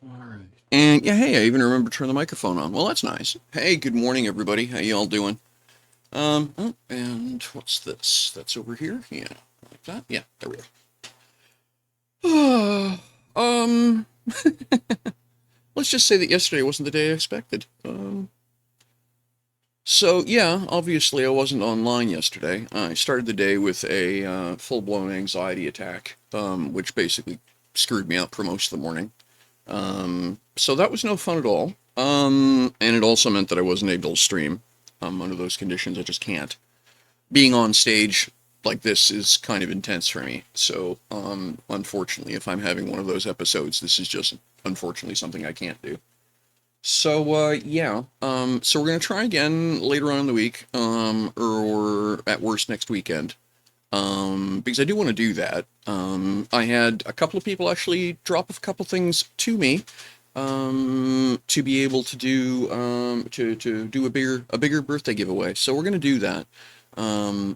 Alright. And yeah, hey, I even remember to turn the microphone on. Well, that's nice. Hey, good morning, everybody. How y'all doing? Oh, and what's this? That's over here? Yeah, like that? Yeah, there we go. um, let's just say that yesterday wasn't the day I expected. So yeah, obviously I wasn't online yesterday. I started the day with a full-blown anxiety attack, which basically screwed me up for most of the morning. So that was no fun at all. And it also meant that I wasn't able to stream. Under those conditions, I just can't. Being on stage like this is kind of intense for me. So, unfortunately, if I'm having one of those episodes, this is just unfortunately something I can't do. So, yeah. So we're gonna try again later on in the week, or at worst next weekend. Because I do want to do that. I had a couple of people actually drop a couple things to me, to be able to do to do a bigger birthday giveaway. So we're gonna do that.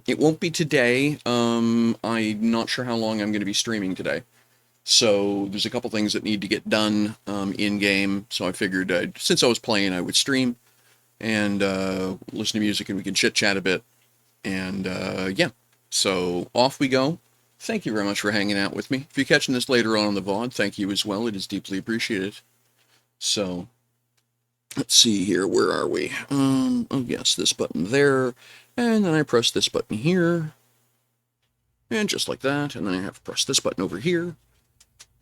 It won't be today. I'm not sure how long I'm gonna be streaming today. So there's a couple things that need to get done in game. So I figured since I was playing, I would stream and listen to music, and we can chit chat a bit. And yeah, so off we go. Thank you very much for hanging out with me. If you're catching this later on in the VOD, thank you as well. It is deeply appreciated. So let's see here. Where are we? Oh yes, this button there. And then I press this button here. And just like that. And then I have to press this button over here.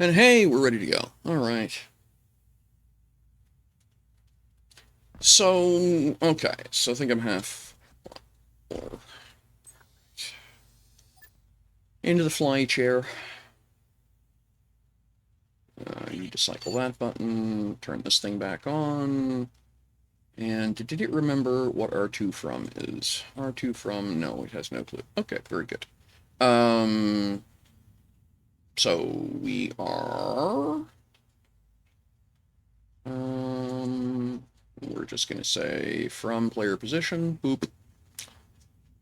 And hey, we're ready to go. All right. So, okay. So I think I'm half into the fly chair. I need to cycle that button, turn this thing back on. And did it remember what R2 from is? R2 from, no, it has no clue. Okay, very good. So we are, we're just going to say from player position, boop.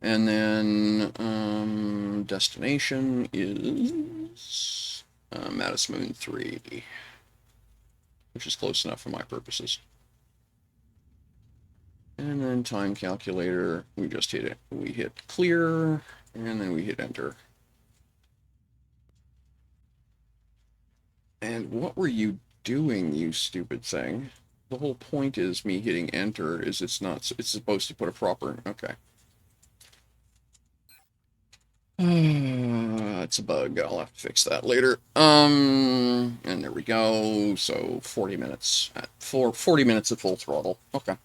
And then, destination is Mattis Moon 3, which is close enough for my purposes. And then time calculator, we just hit it. We hit clear, and then we hit enter. And what were you doing, you stupid thing? The whole point is me hitting enter is it's supposed to put a proper, okay. It's a bug. I'll have to fix that later. And there we go. So 40 minutes at 40 minutes at full throttle. Okay.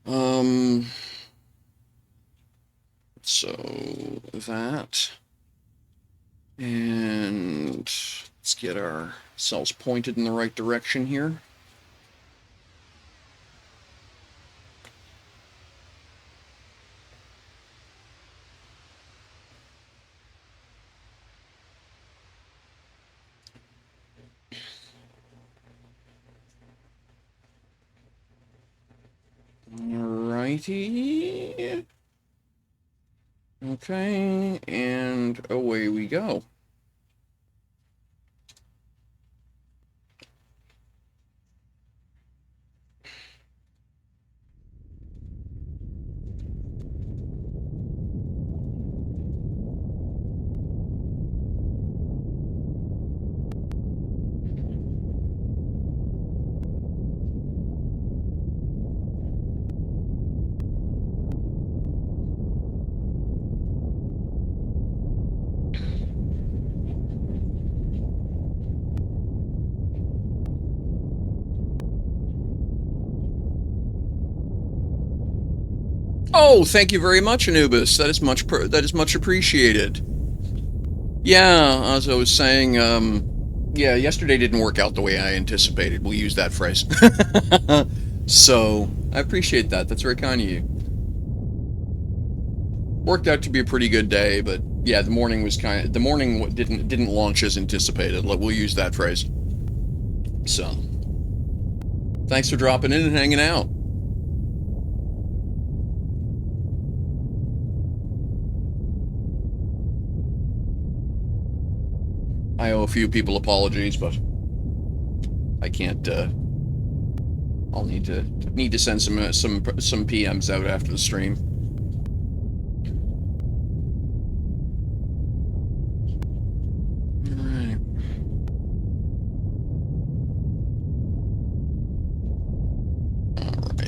Um, so that, and let's get our cells pointed in the right direction here. Alrighty. Okay, and away we go. Oh, thank you very much, Anubis. That is much appreciated. Yeah, as I was saying, yeah, yesterday didn't work out the way I anticipated. We'll use that phrase. So I appreciate that. That's very kind of you. Worked out to be a pretty good day, but yeah, the morning didn't launch as anticipated. We'll use that phrase. So thanks for dropping in and hanging out. I owe a few people apologies, but I can't. I'll need to send some PMs out after the stream. All right. All right.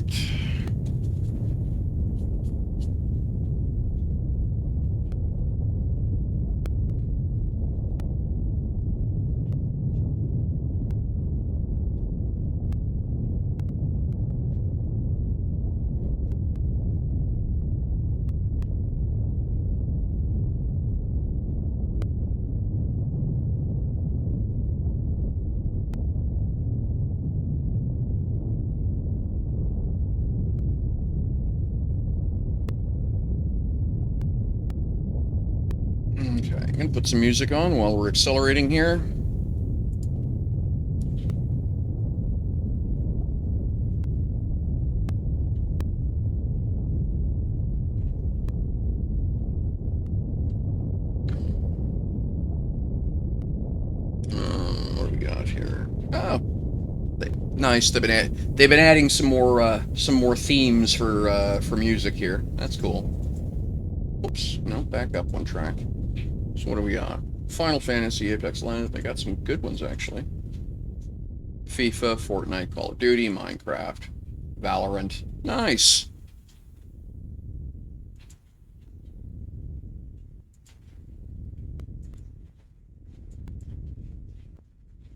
Okay, I'm gonna put some music on while we're accelerating here. What do we got here? Oh, nice. They've been adding some more themes for music here. That's cool. Oops, no, back up one track. So what do we got? Final Fantasy, Apex Legends. They got some good ones actually. FIFA, Fortnite, Call of Duty, Minecraft, Valorant. Nice.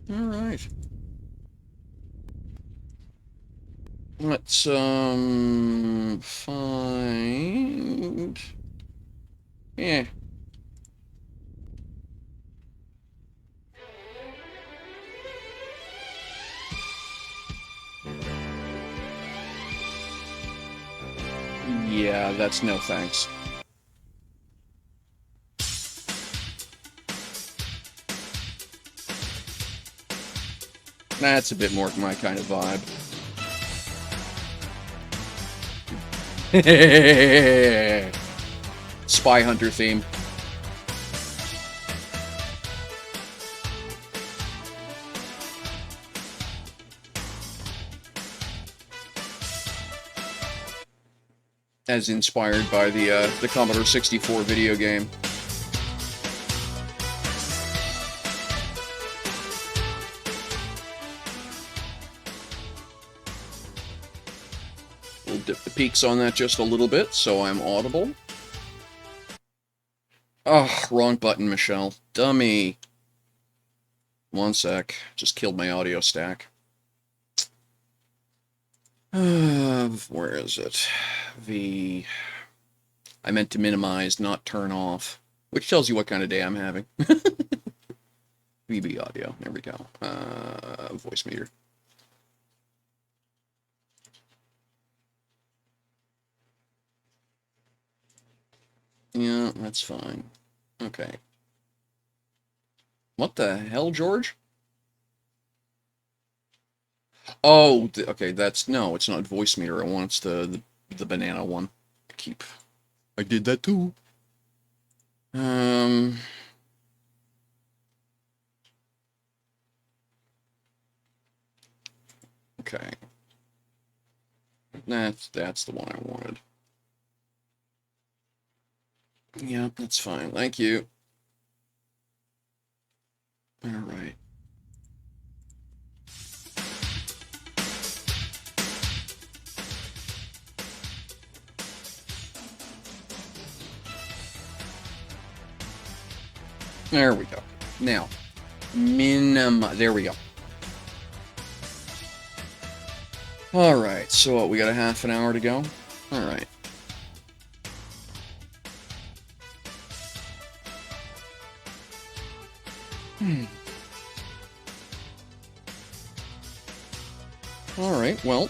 All right. Let's find. Yeah. Yeah, that's no thanks. That's a bit more my kind of vibe. Spy Hunter theme. As inspired by the Commodore 64 video game. We'll dip the peaks on that just a little bit so I'm audible. Oh, wrong button, Michelle. Dummy. One sec. Just killed my audio stack. Where is it? I meant to minimize, not turn off, which tells you what kind of day I'm having. VB audio. There we go. Voice meter. Yeah, that's fine. Okay. What the hell, George? Oh, okay, no, it's not voice meter. I want the banana one. I did that too. Okay. That's the one I wanted. Yeah, that's fine. Thank you. All right. There we go. Now, there we go. All right, so what, we got a half an hour to go? All right. All right, well.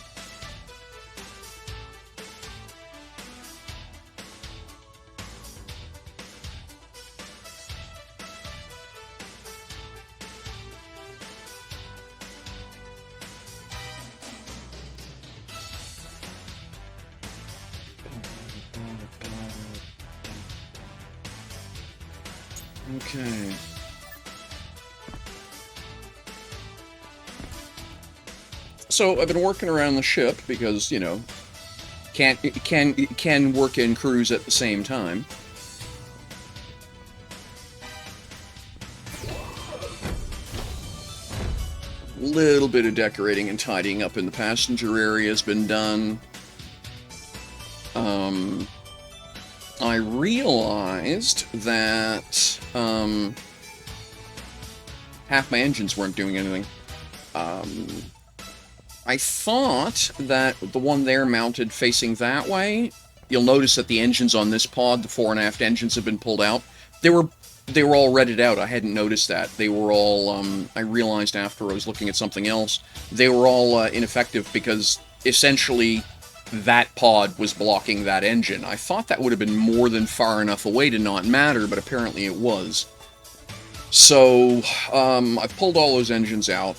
Okay. So I've been working around the ship because, you know, can work and cruise at the same time. Little bit of decorating and tidying up in the passenger area has been done. I realized that half my engines weren't doing anything. I thought that the one there mounted facing that way. You'll notice that the engines on this pod, the fore and aft engines, have been pulled out. They were all redded out. I hadn't noticed that. They were all, I realized after I was looking at something else, they were all ineffective because essentially that pod was blocking that engine. I thought that would have been more than far enough away to not matter, but apparently it was. So, I've pulled all those engines out,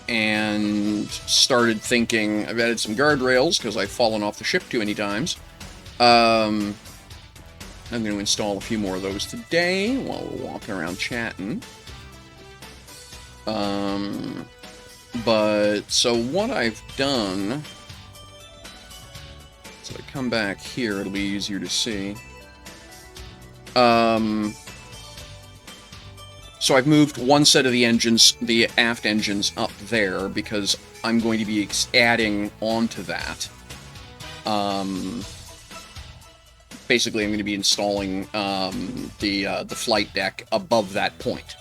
and started thinking, I've added some guardrails, because I've fallen off the ship too many times. I'm going to install a few more of those today, while we're walking around chatting. But, so what I've done, so I come back here, it'll be easier to see. So I've moved one set of the engines, the aft engines, up there, because I'm going to be adding onto that. Basically, I'm going to be installing the flight deck above that point.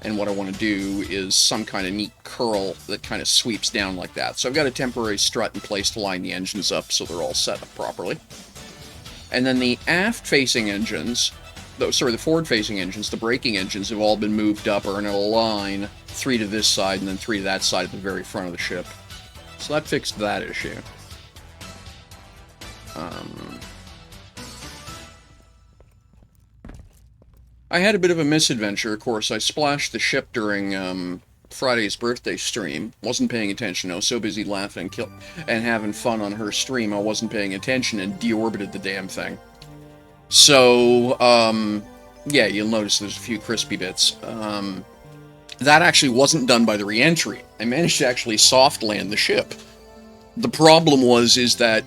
And what I want to do is some kind of neat curl that kind of sweeps down like that. So I've got a temporary strut in place to line the engines up so they're all set up properly. And then the aft-facing engines, the forward-facing engines, the braking engines, have all been moved up, are in a line, 3 to this side and then 3 to that side at the very front of the ship. So that fixed that issue. I had a bit of a misadventure, of course. I splashed the ship during Friday's birthday stream. Wasn't paying attention. I was so busy laughing and having fun on her stream, I wasn't paying attention and deorbited the damn thing. So, yeah, you'll notice there's a few crispy bits. That actually wasn't done by the re-entry. I managed to actually soft land the ship. The problem is that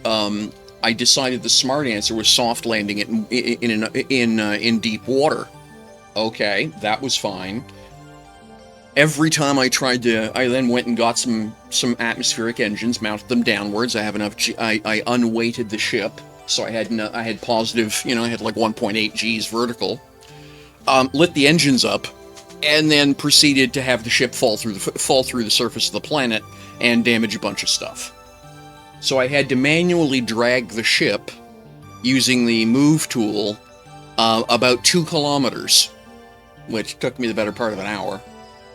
I decided the smart answer was soft landing it in deep water. Okay, that was fine. Every time I tried to, I then went and got some atmospheric engines, mounted them downwards. I have enough. I unweighted the ship, so I had positive. You know, I had like 1.8 Gs vertical. Lit the engines up, and then proceeded to have the ship fall through the surface of the planet and damage a bunch of stuff. So I had to manually drag the ship using the move tool about 2 kilometers, which took me the better part of an hour,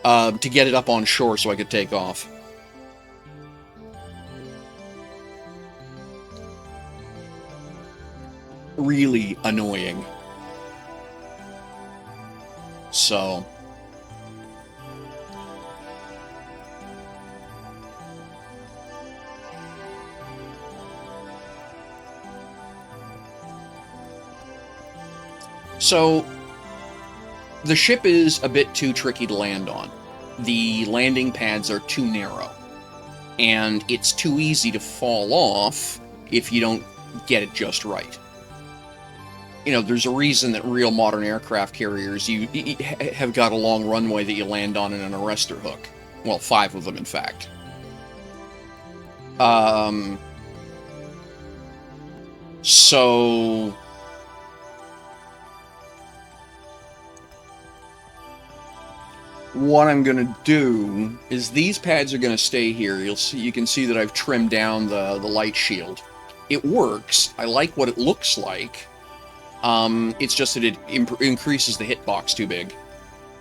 to get it up on shore so I could take off. Really annoying. So... So, the ship is a bit too tricky to land on. The landing pads are too narrow. And it's too easy to fall off if you don't get it just right. You know, there's a reason that real modern aircraft carriers you have got a long runway that you land on in an arrestor hook. Well, 5 of them, in fact. So... what I'm going to do is these pads are going to stay here. You can see that I've trimmed down the light shield. It works. I like what it looks like. It's just that it increases the hitbox too big.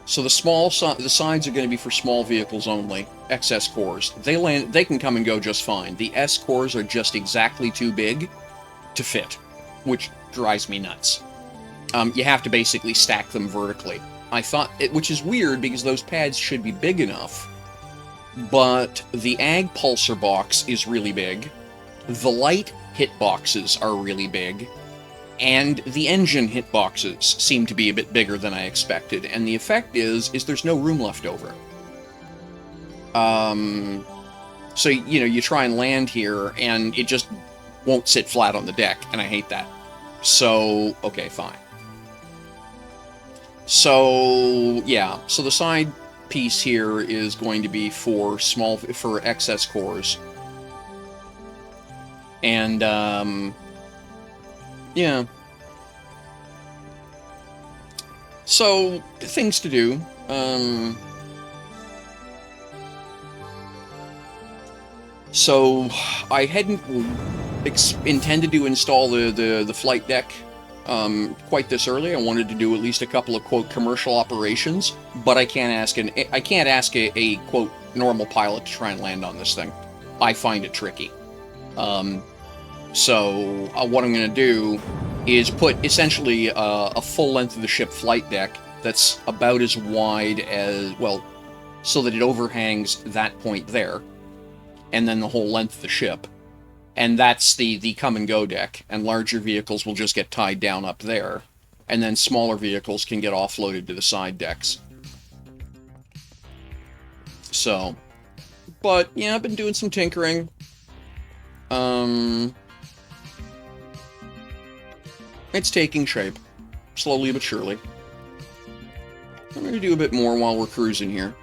So the sides are going to be for small vehicles only, XS cores. They can come and go just fine. The S cores are just exactly too big to fit, which drives me nuts. You have to basically stack them vertically. I thought, which is weird because those pads should be big enough, but the ag pulsar box is really big, the light hitboxes are really big, and the engine hitboxes seem to be a bit bigger than I expected, and the effect is there's no room left over. So, you know, you try and land here, and it just won't sit flat on the deck, and I hate that. So, okay, fine. So, yeah, so the side piece here is going to be for excess cores. And, yeah. So, things to do. So, I hadn't intended to install the flight deck quite this early. I wanted to do at least a couple of, quote, commercial operations, but I can't ask a quote, normal pilot to try and land on this thing. I find it tricky. So what I'm going to do is put essentially a full length of the ship flight deck that's about as wide as, well, so that it overhangs that point there, and then the whole length of the ship. And that's the come and go deck, and larger vehicles will just get tied down up there, and then smaller vehicles can get offloaded to the side decks. So, but yeah, I've been doing some tinkering. It's taking shape, slowly but surely. I'm going to do a bit more while we're cruising here.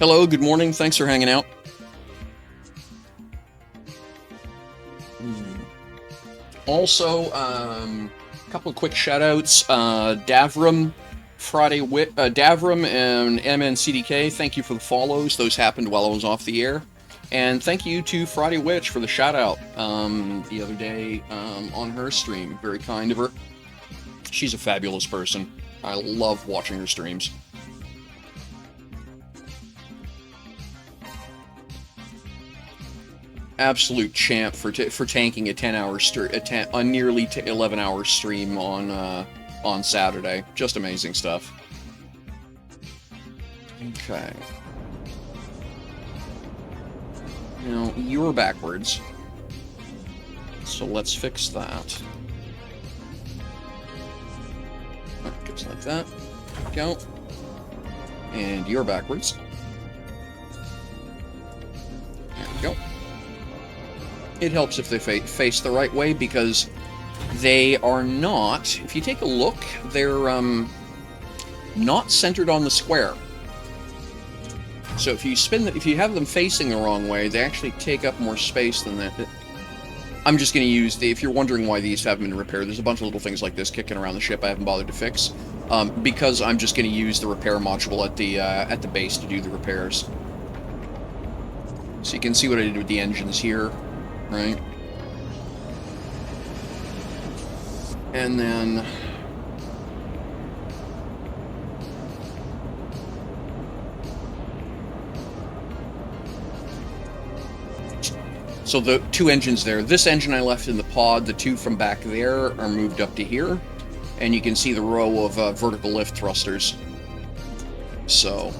Hello, good morning, thanks for hanging out. Also, a couple of quick shout-outs. Davram, Davram and MNCDK, thank you for the follows. Those happened while I was off the air. And thank you to Friday Witch for the shout-out the other day on her stream. Very kind of her. She's a fabulous person. I love watching her streams. Absolute champ for tanking a 10-hour a nearly 11-hour stream on Saturday. Just amazing stuff. Okay. Now you're backwards, so let's fix that. Just like that. There we go. And you're backwards. There we go. It helps if they face the right way, because they are not, if you take a look, they're not centered on the square. So if you have them facing the wrong way, they actually take up more space than that. I'm just going to use if you're wondering why these haven't been repaired, there's a bunch of little things like this kicking around the ship I haven't bothered to fix, because I'm just going to use the repair module at the base to do the repairs. So you can see what I did with the engines here. Right? And then so the two engines there, this engine I left in the pod, the two from back there are moved up to here, and you can see the row of vertical lift thrusters. So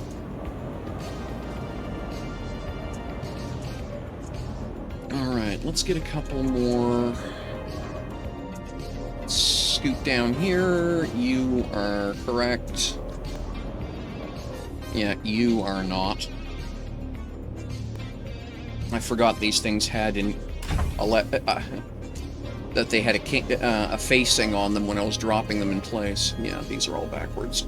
let's get a couple more. Let's scoot down here. You are correct. Yeah, you are not. I forgot these things had that they had a facing on them when I was dropping them in place. Yeah, these are all backwards.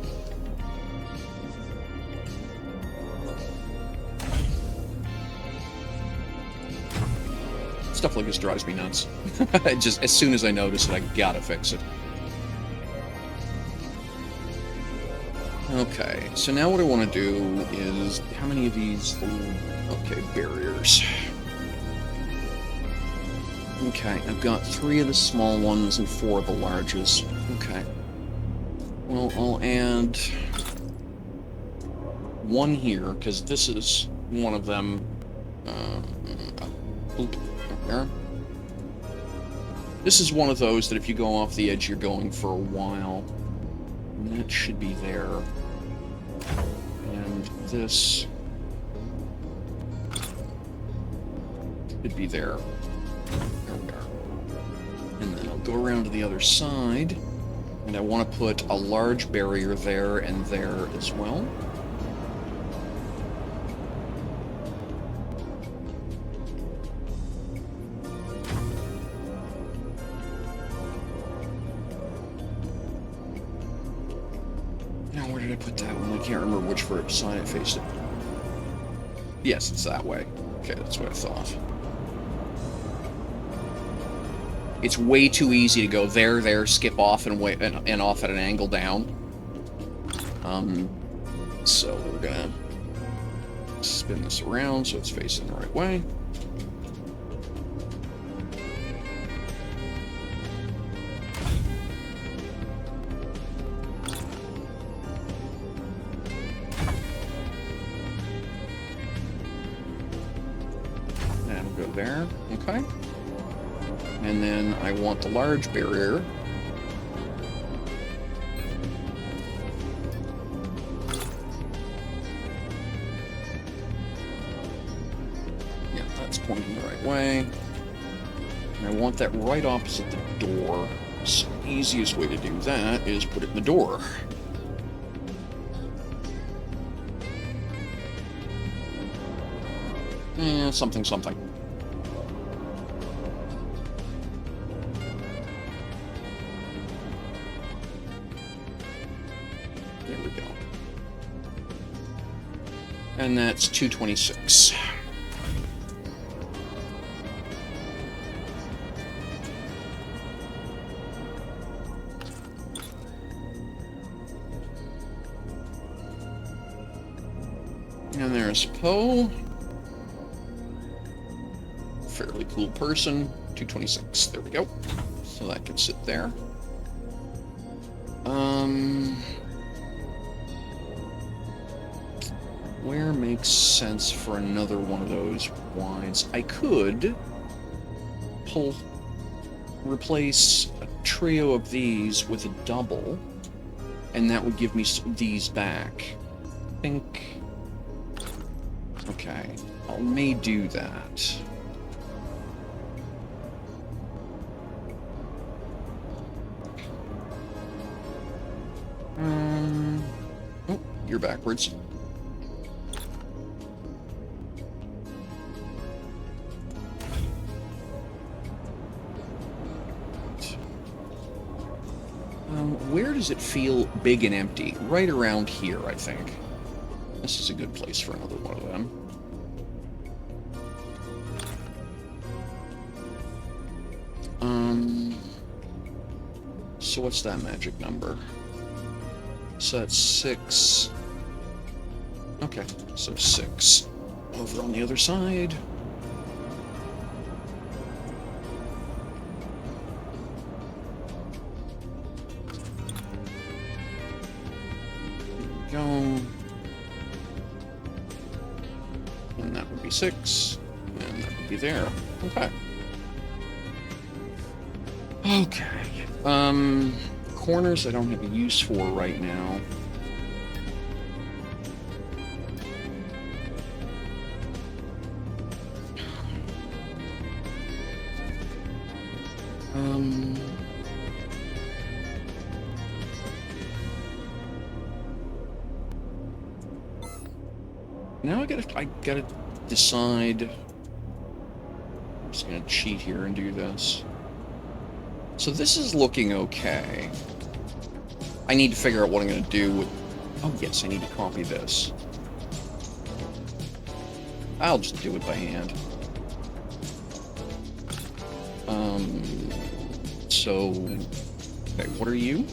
Stuff like this drives me nuts. Just as soon as I notice it, I gotta fix it. Okay, so now what I want to do is, how many of these? Okay, barriers. Okay, I've got 3 of the small ones and 4 of the larges. Okay. Well, I'll add 1 here, because this is one of them. There. This is one of those that if you go off the edge, you're going for a while. And that should be there. And this should be there. There we are. And then I'll go around to the other side. And I want to put a large barrier there and there as well. Now, where did I put that one? I can't remember which side I faced it. Yes, it's that way. Okay, that's what I thought. It's way too easy to go there, skip off, and off at an angle down. So we're gonna spin this around so it's facing the right way. That'll go there, okay. And then I want the large barrier. Yeah, that's pointing the right way. And I want that right opposite the door. So the easiest way to do that is put it in the door. Something. There we go. And that's 226. And there's Poe. Fairly cool person. 226. There we go. So that can sit there. Where makes sense for another one of those wides? I could replace a trio of these with a double, and that would give me these back. I think. Okay, I may do that. Oh, you're backwards. Where does it feel big and empty? Right around here, I think. This is a good place for another one of them. So what's that magic number? So that's 6. Okay, so 6. Over on the other side. There we go. And that would be 6. And that would be there. Okay. Okay. Corners I don't have a use for right now. Now I gotta decide. I'm just gonna cheat here and do this. So this is looking okay. I need to figure out what I'm gonna do with... Oh yes, I need to copy this. I'll just do it by hand. So... Okay, what are you?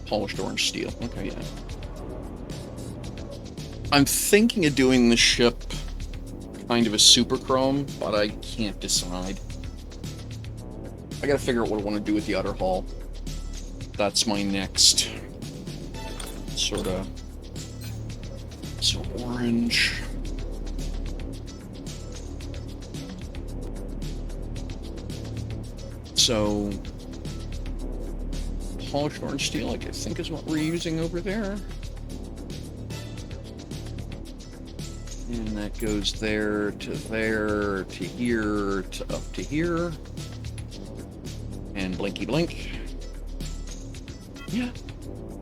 Polished orange steel. Okay, yeah. I'm thinking of doing the ship kind of a super chrome, but I can't decide. I gotta figure out what I want to do with the outer hull. That's my next sort of... So orange... So... Polished orange steel, I think is what we're using over there. And that goes there, to here, to up to here. And blinky blink. Yeah.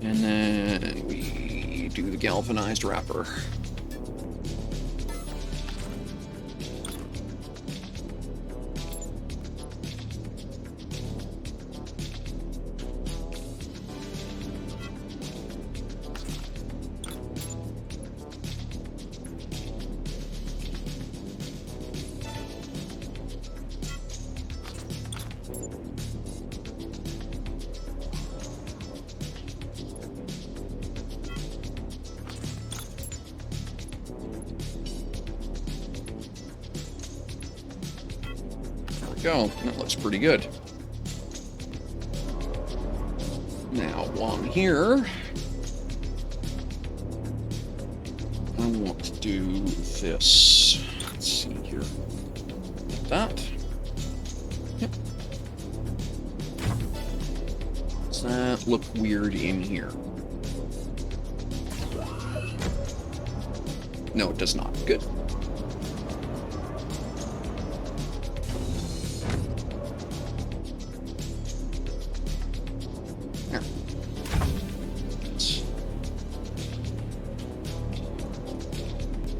And then we do the galvanized wrapper. Go. That looks pretty good. Now, along here, I want to do this. Let's see here. Like that. Yep. Does that look weird in here? No, it does not. Good.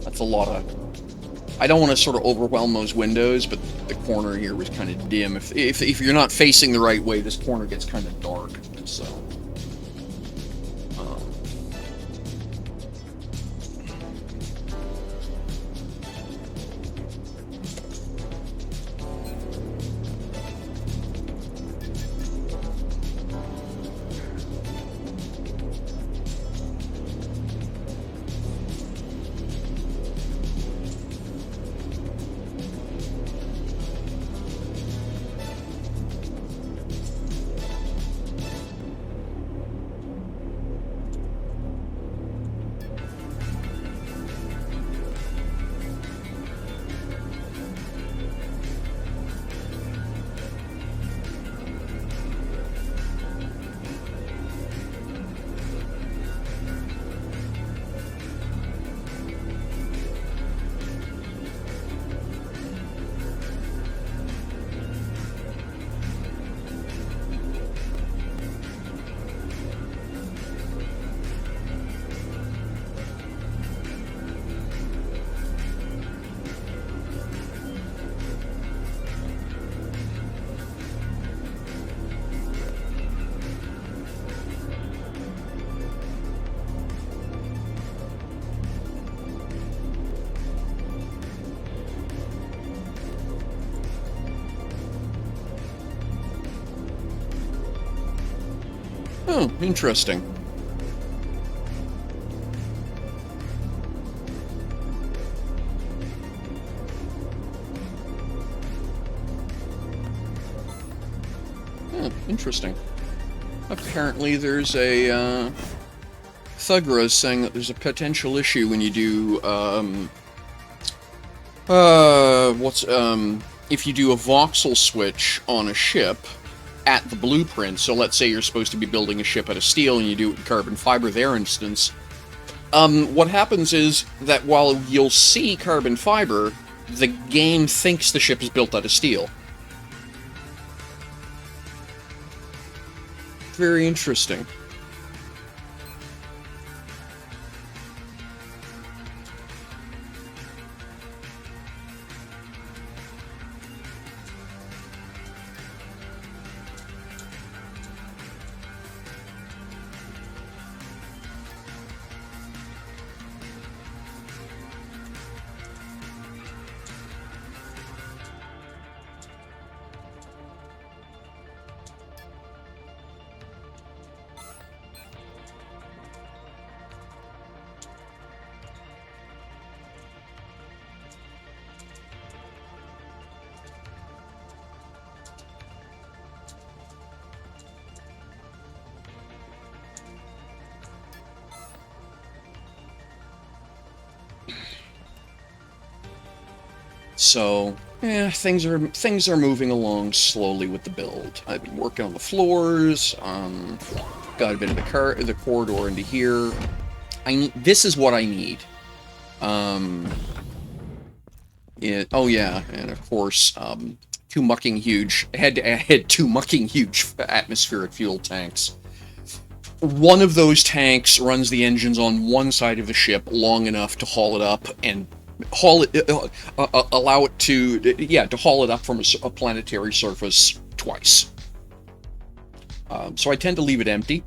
That's a lot of... I don't want to sort of overwhelm those windows, but the corner here was kind of dim. If you're not facing the right way, this corner gets kind of dark, so... Oh, interesting. Oh, interesting. Apparently there's a, Thugra is saying that there's a potential issue when you do, if you do a voxel switch on a ship at the blueprint, so let's say you're supposed to be building a ship out of steel and you do it in carbon fiber, their instance, what happens is that while you'll see carbon fiber, the game thinks the ship is built out of steel. Very interesting. So, things are moving along slowly with the build. I've been working on the floors, got a bit of the corridor into here. This is what I need. Oh yeah, and of course, two mucking huge had two mucking huge atmospheric fuel tanks. One of those tanks runs the engines on one side of the ship long enough to haul it up and allow it to haul it up from a planetary surface twice. So I tend to leave it empty.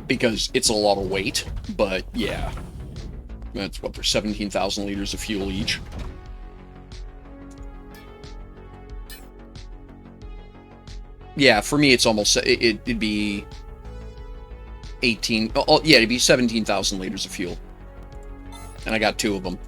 Because it's a lot of weight, but yeah. That's what, there's 17,000 liters of fuel each. Yeah, for me it's almost, it'd be 18, yeah, it'd be 17,000 liters of fuel. And I got two of them.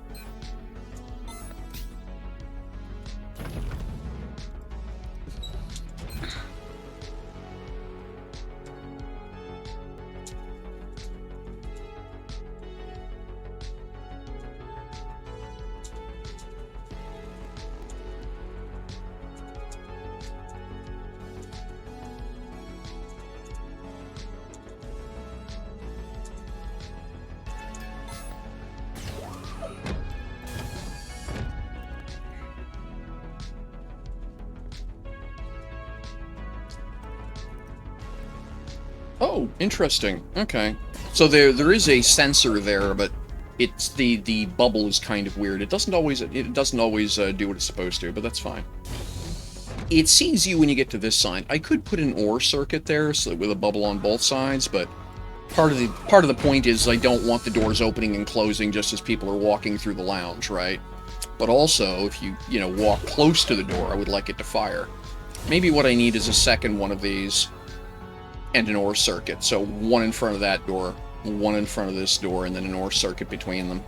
Oh, interesting. Okay. So there is a sensor there, but it's the bubble is kind of weird. It doesn't always do what it's supposed to, but that's fine. It sees you when you get to this side. I could put an OR circuit there, so with a bubble on both sides, but part of the point is I don't want the doors opening and closing just as people are walking through the lounge, right? But also, if you walk close to the door, I would like it to fire. Maybe what I need is a second one of these and an OR circuit. So one in front of that door, one in front of this door, and then an OR circuit between them.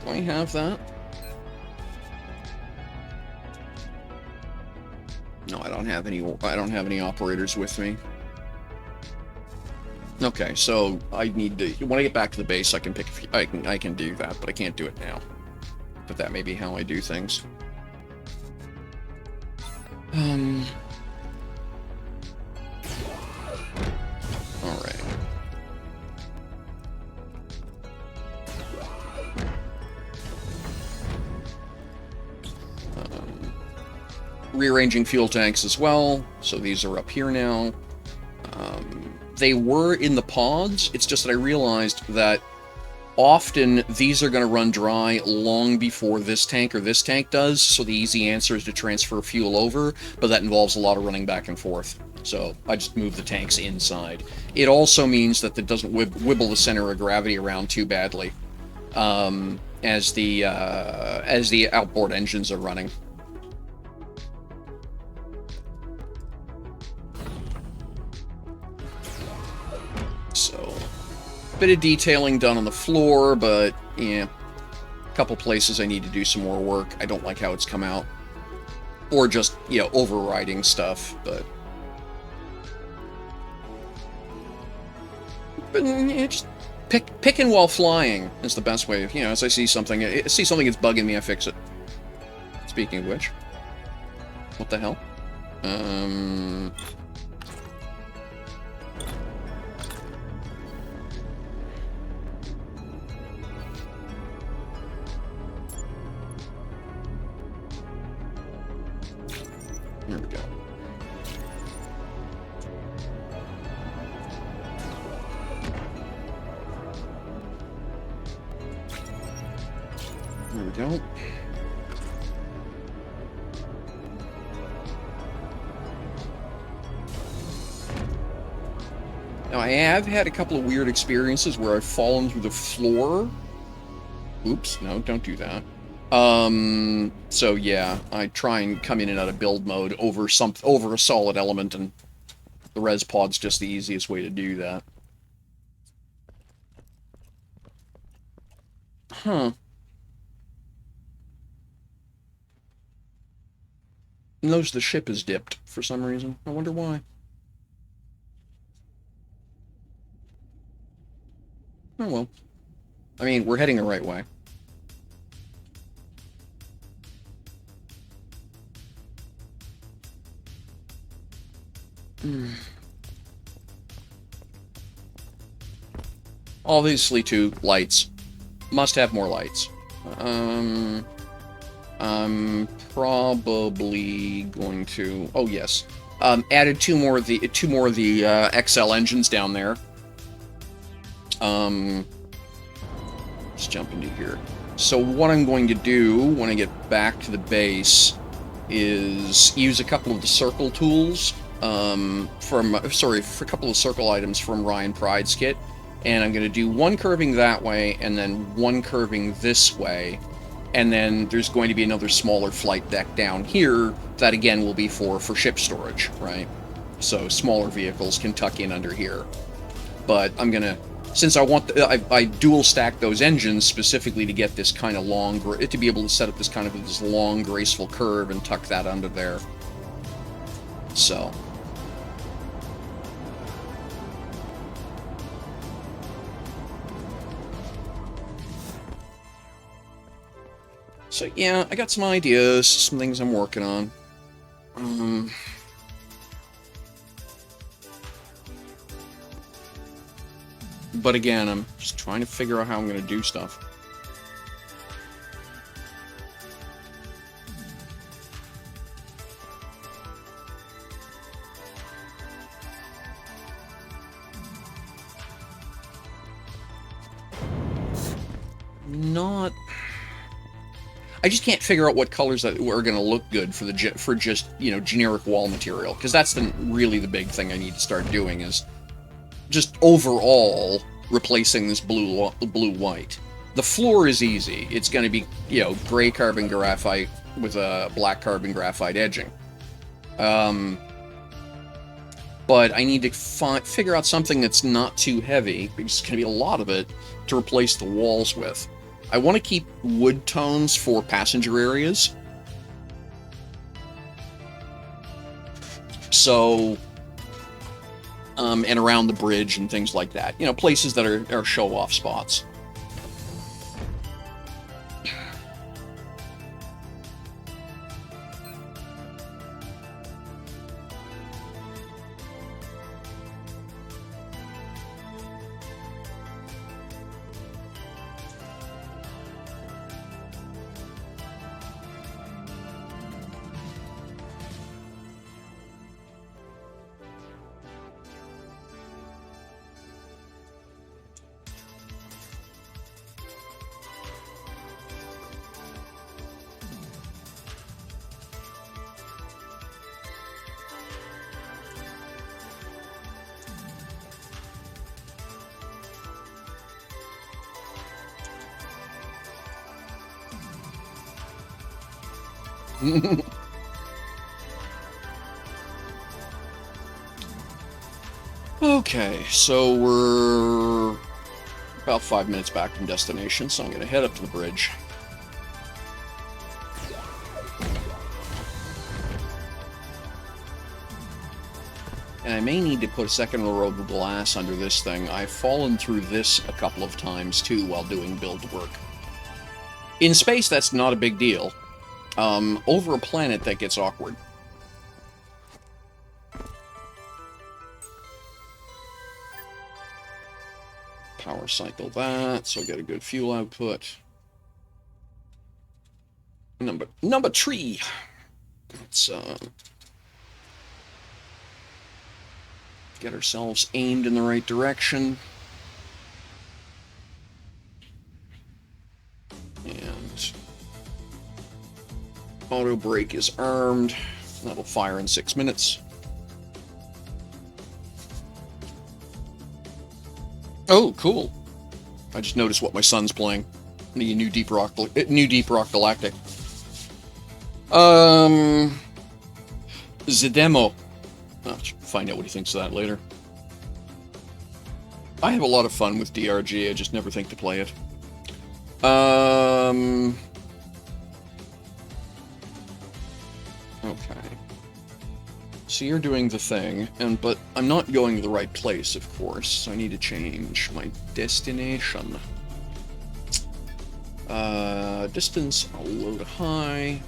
Do I have that? No, I don't have any operators with me. Okay, so I need to, when I get back to the base, I can pick a few, I can do that, but I can't do it now. But that may be how I do things. Alright. Rearranging fuel tanks as well, so these are up here now. They were in the pods, it's just that I realized that often these are going to run dry long before this tank or this tank does, so the easy answer is to transfer fuel over, but that involves a lot of running back and forth. So I just move the tanks inside. It also means that it doesn't wibble the center of gravity around too badly as the outboard engines are running. So, bit of detailing done on the floor, but yeah, a couple places I need to do some more work. I don't like how it's come out, or just overriding stuff, but yeah, just picking while flying is the best way. As I see something that's bugging me, I fix it. Speaking of which, what the hell? Here we go. There we go. Now, I have had a couple of weird experiences where I've fallen through the floor. Oops, no, don't do that. So yeah, I try and come in and out of build mode over a solid element, and the res pod's just the easiest way to do that. Huh. Notice the ship is dipped for some reason. I wonder why. Oh well. I mean, we're heading the right way. Obviously, too, lights. Must have more lights. I'm probably going to... Oh, yes. Added two more of the XL engines down there. Let's jump into here. So what I'm going to do when I get back to the base is use a couple of the circle tools for a couple of circle items from Ryan Pride's kit, and I'm going to do one curving that way and then one curving this way, and then there's going to be another smaller flight deck down here that again will be for ship storage, right? So smaller vehicles can tuck in under here. But I'm gonna, since I dual stack those engines specifically to get this kind of long, to be able to set up this kind of this long, graceful curve and tuck that under there. So. So yeah, I got some ideas, some things I'm working on. But again, I'm just trying to figure out how I'm going to do stuff. I just can't figure out what colors that are going to look good for just, you know, generic wall material, because that's really the big thing I need to start doing is just overall replacing this blue-white. The floor is easy. It's going to be, you know, gray carbon graphite with a black carbon graphite edging. But I need to figure out something that's not too heavy, because it's going to be a lot of it, to replace the walls with. I want to keep wood tones for passenger areas. So, and around the bridge and things like that. You know, places that are show-off spots. Okay, so we're about 5 minutes back from destination, so I'm going to head up to the bridge. And I may need to put a second row of glass under this thing. I've fallen through this a couple of times, too, while doing build work. In space, that's not a big deal. Over a planet, that gets awkward. Power cycle that, so I get a good fuel output. Number 3. Let's get ourselves aimed in the right direction. And auto brake is armed. That'll fire in 6 minutes. Oh, cool. I just noticed what my son's playing. The new Deep Rock Galactic. The demo. I'll find out what he thinks of that later. I have a lot of fun with DRG, I just never think to play it. Okay. So you're doing the thing, but I'm not going to the right place, of course, so I need to change my destination. Distance, I'll load high.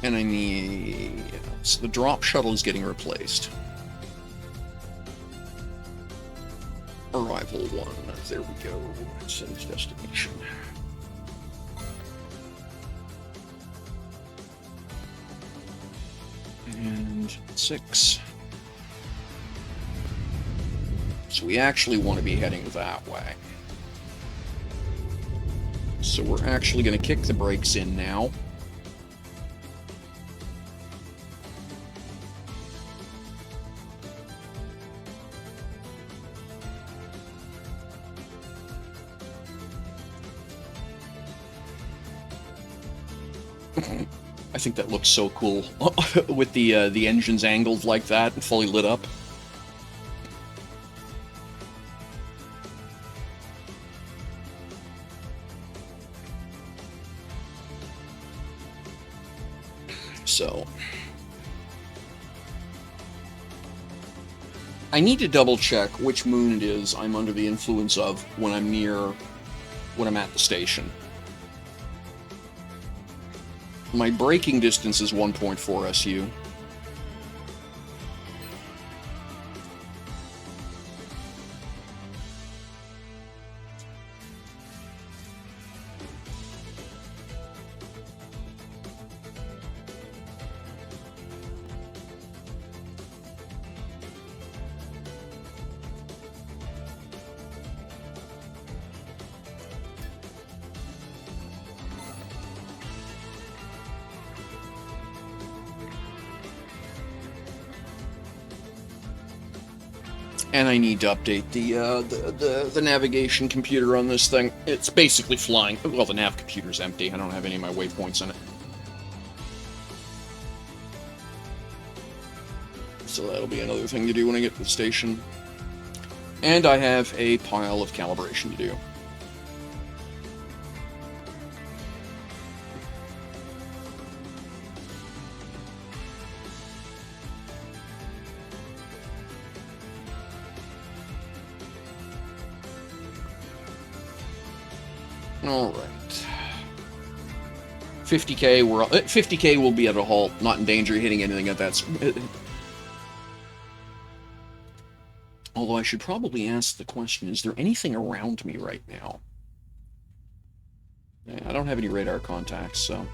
And I need... So the drop shuttle is getting replaced. Arrival 1. There we go. Send destination. And 6. So we actually want to be heading that way. So we're actually going to kick the brakes in now. I think that looks so cool with the engines angled like that and fully lit up. So I need to double check which moon it is I'm under the influence of when I'm at the station. My braking distance is 1.4 SU. And I need to update the navigation computer on this thing. It's basically flying. Well, the nav computer's empty. I don't have any of my waypoints in it. So that'll be another thing to do when I get to the station. And I have a pile of calibration to do. All right. 50K will be at a halt, not in danger of hitting anything at that. Although I should probably ask the question, is there anything around me right now? I don't have any radar contacts, so...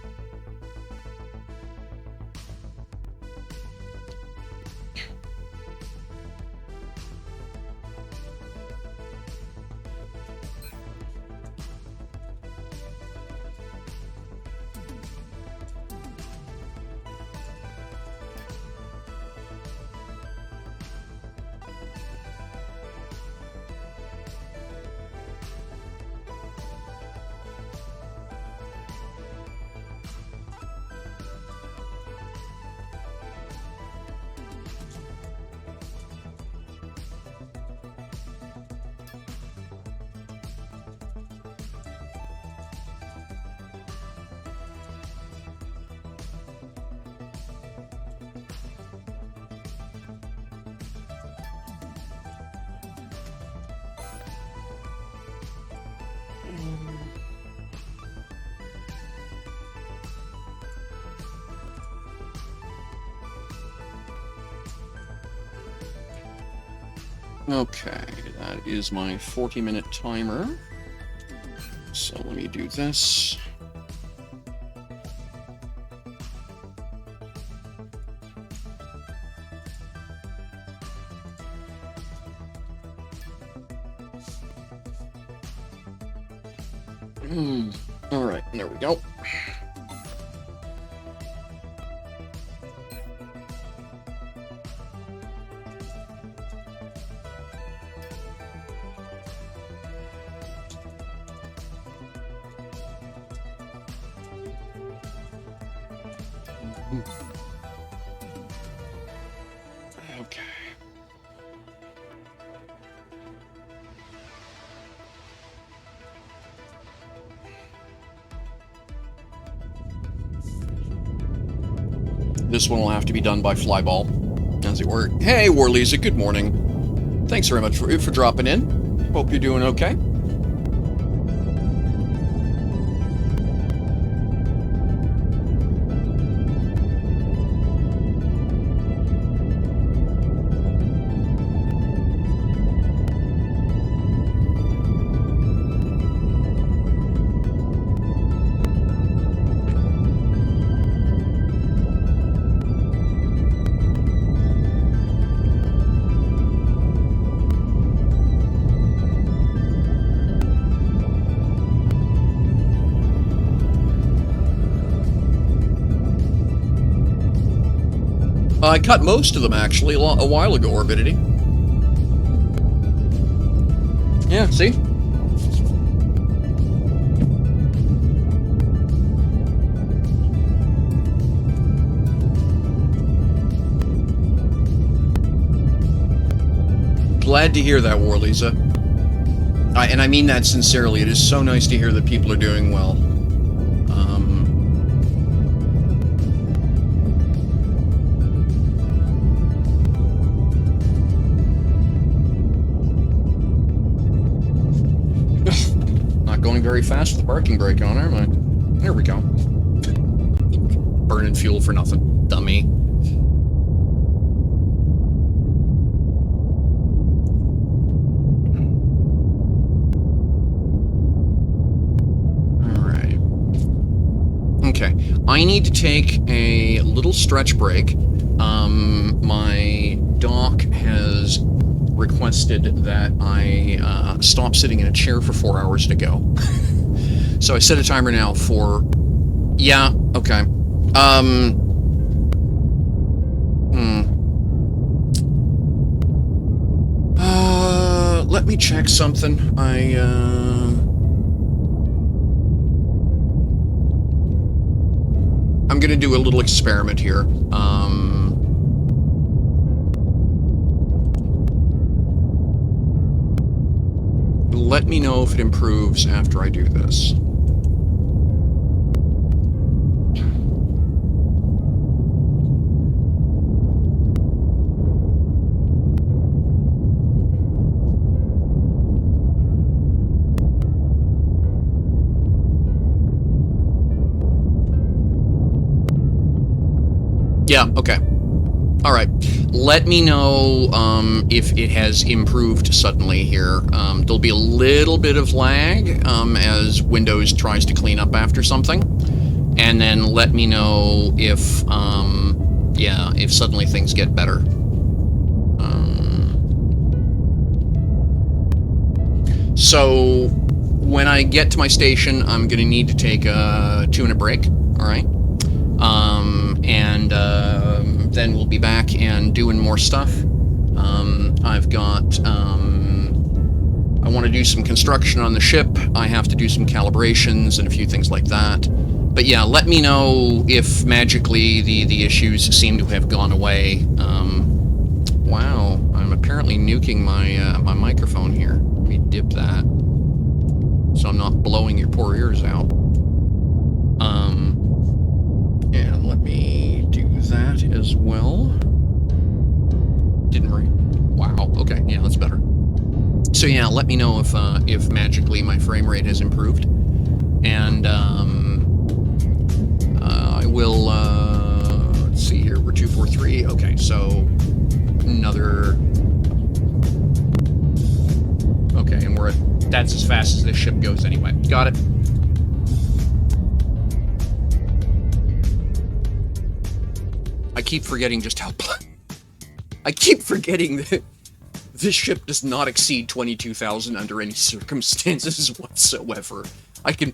Okay, that is my 40-minute timer. So let me do this. All right, there we go. Okay. This one will have to be done by flyball, as it were. Hey, Warlisa, good morning. Thanks very much for dropping in. Hope you're doing okay. I cut most of them, actually, a while ago, Orbidity. Yeah, see? Glad to hear that, Warlisa. And I mean that sincerely. It is so nice to hear that people are doing well. Not going very fast with the parking brake on, am I? There we go. Burning fuel for nothing. Dummy. Okay, I need to take a little stretch break. My doc has requested that I stop sitting in a chair for 4 hours to go. So I set a timer now for... Yeah, okay. Let me check something. I'm gonna do a little experiment here. Let me know if it improves after I do this. Yeah, okay. Alright. Let me know if it has improved suddenly here. There'll be a little bit of lag as Windows tries to clean up after something. And then let me know if, yeah, if suddenly things get better. So, when I get to my station, I'm going to need to take a 2-minute break, alright? Then we'll be back and doing more stuff. I've got, I want to do some construction on the ship. I have to do some calibrations and a few things like that. But yeah, let me know if magically the issues seem to have gone away. Wow, I'm apparently nuking my, my microphone here. Let me dip that, so I'm not blowing your poor ears out. And let me do that as well. Didn't wow, okay, yeah, that's better. So yeah, let me know if magically my frame rate has improved. And, I will, let's see here, we're 243, okay, so another... Okay, and that's as fast as this ship goes anyway. Got it. I keep forgetting just how... I keep forgetting that this ship does not exceed 22,000 under any circumstances whatsoever. I can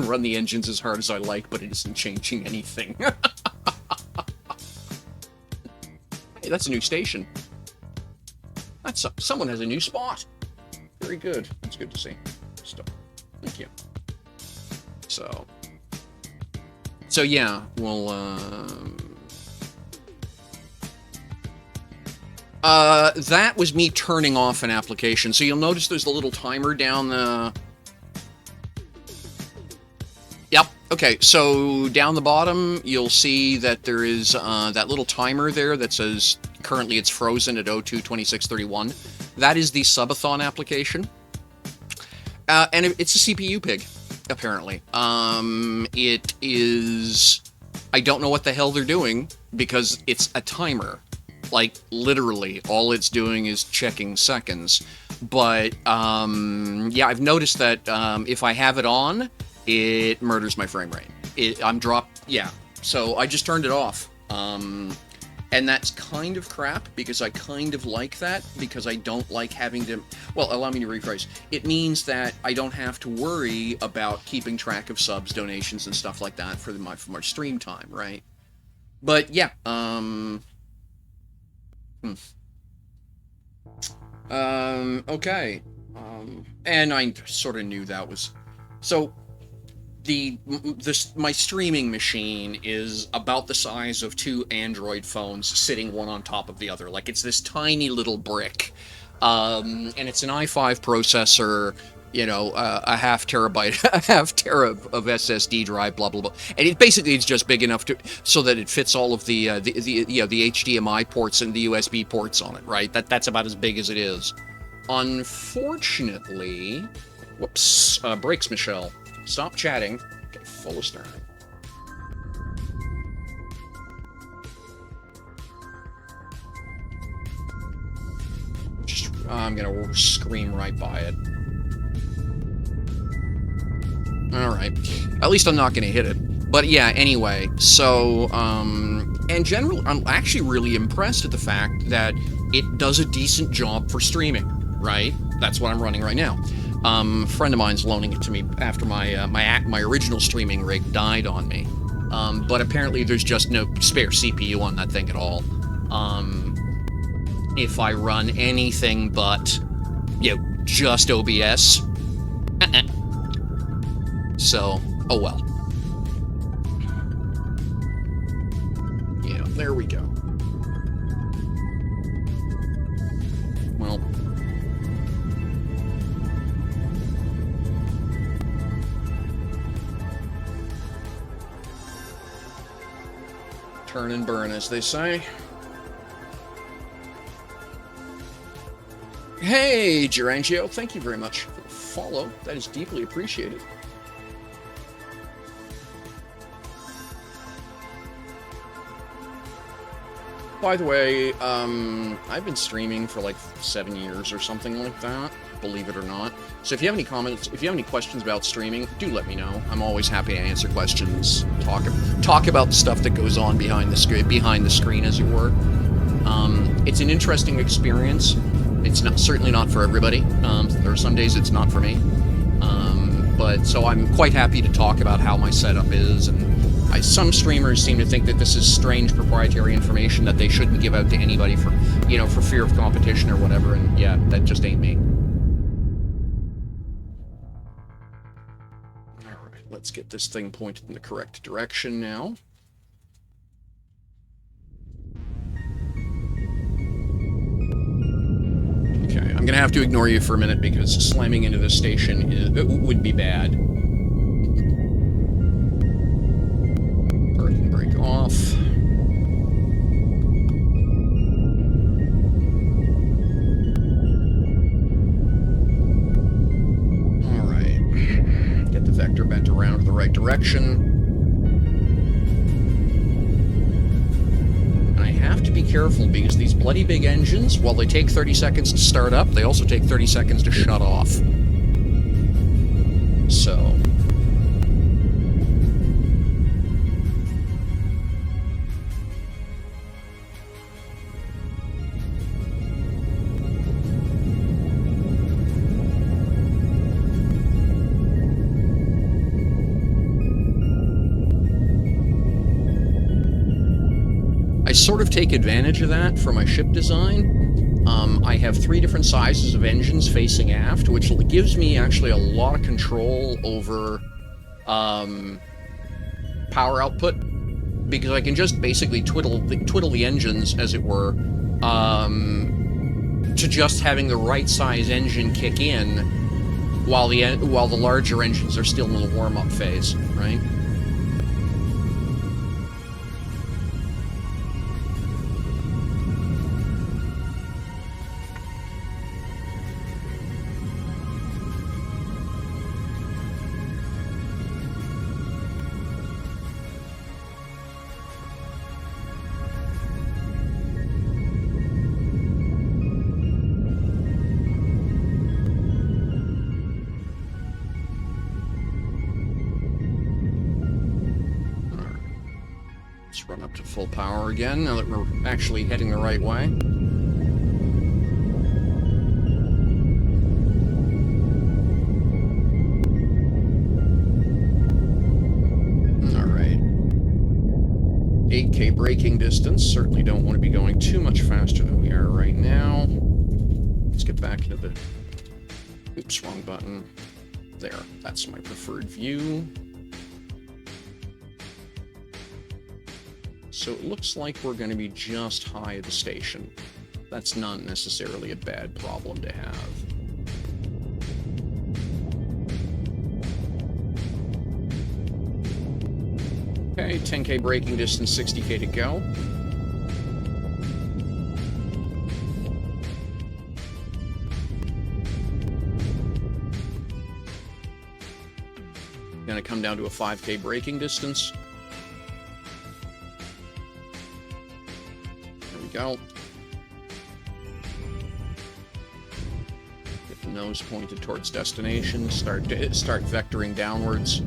run the engines as hard as I like, but it isn't changing anything. Hey, that's a new station. Someone has a new spot. Very good. That's good to see. Stop. Thank you. So yeah, we'll, that was me turning off an application. So you'll notice there's a little timer down the... Yep. Okay, so down the bottom, you'll see that there is that little timer there that says currently it's frozen at 02:26:31. That is the subathon application. And it's a CPU pig, apparently. It is... I don't know what the hell they're doing, because it's a timer. Like, literally, all it's doing is checking seconds. But, yeah, I've noticed that if I have it on, it murders my frame rate. Yeah. So I just turned it off. And that's kind of crap, because I kind of like that, because I don't like having to... Well, allow me to rephrase. It means that I don't have to worry about keeping track of subs, donations, and stuff like that for my stream time, right? But, yeah, Okay. And I sort of knew that was... So, my streaming machine is about the size of two Android phones sitting one on top of the other. Like, it's this tiny little brick. And it's an i5 processor, a half terabyte, a half tera of SSD drive, blah blah blah. And it's just big enough so that it fits all of the HDMI ports and the USB ports on it, right? That's about as big as it is. Unfortunately, whoops, brakes, Michelle. Stop chatting. Get full of stern. I'm gonna scream right by it. Alright. At least I'm not gonna hit it. But yeah, anyway, so, and generally, I'm actually really impressed at the fact that it does a decent job for streaming, right? That's what I'm running right now. A friend of mine's loaning it to me after my original streaming rig died on me. But apparently there's just no spare CPU on that thing at all. If I run anything but, just OBS. So, oh well. Yeah, there we go. Well. Turn and burn, as they say. Hey, Gerangio, thank you very much for the follow. That is deeply appreciated. By the way, I've been streaming for like 7 years or something like that, believe it or not. So if you have any comments, if you have any questions about streaming, do let me know. I'm always happy to answer questions, talk about the stuff that goes on behind the screen, as it were. It's an interesting experience. It's certainly not for everybody. There are some days it's not for me. But so I'm quite happy to talk about how my setup is, and some streamers seem to think that this is strange proprietary information that they shouldn't give out to anybody for fear of competition or whatever, and yeah, that just ain't me. Alright, let's get this thing pointed in the correct direction now. Okay, I'm gonna have to ignore you for a minute because slamming into this station would be bad. Parking brake off. Alright. Get the vector bent around to the right direction. Have to be careful because these bloody big engines, while they take 30 seconds to start up, they also take 30 seconds to shut off. So... I sort of take advantage of that for my ship design. I have 3 different sizes of engines facing aft, which gives me actually a lot of control over power output, because I can just basically twiddle the engines, as it were, to just having the right size engine kick in while the larger engines are still in the warm-up phase, right? Run up to full power again, now that we're actually heading the right way. Alright. 8K braking distance. Certainly don't want to be going too much faster than we are right now. Let's get back into the... Oops, wrong button. There, that's my preferred view. So it looks like we're going to be just high of the station. That's not necessarily a bad problem to have. Okay, 10K braking distance, 60K to go. Gonna come down to a 5K braking distance. There we go. Get the nose pointed towards destination. Start vectoring downwards.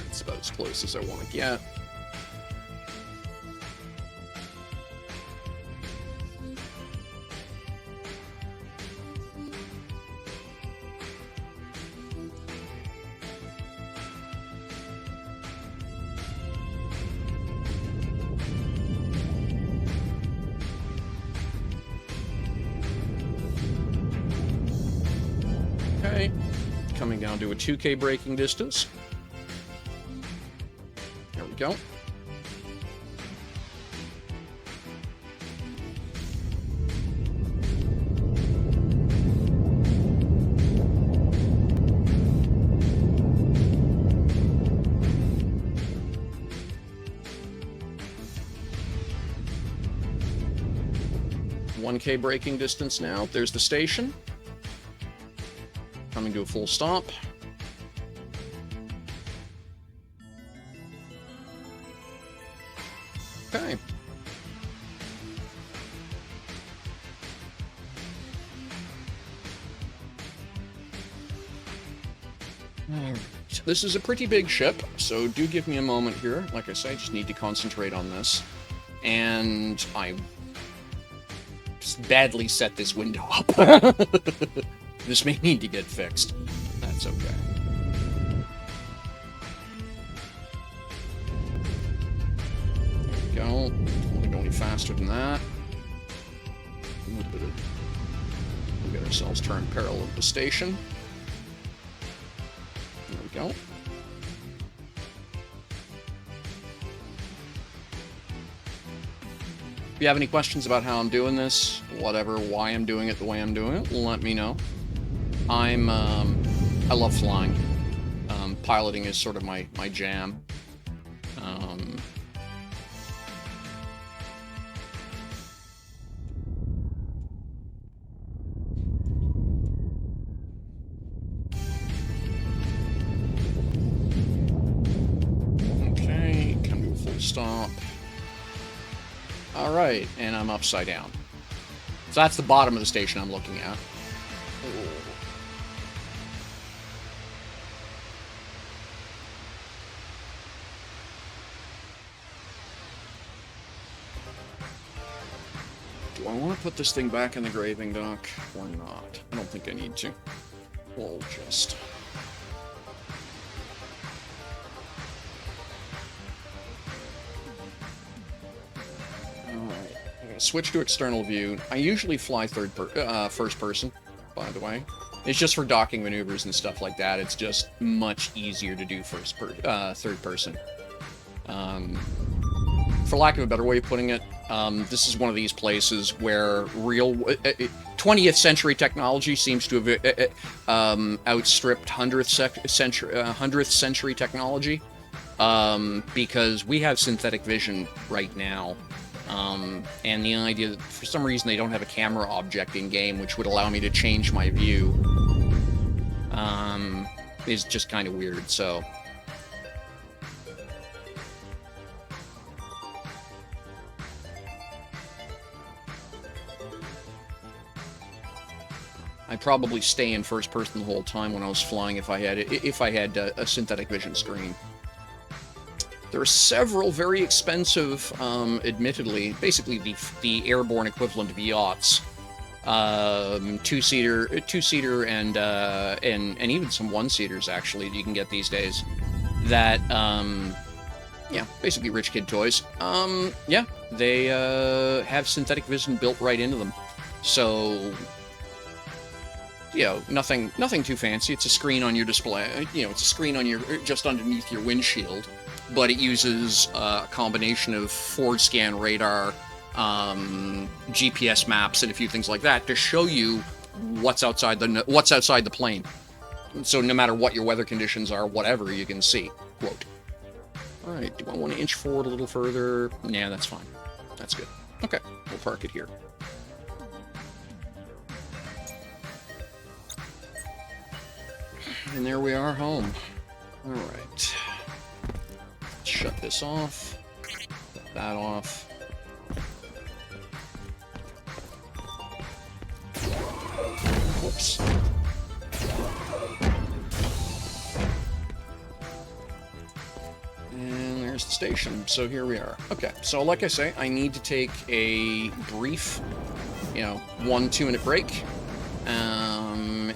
That's about as close as I want to get. Okay, coming down to a 2K braking distance. There we go. K braking distance now. There's the station. Coming to a full stop. Okay. This is a pretty big ship, so do give me a moment here. Like I say, I just need to concentrate on this. And I just badly set this window up. This may need to get fixed. That's okay. There we go. Don't want to go any faster than that. We'll get ourselves turned parallel to the station. There we go. If you have any questions about how I'm doing this, whatever, why I'm doing it the way I'm doing it, let me know. I love flying. Piloting is sort of my jam. Okay, come to a full stop. Alright, and I'm upside down. So that's the bottom of the station I'm looking at. Do I want to put this thing back in the graving dock or not? I don't think I need to. We'll just... Alright, I'm going to switch to external view. I usually fly first person, by the way. It's just for docking maneuvers and stuff like that. It's just much easier to do third person. For lack of a better way of putting it, this is one of these places where real 20th century technology seems to have outstripped 100th century technology, because we have synthetic vision right now, and the idea that for some reason they don't have a camera object in game which would allow me to change my view is just kind of weird. So I'd probably stay in first person the whole time when I was flying if I had a synthetic vision screen. There are several very expensive, admittedly, basically the airborne equivalent of yachts, two-seater, and even some one-seaters actually you can get these days. That yeah, basically rich kid toys. Yeah, they have synthetic vision built right into them, so nothing too fancy. It's a screen on your display. It's a screen on your just underneath your windshield, but it uses a combination of forward scan radar, GPS maps, and a few things like that to show you what's outside the plane. So no matter what your weather conditions are, whatever, you can see. Quote. All right, do I want to inch forward a little further? Yeah, that's fine. That's good. Okay, we'll park it here. And there we are, home. All right. Shut this off. Shut that off. Whoops. And there's the station. So here we are. Okay, so like I say, I need to take a brief, 1-2 minute break.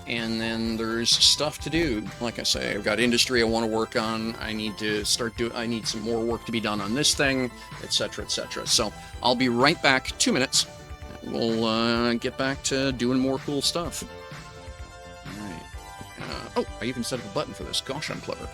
And then there's stuff to do. Like I say, I've got industry I want to work on. I need to I need some more work to be done on this thing, etc., etc. So I'll be right back. 2 minutes. We'll get back to doing more cool stuff. All right. Oh, I even set up a button for this. Gosh, I'm clever.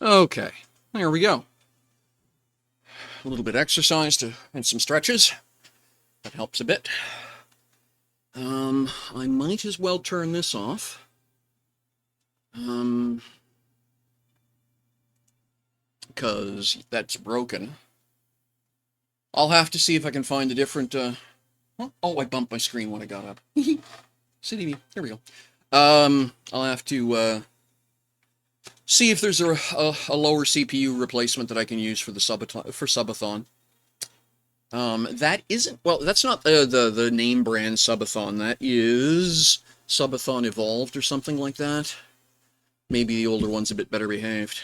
Okay, there we go. A little bit of exercise and some stretches. That helps a bit. I might as well turn this off. Because that's broken. I'll have to see if I can find a different, oh, I bumped my screen when I got up. City view. There we go. I'll have to, see if there's a lower CPU replacement that I can use for the subathon. That isn't, well, that's not the name brand Subathon. That is Subathon Evolved or something like that. Maybe the older one's a bit better behaved.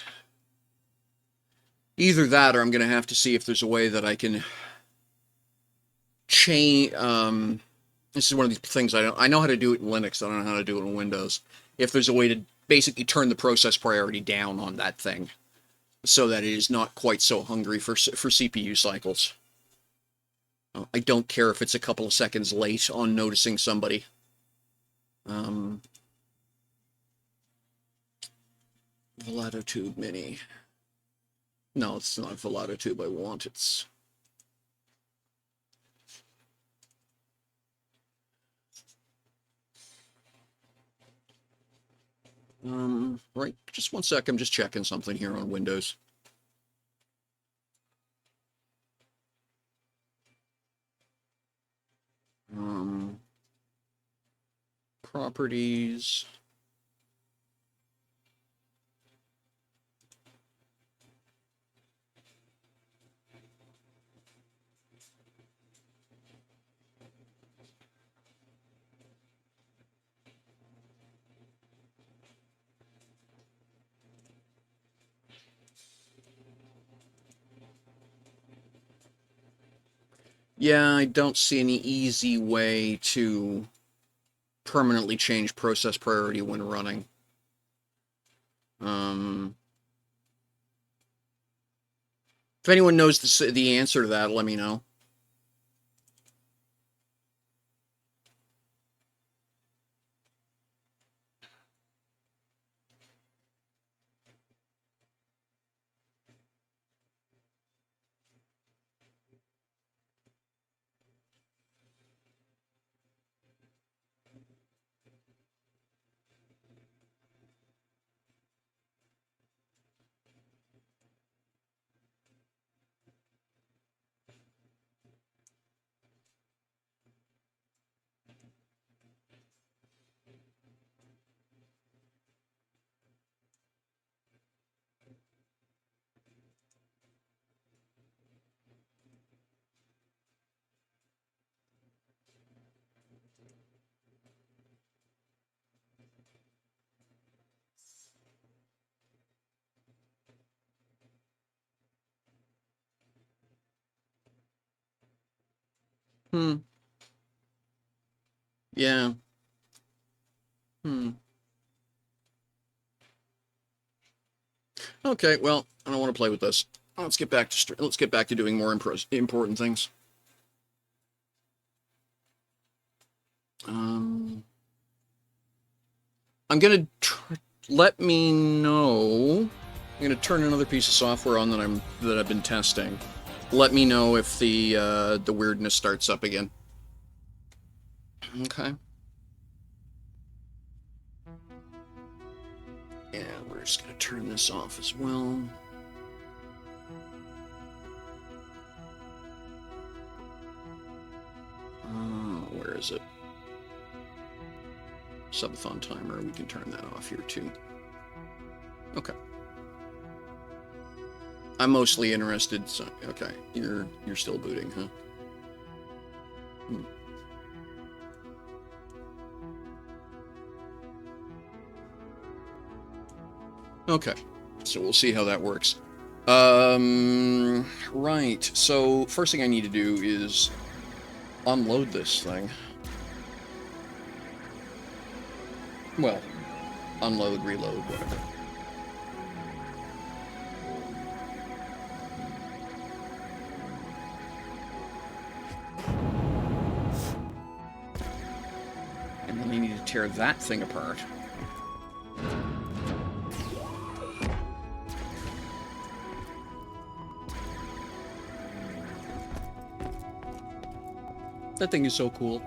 Either that, or I'm going to have to see if there's a way that I can change. This is one of these things I know how to do it in Linux. I don't know how to do it in Windows. If there's a way to basically turn the process priority down on that thing, so that it is not quite so hungry for CPU cycles. I don't care if it's a couple of seconds late on noticing somebody. Velato Tube Mini. No, it's not Velato Tube I want. It's... right, just one sec. I'm just checking something here on Windows. Properties. Yeah, I don't see any easy way to permanently change process priority when running. If anyone knows the answer to that, let me know. Yeah. Okay, well, I don't want to play with this. Let's get back to doing more important things. I'm gonna let me know. I'm gonna turn another piece of software on that I've been testing. Let me know if the weirdness starts up again. Okay. Yeah, we're just gonna turn this off as well. Where is it? Subathon timer. We can turn that off here too. Okay. I'm mostly interested. So, okay, you're still booting, huh? Okay, so we'll see how that works. Right. So first thing I need to do is unload this thing. Well, unload, reload, whatever. And then you need to tear that thing apart. That thing is so cool.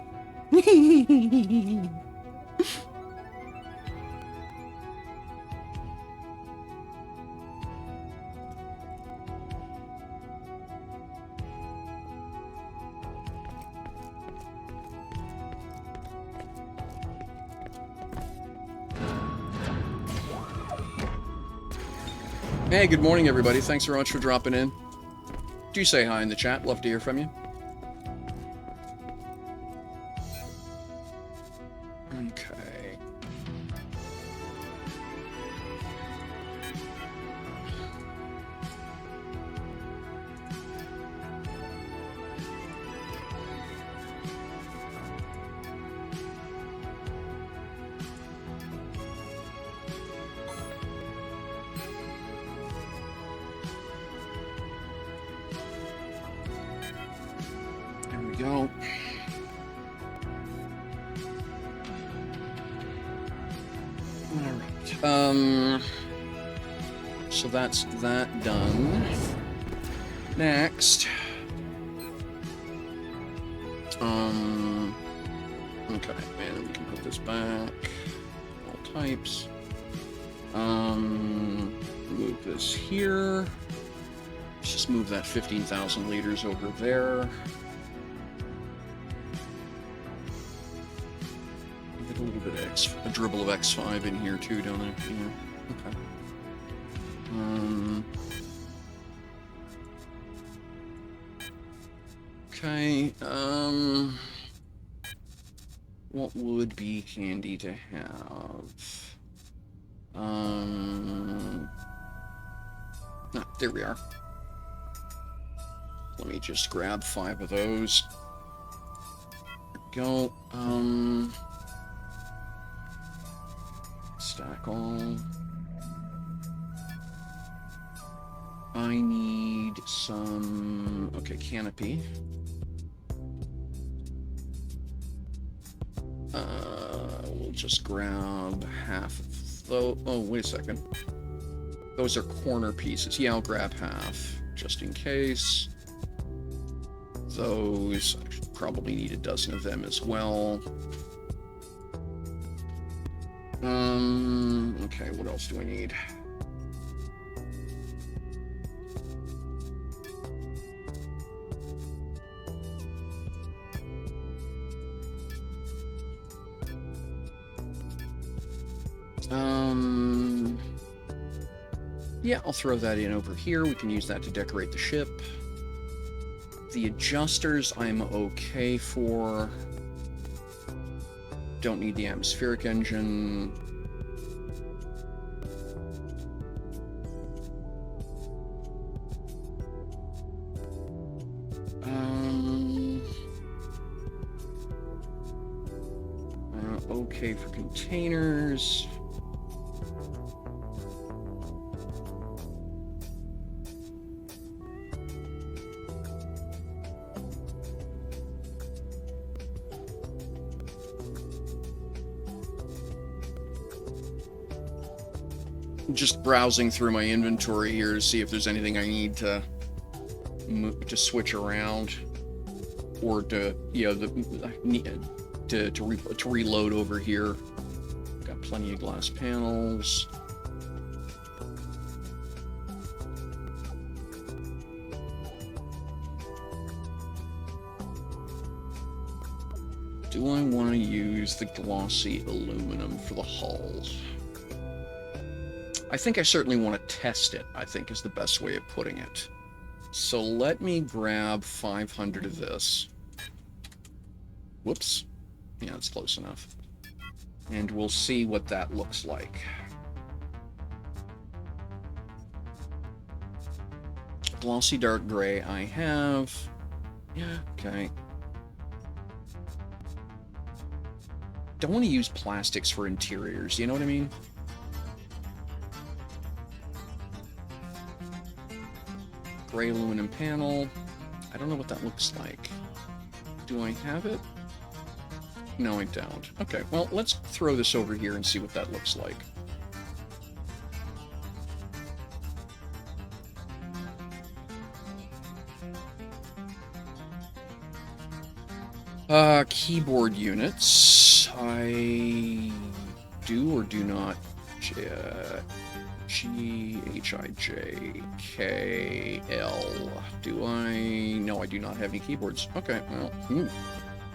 Hey, good morning, everybody. Thanks very much for dropping in. Do say hi in the chat. Love to hear from you. we go. Alright. So that's that done. Next. Okay, and we can put this back. All types. Move this here. Let's just move that 15,000 liters over there. Get a little bit of a dribble of X5 in here too, don't I? Yeah. Okay. Okay, what would be handy to have? There we are. Let me just grab 5 of those. There we go. Stack all. I need some, okay, canopy. We'll just grab half of those. Oh, wait a second. Those are corner pieces. Yeah, I'll grab half, just in case. Those, I should probably need a dozen of them as well. Okay, what else do I need? Yeah, I'll throw that in over here. We can use that to decorate the ship. The adjusters I'm okay for. Don't need the atmospheric engine. Okay for containers. Just browsing through my inventory here to see if there's anything I need to switch around, or to, you know, to reload over here. Got plenty of glass panels. Do I want to use the glossy aluminum for the hull? I think I certainly want to test it, I think is the best way of putting it. So let me grab 500 of this. Whoops. Yeah, that's close enough. And we'll see what that looks like. Glossy dark gray I have. Yeah, okay. Don't want to use plastics for interiors, you know what I mean? Gray aluminum panel. I don't know what that looks like. Do I have it? No, I don't. Okay, well, let's throw this over here and see what that looks like. Keyboard units. I do or do not. GHIJKL. Do I? No, I do not have any keyboards. Okay, well,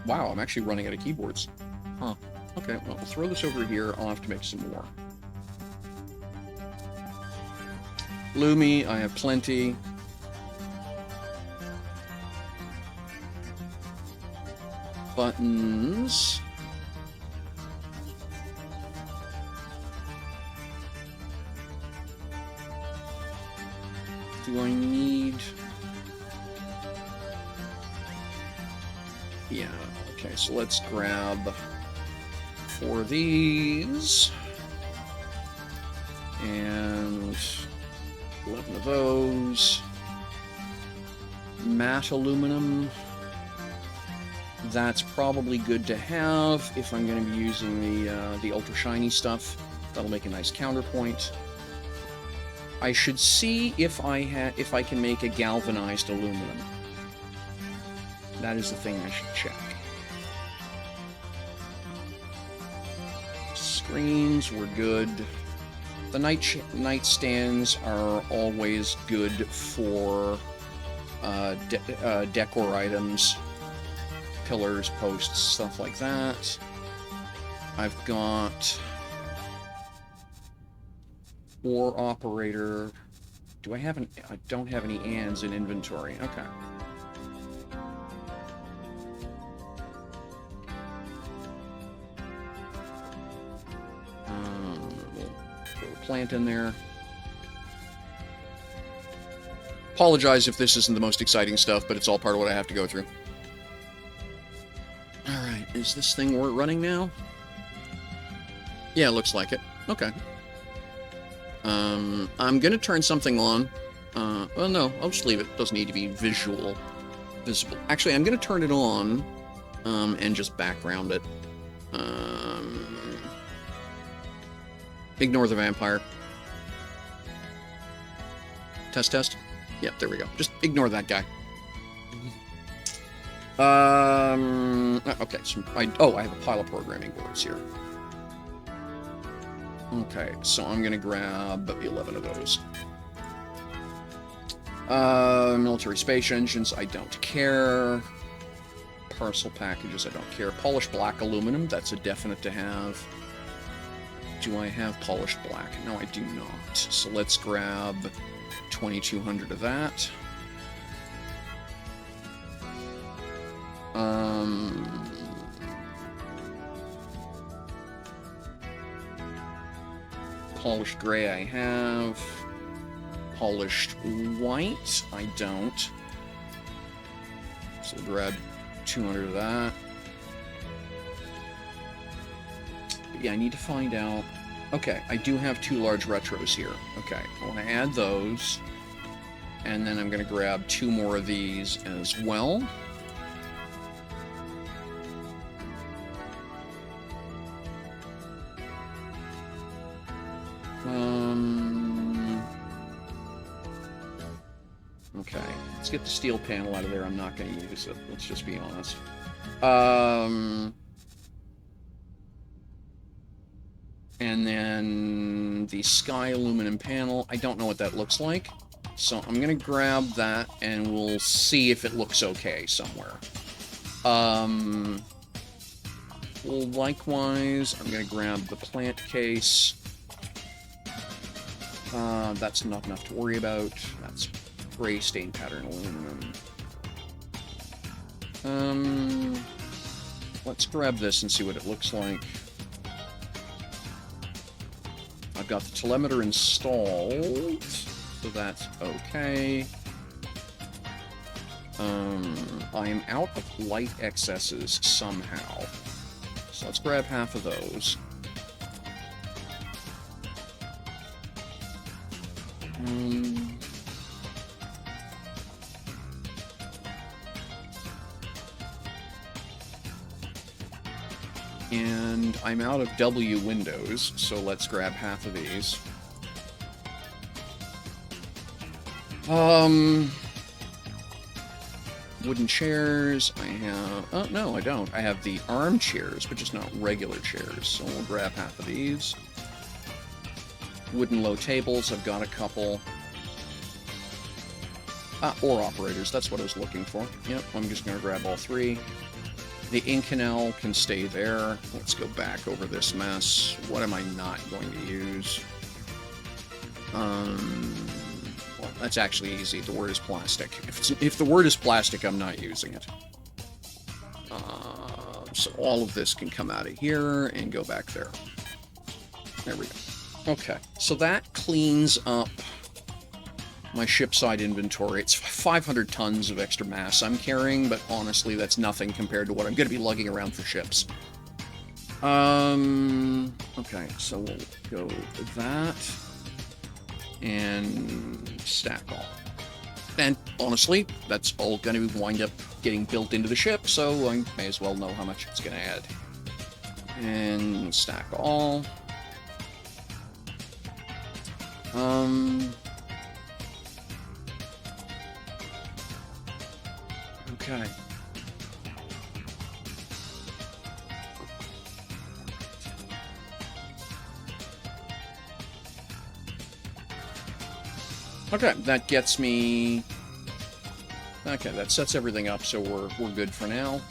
wow, I'm actually running out of keyboards. Huh. Okay, well, we'll throw this over here. I'll have to make some more. Lumi, I have plenty. Buttons. Do I need... Yeah, okay, so let's grab 4 of these. And 11 of those. Matte aluminum. That's probably good to have if I'm going to be using the ultra shiny stuff. That'll make a nice counterpoint. I should see if I can make a galvanized aluminum. That is the thing I should check. Screens were good. The nightstands are always good for decor items, pillars, posts, stuff like that. I've got ore operator. Do I have an? I don't have any ands in inventory. Okay. We'll plant in there. Apologize if this isn't the most exciting stuff, but it's all part of what I have to go through. Alright, is this thing running now? Yeah, it looks like it. Okay. I'm gonna turn something on. Well, no, I'll just leave it. It doesn't need to be visible. Actually, I'm gonna turn it on, and just background it. Ignore the vampire. Test, test. Yep, there we go. Just ignore that guy. Okay, so I have a pile of programming boards here. Okay, so I'm gonna grab 11 of those. Military space engines, I don't care. Parcel packages, I don't care. Polished black aluminum, that's a definite to have. Do I have polished black? No, I do not. So let's grab 2,200 of that. Polished gray I have. Polished white I don't. So we'll grab 200 of that. But yeah, I need to find out. Okay, I do have 2 large retros here. Okay, I want to add those. And then I'm going to grab 2 more of these as well. Okay, let's get the steel panel out of there. I'm not going to use it. Let's just be honest. And then the sky aluminum panel. I don't know what that looks like. So I'm going to grab that and we'll see if it looks okay somewhere. Likewise, I'm going to grab the plant case. That's not enough to worry about. That's gray stain pattern aluminum. Let's grab this and see what it looks like. I've got the telemeter installed, so that's okay. I am out of light excesses somehow. So let's grab half of those. And I'm out of W windows, so let's grab half of these. Wooden chairs, I have... Oh, no, I don't. I have the armchairs, but just not regular chairs, so we'll grab half of these. Wooden low tables, I've got a couple. Ore operators, that's what I was looking for. Yep, I'm just going to grab all 3. The Inconel can stay there. Let's go back over this mess. What am I not going to use? Well, that's actually easy. The word is plastic. If the word is plastic, I'm not using it. So all of this can come out of here and go back there. There we go. Okay, so that cleans up my shipside inventory. It's 500 tons of extra mass I'm carrying, but honestly, that's nothing compared to what I'm going to be lugging around for ships. Okay, so we'll go with that. And stack all. And honestly, that's all going to wind up getting built into the ship, so I may as well know how much it's going to add. And stack all. Okay. Okay, that gets me... Okay, that sets everything up, so we're good for now.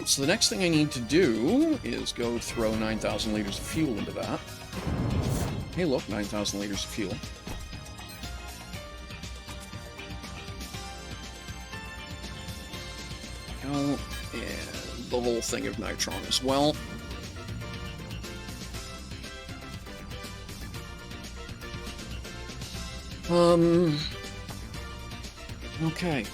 So the next thing I need to do is go throw 9,000 liters of fuel into that. Hey, look, 9,000 liters of fuel. Oh, and the whole thing of nitron as well. Okay.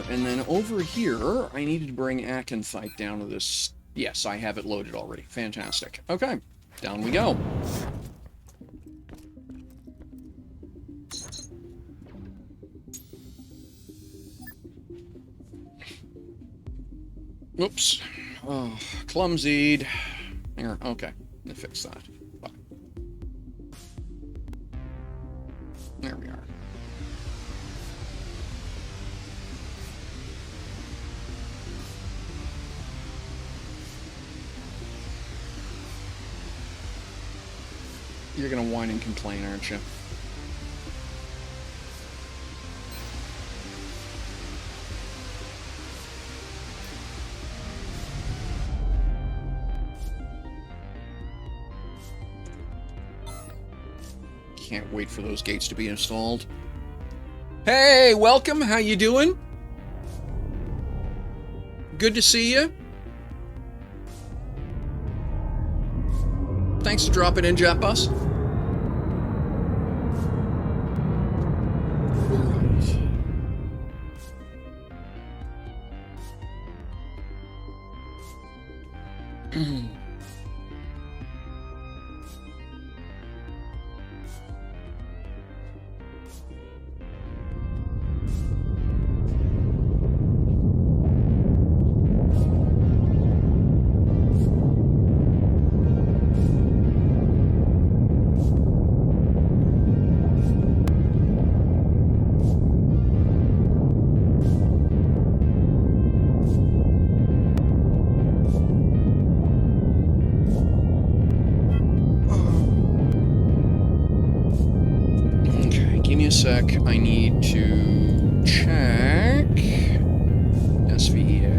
And then over here, I needed to bring acanthite down to this. Yes, I have it loaded already. Fantastic. Okay, down we go. Oops. Oh, clumsied. Here, okay. Let me fix that. There we are. You're gonna whine and complain, aren't you? Can't wait for those gates to be installed. Hey, welcome. How you doing? Good to see you. Thanks for dropping in, JetBus. Sec, I need to check SVEA.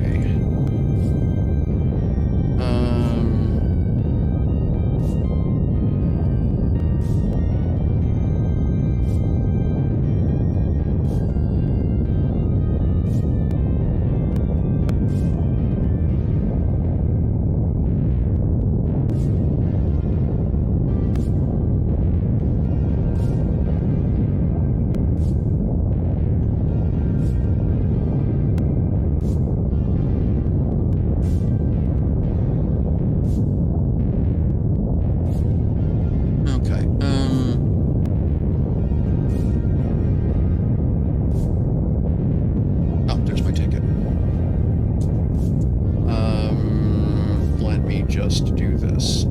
Just do this.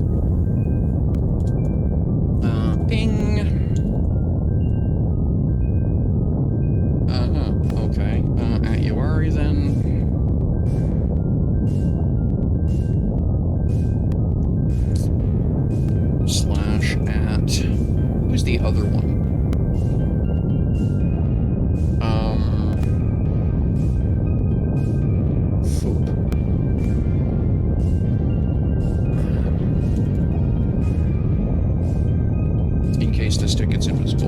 Ping. Okay. At Uari then. Slash at... Who's the other one? The stick gets invisible.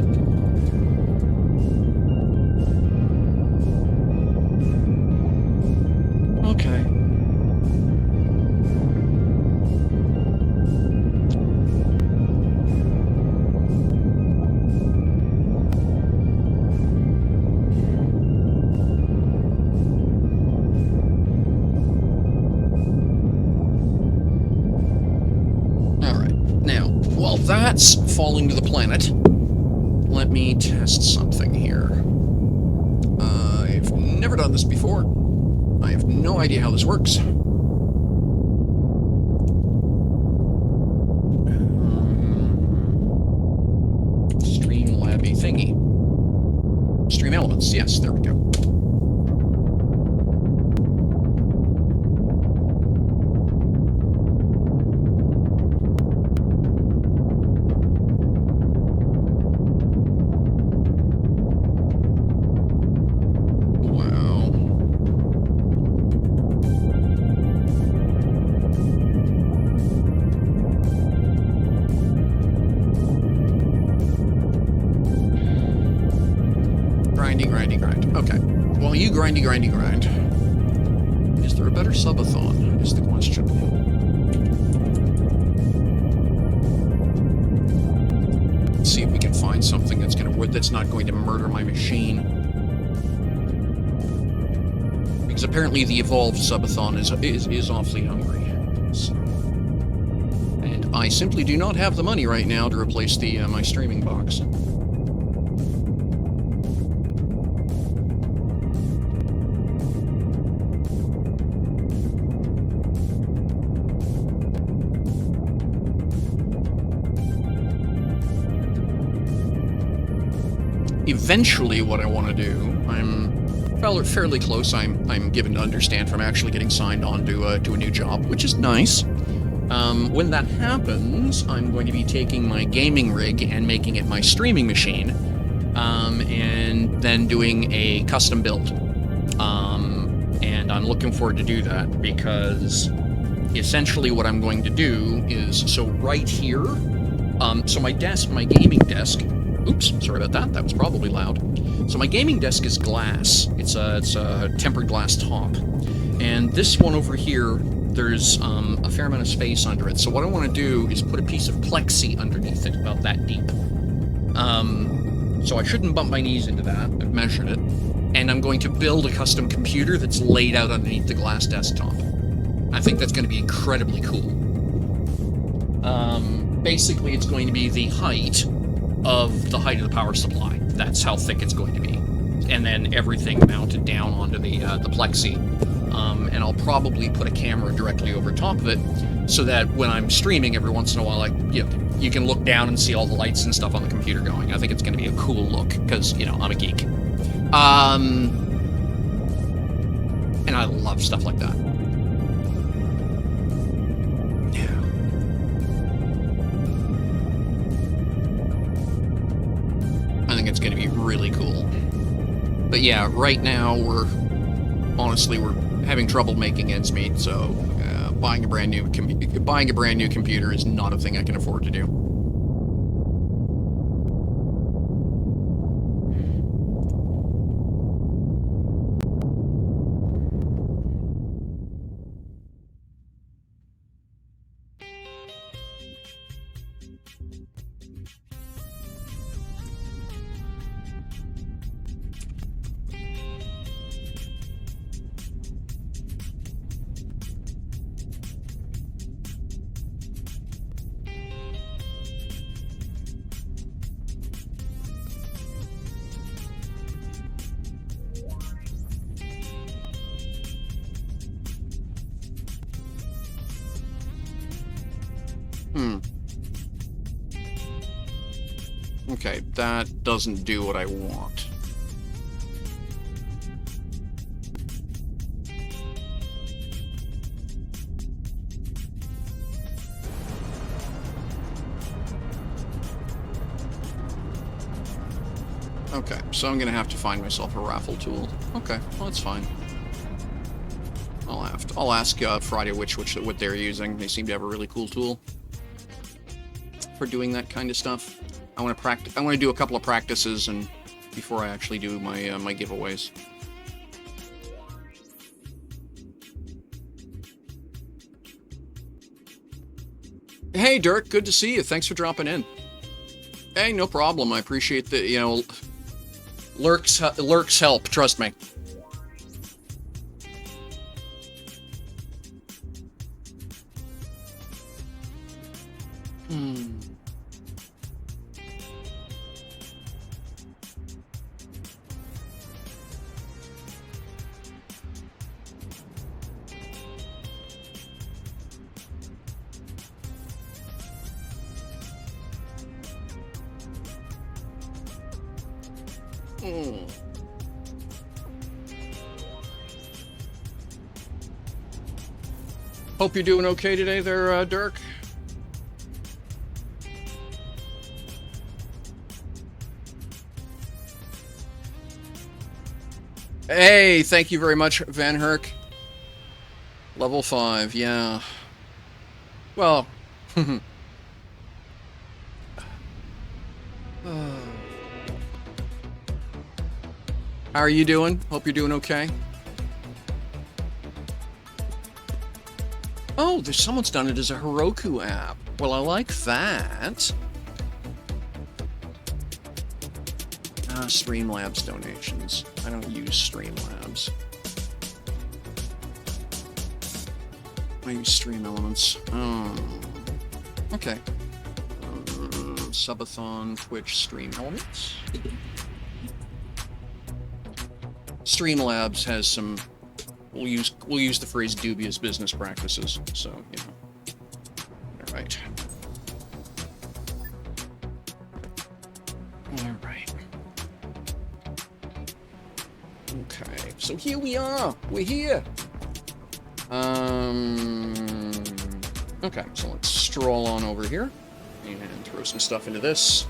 Okay. while that's falling to the planet, let me test something here. I've never done this before. I have no idea how this works. Streamlabby thingy. Stream elements, yes, there we go. Grindy grind. Is there a better subathon? Is the question. Let's see if we can find something that's not going to murder my machine. Because apparently the evolved subathon is awfully hungry. So. And I simply do not have the money right now to replace the my streaming box. Eventually, what I want to do, I'm fairly close. I'm given to understand from actually getting signed on to a new job, which is nice. When that happens, I'm going to be taking my gaming rig and making it my streaming machine, and then doing a custom build. And I'm looking forward to do that because essentially what I'm going to do is, so right here, so my gaming desk. Oops, sorry about that. That was probably loud. So my gaming desk is glass. It's a tempered glass top. And this one over here, there's a fair amount of space under it. So what I want to do is put a piece of plexi underneath it, about that deep. So I shouldn't bump my knees into that. I've measured it. And I'm going to build a custom computer that's laid out underneath the glass desktop. I think that's going to be incredibly cool. Basically, it's going to be the height of the height of the power supply. That's how thick it's going to be. And then everything mounted down onto the plexi. And I'll probably put a camera directly over top of it so that when I'm streaming every once in a while, you can look down and see all the lights and stuff on the computer going. I think it's going to be a cool look because, I'm a geek. And I love stuff like that. I think it's going to be really cool. But yeah, right now we're having trouble making ends meet. So buying a brand new computer is not a thing I can afford to do. Okay, that doesn't do what I want. Okay, so I'm gonna have to find myself a raffle tool. Okay, well that's fine. I'll ask Friday what they're using. They seem to have a really cool tool for doing that kind of stuff. I want to do a couple of practices and before I actually do my my giveaways. Hey Dirk, good to see you. Thanks for dropping in. Hey, no problem. I appreciate the lurks help. Trust me. Mm. Hope you're doing okay today there, Dirk. Hey, thank you very much, Van Herk. Level 5, yeah. Well, how are you doing? Hope you're doing okay. Oh, there's someone's done it as a Heroku app. Well, I like that. Streamlabs donations. I don't use Streamlabs. I use Stream Elements. Oh, okay. Subathon, Twitch, Stream Elements. Streamlabs has some. We'll use the phrase dubious business practices. So you know. All right. All right. Okay. So here we are. We're here. Okay, so let's stroll on over here and throw some stuff into this.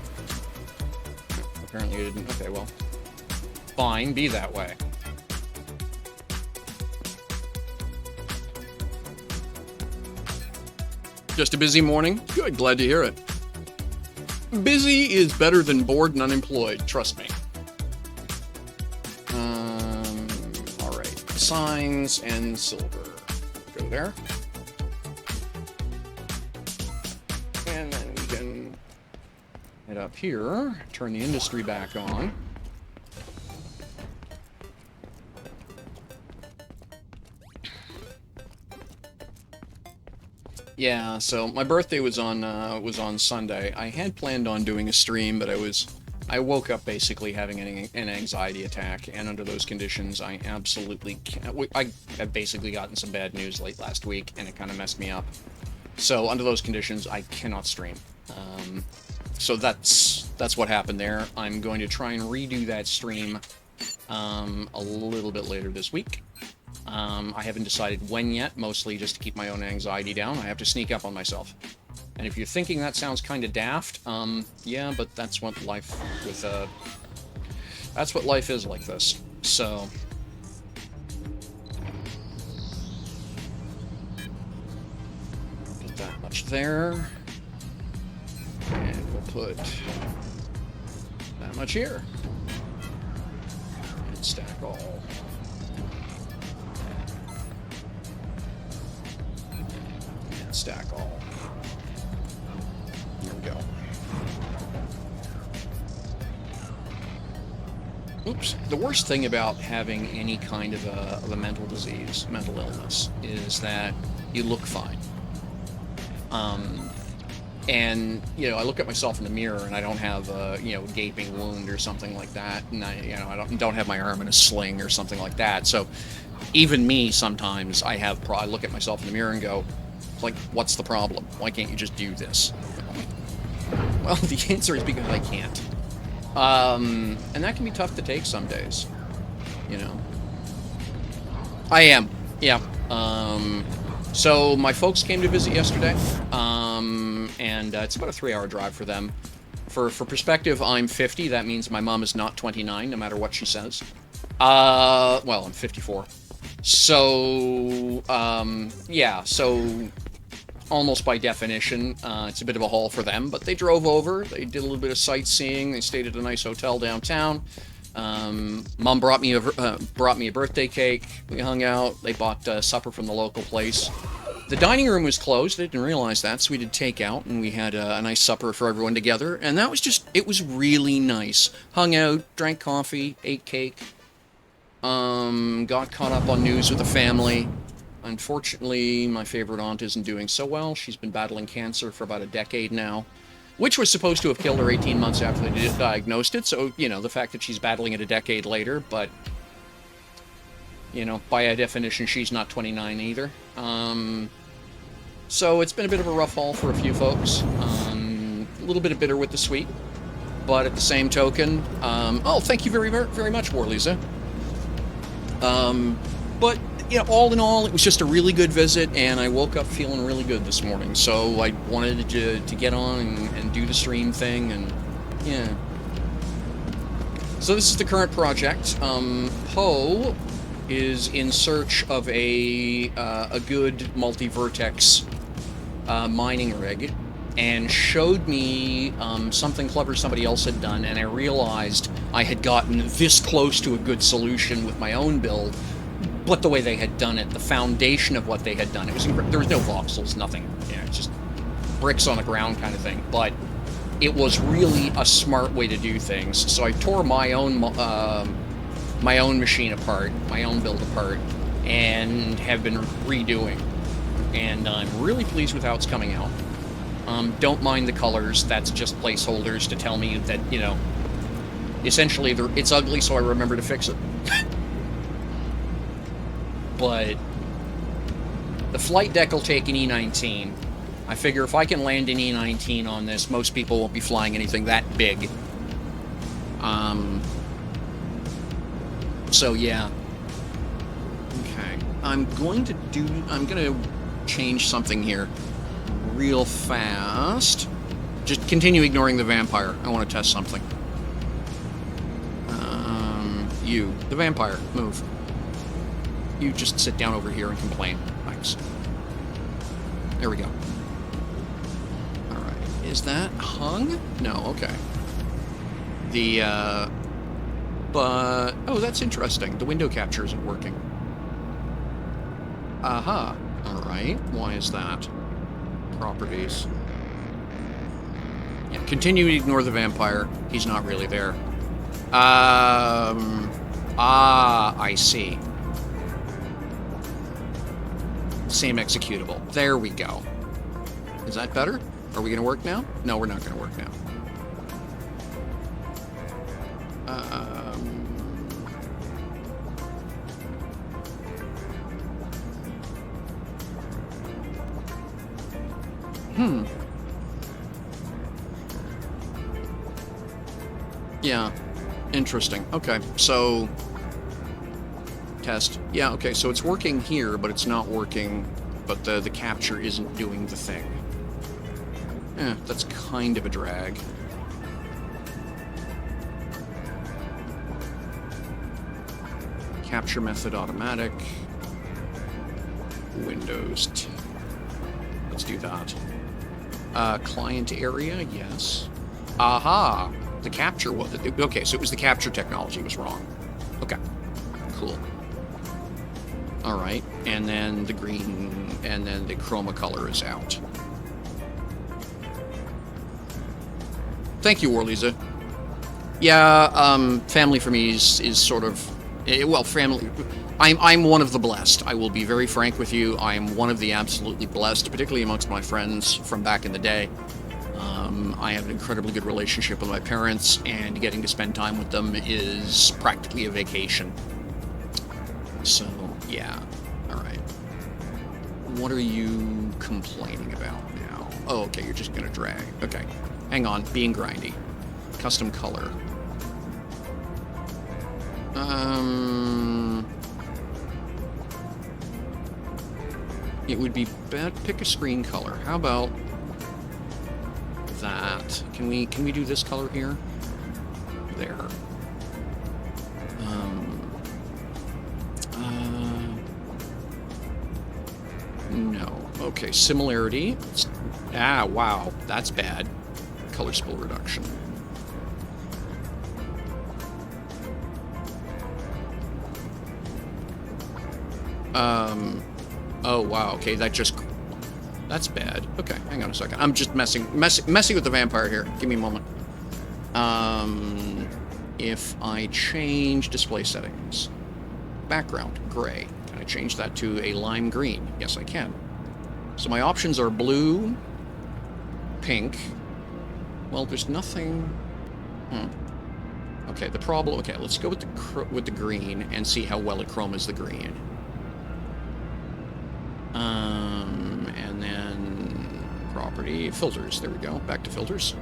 Apparently it didn't. Okay, well, fine, be that way. Just a busy morning? Good, glad to hear it. Busy is better than bored and unemployed, trust me. All right, signs and silver. Go there. And then we can head up here, turn the industry back on. Yeah, so my birthday was on Sunday. I had planned on doing a stream, but I woke up basically having an anxiety attack, and under those conditions, I absolutely can't. I have basically gotten some bad news late last week, and it kind of messed me up. So under those conditions, I cannot stream. So that's what happened there. I'm going to try and redo that stream a little bit later this week. I haven't decided when yet, mostly just to keep my own anxiety down. I have to sneak up on myself. And if you're thinking that sounds kind of daft, yeah, but that's what life that's what life is like this. So put that much there, and we'll put that much here, and stack all. Stack all. There we go. Oops. The worst thing about having any kind of a mental disease, mental illness, is that you look fine. And, you know, I look at myself in the mirror and I don't have a, you know, gaping wound or something like that. And I don't have my arm in a sling or something like that. So even me, sometimes I look at myself in the mirror and go, like, what's the problem? Why can't you just do this? Well, the answer is because I can't. And that can be tough to take some days, you know. I am, yeah. So my folks came to visit yesterday, and it's about a 3-hour drive for them. For perspective, I'm 50. That means my mom is not 29, no matter what she says. Well, I'm 54. So, yeah, so almost by definition, it's a bit of a haul for them, but they drove over, they did a little bit of sightseeing, they stayed at a nice hotel downtown. Mom brought me a birthday cake, we hung out, they bought supper from the local place. The dining room was closed, I didn't realize that, so we did takeout, and we had a nice supper for everyone together, and that was just, it was really nice. Hung out, drank coffee, ate cake, got caught up on news with the family. Unfortunately, my favorite aunt isn't doing so well. She's been battling cancer for about a decade now, which was supposed to have killed her 18 months after they diagnosed it. So, you know, the fact that she's battling it a decade later, but, you know, by definition, she's not 29 either. So it's been a bit of a rough haul for a few folks. A little bit of bitter with the sweet. But at the same token, oh, thank you very much, Warlisa. But all in all, it was just a really good visit, and I woke up feeling really good this morning. So I wanted to get on and do the stream thing, and yeah. So this is the current project. Poe is in search of a good multi-vertex mining rig, and showed me something clever somebody else had done, and I realized I had gotten this close to a good solution with my own build, but the way they had done it, the foundation of what they had done, it was there was no voxels, nothing. It's just bricks on the ground kind of thing, but it was really a smart way to do things. So I tore my own machine apart, my own build apart, and have been redoing, and I'm really pleased with how it's coming out. Don't mind the colors. That's just placeholders to tell me that, essentially it's ugly, so I remember to fix it. But the flight deck will take an E19. I figure if I can land an E19 on this, most people won't be flying anything that big. So yeah. Okay. I'm going to change something here real fast. Just continue ignoring the vampire. I want to test something. The vampire, move. You just sit down over here and complain. Thanks. There we go. Alright. Is that hung? No, okay. But... oh, that's interesting. The window capture isn't working. Aha. Alright. Why is that? Properties. Yeah, continue to ignore the vampire. He's not really there. I see. Same executable. There we go. Is that better? Are we going to work now? No, we're not going to work now. Yeah. Interesting. Okay, so... test. Yeah, okay, so it's working here, but it's not working... but the capture isn't doing the thing. That's kind of a drag. Capture method automatic. Windows 10. Let's do that. Client area, yes. Aha! The capture was... okay, so it was the capture technology was wrong. Okay, cool. Alright, and then the green, and then the chroma color is out. Thank you, Warlisa. Yeah, family for me is sort of... well, family... I'm one of the blessed. I will be very frank with you. I am one of the absolutely blessed, particularly amongst my friends from back in the day. I have an incredibly good relationship with my parents, and getting to spend time with them is practically a vacation. So, yeah. Alright. What are you complaining about now? Oh, okay, you're just gonna drag. Okay. Hang on, being grindy. Custom color. It would be bad. Pick a screen color. How about that? Can we do this color here? There. No. Okay, similarity. Wow, that's bad. Color spill reduction. Oh, wow, okay, that's bad. Okay, hang on a second. I'm just messing with the vampire here. Give me a moment. If I change display settings, background, gray. Can I change that to a lime green? Yes, I can. So my options are blue, pink. Well, there's nothing... Okay, the problem... okay, let's go with the green and see how well it chromas the green. And then property, filters. There we go. Back to filters.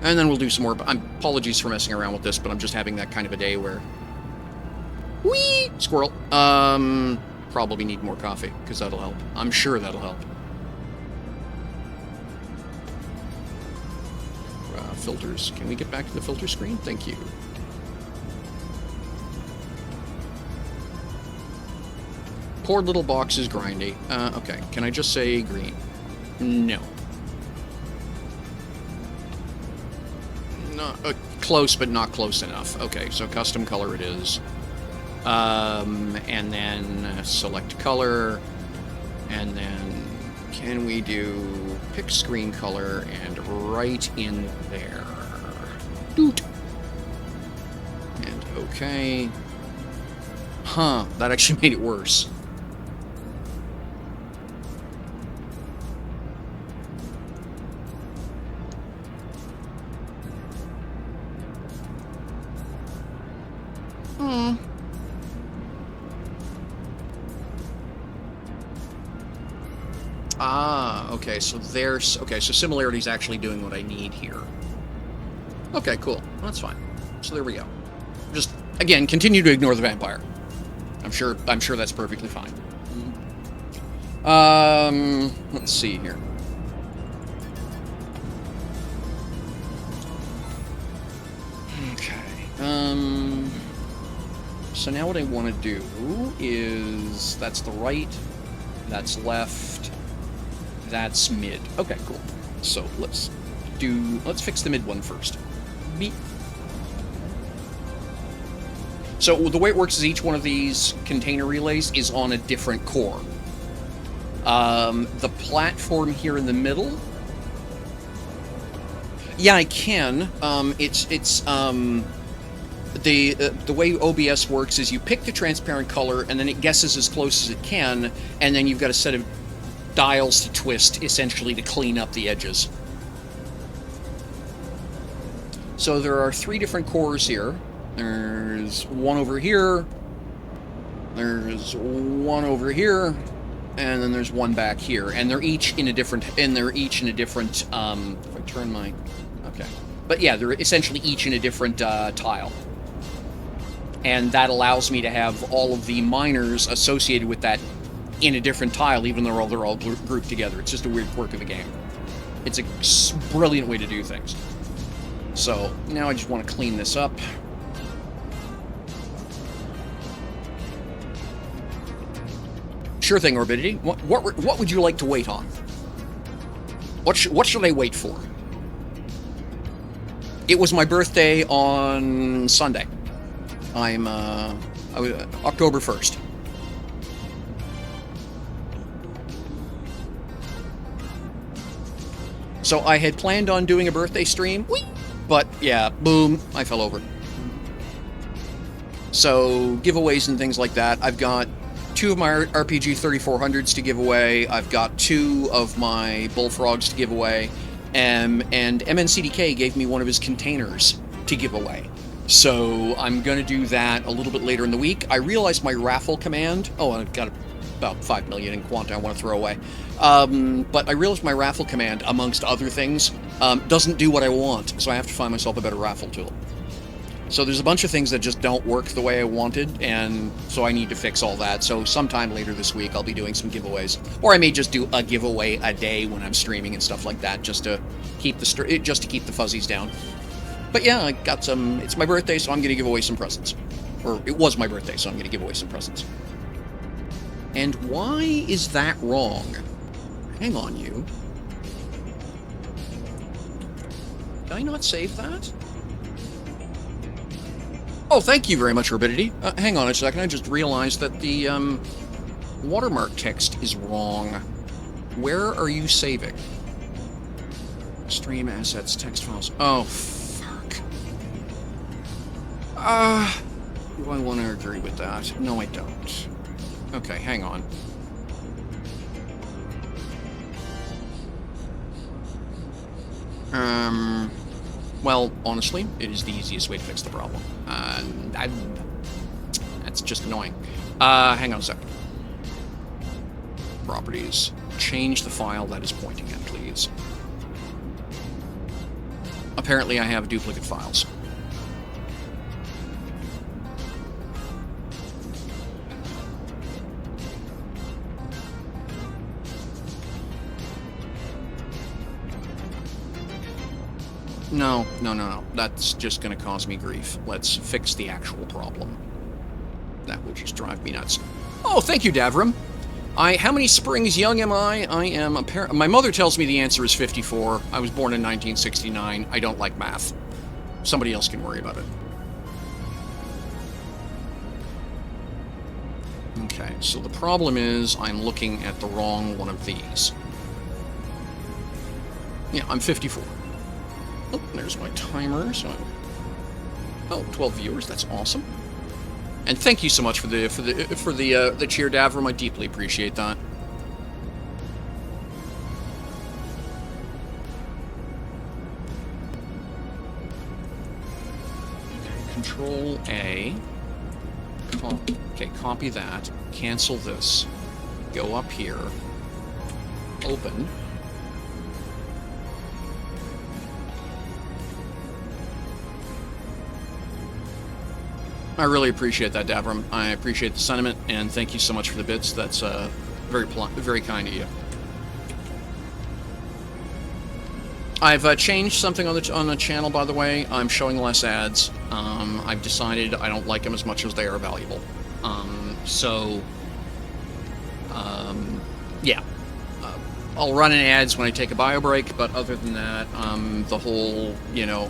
And then we'll do some more. Apologies for messing around with this, but I'm just having that kind of a day where... Whee! Squirrel. Probably need more coffee, because that'll help. I'm sure that'll help. Filters. Can we get back to the filter screen? Thank you. Poor little box is grindy. Okay, can I just say green? No. Not close, but not close enough. Okay, so custom color it is. And then select color, and then can we do pick screen color and right in there. Doot. And okay. Huh, that actually made it worse. Okay, so there's... Okay, so similarity's actually doing what I need here. Okay, cool. Well, that's fine. So there we go. Just, again, continue to ignore the vampire. I'm sure that's perfectly fine. Let's see here. Okay. So now what I want to do is... That's the right. That's left. That's mid. Okay, cool. So let's fix the mid one first. Beep. So the way it works is each one of these container relays is on a different core. The platform here in the middle. Yeah, I can. The way OBS works is you pick the transparent color and then it guesses as close as it can, and then you've got a set of dials to twist, essentially, to clean up the edges. So there are 3 different cores here. There's one over here, there's one over here, and then there's one back here. And they're each in a different, if I turn my, okay. But yeah, they're essentially each in a different tile. And that allows me to have all of the miners associated with that in a different tile, even though they're all grouped together. It's just a weird quirk of the game. It's a brilliant way to do things. So now I just want to clean this up. Sure thing, Orbidity. What would you like to wait on? What should I wait for? It was my birthday on Sunday. I'm October 1st. So I had planned on doing a birthday stream, but yeah, boom, I fell over. So giveaways and things like that. I've got 2 of my RPG 3400s to give away. I've got 2 of my bullfrogs to give away. And MNCDK gave me one of his containers to give away. So I'm going to do that a little bit later in the week. I realized my raffle command... Oh, I've got about 5 million in quanta I want to throw away. But I realized my raffle command, amongst other things, doesn't do what I want. So I have to find myself a better raffle tool. So there's a bunch of things that just don't work the way I wanted, and so I need to fix all that. So sometime later this week, I'll be doing some giveaways, or I may just do a giveaway a day when I'm streaming and stuff like that, just to keep the fuzzies down. But yeah, I got some. It's my birthday, so I'm going to give away some presents. Or it was my birthday, so I'm going to give away some presents. And why is that wrong? Hang on, you. Did I not save that? Oh, thank you very much, Rabidity. Hang on a second, I just realized that the watermark text is wrong. Where are you saving? Stream assets, text files. Oh, fuck. Do I want to agree with that? No, I don't. Okay, hang on. Well, honestly, it is the easiest way to fix the problem. That's just annoying. Hang on a sec. Properties. Change the file that is pointing at, please. Apparently I have duplicate files. No. That's just going to cause me grief. Let's fix the actual problem. That would just drive me nuts. Oh, thank you, Davram. How many springs young am I? I am my mother tells me the answer is 54. I was born in 1969. I don't like math. Somebody else can worry about it. Okay, so the problem is I'm looking at the wrong one of these. Yeah, I'm 54. Oh, there's my timer. So, 12 viewers. That's awesome. And thank you so much for the cheer, Davram. I deeply appreciate that. Okay, Control A. Okay, copy that. Cancel this. Go up here. Open. I really appreciate that, Davram. I appreciate the sentiment, and thank you so much for the bits. That's very kind of you. I've changed something on the channel, by the way. I'm showing less ads. I've decided I don't like them as much as they are valuable. Yeah. I'll run in ads when I take a bio break, but other than that, the whole,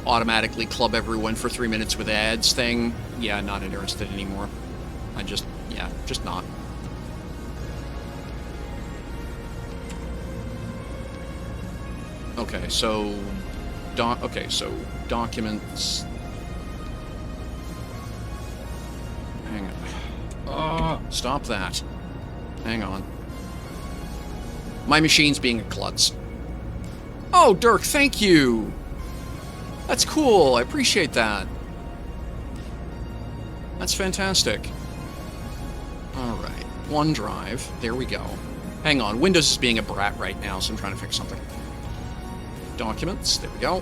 automatically club everyone for 3 minutes with ads thing, yeah, not interested anymore. Just not. Okay, so documents. Hang on. Stop that. Hang on. My machine's being a klutz. Oh, Dirk, thank you! That's cool, I appreciate that. That's fantastic. Alright, OneDrive, there we go. Hang on, Windows is being a brat right now, so I'm trying to fix something. Documents, there we go.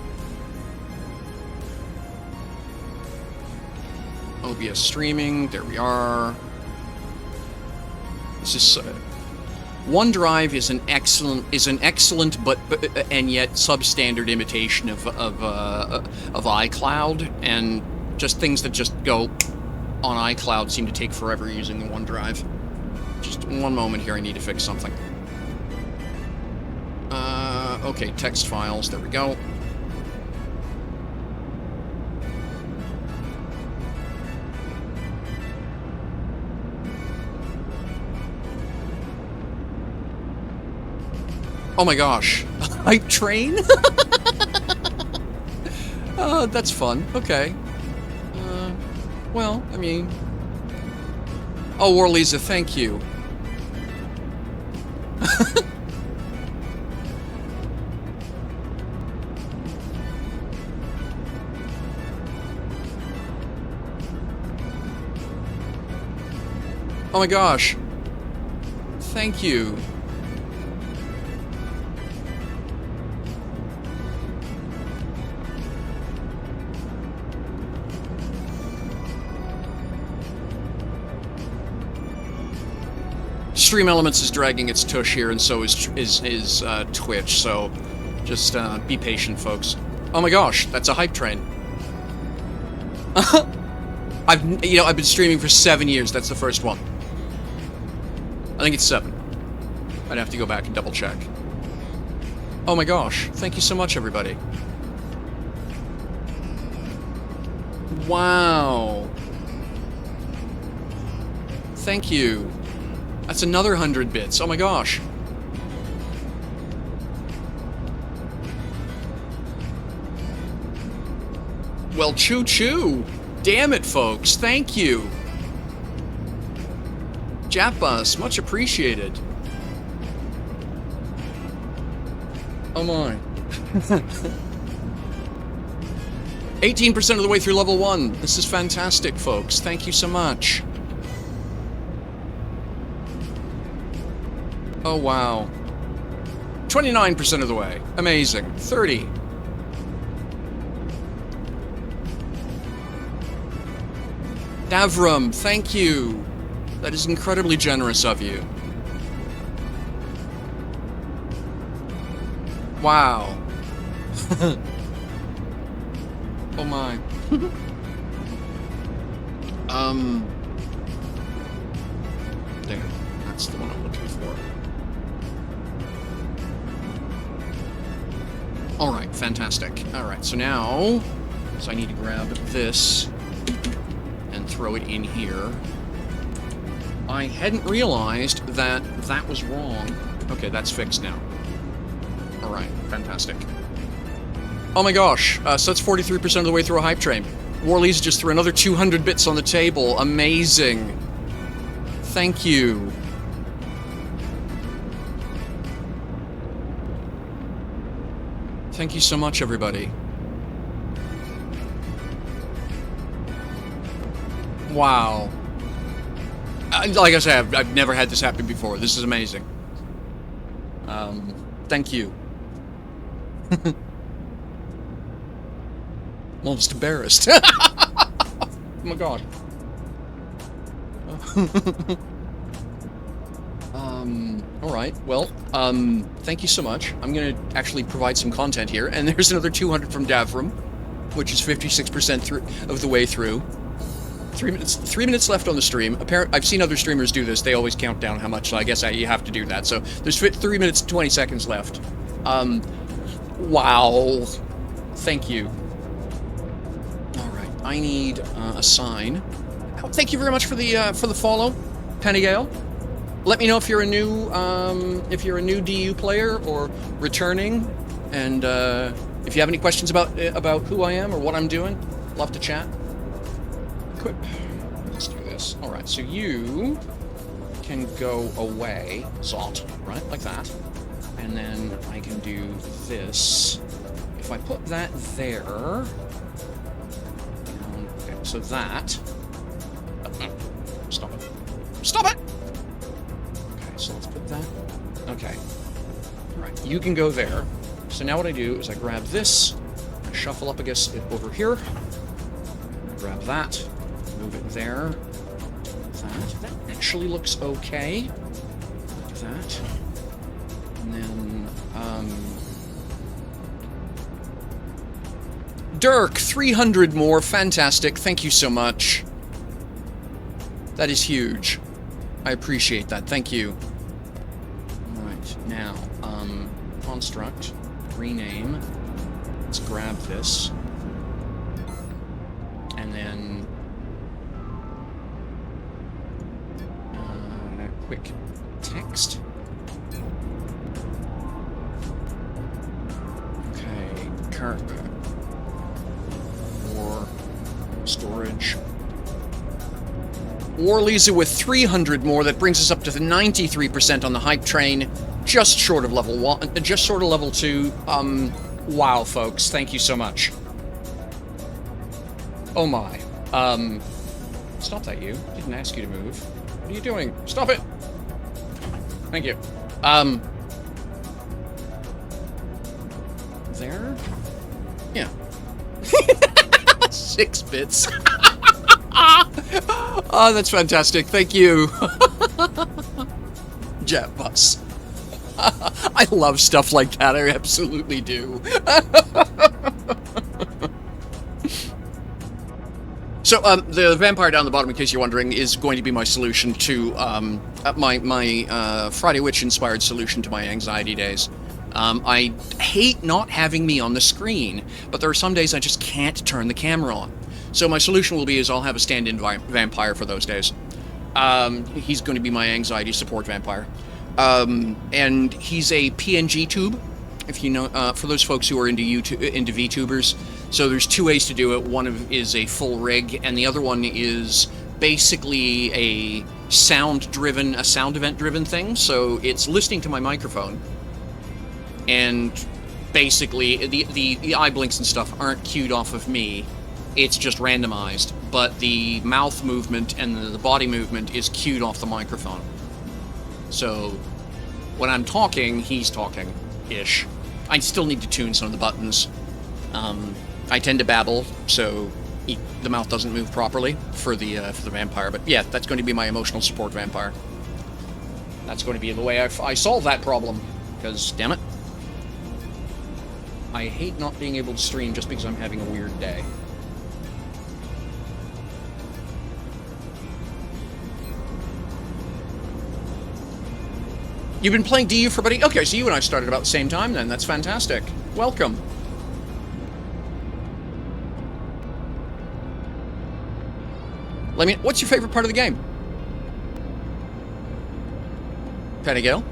OBS streaming, there we are. This is... OneDrive is an excellent but and yet substandard imitation of iCloud, and just things that just go on iCloud seem to take forever using the OneDrive. Just one moment here, I need to fix something. Okay, text files, there we go. Oh my gosh, hype train? That's fun, okay. Well, I mean... Oh, Warlisa, thank you. Oh my gosh. Thank you. Stream Elements is dragging its tush here, and so is Twitch, so just be patient, folks. Oh my gosh, that's a hype train. I've been streaming for 7 years, that's the first one. I think it's 7. I'd have to go back and double check. Oh my gosh, thank you so much, everybody. Wow. Thank you. That's another 100 bits. Oh my gosh. Well, choo-choo. Damn it, folks. Thank you. Japbus, much appreciated. Oh my. 18% of the way through level 1. This is fantastic, folks. Thank you so much. Oh, wow. 29% of the way. Amazing. 30. Davram, thank you. That is incredibly generous of you. Wow. Oh my. There. That's the one I'm looking for. Alright, fantastic. Alright, so now... So I need to grab this and throw it in here. I hadn't realized that that was wrong. Okay, that's fixed now. Alright, fantastic. Oh my gosh, so that's 43% of the way through a hype train. Warley's just threw another 200 bits on the table. Amazing. Thank you. Thank you so much, everybody. Wow. Like I said, I've never had this happen before. This is amazing. Thank you. I'm almost embarrassed. Oh my god. Alright, well, thank you so much. I'm gonna actually provide some content here, and there's another 200 from Davram, which is 56% of the way through. 3 minutes left on the stream. I've seen other streamers do this. They always count down how much, so I guess you have to do that. So there's 3 minutes and 20 seconds left. Wow. Thank you. Alright, I need a sign. Oh, thank you very much for the follow, Pennygale. Let me know if you're a new DU player or returning, and if you have any questions about who I am or what I'm doing, love to chat. Equip. Let's do this. All right, so you can go away, Zot, right, like that, and then I can do this. If I put that there, okay, so that. Stop it! Stop it! Okay, so let's put that. Okay. All right, you can go there. So now what I do is I grab this, I shuffle up against it over here, grab that, move it there. That actually looks okay. Like that. And then, Dirk, 300 more, fantastic, thank you so much. That is huge. I appreciate that, thank you. Alright, now, construct, rename, let's grab this, and then, quick text. Okay, current, more storage. Warley's with 300 more, that brings us up to the 93% on the hype train, just short of level 1, just short of level 2. Wow, folks, thank you so much. Oh my. Stop that, you. Didn't ask you to move. What are you doing? Stop it! Thank you. There? Yeah. 6 bits. Oh, that's fantastic. Thank you. Jet bus. I love stuff like that. I absolutely do. So, the vampire down the bottom, in case you're wondering, is going to be my solution to, my Friday Witch-inspired solution to my anxiety days. I hate not having me on the screen, but there are some days I just can't turn the camera on. So my solution will be is I'll have a stand-in vampire for those days. He's going to be my anxiety support vampire. And he's a PNG tube, if you know, for those folks who are into VTubers. So there's 2 ways to do it. One is a full rig, and the other one is basically a sound event-driven thing. So it's listening to my microphone, and basically the eye blinks and stuff aren't cued off of me. It's just randomized, but the mouth movement and the body movement is cued off the microphone. So when I'm talking, he's talking-ish. I still need to tune some of the buttons. I tend to babble, so the mouth doesn't move properly for the vampire. But yeah, that's going to be my emotional support vampire. That's going to be the way I solve that problem. Because, damn it, I hate not being able to stream just because I'm having a weird day. You've been playing DU for buddy? Okay, so you and I started about the same time then. That's fantastic. Welcome. Let me. What's your favorite part of the game? Pettigill?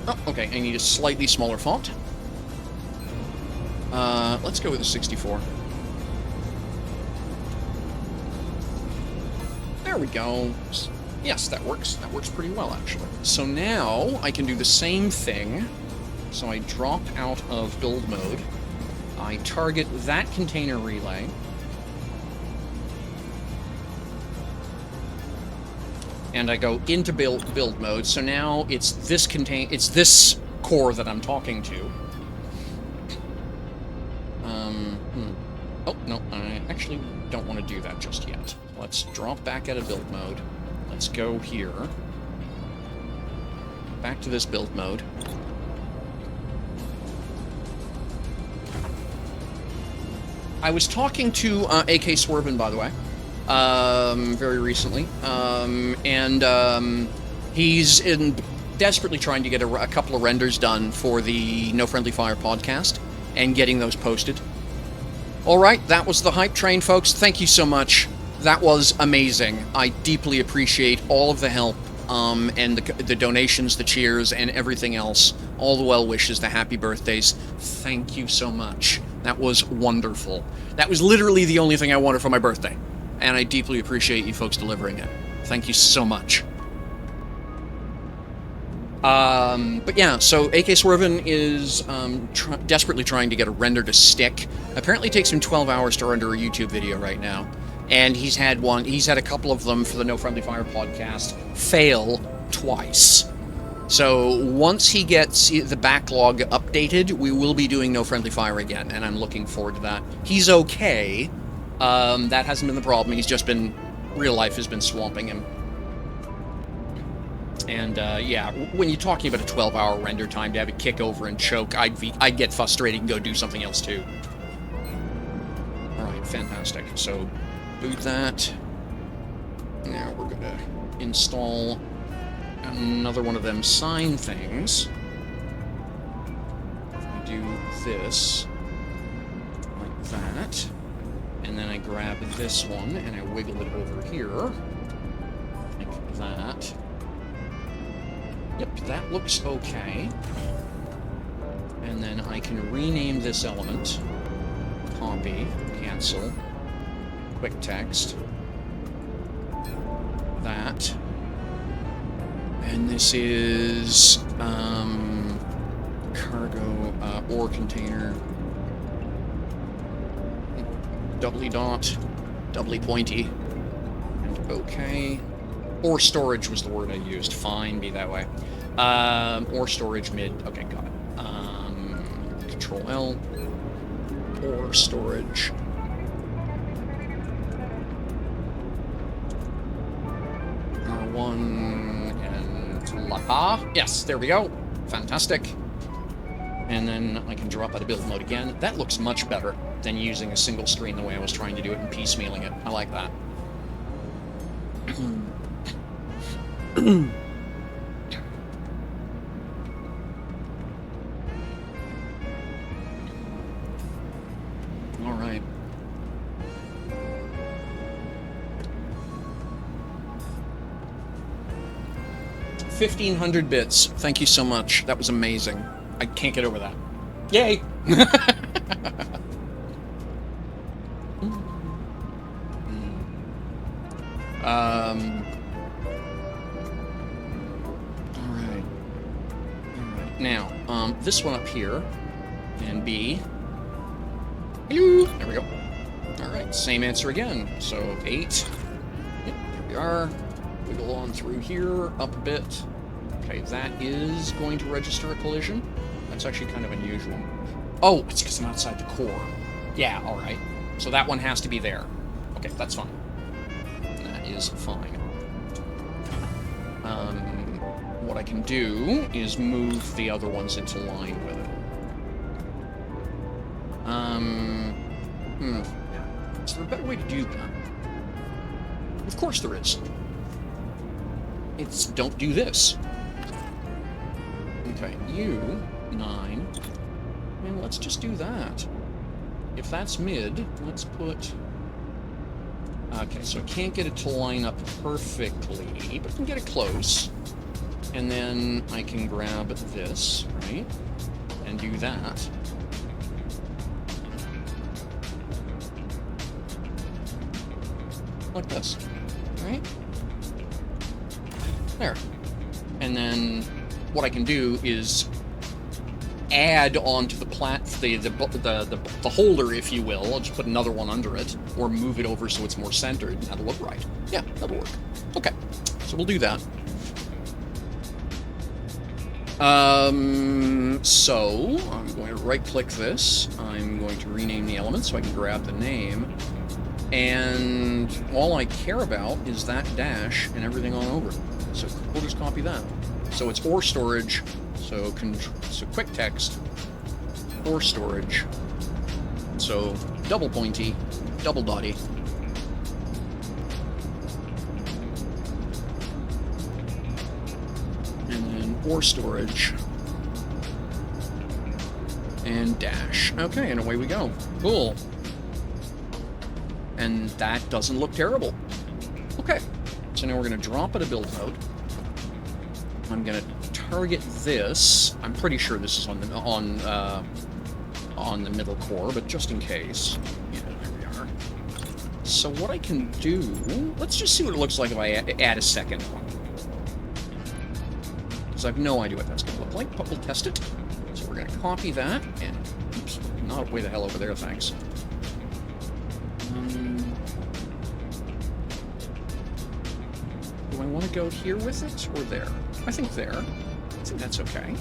Oh, okay. I need a slightly smaller font. Let's go with a 64. There we go. Yes, that works. That works pretty well, actually. So now I can do the same thing. So I drop out of build mode. I target that container relay. And I go into build mode. So now it's this core that I'm talking to. Oh, no, I actually don't want to do that just yet. Let's drop back out of build mode. Let's go here. Back to this build mode. I was talking to AK Swervin, by the way, very recently, and he's desperately trying to get a couple of renders done for the No Friendly Fire podcast and getting those posted. All right, that was the hype train, folks. Thank you so much. That was amazing. I deeply appreciate all of the help and the donations, the cheers, and everything else. All the well wishes, the happy birthdays. Thank you so much. That was wonderful. That was literally the only thing I wanted for my birthday. And I deeply appreciate you folks delivering it. Thank you so much. But yeah, so AK Swervin is desperately trying to get a render to stick. Apparently it takes him 12 hours to render a YouTube video right now. And he's had a couple of them for the No Friendly Fire podcast fail twice. So once he gets the backlog updated, we will be doing No Friendly Fire again, and I'm looking forward to that. He's okay. That hasn't been the problem. He's just been, real life has been swamping him. And yeah, when you're talking about a 12-hour render time to have it kick over and choke, I'd get frustrated and go do something else too. All right, fantastic. So boot that. Now we're gonna install another one of them sign things. I do this like that, and then I grab this one and I wiggle it over here like that. Yep, that looks okay. And then I can rename this element. Copy, cancel, quick text. That. And this is cargo ore container. Doubly dot, doubly pointy. And okay. Or storage was the word I used. Fine, be that way. Or storage mid. Okay, got it. Control L. Or storage. R1 and La. Yes, there we go. Fantastic. And then I can drop out of build mode again. That looks much better than using a single screen the way I was trying to do it and piecemealing it. I like that. All right. 1,500 bits. Thank you so much. That was amazing. I can't get over that. Yay! Now, this one up here, and B. Hello! There we go. Alright, same answer again. So, 8. Yep, here we are. wiggle on through here, up a bit. Okay, that is going to register a collision. That's actually kind of unusual. Oh, it's because I'm outside the core. Yeah, alright. So that one has to be there. Okay, that's fine. That is fine. What I can do is move the other ones into line with it. Is there a better way to do that? Of course there is. It's don't do this. Okay, you, 9. And let's just do that. If that's mid, let's put... Okay, so I can't get it to line up perfectly, but I can get it close. And then I can grab this, right? And do that. Like this, right? There. And then what I can do is add onto the the holder, if you will. I'll just put another one under it, or move it over so it's more centered, and that'll look right. Yeah, that'll work. Okay, so we'll do that. So I'm going to right-click this. I'm going to rename the element so I can grab the name. And all I care about is that dash and everything on over. So we'll just copy that. So it's ore storage. So quick text, ore storage. So double pointy, double dotty. And then ore storage. And dash. Okay, and away we go. Cool. And that doesn't look terrible. Okay, so now we're going to drop it a build mode. I'm going to target this. I'm pretty sure this is on the middle core, but just in case, yeah, there we are. So what I can do, let's just see what it looks like if I add a second one, because I have no idea what that's going to look like, but we'll test it. So we're going to copy that, and oops, not way the hell over there, thanks. Do I want to go here with it, or there? I think there. I think that's okay.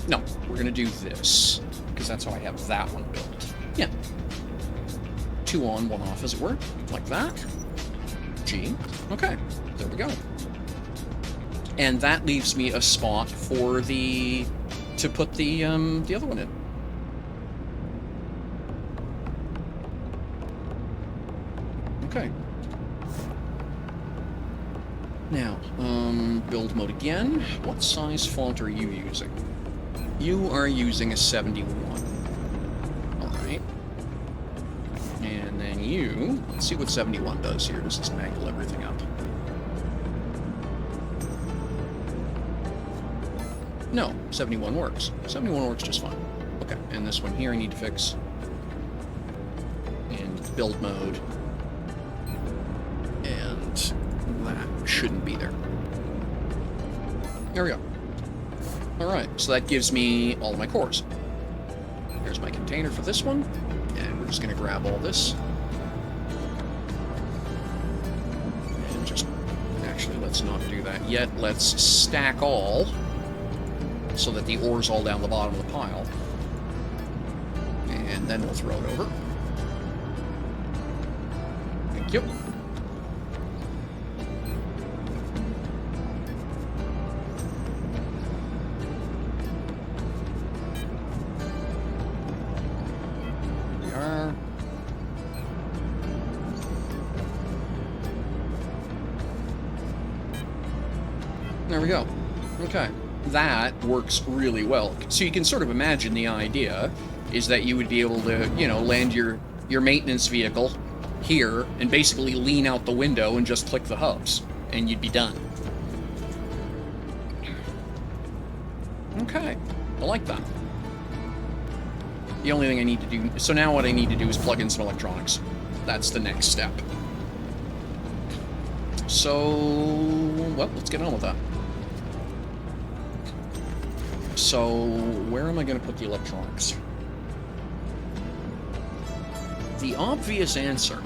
No, we're going to do this, because that's how I have that one built. Yeah. 2 on, 1 off, as it were. Like that. G. Okay, there we go. And that leaves me a spot for to put the other one in. Okay. Now, build mode again. What size font are you using? You are using a 71. Alright. And then you... Let's see what 71 does here. Does this angle everything up? No, 71 works. 71 works just fine. Okay, and this one here I need to fix. And build mode. And that shouldn't be there. There we go. Alright, so that gives me all of my cores. Here's my container for this one, and we're just going to grab all this. And just, actually, let's not do that yet. Let's stack all, so that the ore's all down the bottom of the pile. And then we'll throw it over. Thank you. There we go. Okay. That works really well. So you can sort of imagine the idea is that you would be able to, you know, land your maintenance vehicle here and basically lean out the window and just click the hubs, and you'd be done. Okay. I like that. The only thing I need to do... So now what I need to do is plug in some electronics. That's the next step. So... Well, let's get on with that. So, where am I going to put the electronics? The obvious answer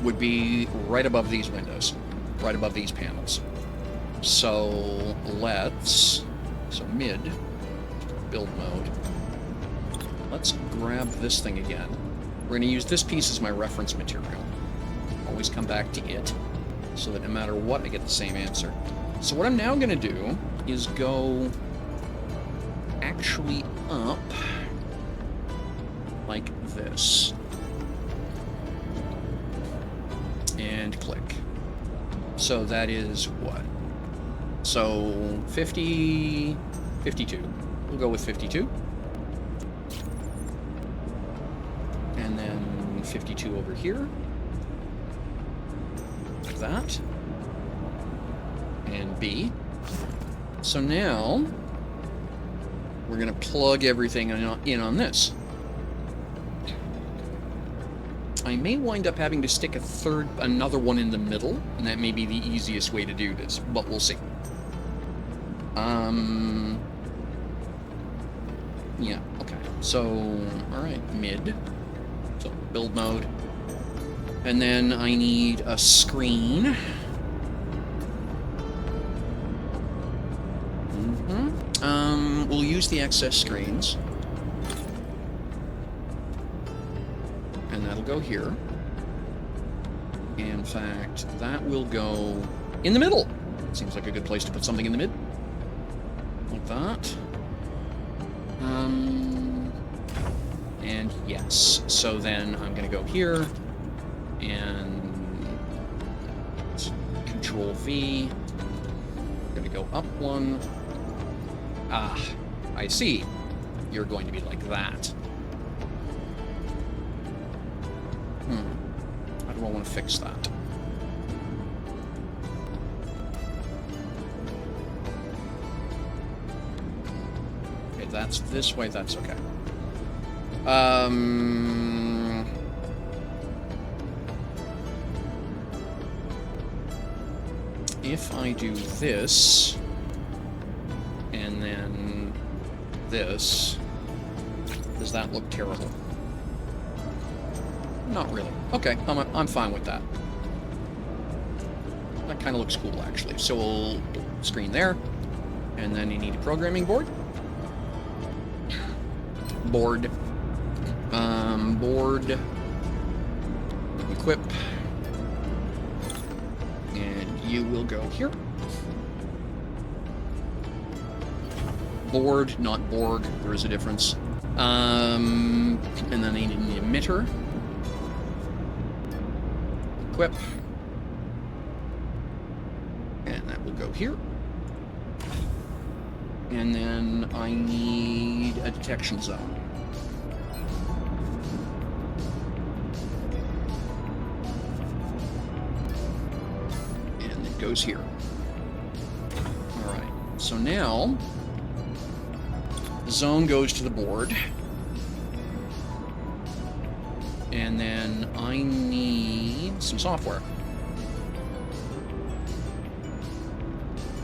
would be right above these windows, right above these panels. So mid, build mode. Let's grab this thing again. We're going to use this piece as my reference material. Always come back to it, so that no matter what, I get the same answer. So what I'm now going to do is go actually up like this. And click. So that is what? So 50, 52. We'll go with 52. And then 52 over here. Like that. And B. So now we're going to plug everything in on this. I may wind up having to stick another one in the middle, and that may be the easiest way to do this, but we'll see. Yeah, okay. So, alright, mid. So, build mode. And then I need a screen. We'll use the excess screens. And that'll go here. In fact, that will go in the middle. Seems like a good place to put something in the mid. Like that. And yes. So then I'm going to go here and Control V. I'm going to go up one. Ah, I see. You're going to be like that. How do I want to fix that? Okay, that's this way, that's okay. If I do this, and then this, does that look terrible? Not really. Okay, I'm fine with that. That kind of looks cool, actually. So we'll screen there, and then you need a programming board. Board. Board. Equip. And you will go here. Board, not Borg. There is a difference. And then I need an emitter. Equip. And that will go here. And then I need a detection zone. And it goes here. Alright, so now the zone goes to the board. And then I need some software.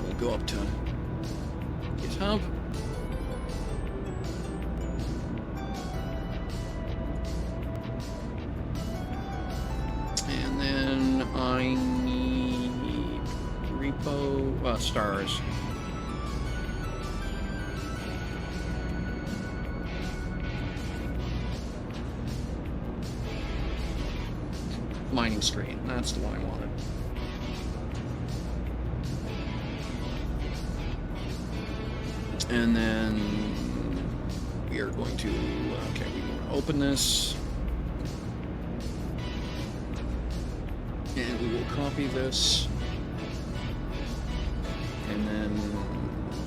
We'll go up to GitHub. And then I need repo, stars. Mining screen, that's the one I wanted. And then we are going to, okay, we want to open this. And we will copy this. And then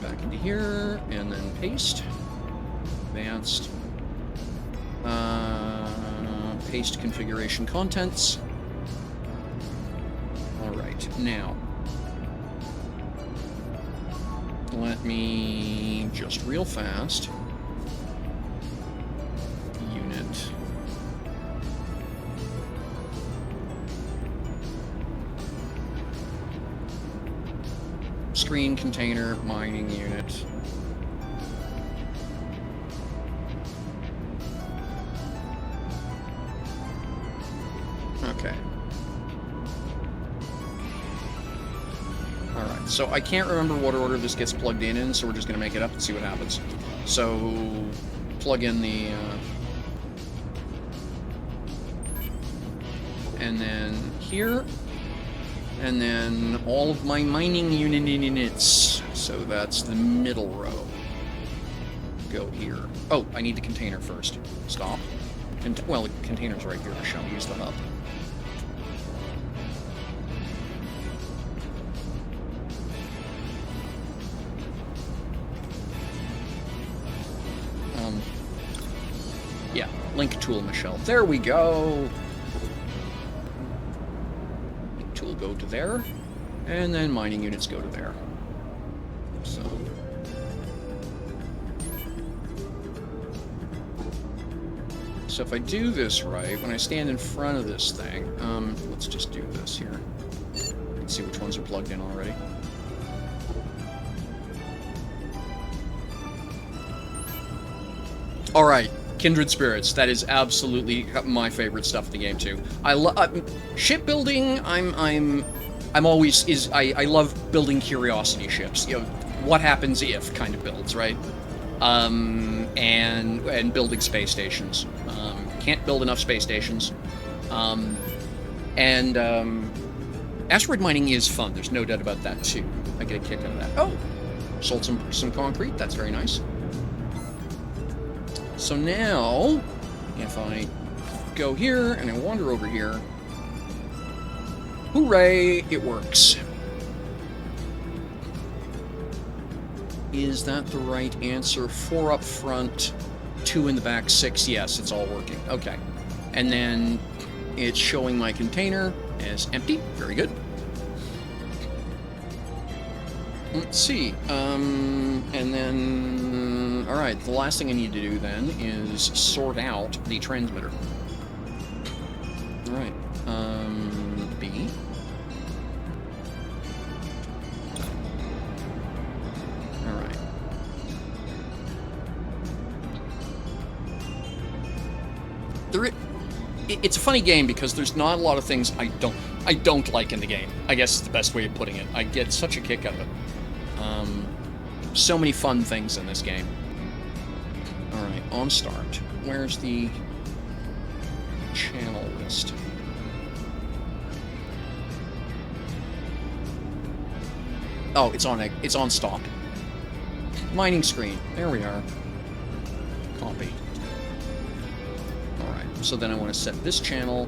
back into here, and then paste. Advanced. Paste configuration contents. Alright, now. Let me just real fast. Unit. Screen container mining unit. Okay. So I can't remember what order this gets plugged in, so we're just going to make it up and see what happens. So plug in the... and then here, and then all of my mining units. So that's the middle row. Go here. Oh, I need the container first. Stop. Well, the container's right here. I shall use the hub. Yeah, link tool, Michelle. There we go. Link tool go to there, and then mining units go to there. So if I do this right, when I stand in front of this thing, let's just do this here. Let's see which ones are plugged in already. All right, Kindred Spirits. That is absolutely my favorite stuff in the game too. I love shipbuilding. I'm always I love building curiosity ships. You know, what happens if kind of builds, right? And building space stations. Can't build enough space stations. Asteroid mining is fun. There's no doubt about that too. I get a kick out of that. Oh, sold some concrete. That's very nice. So now, if I go here and I wander over here, hooray, it works. Is that the right answer? 4 up front, 2 in the back, 6. Yes, it's all working. Okay. And then it's showing my container as empty. Very good. Let's see. And then... all right, the last thing I need to do then is sort out the transmitter. All right. B. It's a funny game because there's not a lot of things I don't like in the game. I guess is the best way of putting it. I get such a kick out of it. So many fun things in this game. All right, on start. Where's the channel list? Oh, it's on stop. Mining screen. There we are. Copy. So then I want to set this channel.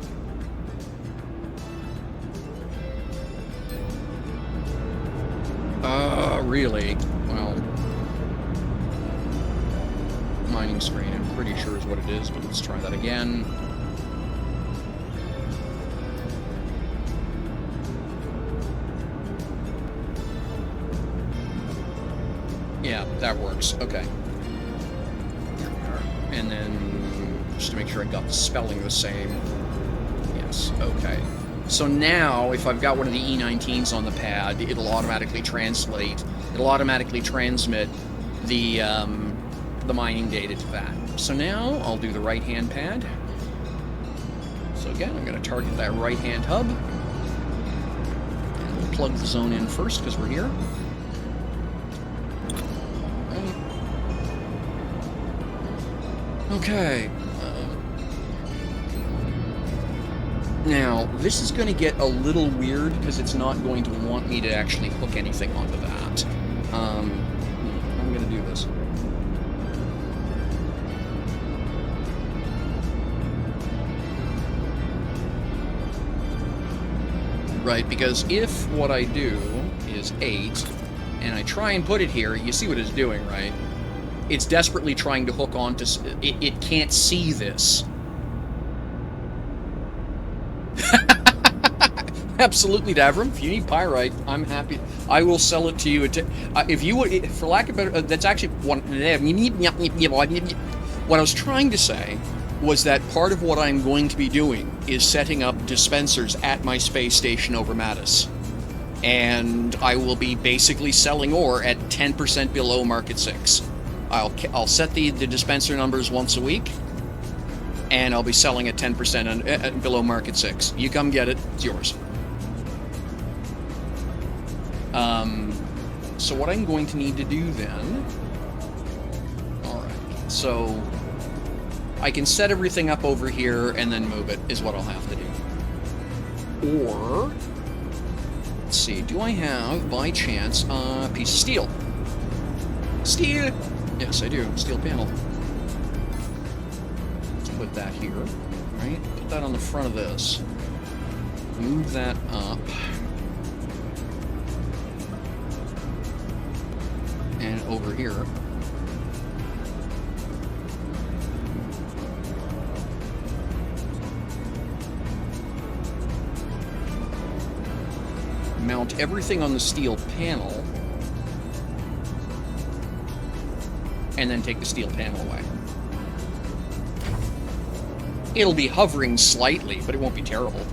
Really? Well, mining screen, I'm pretty sure is what it is, but let's try that again. Yeah, that works. Okay. There we are. And then just to make sure I got the spelling the same. Yes, okay. So now, if I've got one of the E19s on the pad, it'll automatically translate. It'll automatically transmit the mining data to that. So now, I'll do the right-hand pad. So again, I'm going to target that right-hand hub. And we'll plug the zone in first, because we're here. Okay. Now, this is going to get a little weird because it's not going to want me to actually hook anything onto that. I'm going to do this. Right, because if what I do is 8, and I try and put it here, you see what it's doing, right? It's desperately trying to hook onto... It can't see this. Absolutely, Davram. If you need pyrite, I'm happy. I will sell it to you. If you would, for lack of better, that's actually one. What I was trying to say was that part of what I'm going to be doing is setting up dispensers at my space station over Mattis, and I will be basically selling ore at 10% below Market 6. I'll set the dispenser numbers once a week, and I'll be selling at 10% below Market 6. You come get it, it's yours. So what I'm going to need to do then... Alright, so... I can set everything up over here and then move it, is what I'll have to do. Or... Let's see, do I have, by chance, a piece of steel? Steel! Yes, I do. Steel panel. Let's put that here, right? Put that on the front of this. Move that up. And over here. Mount everything on the steel panel. And then take the steel panel away. It'll be hovering slightly, but it won't be terrible.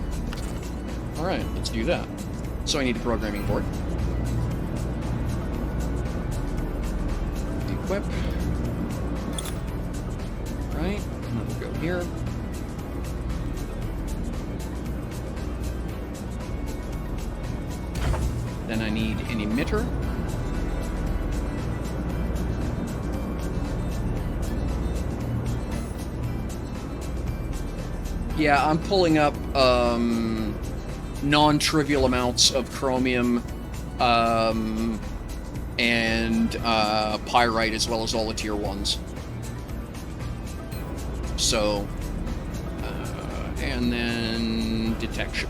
Alright, let's do that. So I need a programming board. Equip. Right, and we'll go here. Then I need an emitter. Yeah, I'm pulling up non-trivial amounts of chromium and pyrite, as well as all the tier 1s. So, and then detection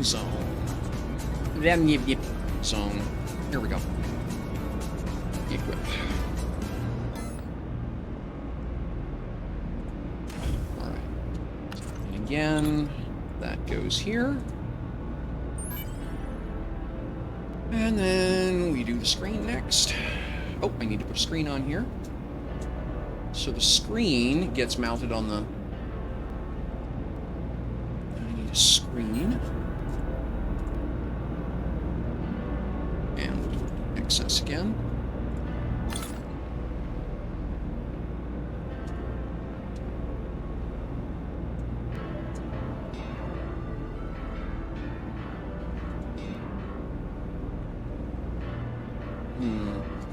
zone. Zone. Here we go. Equip. Alright. And again, that goes here. And then we do the screen next. Oh, I need to put a screen on here. So the screen gets mounted on the... I need a screen. And access again.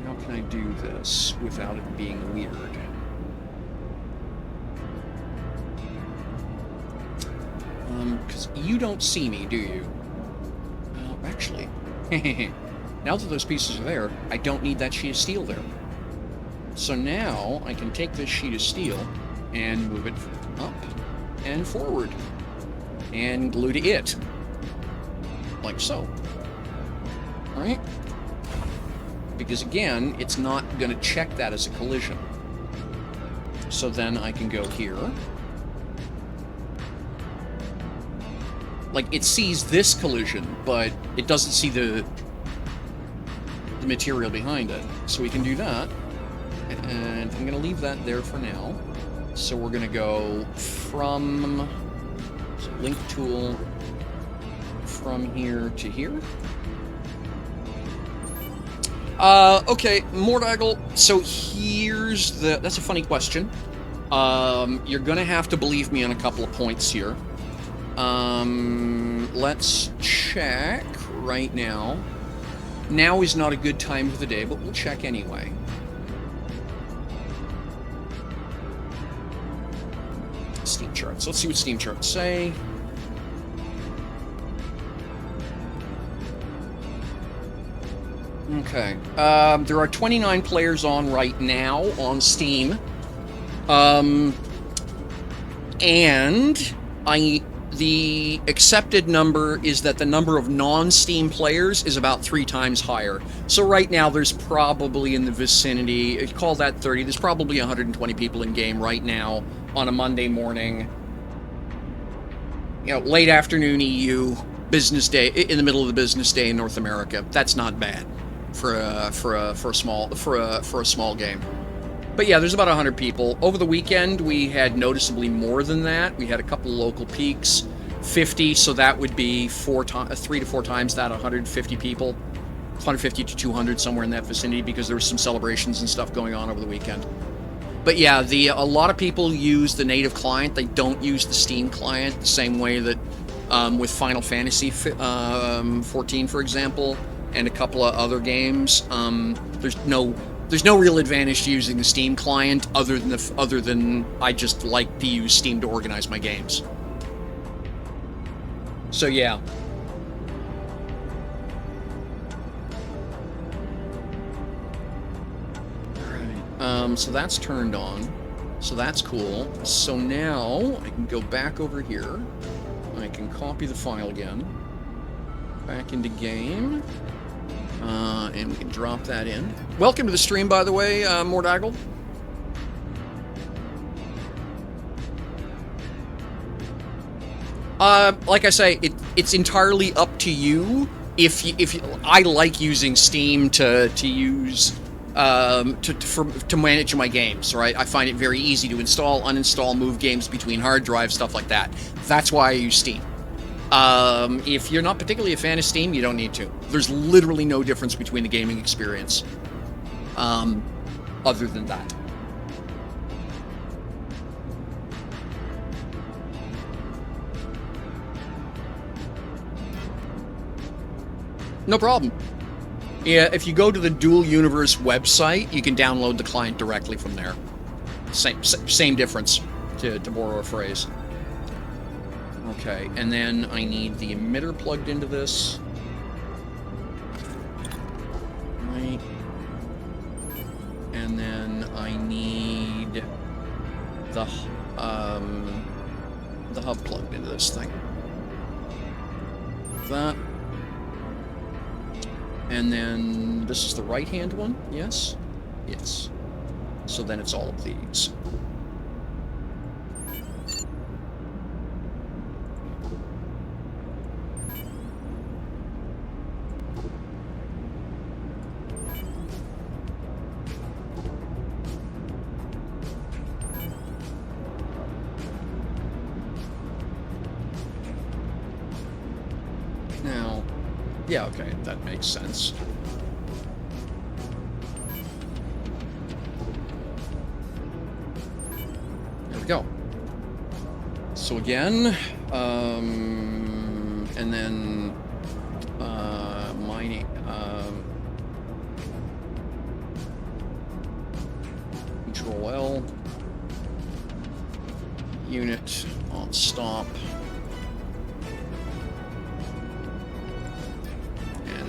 How can I do this without it being weird? Because you don't see me, do you? Well, actually, now that those pieces are there, I don't need that sheet of steel there. So now I can take this sheet of steel and move it up and forward and glue to it, like so. All right? Because again, it's not going to check that as a collision. So then I can go here. Like, it sees this collision, but it doesn't see the material behind it. So we can do that. And I'm going to leave that there for now. So we're going to go from link tool from here to here. Okay, Mordagle, so here's the... That's a funny question. You're gonna have to believe me on a couple of points here. Let's check right now. Now is not a good time of the day, but we'll check anyway. Steam charts. Let's see what Steam charts say. Okay. There are 29 players on right now on Steam. And the accepted number is that the number of non-Steam players is about 3 times higher. So right now there's probably in the vicinity, call that 30, there's probably 120 people in game right now on a Monday morning. You know, late afternoon EU, business day, in the middle of the business day in North America. That's not bad for a small game. But yeah, there's about 100 people. Over the weekend, we had noticeably more than that. We had a couple local peaks, 50, so that would be 3 to 4 times that, 150 people, 150 to 200, somewhere in that vicinity, because there was some celebrations and stuff going on over the weekend. But yeah, a lot of people use the native client. They don't use the Steam client the same way that with Final Fantasy 14, for example. and a couple of other games. There's no real advantage to using the Steam client other than I just like to use Steam to organize my games. So yeah. Alright, so that's turned on. So that's cool. So now I can go back over here. I can copy the file again. Back into game. And we can drop that in. Welcome to the stream, by the way, Mordaggle. Like I say, it's entirely up to you. I like using Steam to use to manage my games, right? I find it very easy to install, uninstall, move games between hard drives, stuff like that. That's why I use Steam. If you're not particularly a fan of Steam, you don't need to. There's literally no difference between the gaming experience, other than that. No problem. Yeah, if you go to the Dual Universe website, you can download the client directly from there. Same difference, to borrow a phrase. Okay, and then I need the emitter plugged into this. Right. And then I need the hub plugged into this thing. That. And then this is the right-hand one, yes? Yes. So then it's all of these. Now, yeah, okay, that makes sense. There we go. So again, and then mining, Control L, unit on stop.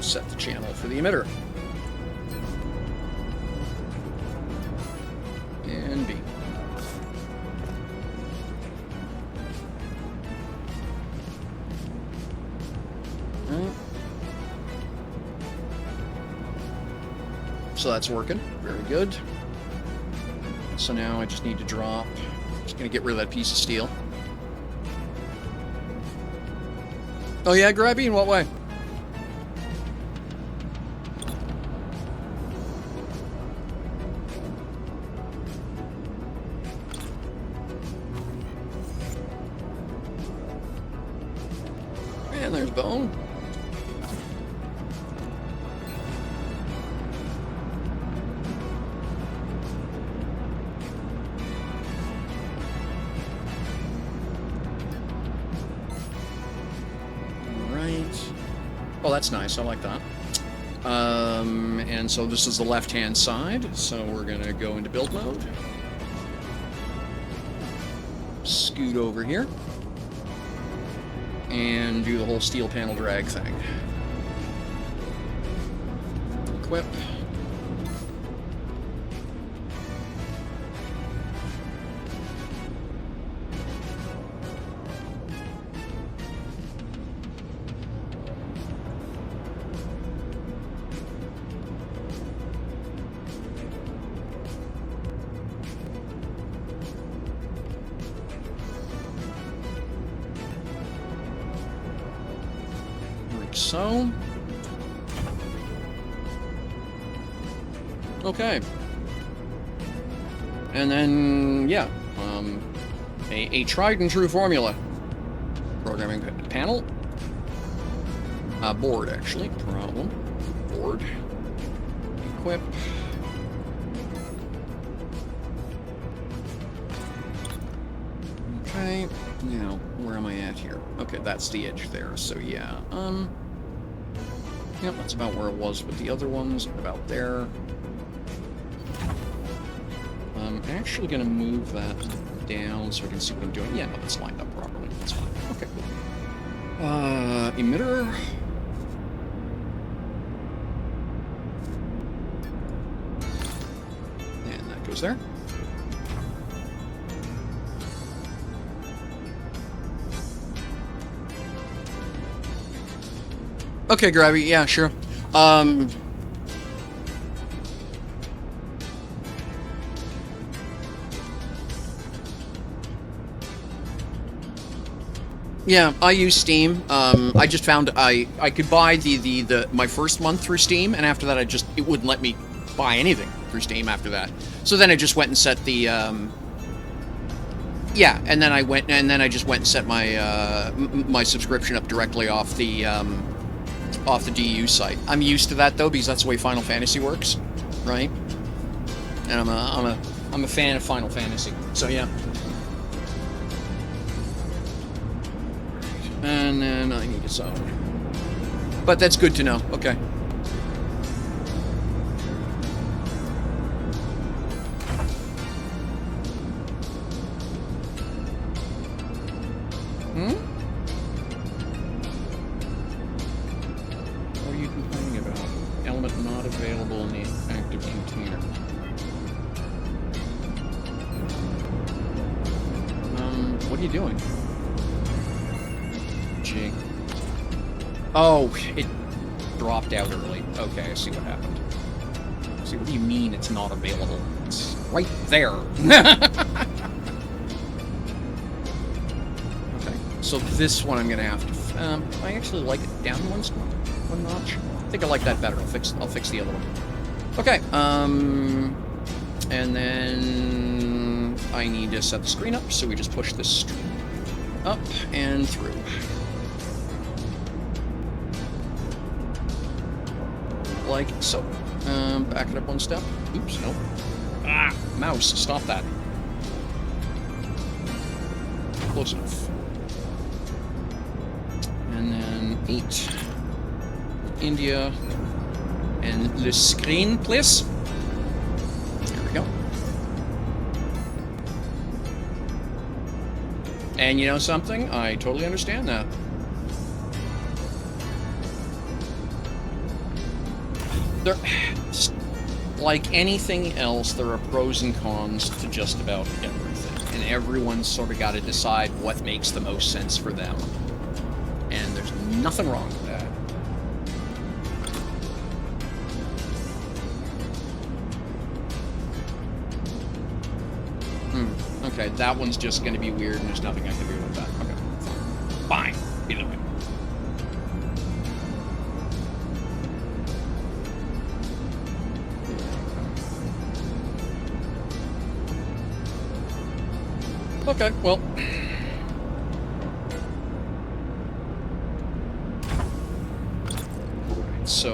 Set the channel for the emitter. And B. Right. So that's working. Very good. So now I just need to drop. Just gonna get rid of that piece of steel. Oh yeah, Grabby? In what way? And there's bone. Oh, that's nice. I like that. And so this is the left-hand side. So we're going to go into build mode. Scoot over here. And do the whole steel panel drag thing. Equip. So, okay, and then yeah, a tried and true formula. Programming panel, board actually, problem, board, equip. Okay, now where am I at here? Okay, that's the edge there. So yeah, Yep, that's about where it was with the other ones, about there. I'm actually going to move that down so I can see what I'm doing. Yeah, no, it's lined up properly. That's fine. Okay, cool. Emitter. And that goes there. Okay, Gravity, yeah, sure. Yeah, I use Steam. I just found I could buy my first month through Steam, and after that it wouldn't let me buy anything through Steam after that. So then I just went and set the yeah, and then I just went and set my my subscription up directly off the DU site. I'm used to that though because that's the way Final Fantasy works, right? And I'm a fan of Final Fantasy. So yeah. And then I need a solid. But that's good to know. Okay. Hmm? What are you complaining about? Element not available in the active container. What are you doing? Oh, it dropped out early. Okay, I see what happened. See, what do you mean it's not available? It's right there. Okay, so this one I'm gonna have to. I actually like it down one notch. I think I like that better. I'll fix the other one. Okay. And then I need to set the screen up, so we just push this up and through. Like so. Back it up one step. Oops, nope. Ah, mouse, stop that. Close enough. And then 8. India. And the screen, please. There we go. And you know something? I totally understand that. There, like anything else, there are pros and cons to just about everything, and everyone's sort of got to decide what makes the most sense for them. And there's nothing wrong with that. Okay, that one's just going to be weird, and there's nothing I can do with that. Okay, fine. Either way. Okay, well. So,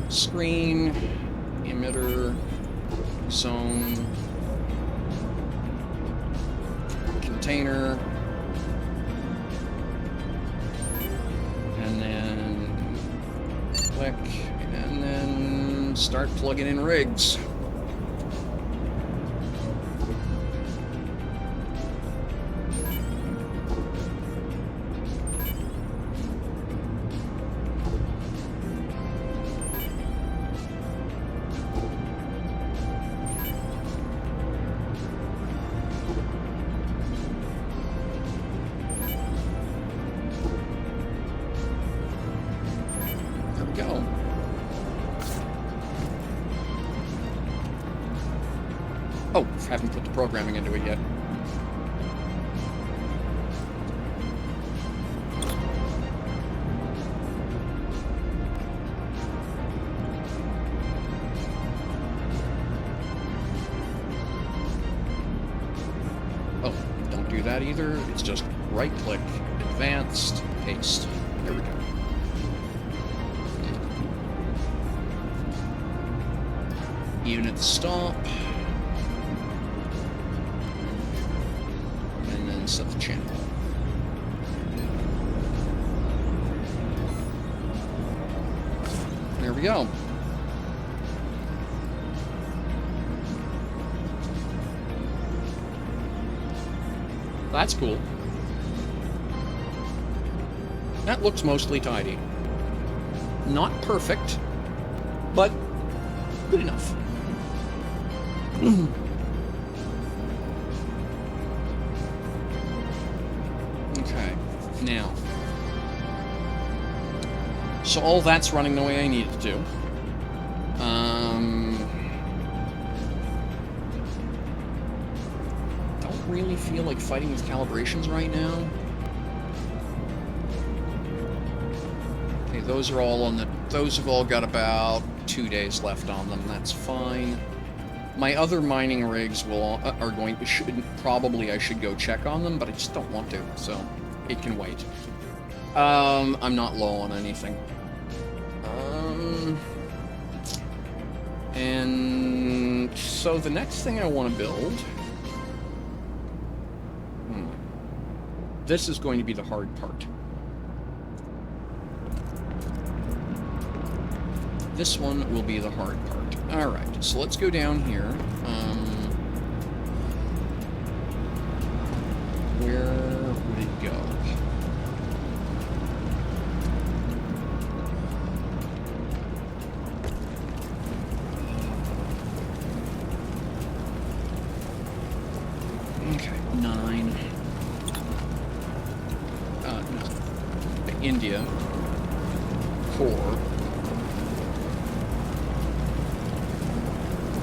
screen, emitter, zone, container, and then click, and then start plugging in rigs. Oh, haven't put the programming into it yet. Oh, don't do that either. It's just right-click, advanced, paste. There we go. Unit stop. Set the channel. go. That's cool. That looks mostly tidy. Not perfect, but good enough. Okay, now. So all that's running the way I need it to. Don't really feel like fighting with calibrations right now. Okay, those are all on the... Those have all got about 2 days left on them. That's fine. My other mining rigs are going to... Probably I should go check on them, but I just don't want to, so it can wait. I'm not low on anything. And so the next thing I want to build... This is going to be the hard part. This one will be the hard part. Alright, so let's go down here. Where would it go? Okay, 9. No. India. Core.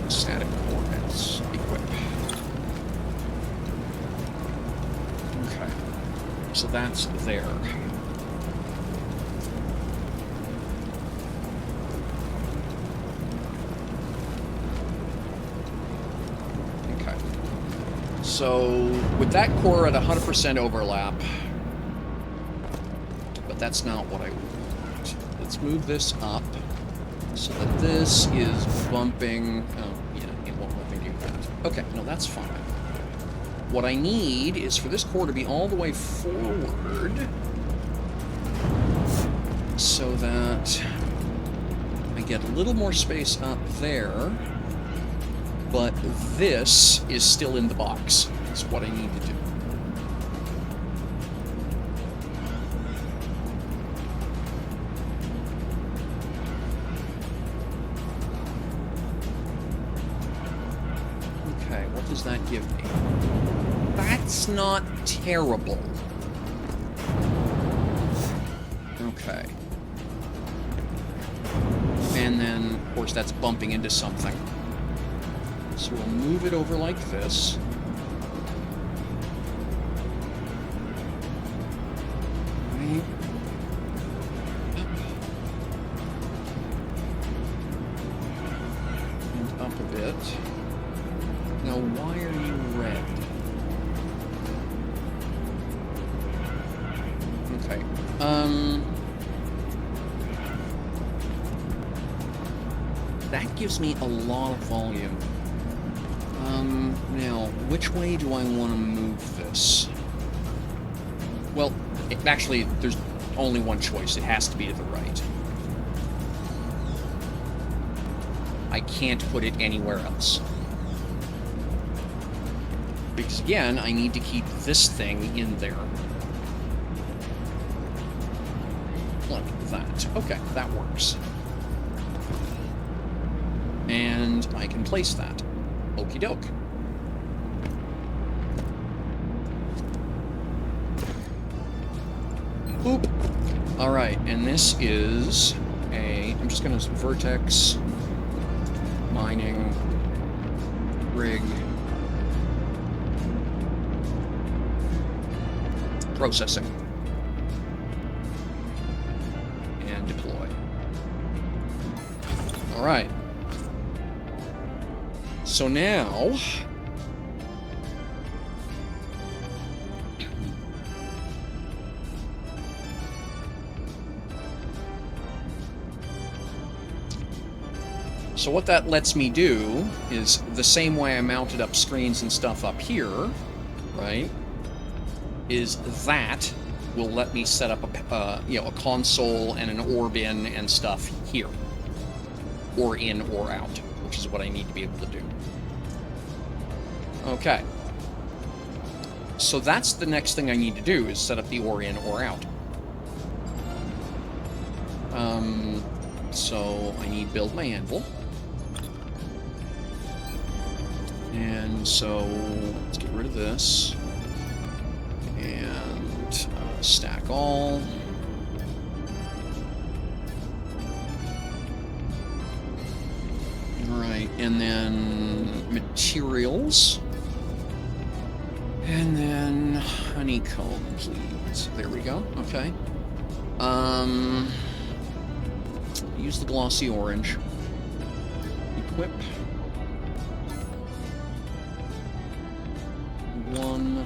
Static coordinates. Equip. Okay. So that's there. Okay. So with that core at 100% overlap, but that's not what I want. Let's move this up so that this is bumping. Oh, yeah, it won't let me do that. Okay, no, that's fine. What I need is for this core to be all the way forward so that I get a little more space up there, but this is still in the box. That's what I need to do. Okay, what does that give me? That's not terrible. Okay. And then, of course, that's bumping into something. So we'll move it over like this. Right. And up a bit. Now, why are you red? Okay. That gives me a lot of volume. Now, which way do I want to move this? Well, actually, there's only one choice. It has to be to the right. I can't put it anywhere else. Because, again, I need to keep this thing in there. Like that. Okay, that works. And I can place that. Okie doke. Boop. Alright, and this is a... I'm just going to vertex, mining, rig, processing, and deploy. Alright. So now... So what that lets me do is the same way I mounted up screens and stuff up here, right, is that will let me set up a console and an ore bin and stuff here. or in or out, which is what I need to be able to do. Okay. So that's the next thing I need to do, is set up the or in or out. So I need to build my anvil. And so let's get rid of this. And stack all. Alright, and then materials. And then honeycomb, please. There we go. Okay. Use the glossy orange. Equip. 1.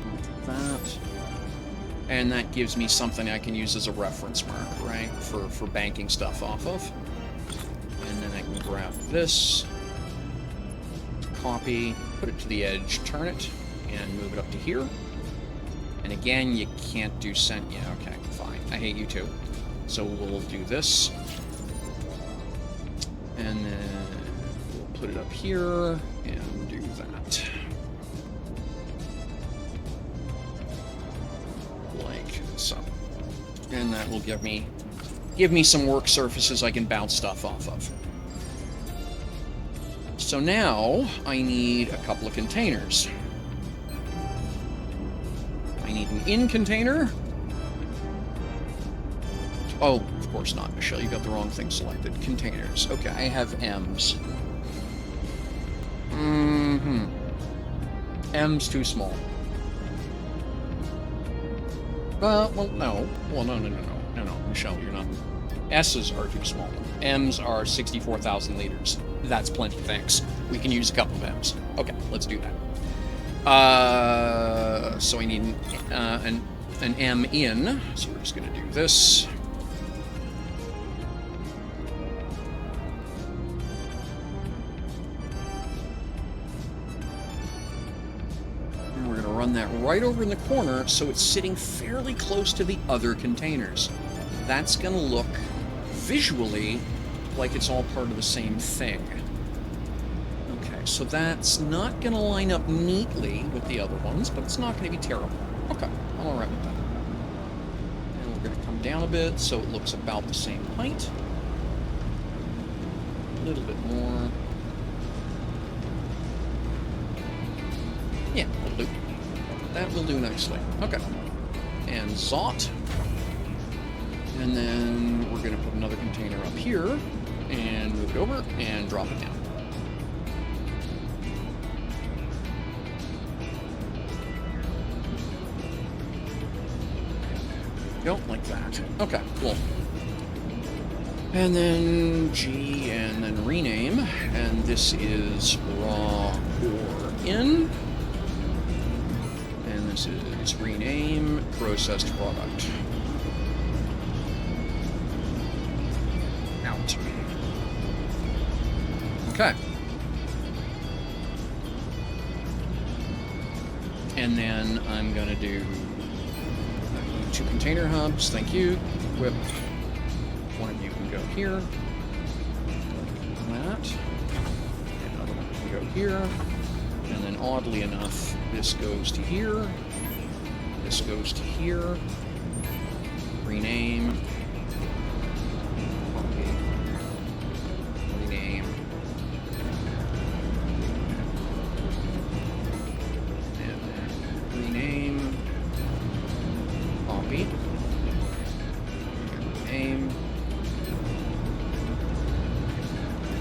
Like that. And that gives me something I can use as a reference mark, right? For banking stuff off of. And then I can grab this, copy, put it to the edge, turn it, and move it up to here. And again, you can't do send. Yeah, okay, fine. I hate you too. So we'll do this. And then we'll put it up here and do that. Like so. And that will give me some work surfaces I can bounce stuff off of. So now I need a couple of containers. I need an in container. Oh, of course not, Michelle. You got the wrong thing selected. Containers. Okay, I have M's. M's too small. Well, no. Well, no, Michelle, you're not. S's are too small. M's are 64,000 liters. That's plenty, thanks. We can use a couple of M's. Okay, let's do that. So I need an M in, so we're just going to do this. And we're going to run that right over in the corner, so it's sitting fairly close to the other containers. That's going to look visually like it's all part of the same thing. Okay, so that's not going to line up neatly with the other ones, but it's not going to be terrible. Okay, I'm alright with that. And we're going to come down a bit so it looks about the same height. A little bit more. Yeah, that'll do. That will do nicely. Okay. And Zot. And then we're going to put another container up here and move it over and drop it down. Don't like that. Okay, cool. And then G and then rename. And this is raw or in. And this is rename processed product. Out. Okay. And then I'm going to do 2 container hubs. Thank you. Equip. One of you can go here. That. And another one can go here. And then oddly enough, this goes to here. This goes to here. Rename. Rename. And then rename. Copy. Name.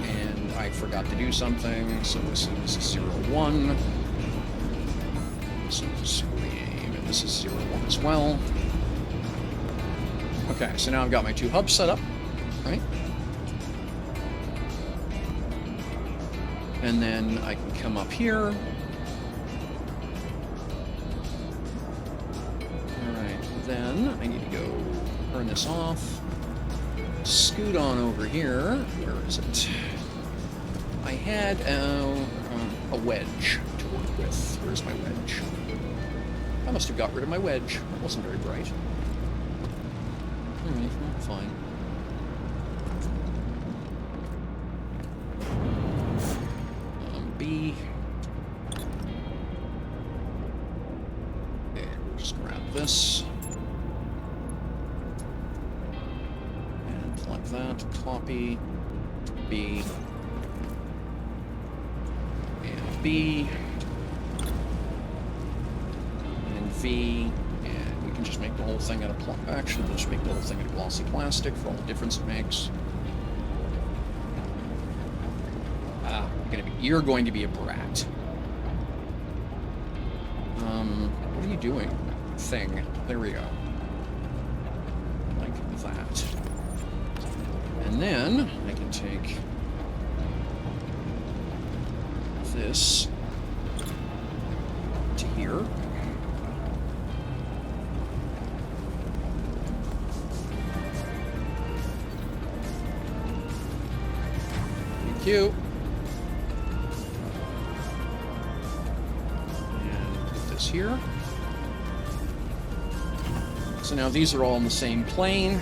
And I forgot to do something, so this is 01. This is rename, and this is 01 as well. Okay, so now I've got my 2 hubs set up, right? And then I can come up here. Then I need to go turn this off, scoot on over here. Where is it? I had a wedge to work with. Where's my wedge? I must have got rid of my wedge. It wasn't very bright. Alright, fine. B. And we'll just grab this. And like that. Copy. B. And B. And V. And we can just make the whole thing out of actually, we'll just make the whole thing out of glossy plastic for all the difference it makes. You're going to be a brat. What are you doing? Thing. There we go. Like that. And then I can take this to here. Thank you. Here. So now these are all in the same plane.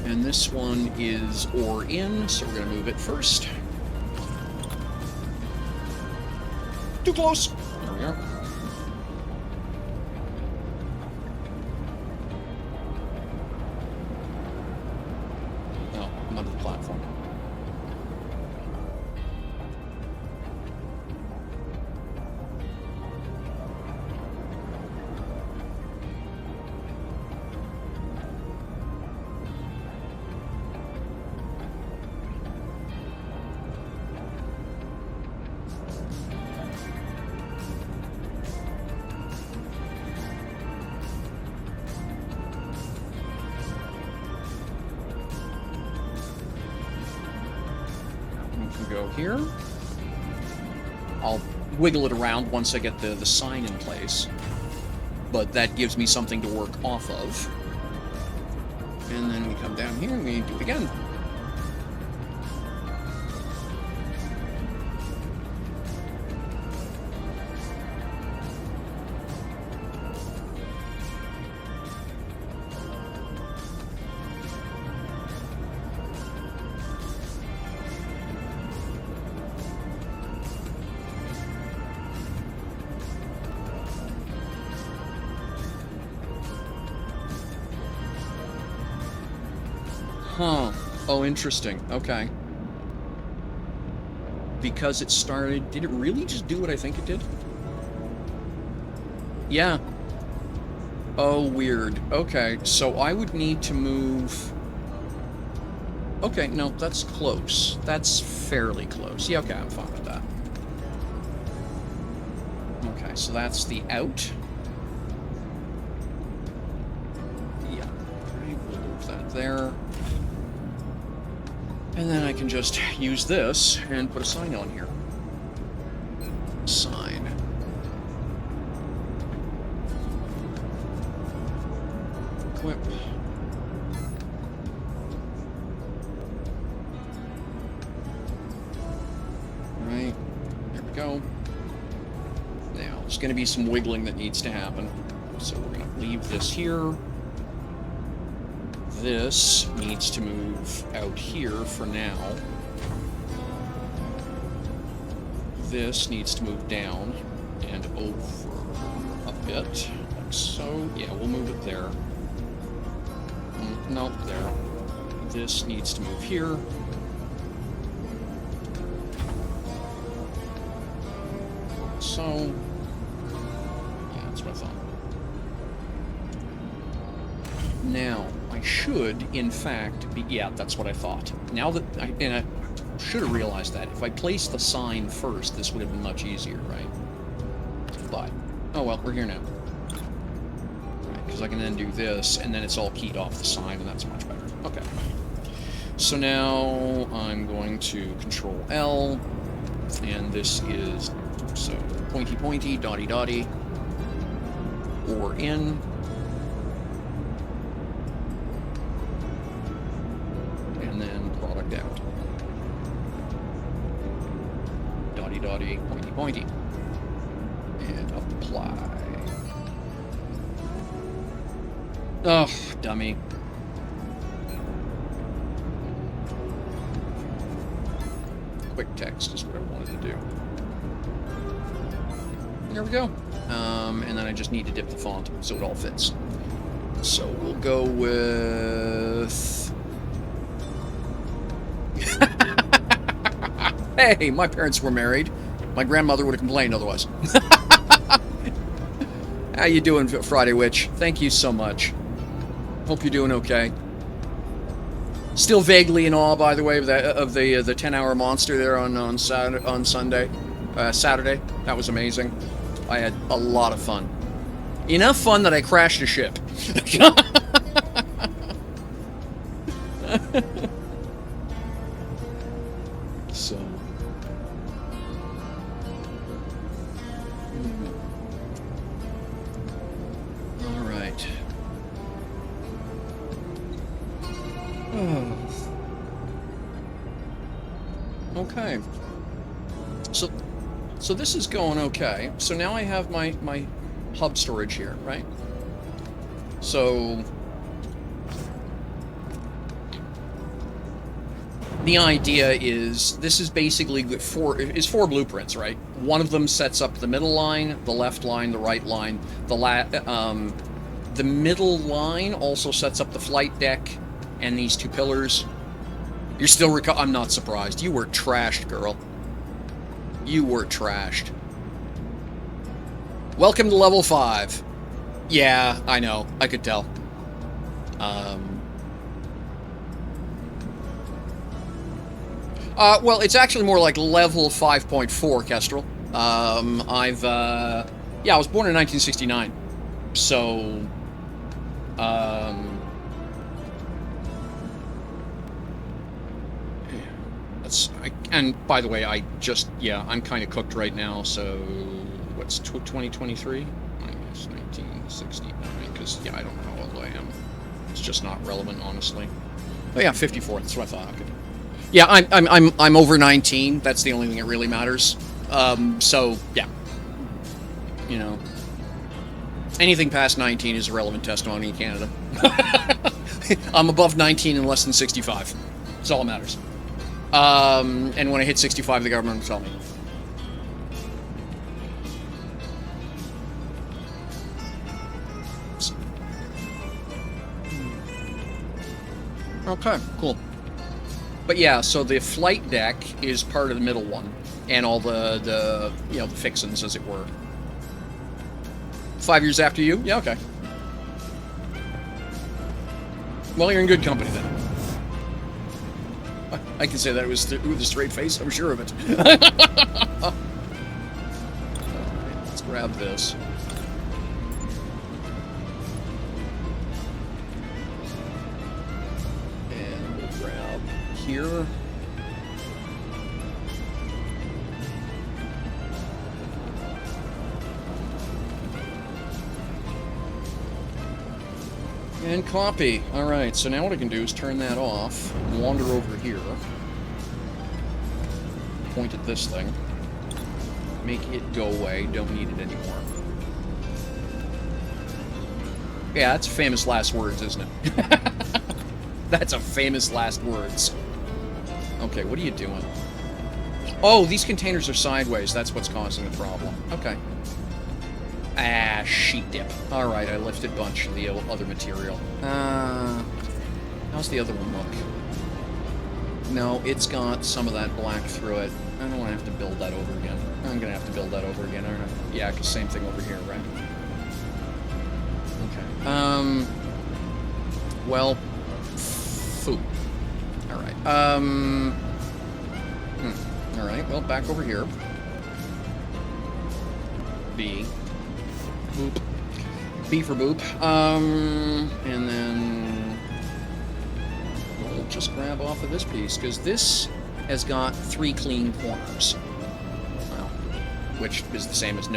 And this one is or in, so we're going to move it first. Too close! There we are. Oh, I'm under the platform. Go here. I'll wiggle it around once I get the sign in place, but that gives me something to work off of. And then we come down here and we do it again. Huh. Oh, interesting. Okay. Because it started... Did it really just do what I think it did? Yeah. Oh, weird. Okay, so I would need to move... Okay, no, that's close. That's fairly close. Yeah, okay, I'm fine with that. Okay, so that's the out. Yeah. Okay, we'll move that there. And then I can just use this and put a sign on here. Sign. Equip. Right. There we go. Now, there's going to be some wiggling that needs to happen. So we're going to leave this here. This needs to move out here for now. This needs to move down and over a bit, like so. Yeah, we'll move it there. No, there. This needs to move here. So, yeah, that's what I thought. Now, I should, in fact, be... Yeah, that's what I thought. Now that I should have realized that. If I placed the sign first, this would have been much easier, right? But, oh well, we're here now. Right, because I can then do this, and then it's all keyed off the sign, and that's much better. Okay. So now I'm going to Control L, and this is, so, pointy pointy, dotty dotty, or in. Out. Dotty dotty, pointy pointy. And apply. Oh, dummy. Quick text is what I wanted to do. There we go. And then I just need to dip the font so it all fits. So we'll go with... Hey, my parents were married. My grandmother would have complained otherwise. How you doing, Friday Witch? Thank you so much. Hope you're doing okay. Still vaguely in awe, by the way, of the 10-hour monster there on Saturday. That was amazing. I had a lot of fun. Enough fun that I crashed a ship. So. All right. Okay. So this is going okay. So now I have my hub storage here, right? So the idea is this is basically four blueprints, right? One of them sets up the middle line, the left line, the right line. The middle line also sets up the flight deck and these two pillars. You're still I'm not surprised. You were trashed, girl. You were trashed. Welcome to level 5. Yeah, I know. I could tell. Well, it's actually more like level 5.4, Kestrel. I was born in 1969. So, and by the way, I'm kind of cooked right now, so what's 2023? Minus 1969, because, I don't know how old I am. It's just not relevant, honestly. Oh yeah, 54, that's what I thought. Okay. Yeah, I'm over 19, that's the only thing that really matters. So, yeah. You know. Anything past 19 is irrelevant testimony in Canada. I'm above 19 and less than 65. That's all that matters. And when I hit 65, the government will tell me. Okay, cool. But yeah, so the flight deck is part of the middle one, and all the fixins, as it were. 5 years after you? Yeah, okay. Well, you're in good company then. I can say that with a straight face, I'm sure of it. Alright, let's grab this. And we'll grab here. And copy. Alright, so now what I can do is turn that off, wander over here, point at this thing, make it go away, don't need it anymore. Yeah, that's famous last words, isn't it? That's a famous last words. Okay, what are you doing? Oh, these containers are sideways, that's what's causing the problem. Okay. Ah, sheet dip. Alright, I lifted a bunch of the other material. How's the other one look? No, it's got some of that black through it. I don't want to have to build that over again. I'm going to have to build that over again, aren't I? Yeah, because same thing over here, right? Okay. Well, foo. Alright. Alright, well, back over here. B. Boop. B for boop. And then we'll just grab off of this piece, because this has got 3 clean corners. Well, which is the same as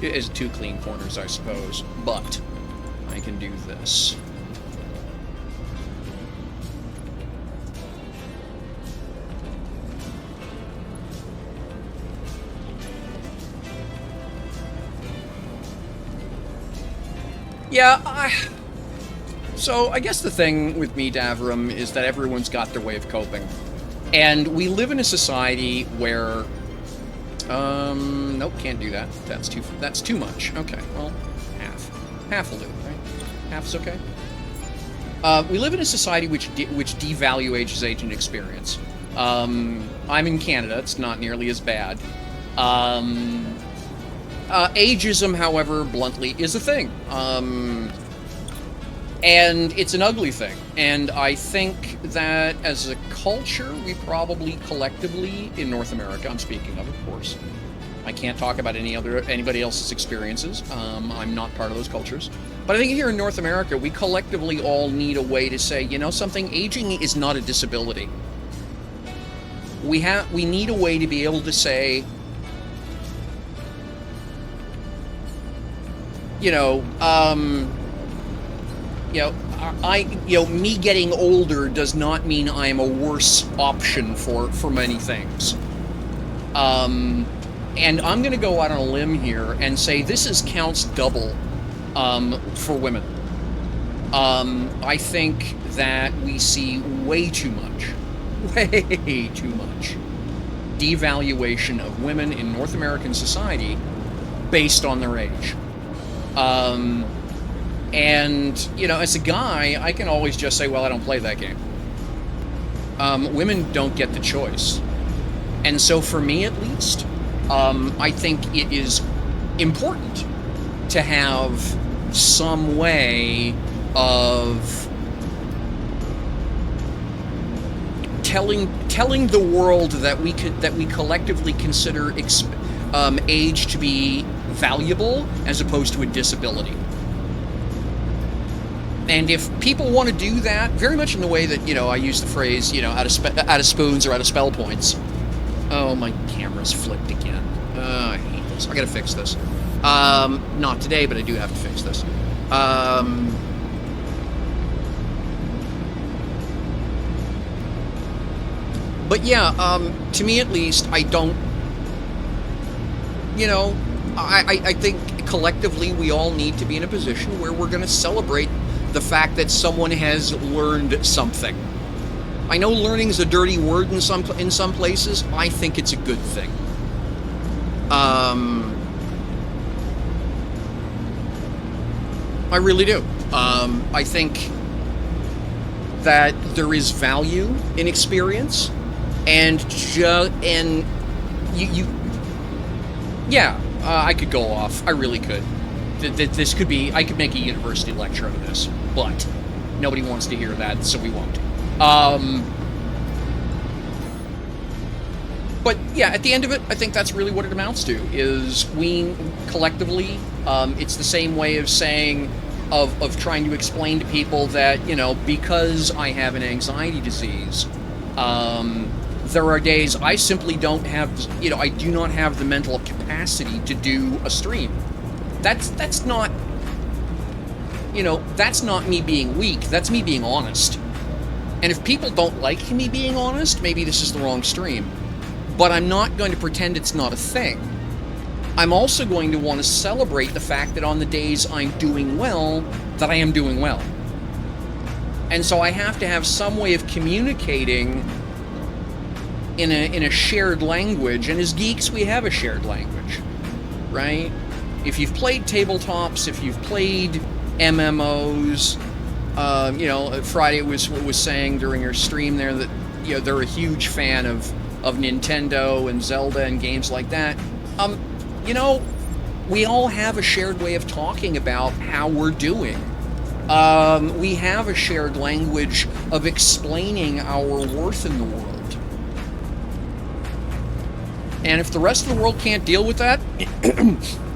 is 2 clean corners, I suppose. But I can do this. Yeah, so I guess the thing with me, Davram, is that everyone's got their way of coping. And we live in a society where nope, can't do that. That's too much. Okay, well, half. Half will do, right? Half's okay. We live in a society which devalues age and experience. I'm in Canada. It's not nearly as bad. Ageism, however, bluntly, is a thing. And it's an ugly thing. And I think that as a culture, we probably collectively, in North America, I'm speaking of course, I can't talk about anybody else's experiences. I'm not part of those cultures. But I think here in North America, we collectively all need a way to say, you know something, aging is not a disability. We need a way to be able to say, me getting older does not mean I'm a worse option for many things. And I'm going to go out on a limb here and say this counts double for women. I think that we see way too much devaluation of women in North American society based on their age. And, as a guy, I can always just say, well, I don't play that game. Women don't get the choice. And so for me, at least, I think it is important to have some way of telling the world that we collectively consider age to be valuable as opposed to a disability. And if people want to do that, very much in the way that, I use the phrase, out of spoons or out of spell points. Oh, my camera's flipped again. I hate this. I gotta fix this. Not today, but I do have to fix this. But yeah, to me at least, I don't, I think collectively we all need to be in a position where we're going to celebrate the fact that someone has learned something. I know learning is a dirty word in some places. I think it's a good thing. I really do. I think that there is value in experience, and I could go off. I really could. This could be. I could make a university lecture out of this, but nobody wants to hear that, so we won't. But yeah, at the end of it, I think that's really what it amounts to, is we collectively, it's the same way of saying, of trying to explain to people that, because I have an anxiety disease, there are days I simply don't have, I do not have the mental capacity to do a stream. That's not, that's not me being weak, that's me being honest. And if people don't like me being honest, maybe this is the wrong stream. But I'm not going to pretend it's not a thing. I'm also going to want to celebrate the fact that on the days I'm doing well, that I am doing well. And so I have to have some way of communicating in a shared language. And as geeks, we have a shared language, right? If you've played tabletops, if you've played MMOs, Friday was saying during her stream there that, they're a huge fan of Nintendo and Zelda and games like that. We all have a shared way of talking about how we're doing. We have a shared language of explaining our worth in the world. And if the rest of the world can't deal with that,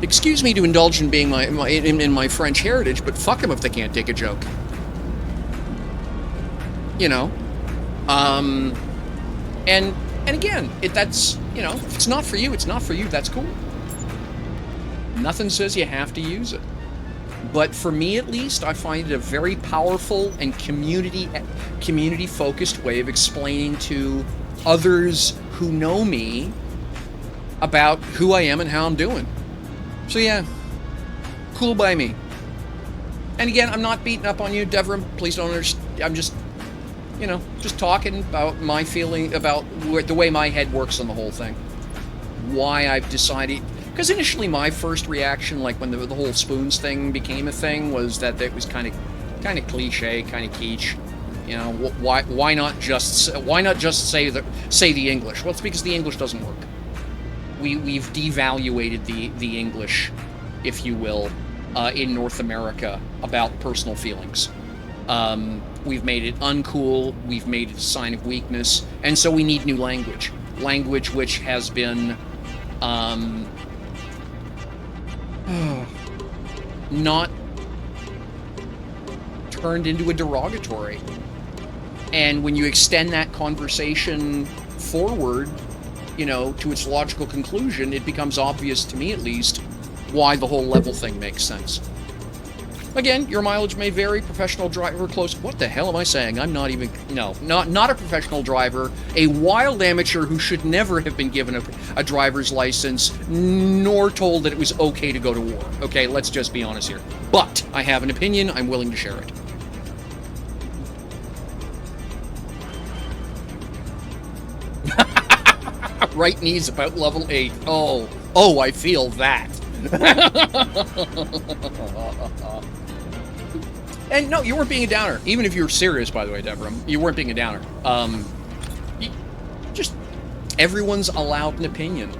excuse me to indulge in being in my French heritage, but fuck them if they can't take a joke. And again, if it's not for you, it's not for you, that's cool. Nothing says you have to use it. But for me, at least, I find it a very powerful and community-focused way of explaining to others who know me about who I am and how I'm doing. So yeah, cool by me. And again, I'm not beating up on you, Devram. Please don't understand. I'm just, just talking about my feeling about the way my head works on the whole thing. Why I've decided, because initially my first reaction, like when the whole spoons thing became a thing, was that it was kind of cliche, kind of kitsch. Why not just say the English? Well, it's because the English doesn't work. We've devaluated the English, if you will, in North America about personal feelings. We've made it uncool. We've made it a sign of weakness, and so we need new language. Language which has been not turned into a derogatory. And when you extend that conversation forward, to its logical conclusion, it becomes obvious, to me at least, why the whole level thing makes sense. Again, your mileage may vary. Professional driver close. What the hell am I saying? I'm not even... No, not a professional driver. A wild amateur who should never have been given a driver's license, nor told that it was okay to go to war. Okay, let's just be honest here. But I have an opinion. I'm willing to share it. Right knee's about level 8. Oh, I feel that. And no, you weren't being a downer. Even if you were serious, by the way, Deborah, you weren't being a downer. Just everyone's allowed an opinion,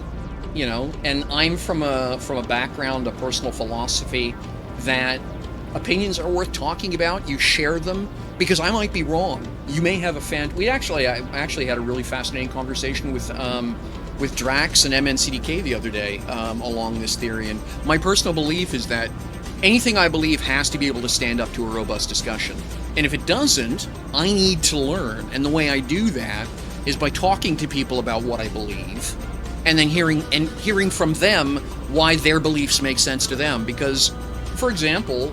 And I'm from a background, a personal philosophy that opinions are worth talking about. You share them because I might be wrong. You may have I actually had a really fascinating conversation with Drax and MNCDK the other day along this theory. And my personal belief is that anything I believe has to be able to stand up to a robust discussion. And if it doesn't, I need to learn. And the way I do that is by talking to people about what I believe, and then hearing from them why their beliefs make sense to them. Because, for example,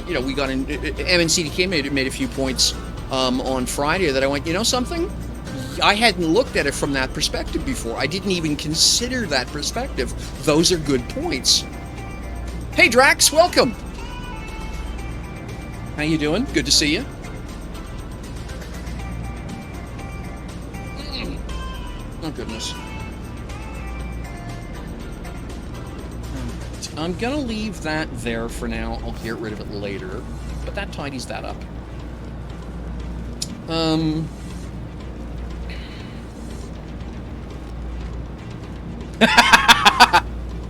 we got in MNCDK made a few points on Friday that I went, something? I hadn't looked at it from that perspective before. I didn't even consider that perspective. Those are good points. Hey Drax, welcome. How you doing? Good to see you. Oh goodness. I'm gonna leave that there for now. I'll get rid of it later, but that tidies that up.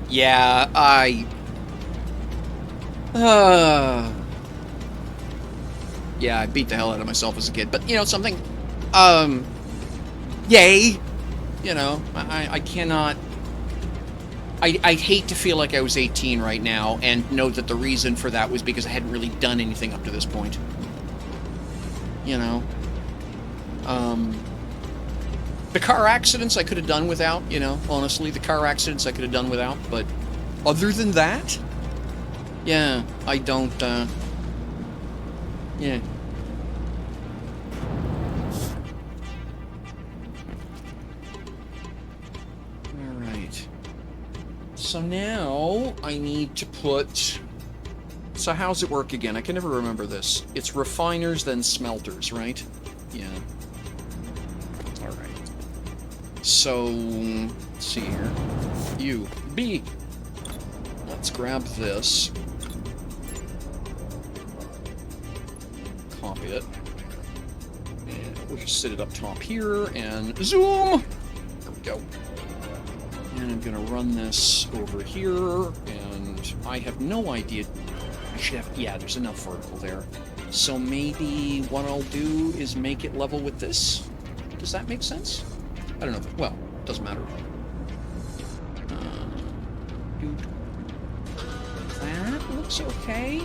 Yeah, yeah, I beat the hell out of myself as a kid, but something, yay, I cannot, I hate to feel like I was 18 right now and know that the reason for that was because I hadn't really done anything up to this point. The car accidents I could have done without, honestly, the car accidents I could have done without, but other than that, yeah, I don't, yeah. Alright. So now I need to put... So how's it work again? I can never remember this. It's refiners, then smelters, right? Yeah. Alright. So, let's see here. U, B. Let's grab this. Copy it. And we'll just sit it up top here and zoom! There we go. And I'm gonna run this over here, and I have no idea. I should have, yeah, there's enough vertical there. So maybe what I'll do is make it level with this. Does that make sense? I don't know. Well, doesn't matter. That looks okay.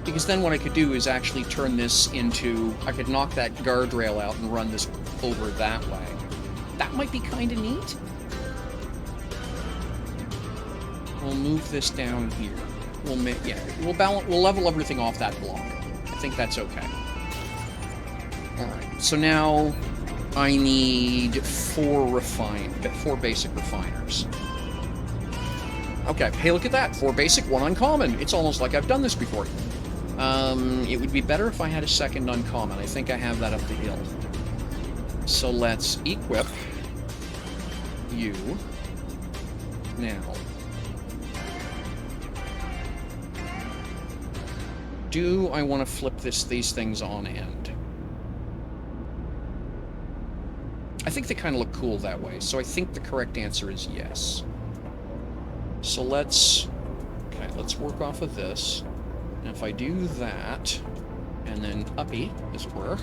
Because then what I could do is actually turn this into... I could knock that guardrail out and run this over that way. That might be kind of neat. We'll move this down here. We'll make... Yeah, we'll level everything off that block. I think that's okay. Alright, so now I need 4 basic refiners. Okay, hey, look at that. 4 basic, 1 uncommon. It's almost like I've done this before. It would be better if I had a second uncommon. I think I have that up the hill. So let's equip you now. Do I want to flip these things on end? I think they kind of look cool that way, so I think the correct answer is yes. So let's work off of this. And if I do that, and then uppy, as it were.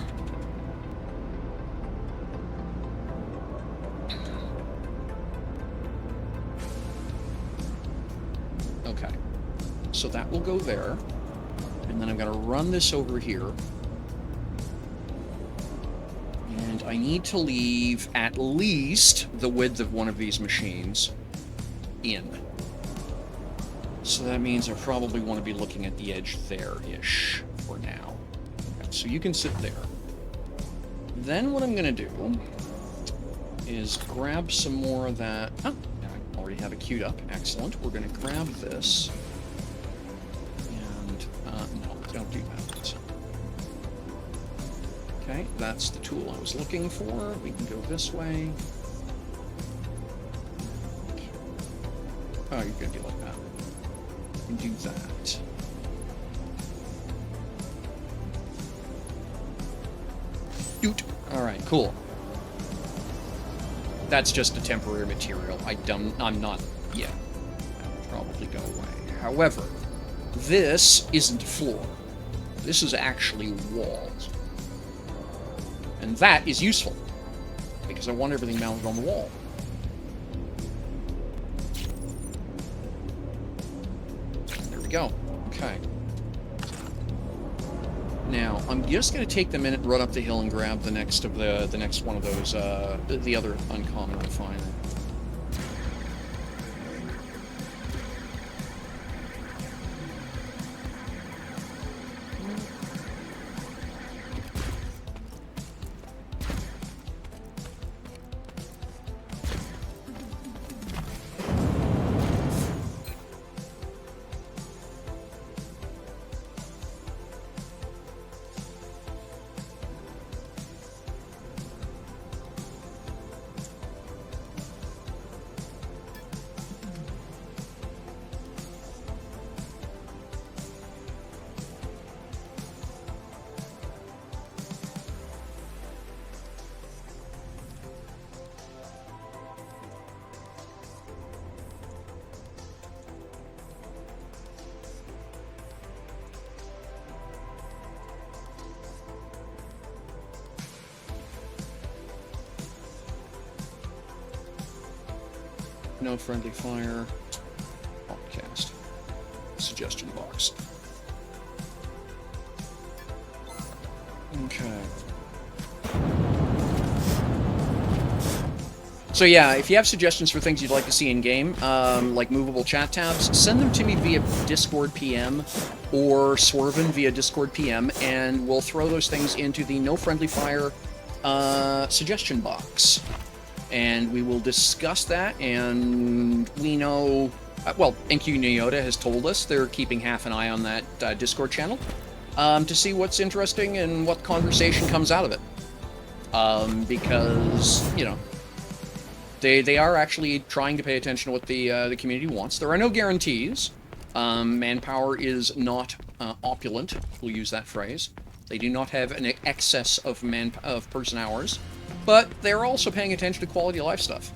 Okay. So that will go there. And then I'm going to run this over here. And I need to leave at least the width of one of these machines in. So that means I probably want to be looking at the edge there-ish for now. Okay, so you can sit there. Then what I'm going to do is grab some more of that. Oh, I already have it queued up. Excellent. We're going to grab this. And, no, don't do that. Okay, that's the tool I was looking for. We can go this way. Oh, you're going to be like that. We can do that. Doot. Alright, cool. That's just a temporary material. I'm not... Yeah. That will probably go away. However, this isn't a floor. This is actually walls. And that is useful, because I want everything mounted on the wall. There we go. Okay. Now, I'm just going to take the minute, run up the hill, and grab the next one of those, the other uncommon refiner. No friendly fire. Podcast. Suggestion box. Okay. So yeah, if you have suggestions for things you'd like to see in game, like movable chat tabs, send them to me via Discord PM or Swerven via Discord PM, and we'll throw those things into the No Friendly Fire suggestion box. And we will discuss that, and we know... well, NQ Nyota has told us they're keeping half an eye on that Discord channel to see what's interesting and what conversation comes out of it. Because, you know, they are actually trying to pay attention to what the community wants. There are no guarantees. Manpower is not opulent, we'll use that phrase. They do not have an excess of person hours. But they're also paying attention to quality of life stuff.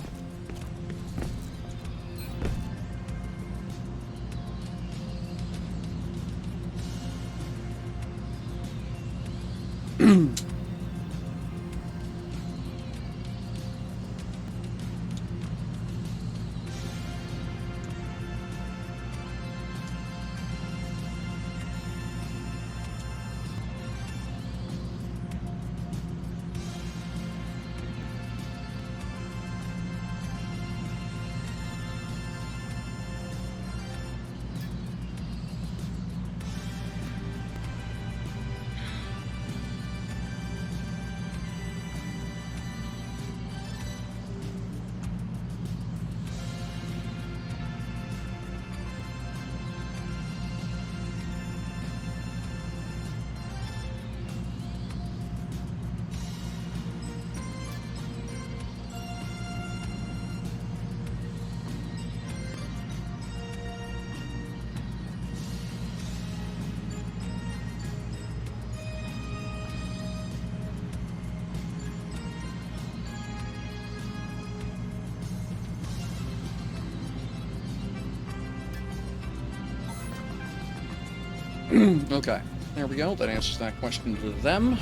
Okay, there we go. That answers that question to them.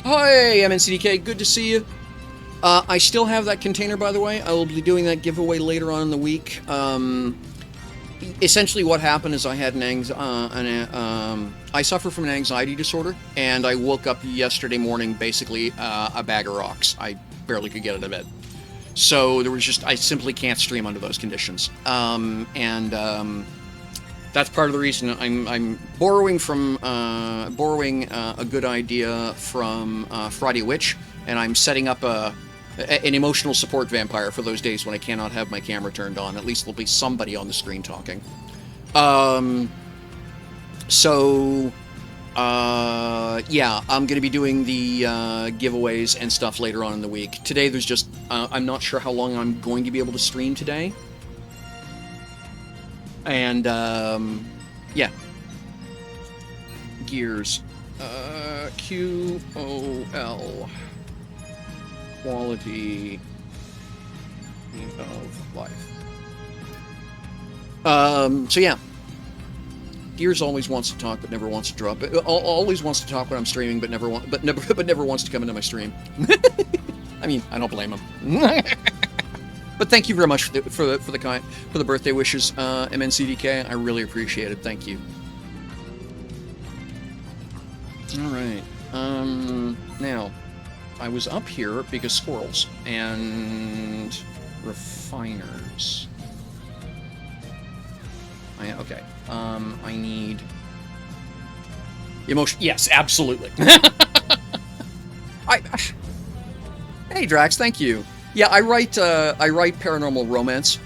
Hi, MNCDK. Good to see you. I still have that container, by the way. I will be doing that giveaway later on in the week. Essentially, what happened is I had I suffer from an anxiety disorder, and I woke up yesterday morning basically a bag of rocks. I barely could get out of bed. So there was just, I simply can't stream under those conditions. That's part of the reason I'm borrowing a good idea from Friday Witch, and I'm setting up an emotional support vampire for those days when I cannot have my camera turned on. At least there'll be somebody on the screen talking. Yeah, I'm going to be doing the giveaways and stuff later on in the week. Today, there's just, I'm not sure how long I'm going to be able to stream today. And, yeah. Gears. QOL. Quality of life. So yeah. Gears always wants to talk, but never wants to drop it. Always wants to talk when I'm streaming, but never wants to come into my stream. I mean, I don't blame him. But thank you very much for the birthday wishes, MNCDK. I really appreciate it. Thank you. All right. Now, I was up here because squirrels and refiners. Okay. I need emotion. Yes, absolutely. Hey, Drax. Thank you. Yeah, I write paranormal romance,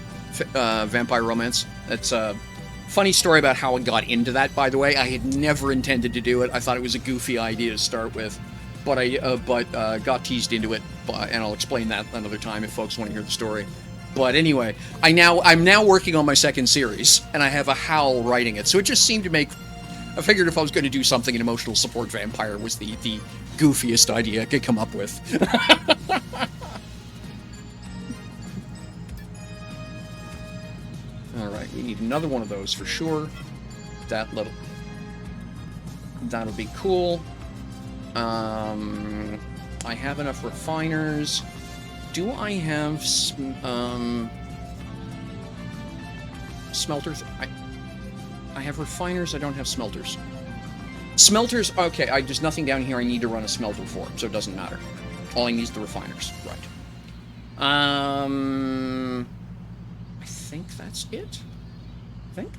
vampire romance. That's a funny story about how I got into that. By the way, I had never intended to do it. I thought it was a goofy idea to start with, but I got teased into it. And I'll explain that another time if folks want to hear the story. But anyway, I'm now working on my second series, and I have a Howl writing it. So it just seemed to make. I figured if I was going to do something, an emotional support vampire was the goofiest idea I could come up with. All right, we need another one of those for sure. That'll be cool. I have enough refiners. Do I have smelters? I have refiners. I don't have smelters. Smelters. Okay, there's nothing down here I need to run a smelter for, so it doesn't matter. All I need is the refiners. Right. I think that's it. I think.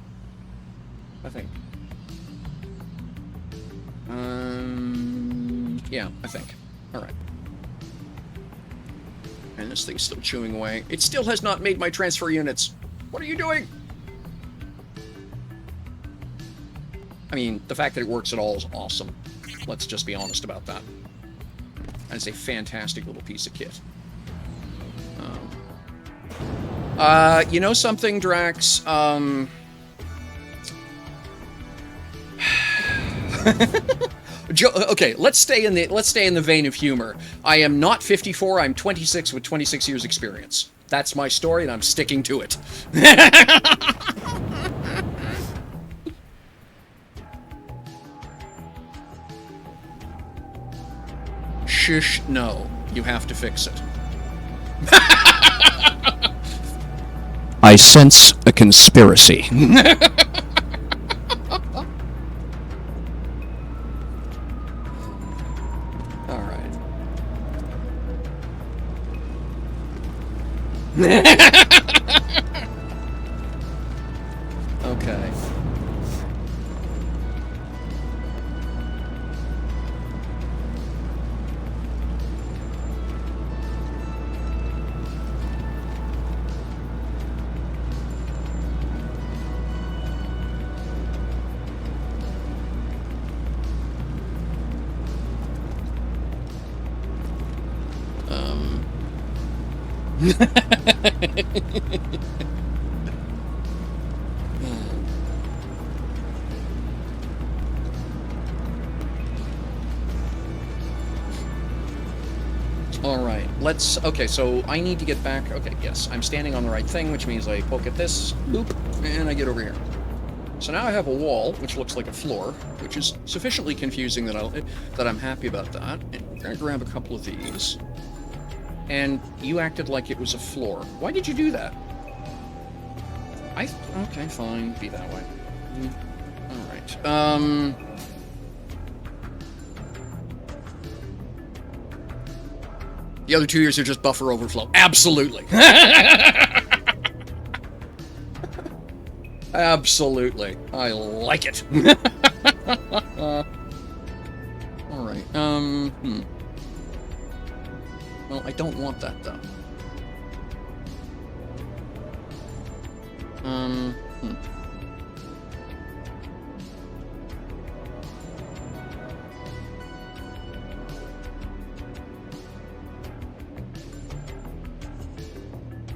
Yeah, I think. All right. And this thing's still chewing away. It still has not made my transfer units. What are you doing? I mean, the fact that it works at all is awesome. Let's just be honest about that. That is a fantastic little piece of kit. You know something, Drax? Okay, let's stay in the vein of humor. I am not 54. I'm 26 with 26 years experience. That's my story, and I'm sticking to it. Shush! No, you have to fix it. I sense a conspiracy. Okay. Alright, okay, so I need to get back. Okay, yes, I'm standing on the right thing, which means I poke at this, boop, and I get over here. So now I have a wall, which looks like a floor, which is sufficiently confusing that I'm happy about that. And we're gonna grab a couple of these. And you acted like it was a floor. Why did you do that? Okay, fine. Be that way. Alright. The other 2 years are just buffer overflow. Absolutely. Absolutely. I like it. Alright. Well, I don't want that, though.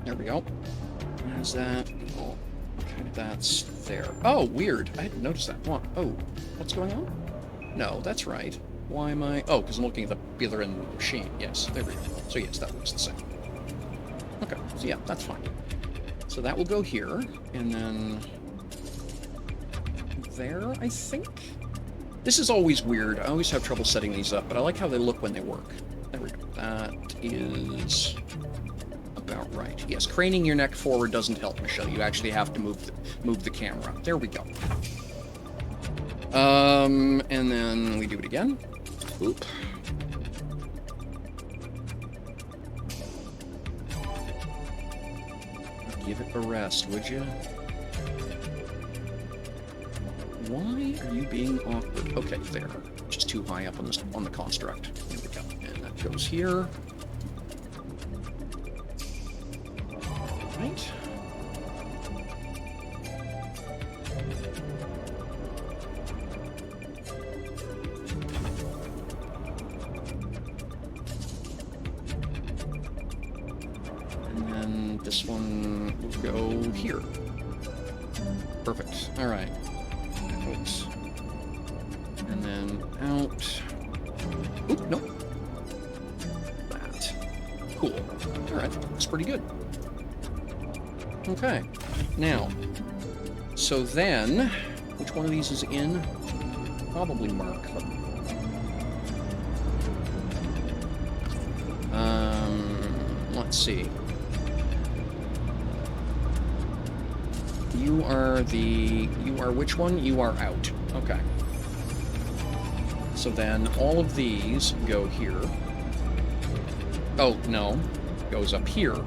There we go. There's that. Oh, okay, that's there. Oh, weird. I hadn't noticed that. What? Oh, what's going on? No, that's right. Why am I... Oh, because I'm looking at the other end of the machine. Yes, there we go. So yes, that looks the same. Okay, so yeah, that's fine. So that will go here, and then... there, I think? This is always weird. I always have trouble setting these up, but I like how they look when they work. There we go. That is... about right. Yes, craning your neck forward doesn't help, Michelle. You actually have to move the camera. There we go. And then we do it again. Oop. Give it a rest, would you? Why are you being awkward? Okay, there. Just too high up on the construct. There we go. And that goes here. Right. And then this one will go here. Perfect. All right. Out. And then out. Oop, nope. That. Cool. All right. That's pretty good. Okay, now, so then, which one of these is in? Probably Mark. Let's see. You are which one? You are out. Okay. So then all of these go here. Oh, no, goes up here.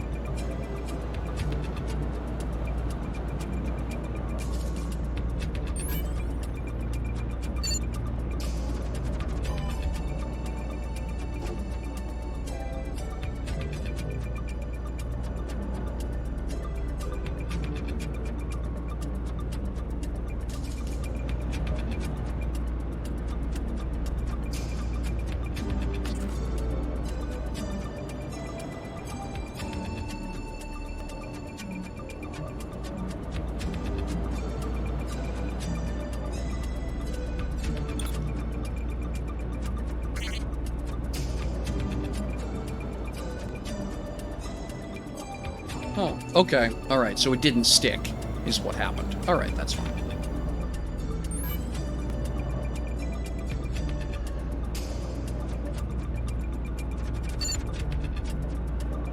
Oh, okay. Alright, so it didn't stick, is what happened. Alright, that's fine.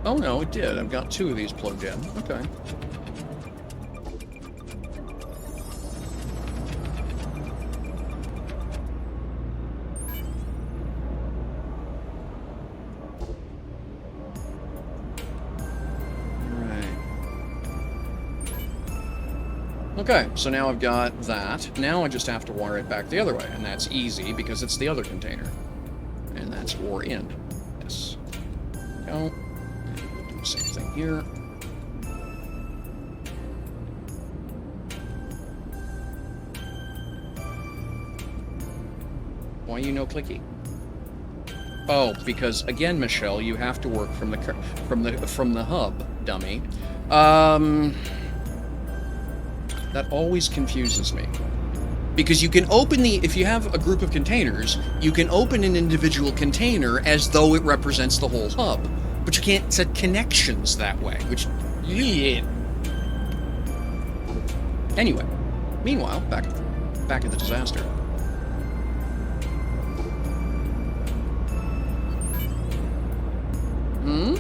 Oh no, it did. I've got 2 of these plugged in. Okay. Okay, so now I've got that. Now I just have to wire it back the other way, and that's easy because it's the other container. And that's or in. Yes. Go. And do the same thing here. Why you no clicky? Oh, because again, Michelle, you have to work from the hub, dummy. That always confuses me. Because you can open if you have a group of containers, you can open an individual container as though it represents the whole hub. But you can't set connections that way, which... Yeah. Anyway. Meanwhile, back at the disaster. Hmm?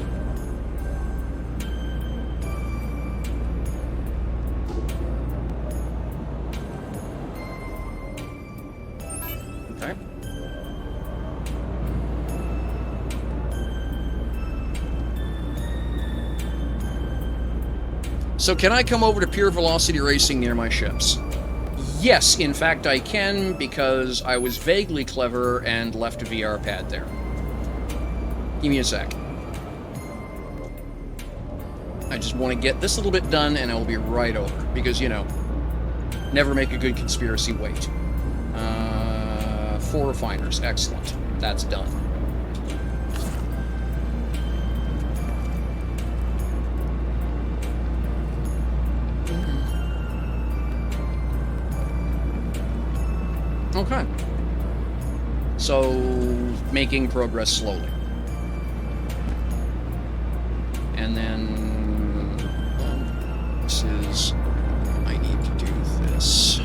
Okay. So can I come over to pure velocity racing near my ships? Yes, in fact I can, because I was vaguely clever and left a VR pad there. Give me a sec. I just want to get this little bit done and I will be right over, because, you know, never make a good conspiracy wait. 4 refiners, excellent. That's done. Okay. So, making progress slowly. And then, this is, I need to do this.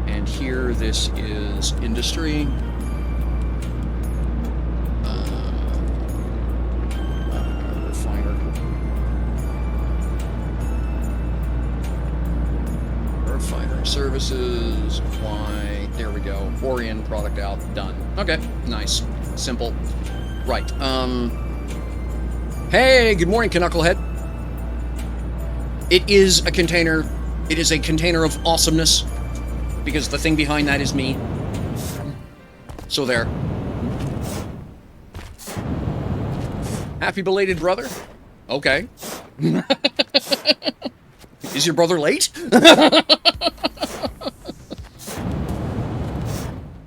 And here, this is industry. Services, apply, there we go. Orient product out, done. Okay, nice. Simple. Right, hey, good morning, Knucklehead. It is a container of awesomeness, because the thing behind that is me. So there. Happy belated brother? Okay. Is your brother late?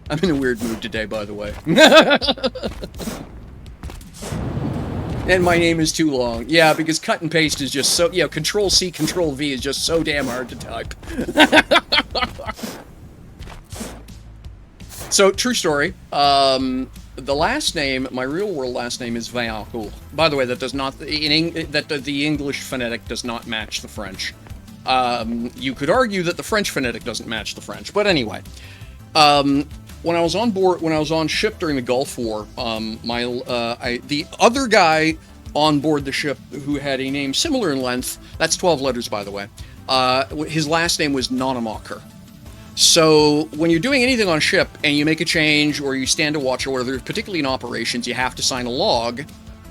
I'm in a weird mood today, by the way. And my name is too long. Yeah, because cut and paste is just so... Yeah, Control-C, Control-V is just so damn hard to type. So, true story. The last name, my real-world last name is Vaillancourt. By the way, that does not... the English phonetic does not match the French. You could argue that the French phonetic doesn't match the French, but anyway. When I was on ship during the Gulf War, the other guy on board the ship who had a name similar in length, that's 12 letters, by the way, his last name was Nonamacher. So when you're doing anything on a ship and you make a change or you stand to watch or whatever, particularly in operations, you have to sign a log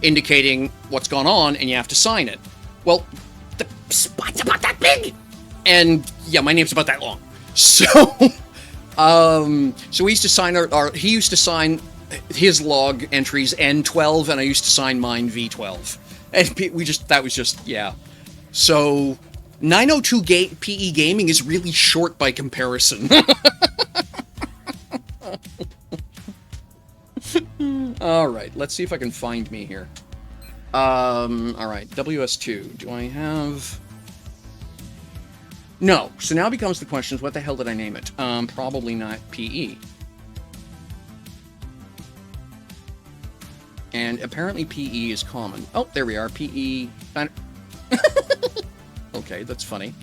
indicating what's gone on and you have to sign it. Well, the spot's about that big! And yeah, my name's about that long. So... so we used to sign he used to sign his log entries N12, and I used to sign mine V12. And that was just, yeah. So, 902 PE Gaming is really short by comparison. Alright, let's see if I can find me here. Alright, WS2, do I have... No. So now becomes the question, what the hell did I name it? Probably not PE. And apparently PE is common. Oh, there we are. PE. Okay, that's funny.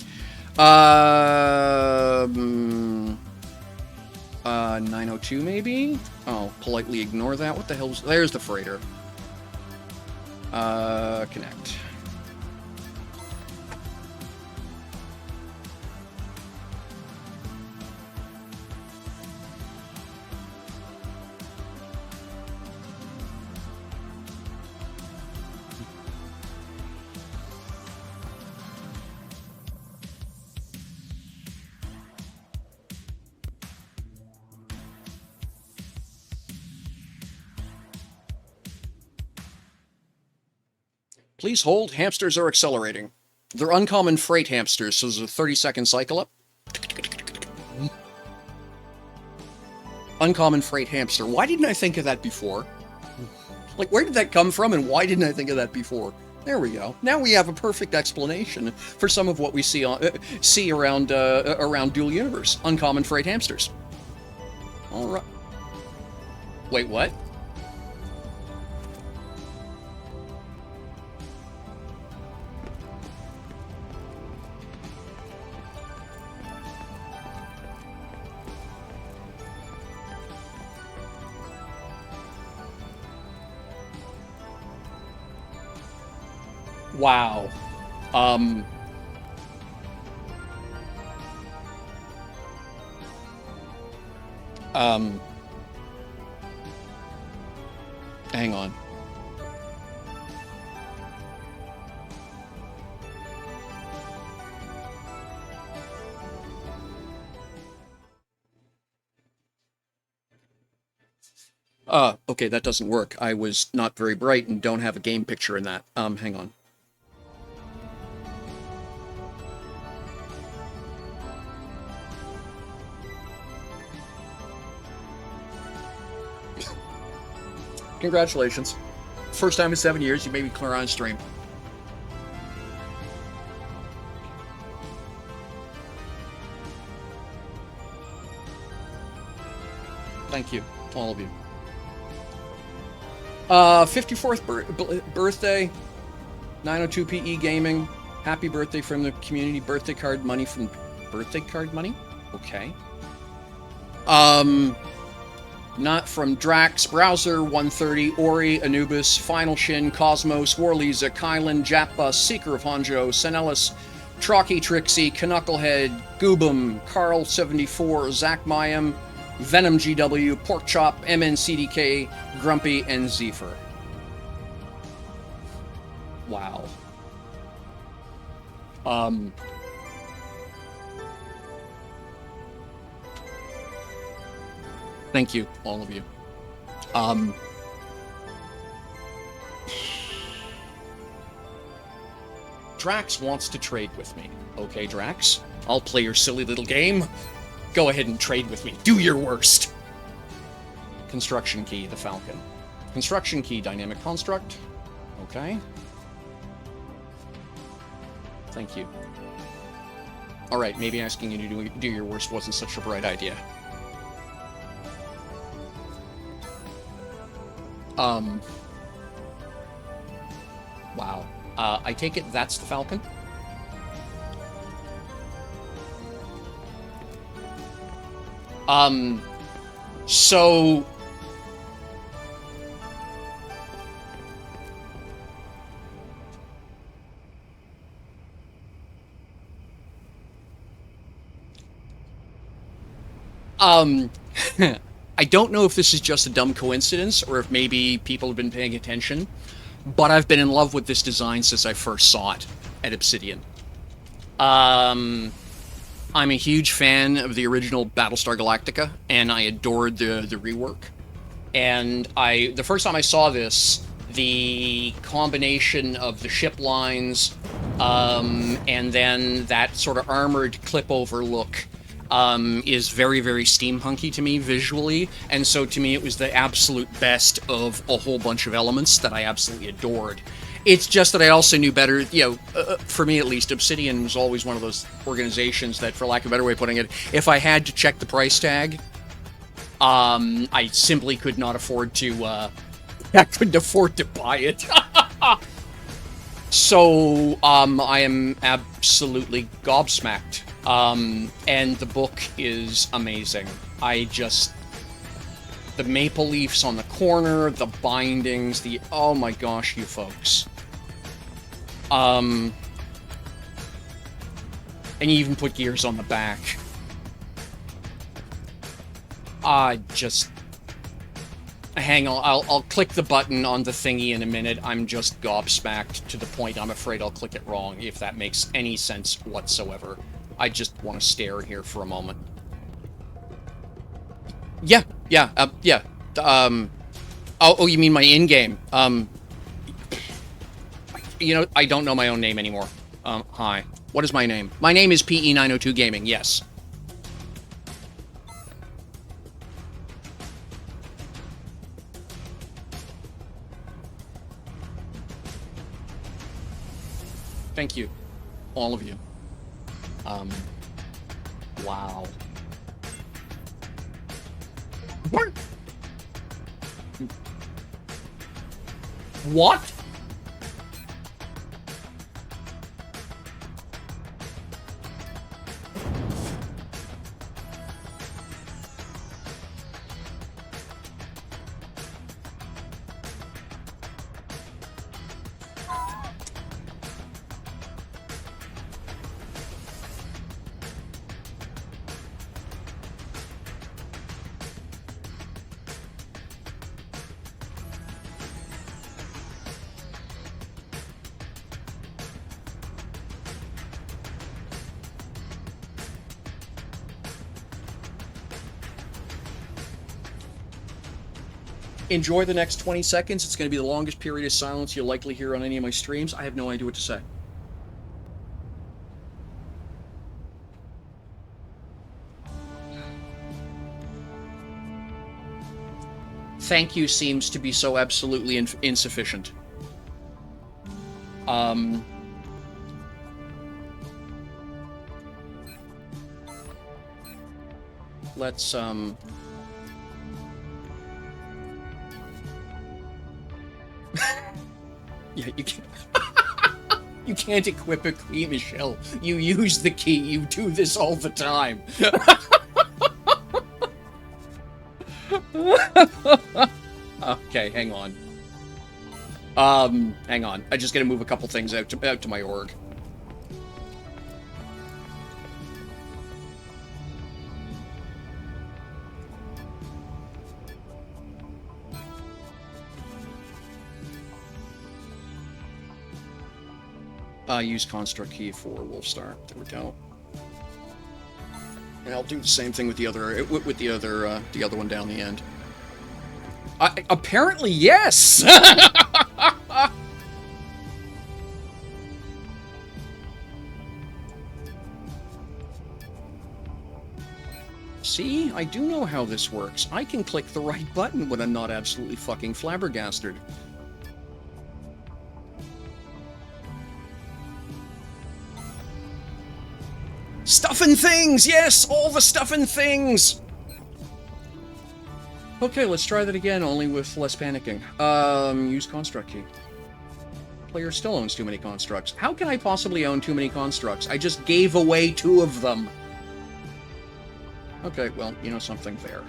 902 maybe? Oh, politely ignore that. What the hell's... There's the freighter. Connect. Please hold, hamsters are accelerating. They're uncommon freight hamsters, so there's a 30-second cycle up. Uncommon freight hamster. Why didn't I think of that before? Like, where did that come from, and why didn't I think of that before? There we go. Now we have a perfect explanation for some of what we see around Dual Universe. Uncommon freight hamsters. All right. Wait, what? Wow. Um. Um. Hang on. Okay, that doesn't work. I was not very bright and don't have a game picture in that. Hang on. Congratulations. First time in 7 years, you made me clear on stream. Thank you, all of you. 54th birthday, 902 PE Gaming. Happy birthday from the community. Birthday card money from birthday card money? Okay. Not from Drax, Browser, 130, Ori, Anubis, Final Shin, Cosmos, Warliza, Kylan, Japbus, Seeker of Honjo, Senellis, Trocky Trixie, Knucklehead, Goobum, Carl74, Zach Mayam, Venom GW, Porkchop, MNCDK, Grumpy, and Zephyr. Wow. Thank you, all of you. Drax wants to trade with me. Okay, Drax, I'll play your silly little game. Go ahead and trade with me. Do your worst. Construction key, the Falcon. Construction key, dynamic construct. Okay. Thank you. Alright, maybe asking you to do your worst wasn't such a bright idea. Wow. I take it that's the Falcon? So... I don't know if this is just a dumb coincidence, or if maybe people have been paying attention, but I've been in love with this design since I first saw it at Obsidian. I'm a huge fan of the original Battlestar Galactica, and I adored the rework. And the first time I saw this, the combination of the ship lines, and then that sort of armored clip-over look, is very, very steampunky to me visually, and so to me it was the absolute best of a whole bunch of elements that I absolutely adored. It's just that I also knew better, for me at least, Obsidian was always one of those organizations that, for lack of a better way of putting it, if I had to check the price tag, I simply could not afford to, I couldn't afford to buy it. So, I am absolutely gobsmacked. And the book is amazing. The maple leaves on the corner, the bindings, oh my gosh, you folks. And you even put gears on the back. Hang on, I'll click the button on the thingy in a minute. I'm just gobsmacked to the point I'm afraid I'll click it wrong, if that makes any sense whatsoever. I just want to stare here for a moment. Yeah. Oh, you mean my in-game? I don't know my own name anymore. Hi. What is my name? My name is PE902 Gaming, yes. Thank you, all of you. Wow. What? What? Enjoy the next 20 seconds. It's going to be the longest period of silence you'll likely hear on any of my streams. I have no idea what to say. Thank you seems to be so absolutely insufficient. Let's, yeah, you can't... You can't equip a key, Michelle. You use the key. You do this all the time. Okay, hang on. Hang on. I just gotta move a couple things out to my org. Use construct key for Wolfstar. There we go. And I'll do the same thing with the other one down the end. Apparently, yes. See, I do know how this works. I can click the right button when I'm not absolutely fucking flabbergasted. Stuff and things! Yes! All the stuff and things! Okay, let's try that again, only with less panicking. Use construct key. Player still owns too many constructs. How can I possibly own too many constructs? I just gave away 2 of them. Okay, well, you know something, fair.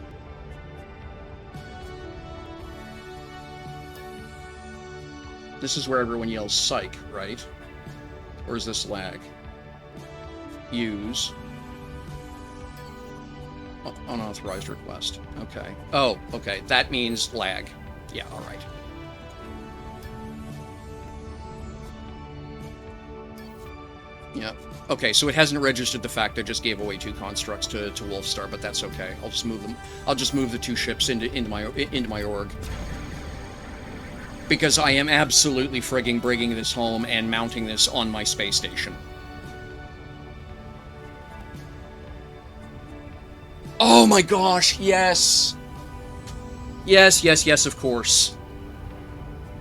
This is where everyone yells psych, right? Or is this lag? Use unauthorized request. Okay. Oh, okay. That means lag. Yeah, all right. Yeah. Okay, so it hasn't registered the fact I just gave away 2 constructs to Wolfstar, but that's okay. I'll just move them. I'll just move the 2 ships into my org. Because I am absolutely frigging bringing this home and mounting this on my space station. Oh my gosh, yes! Yes, yes, yes, of course.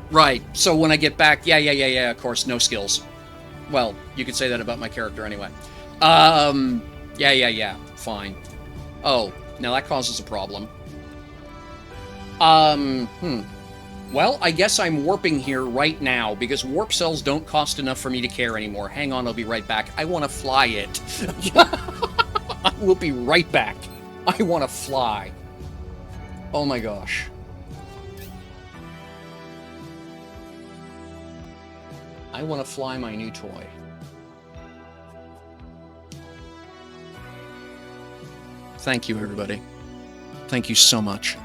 Right, so when I get back, yeah, of course, no skills. Well, you could say that about my character anyway. Yeah, fine. Oh, now that causes a problem. Well, I guess I'm warping here right now, because warp cells don't cost enough for me to care anymore. Hang on, I'll be right back. I want to fly it. I will be right back. I want to fly. Oh my gosh. I want to fly my new toy. Thank you, everybody. Thank you so much.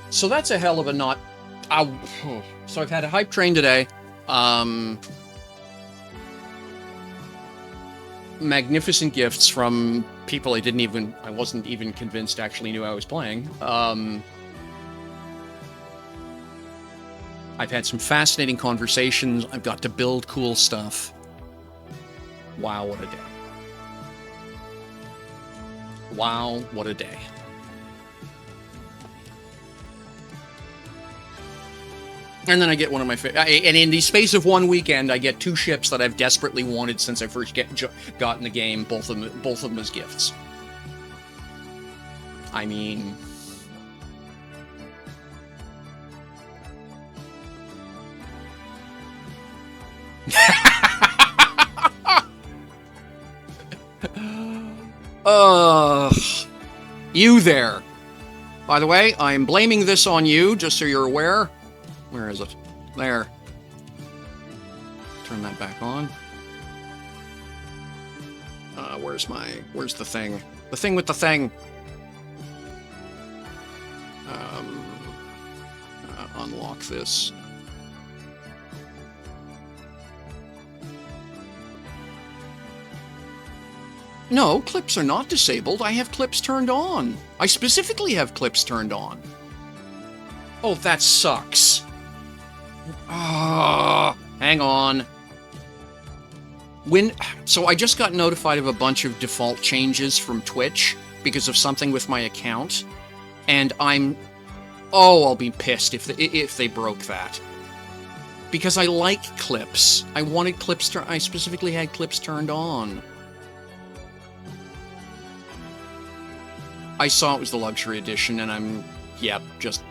So that's a hell of a not... So I've had a hype train today. Magnificent gifts from people I wasn't even convinced actually knew I was playing. I've had some fascinating conversations. I've got to build cool stuff. Wow, what a day. Wow, what a day. And then I get one of my and in the space of one weekend, I get 2 ships that I've desperately wanted since I first got in the game. Both of them as gifts. I mean, you there. By the way, I'm blaming this on you, just so you're aware. Where is it? There. Turn that back on. Where's the thing? The thing with the thing. Unlock this. No, clips are not disabled. I have clips turned on. I specifically have clips turned on. Oh, that sucks. Hang on. So I just got notified of a bunch of default changes from Twitch because of something with my account, and I'll be pissed if they broke that. Because I like clips. I wanted clips I specifically had clips turned on. I saw it was the luxury edition, and I'm, just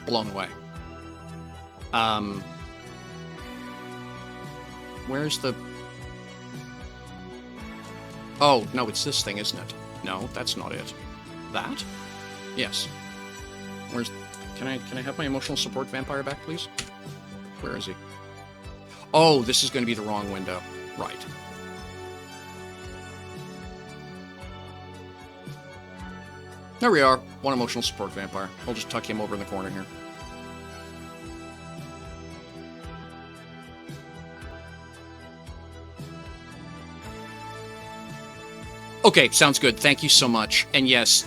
blown away. Where's the... Oh, no, it's this thing, isn't it? No, that's not it. That? Yes. Where's... Can I have my emotional support vampire back, please? Where is he? Oh, this is going to be the wrong window. Right. There we are. One emotional support vampire. I'll just tuck him over in the corner here. Okay, sounds good. Thank you so much. And yes,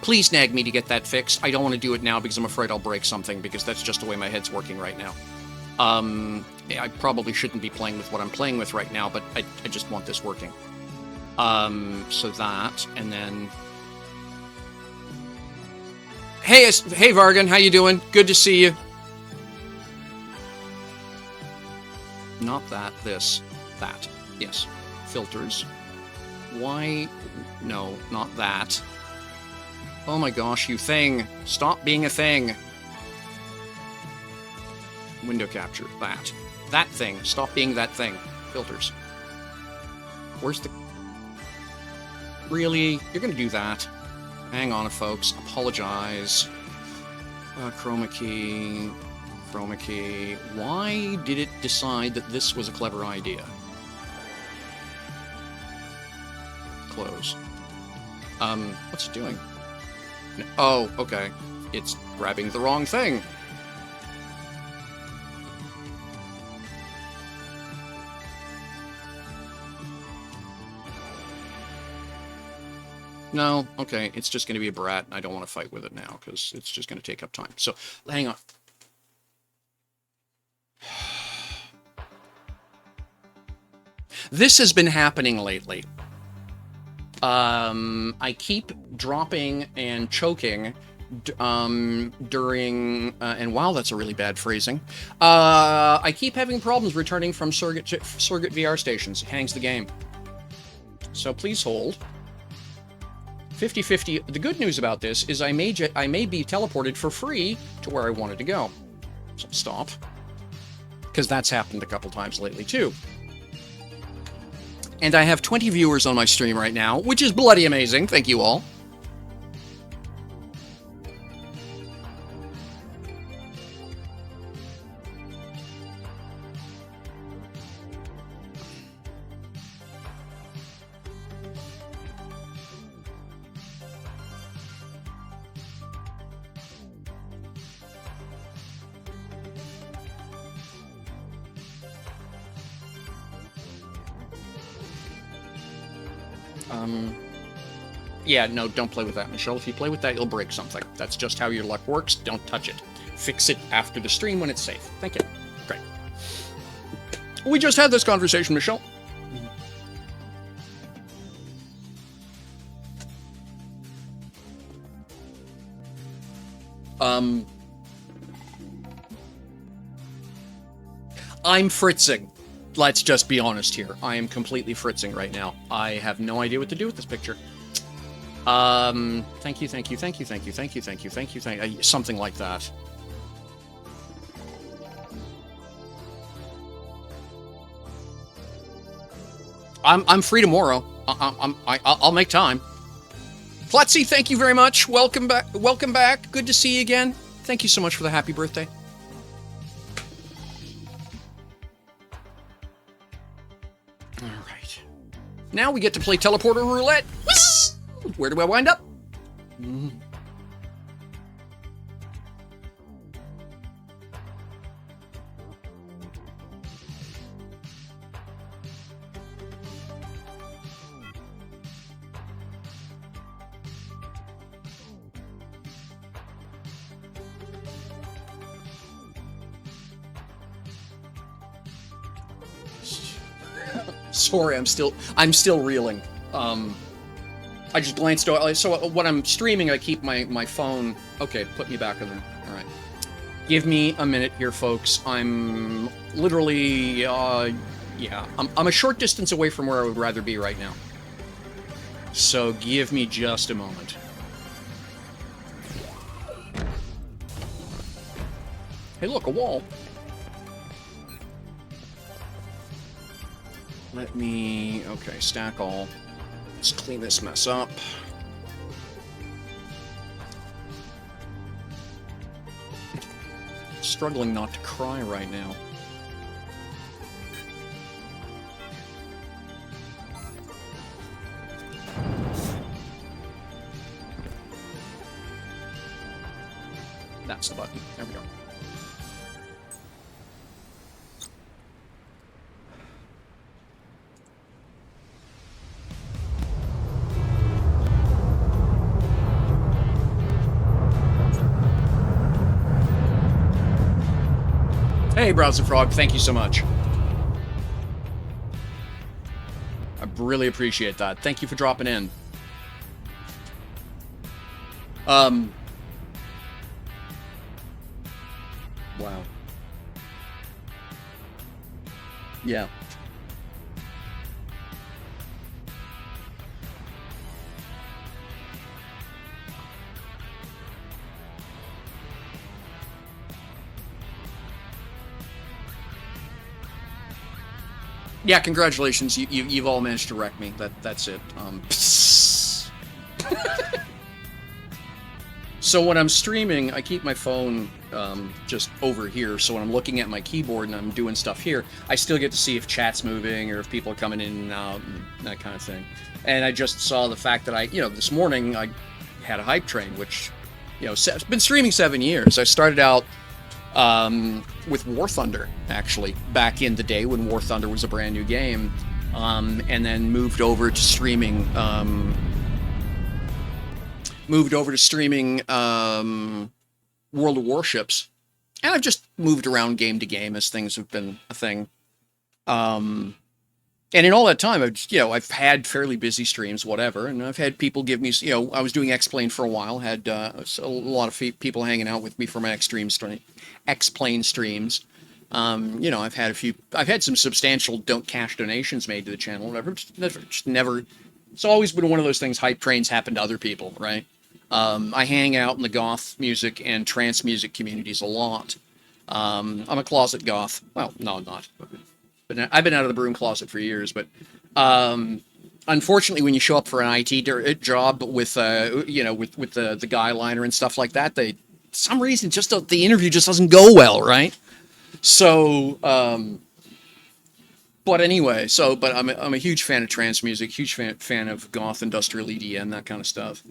please nag me to get that fixed. I don't want to do it now because I'm afraid I'll break something, because that's just the way my head's working right now. I probably shouldn't be playing with what I'm playing with right now, but I just want this working. So that, and then... Hey, Vargan, how you doing? Good to see you. Not that, this. That. Yes. Filters. Why? No, not that. Oh my gosh, you thing. Stop being a thing. Window capture. That. That thing. Stop being that thing. Filters. Where's the... Really? You're gonna do that? Hang on, folks. Apologize. Chroma key. Chroma key. Why did it decide that this was a clever idea? Close. What's it doing? Oh, okay. It's grabbing the wrong thing. No, okay, it's just going to be a brat, and I don't want to fight with it now, because it's just going to take up time. So, hang on. This has been happening lately. I keep dropping and choking during, and wow, that's a really bad phrasing. I keep having problems returning from surrogate VR stations. It hangs the game. So please hold. 50-50. The good news about this is I may be teleported for free to where I wanted to go. So stop. Because that's happened a couple times lately too. And I have 20 viewers on my stream right now, which is bloody amazing. Thank you all. Yeah, no, don't play with that, Michelle. If you play with that, you'll break something. That's just how your luck works. Don't touch it. Fix it after the stream when it's safe. Thank you. Great. We just had this conversation, Michelle. I'm fritzing. Let's just be honest here. I am completely fritzing right now. I have no idea what to do with this picture. Thank you, thank you, thank you, thank you, thank you, thank you, thank you, thank you, something like that. I'm free tomorrow. I'll make time. Flatsy, thank you very much. Welcome back. Welcome back. Good to see you again. Thank you so much for the happy birthday. All right. Now we get to play teleporter roulette. Whiss! Where do I wind up? Sorry, I'm still reeling. I just glanced over. So when I'm streaming, I keep my phone. Okay, put me back in there. All right. Give me a minute here, folks. I'm literally, yeah, I'm a short distance away from where I would rather be right now. So give me just a moment. Hey, look, a wall. Let me, okay, stack all. Let's clean this mess up. Struggling not to cry right now. That's the button. There we go. Hey, Browser Frog, thank you so much. I really appreciate that. Thank you for dropping in. Wow. Yeah. Yeah, congratulations. You've all managed to wreck me. That's it. So when I'm streaming, I keep my phone just over here. So when I'm looking at my keyboard and I'm doing stuff here, I still get to see if chat's moving or if people are coming in and out and that kind of thing. And I just saw the fact that this morning I had a hype train, which, I've been streaming 7 years. I started out with War Thunder, actually, back in the day when War Thunder was a brand new game, and then moved over to streaming World of Warships, and I've just moved around game to game as things have been a thing. And in all that time, I've had fairly busy streams, whatever, and I've had people give me, I was doing X-Plane for a while, had a lot of people hanging out with me for my X-Plane streams. I've had some substantial cash donations made to the channel, whatever. Never. It's always been one of those things. Hype trains happen to other people, right? I hang out in the goth music and trance music communities a lot. I'm a closet goth. Well, no, I'm not. But I've been out of the broom closet for years. But unfortunately, when you show up for an IT job with the guy liner and stuff like that, for some reason the interview just doesn't go well, right? So, but anyway, but I'm a huge fan of trance music, huge fan of goth, industrial EDM, that kind of stuff.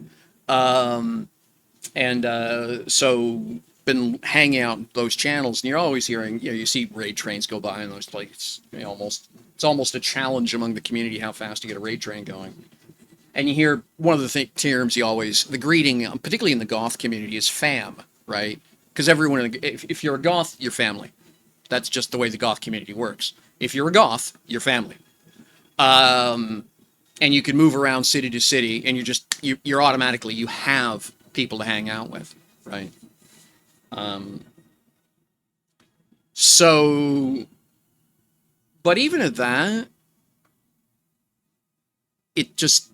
So been hanging out in those channels, and you're always hearing, you see raid trains go by in those places. It's almost a challenge among the community how fast you get a raid train going. And you hear one of the terms the greeting, particularly in the goth community, is fam, right? Because everyone, if you're a goth, you're family. That's just the way the goth community works. If you're a goth, you're family. And you can move around city to city, and you're automatically, you have people to hang out with, right? So But even at that, it just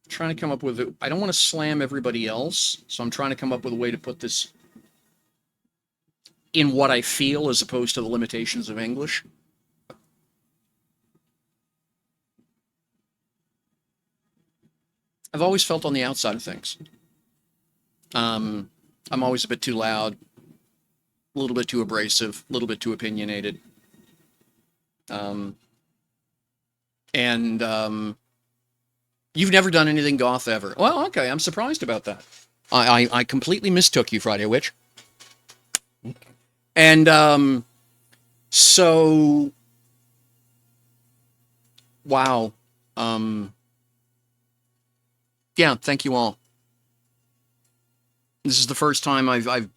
trying to come up with it. I don't want to slam everybody else, so I'm trying to come up with a way to put this in what I feel as opposed to the limitations of English. I've always felt on the outside of things. I'm always a bit too loud, a little bit too abrasive, a little bit too opinionated. Um, and you've never done anything goth ever. Well, okay, I'm surprised about that. I completely mistook you, Friday Witch. And so, wow. Yeah, thank you all. This is the first time I've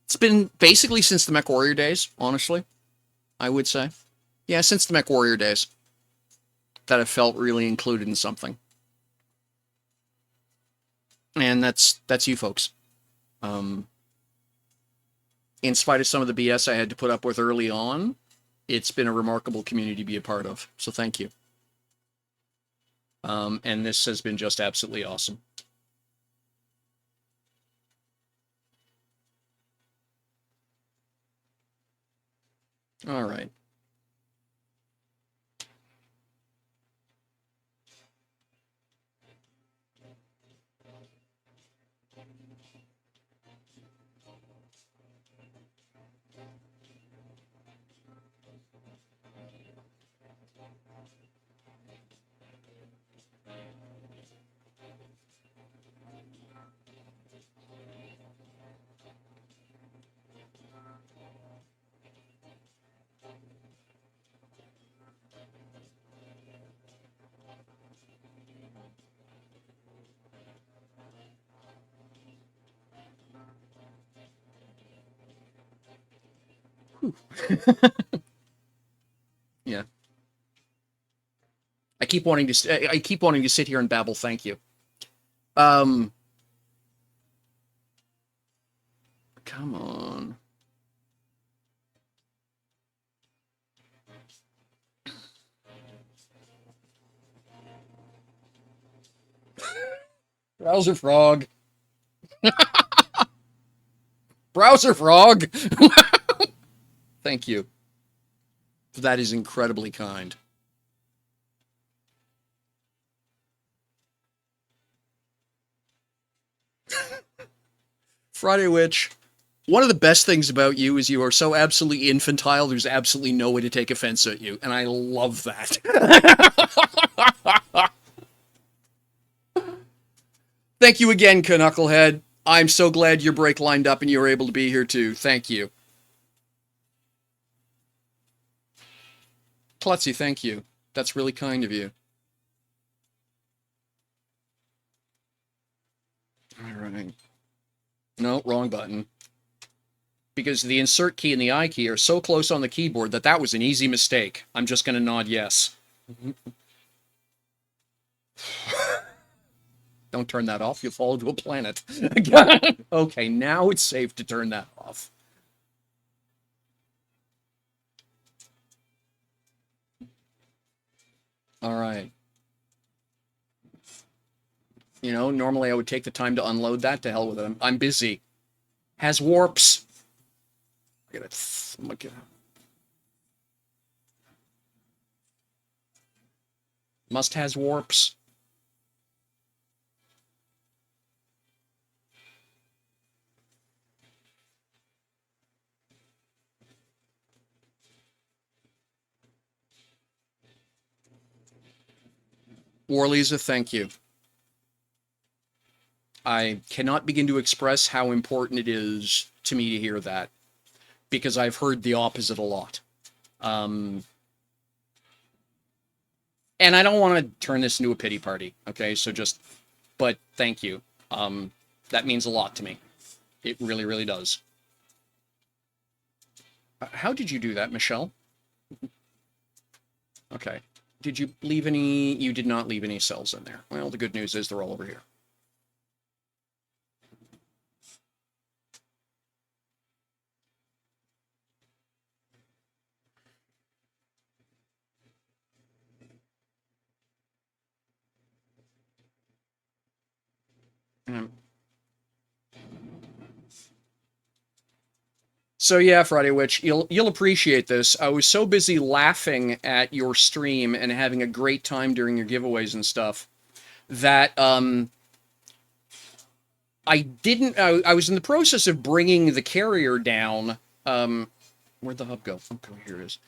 it's been basically since the Mech Warrior days, honestly, I would say. Yeah, since the Mech Warrior days that I've felt really included in something. And that's you folks. In spite of some of the BS I had to put up with early on, it's been a remarkable community to be a part of. So thank you. And this has been just absolutely awesome. All right. Yeah. I keep wanting to sit here and babble. Thank you. Um, come on. Browser frog. Browser frog. Thank you. That is incredibly kind. Friday Witch, one of the best things about you is you are so absolutely infantile, there's absolutely no way to take offense at you. And I love that. Thank you again, Knucklehead. I'm so glad your break lined up and you were able to be here too. Thank you. Klutzy, thank you. That's really kind of you. All right. No, wrong button. Because the insert key and the I key are so close on the keyboard that was an easy mistake. I'm just going to nod yes. Don't turn that off. You'll fall into a planet. Okay, now it's safe to turn that off. All right. You know, normally I would take the time to unload that. To hell with it. I'm busy. Has warps. Look at it. Look at it. Must has warps. Warlisa, thank you. I cannot begin to express how important it is to me to hear that, because I've heard the opposite a lot. And I don't want to turn this into a pity party, okay? So but thank you. That means a lot to me. It really, really does. How did you do that, Michelle? Okay. Did you leave any? You did not leave any cells in there. Well, the good news is they're all over here. Um, So yeah, Friday Witch, you'll appreciate this. I was so busy laughing at your stream and having a great time during your giveaways and stuff that I didn't. I was in the process of bringing the carrier down. Where'd the hub go? Okay, here it is.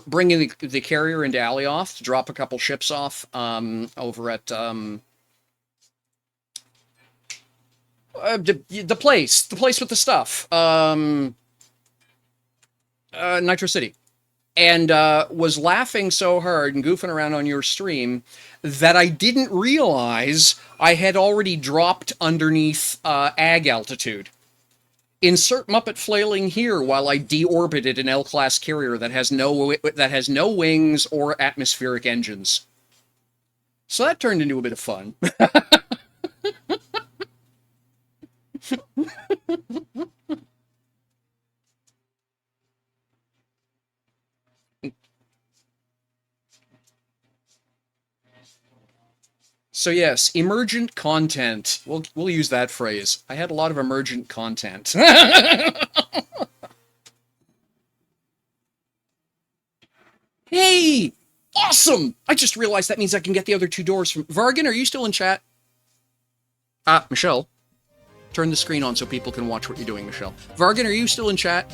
Bringing the carrier into Alioth to drop a couple ships off over at the place with the stuff, Nitro City, and was laughing so hard and goofing around on your stream that I didn't realize I had already dropped underneath ag altitude. Insert Muppet flailing here while I deorbited an L-class carrier that has no wings or atmospheric engines. So that turned into a bit of fun. So yes, emergent content. We'll use that phrase. I had a lot of emergent content. Hey! Awesome! I just realized that means I can get the other two doors from... Vargan, are you still in chat? Michelle. Turn the screen on so people can watch what you're doing, Michelle. Vargan, are you still in chat?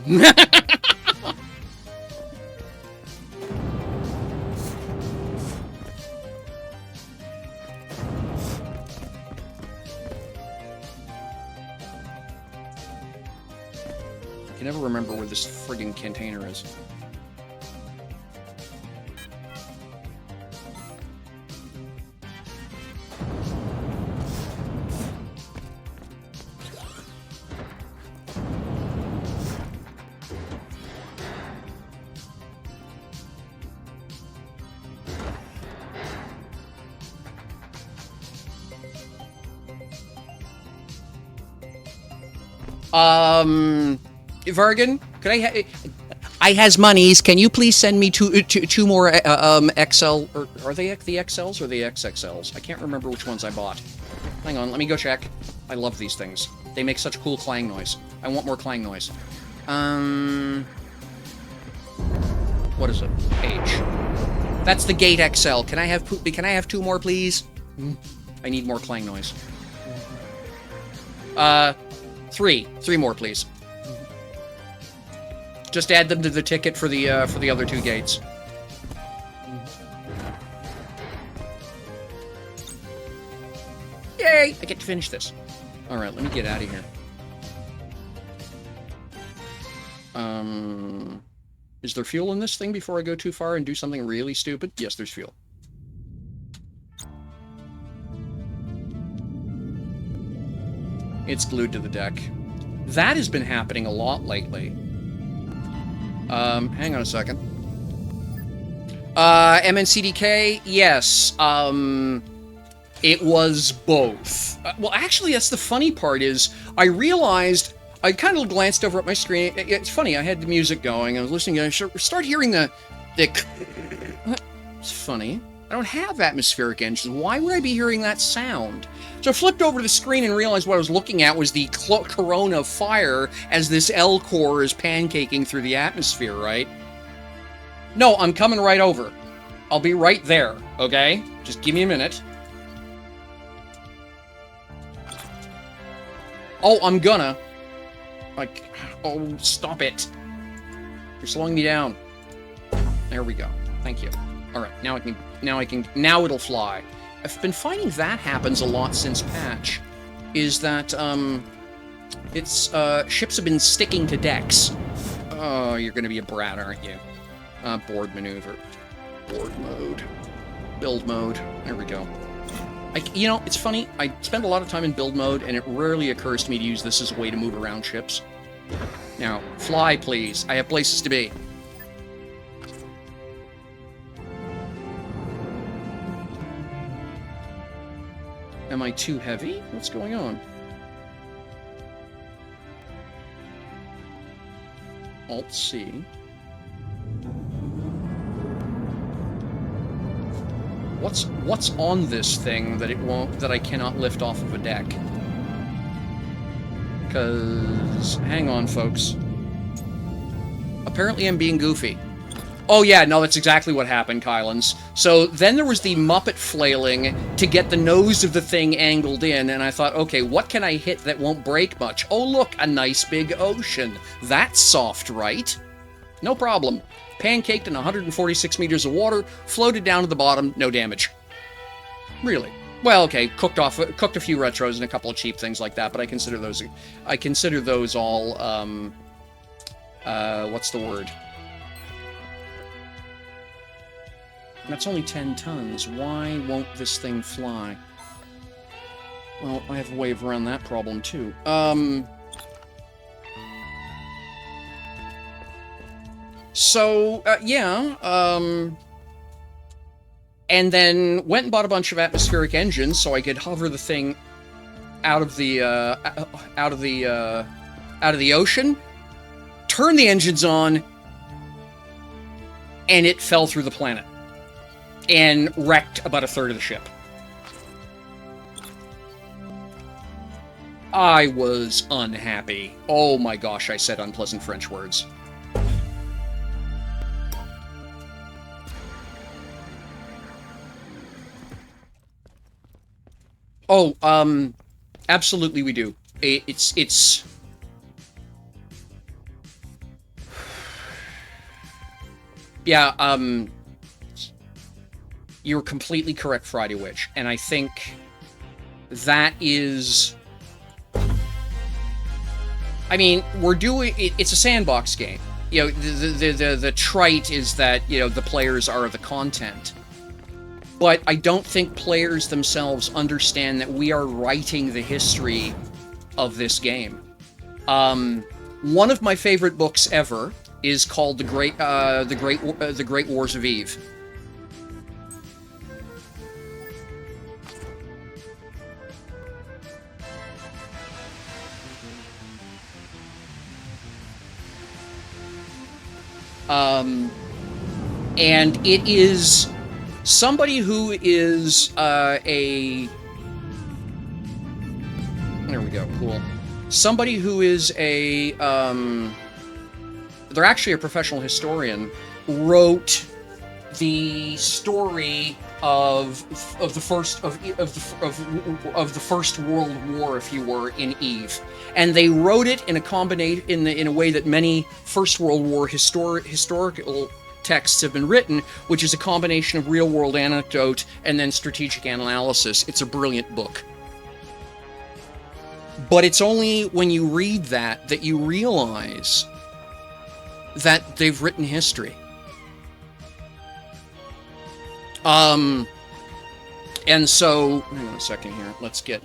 I can never remember where this friggin' container is. Vargan, could I has monies. Can you please send me two more XL, or are they the XLs or the XXLs? I can't remember which ones I bought. Hang on, let me go check. I love these things. They make such cool clang noise. I want more clang noise. What is it? H. That's the Gate XL. Can I have two more, please? I need more clang noise. Three more, please. Just add them to the ticket for the other two gates. Yay! I get to finish this. All right, let me get out of here. Is there fuel in this thing before I go too far and do something really stupid? Yes, there's fuel. It's glued to the deck. That has been happening a lot lately. Hang on a second. MNCDK, yes. It was both. Well, actually, that's the funny part is I realized I kind of glanced over at my screen. It's funny. I had the music going. I was listening. I start hearing the. It's funny. I don't have atmospheric engines. Why would I be hearing that sound? So I flipped over to the screen and realized what I was looking at was the corona of fire as this L core is pancaking through the atmosphere, right? No, I'm coming right over. I'll be right there, okay? Just give me a minute. Oh, I'm gonna. Like, oh, stop it. You're slowing me down. There we go. Thank you. All right, now it'll fly. I've been finding that happens a lot since patch, is that, ships have been sticking to decks. Oh, you're gonna be a brat, aren't you? Board maneuver. Board mode. Build mode. There we go. You know, it's funny, I spend a lot of time in build mode, and it rarely occurs to me to use this as a way to move around ships. Now, fly, please. I have places to be. Am I too heavy? What's going on? Alt-C. What's on this thing that I cannot lift off of a deck? Because, hang on, folks. Apparently I'm being goofy. Oh yeah, no, that's exactly what happened, Kylans. So then there was the Muppet flailing to get the nose of the thing angled in, and I thought, okay, what can I hit that won't break much? Oh look, a nice big ocean. That's soft, right? No problem. Pancaked in 146 meters of water, floated down to the bottom, no damage. Really? Well, okay, cooked a few retros and a couple of cheap things like that, but I consider those all, what's the word? That's only 10 tons. Why won't this thing fly? Well, I have a way around that problem, too. And then went and bought a bunch of atmospheric engines so I could hover the thing out of the ocean, turn the engines on, and it fell through the planet and wrecked about a third of the ship. I was unhappy. Oh my gosh, I said unpleasant French words. Oh, absolutely we do. It's... Yeah, you're completely correct, Friday Witch, and I think that is... I mean, we're doing... It's a sandbox game. You know, the trite is that, you know, the players are the content. But I don't think players themselves understand that we are writing the history of this game. One of my favorite books ever is called The Great Wars of Eve. And it is somebody who is there we go, cool. Somebody who is they're actually a professional historian, wrote the story of the First World War, if you were, in Eve, and they wrote it in a way that many First World War historical texts have been written, which is a combination of real-world anecdote and then strategic analysis. It's a brilliant book. But it's only when you read that you realize that they've written history. And so, hang on a second here. Let's get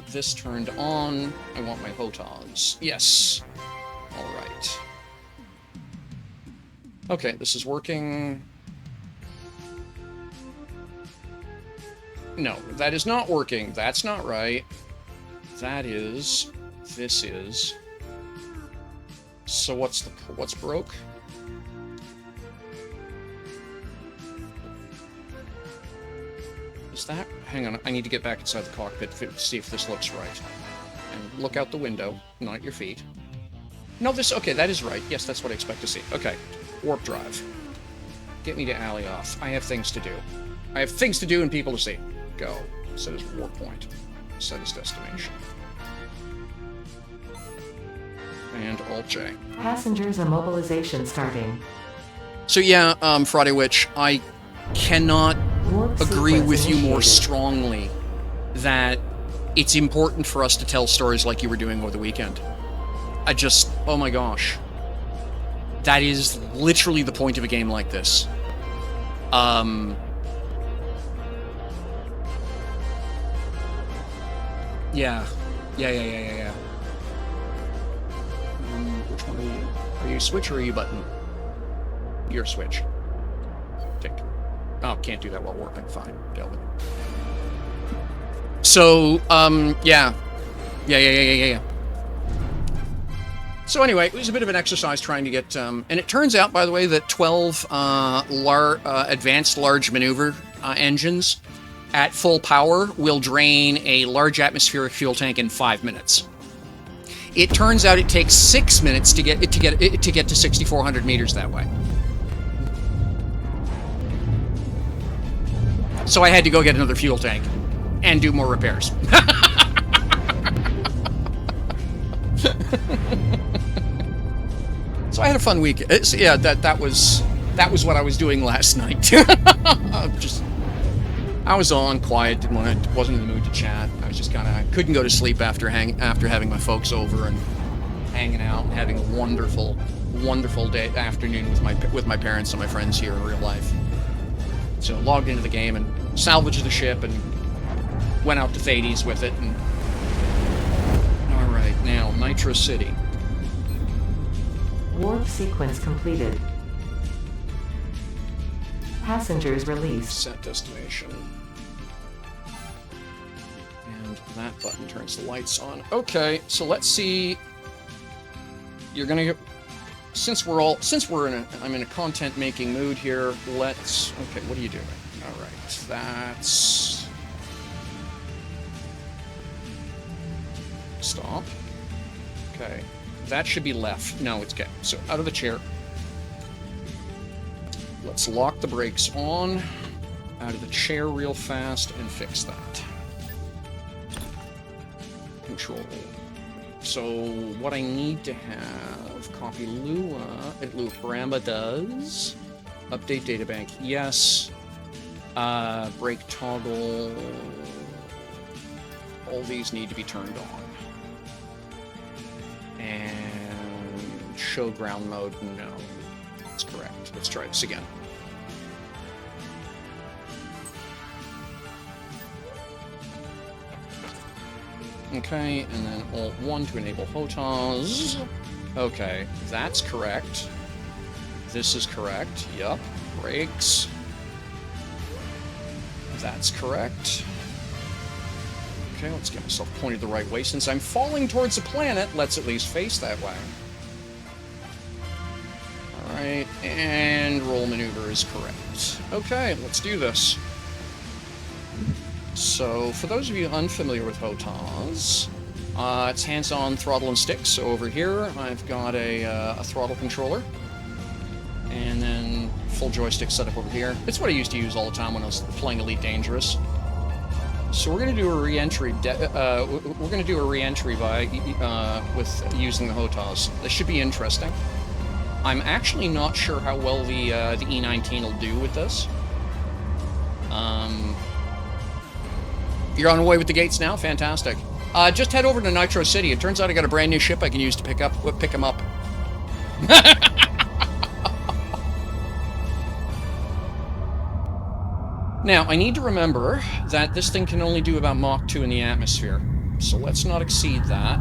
this turned on. I want my HOTAS. Yes. All right. Okay, this is working. No, that is not working. That's not right. That is. This is. So what's broke? Is that? Hang on, I need to get back inside the cockpit to see if this looks right. And look out the window, not at your feet. No, okay, that is right. Yes, that's what I expect to see. Okay, warp drive. Get me to Alioth. I have things to do. I have things to do and people to see. Go. Set as warp point. Set as destination. And Alt-J. Passengers immobilization starting. So yeah, Friday Witch, I cannot agree with you more strongly that it's important for us to tell stories like you were doing over the weekend. Oh my gosh. That is literally the point of a game like this. Yeah. Which one are you? Are you Switch or are you button? You're Switch. Tick. Oh, can't do that while warping. Fine. Dealt with it. So, yeah. So anyway, it was a bit of an exercise trying to get, and it turns out, by the way, that 12 advanced large maneuver engines at full power will drain a large atmospheric fuel tank in 5 minutes. It turns out it takes 6 minutes to get to 6,400 meters that way. So I had to go get another fuel tank and do more repairs. So I had a fun week. So yeah, that was what I was doing last night. I was on quiet, wasn't in the mood to chat. I was just I couldn't go to sleep after having my folks over and hanging out and having a wonderful afternoon with my parents and my friends here in real life. So logged into the game and salvaged the ship and went out to Thades with it. And all right, now Nitro City. Warp sequence completed. Passengers released. Set destination. And that button turns the lights on. Okay, so let's see. You're gonna get. I'm in a content making mood here. Okay, what are you doing? All right, that's. Stop. Okay. That should be left. No, it's okay. So out of the chair. Let's lock the brakes on. Out of the chair real fast and fix that. Control. So what I need to have, copy Lua. Lua Paramba does. Update databank, yes. Brake toggle. All these need to be turned on. And show ground mode, no. That's correct. Let's try this again. Okay, and then Alt-1 to enable HOTAS. Okay, that's correct. This is correct. Yup. Brakes. That's correct. Okay, let's get myself pointed the right way. Since I'm falling towards the planet, let's at least face that way. Alright, and roll maneuver is correct. Okay, let's do this. So, for those of you unfamiliar with HOTAS, it's hands-on throttle and stick. So over here, I've got a throttle controller. And then full joystick setup over here. It's what I used to use all the time when I was playing Elite Dangerous. So we're going to do a re-entry. We're going to do a re-entry with using the HOTAS. This should be interesting. I'm actually not sure how well the E19 will do with this. You're on the way with the gates now. Fantastic. Just head over to Nitro City. It turns out I got a brand new ship I can use to pick them up. Now, I need to remember that this thing can only do about Mach 2 in the atmosphere. So let's not exceed that.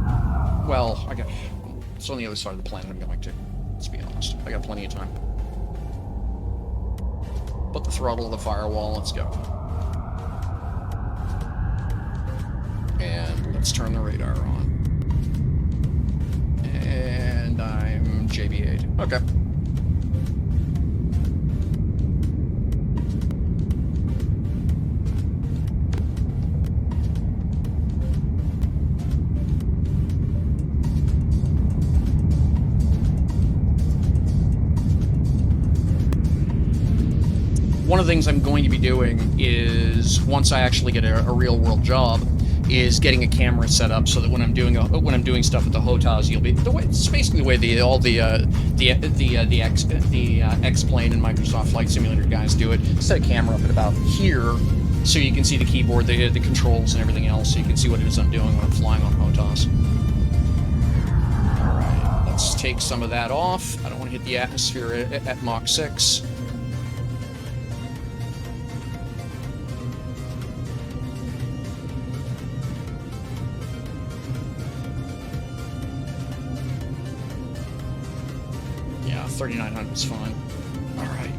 Well, it's on the other side of the planet I'm going to. Let's be honest. I got plenty of time. Put the throttle to the firewall. Let's go. And let's turn the radar on. And I'm JB8. Okay. One of the things I'm going to be doing is, once I actually get a real-world job, is getting a camera set up so that when I'm doing stuff with the HOTAS, it's basically the way the X-Plane and Microsoft Flight Simulator guys do it. Set a camera up at about here, so you can see the keyboard, the controls, and everything else, so you can see what it is I'm doing when I'm flying on HOTAS. All right, let's take some of that off. I don't want to hit the atmosphere at Mach 6. Yeah, 3,900 is fine. All right.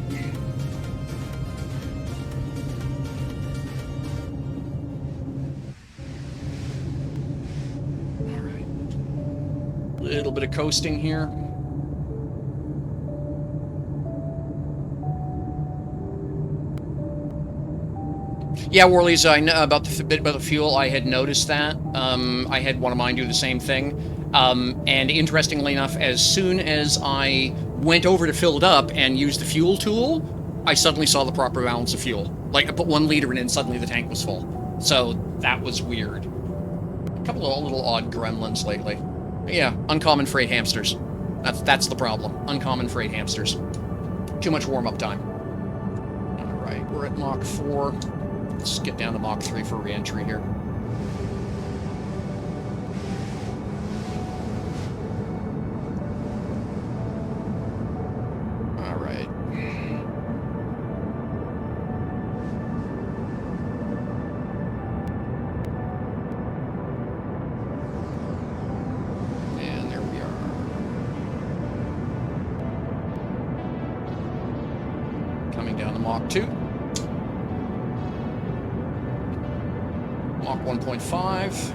All right. little bit of coasting here. Yeah, Worley's, I know about the bit about the fuel. I had noticed that. I had one of mine do the same thing. And interestingly enough, as soon as I went over to fill it up and used the fuel tool, I suddenly saw the proper balance of fuel. Like, I put 1 liter in and suddenly the tank was full. So that was weird. A couple of little odd gremlins lately. Yeah, uncommon freight hamsters. That's the problem. Uncommon freight hamsters. Too much warm-up time. Alright, we're at Mach 4. Let's get down to Mach 3 for re-entry here. Alright. And there we are. Coming down to Mach 2. Mach 1.5.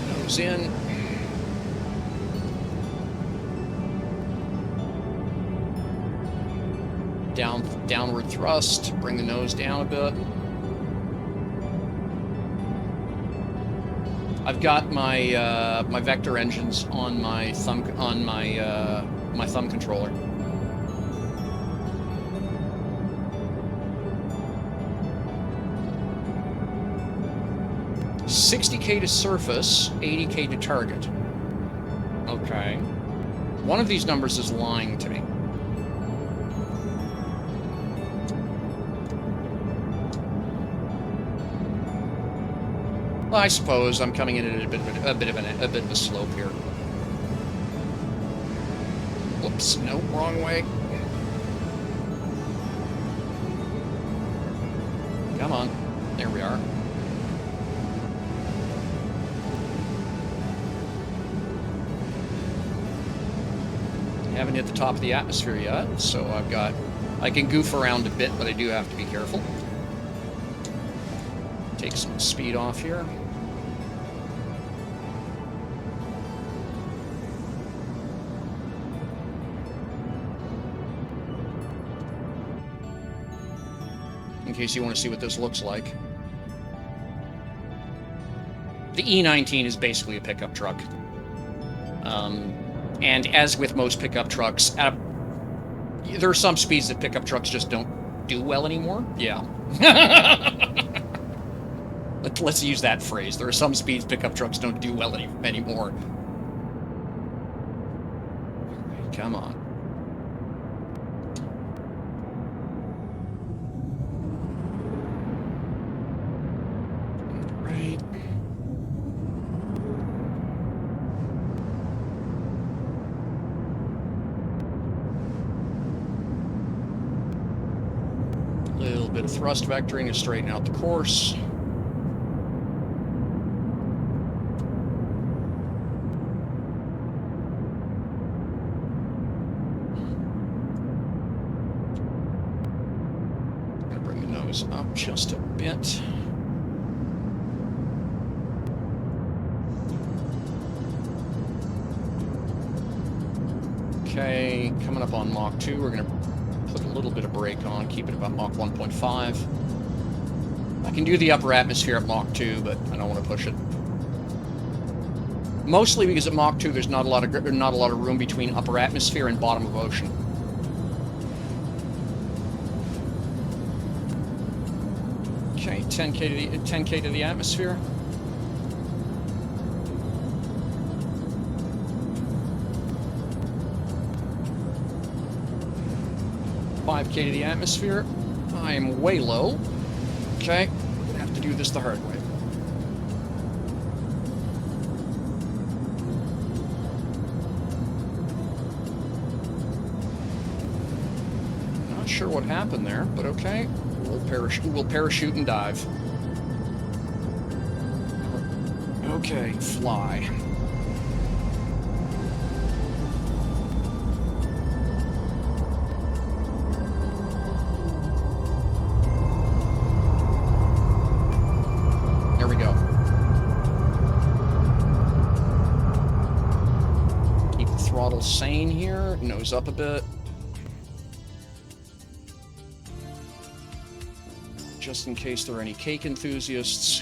Nose in. Downward thrust. Bring the nose down a bit. I've got my my vector engines on my thumb my thumb controller. 60K to surface, 80K to target. Okay. One of these numbers is lying to me. Well, I suppose I'm coming in at a bit of a slope here. Whoops, no, wrong way. Come on. There we are. Haven't hit the top of the atmosphere yet, so I can goof around a bit, but I do have to be careful. Take some speed off here. In case you want to see what this looks like. The E19 is basically a pickup truck. And as with most pickup trucks, there are some speeds that pickup trucks just don't do well anymore. Yeah. Let's use that phrase. There are some speeds pickup trucks don't do well anymore. Come on. Right. A little bit of thrust vectoring to straighten out the course. Up just a bit. Okay, coming up on Mach 2, we're going to put a little bit of brake on, keep it about Mach 1.5. I can do the upper atmosphere at Mach 2, but I don't want to push it. Mostly because at Mach 2 there's not a lot of room between upper atmosphere and bottom of ocean. Okay, 10K to the atmosphere. $5K to the atmosphere. I am way low. Okay, we're gonna have to do this the hard way. Not sure what happened there, but okay. We'll parachute and dive. Okay, fly. There we go. little sane here. Nose up a bit. Just in case there are any cake enthusiasts.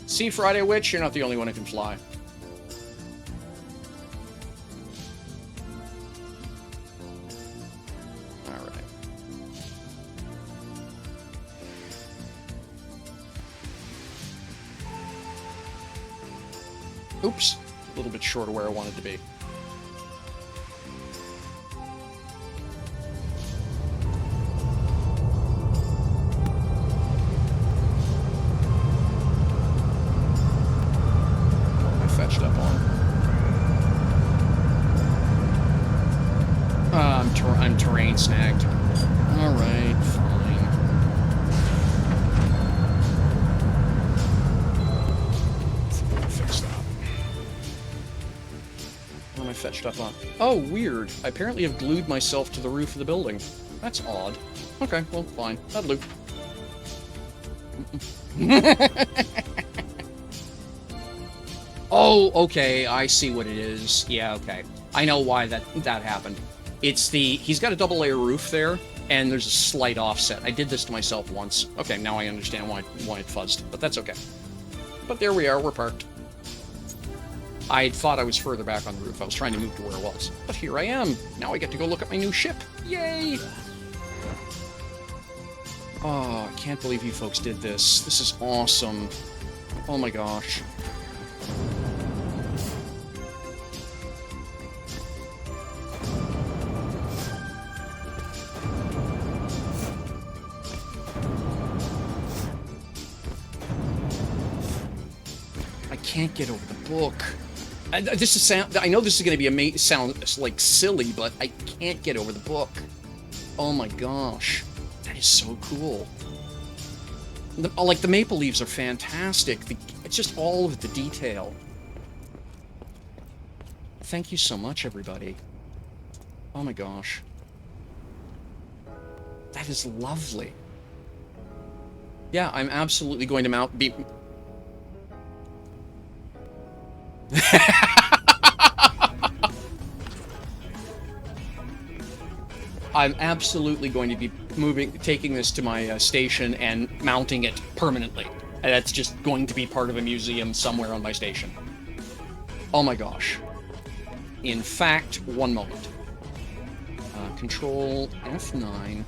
See, Friday Witch, you're not the only one who can fly. Alright. Oops. A little bit short of where I wanted to be. I'm terrain snagged. Alright, fine. Fix that. What am I fetched up on? Oh, weird. I apparently have glued myself to the roof of the building. That's odd. Okay, well, fine. That'll do. Oh, okay, I see what it is. Yeah, okay. I know why that happened. It's he's got a double layer roof there, and there's a slight offset. I did this to myself once. Okay, now I understand why it fuzzed, but that's okay. But there we are, we're parked. I thought I was further back on the roof. I was trying to move to where it was. But here I am. Now I get to go look at my new ship. Yay! Oh, I can't believe you folks did this. This is awesome. Oh my gosh. Can't get over the book. I know this is going to be sound like silly, but I can't get over the book. Oh my gosh, that is so cool. Like the maple leaves are fantastic. It's just all of the detail. Thank you so much, everybody. Oh my gosh, that is lovely. Yeah, I'm absolutely going to be. I'm absolutely going to be taking this to my station and mounting it permanently. And that's just going to be part of a museum somewhere on my station. Oh my gosh. In fact, one moment. Control F9,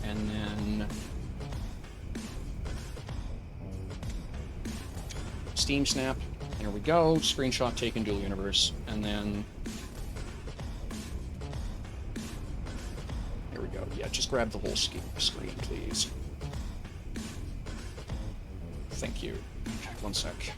and then Steam Snap. There we go. Screenshot taken, dual universe, and then here we go. Yeah, just grab the whole screen, please. Thank you. Okay, one sec.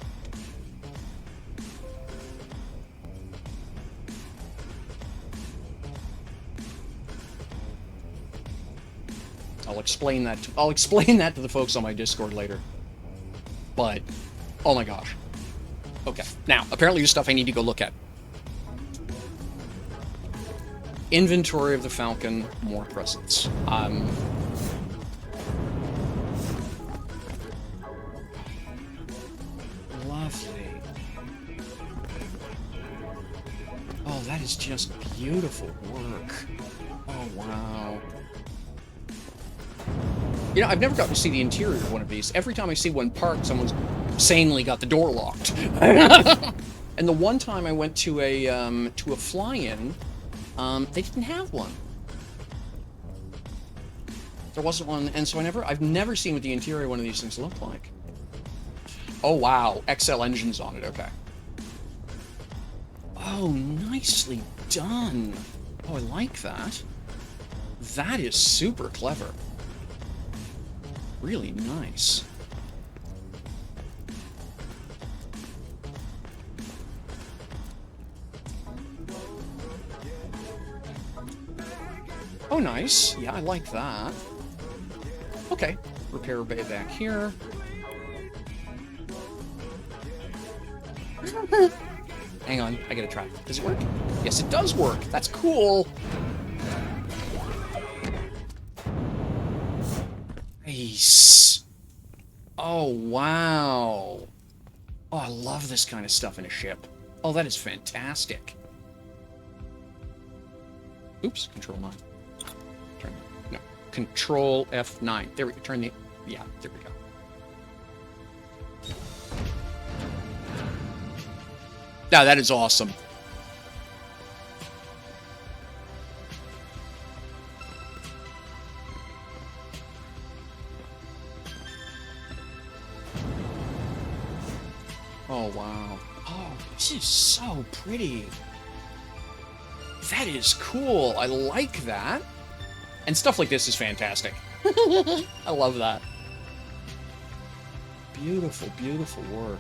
I'll explain that to the folks on my Discord later. But oh my gosh. Okay, now, apparently there's stuff I need to go look at. Inventory of the Falcon, more presents. Lovely. Oh, that is just beautiful work. Oh, wow. You know, I've never gotten to see the interior of one of these. Every time I see one parked, someone's sanely got the door locked. And the one time I went to a fly-in, they didn't have one. There wasn't one, and so I've never seen what the interior of one of these things look like. Oh wow, XL engines on it, okay. Oh, nicely done. Oh, I like that. That is super clever. Really nice. Oh, nice. Yeah, I like that. Okay. Repair bay back here. Hang on, I gotta try. Does it work? Yes, it does work. That's cool. Nice. Oh, wow. Oh, I love this kind of stuff in a ship. Oh, that is fantastic. Oops, Control 9. Turn that. No, Control F9. There we go. Turn the... Yeah, there we go. Now, that is awesome. Oh, wow. Oh, this is so pretty. That is cool. I like that. And stuff like this is fantastic. I love that. Beautiful, beautiful work.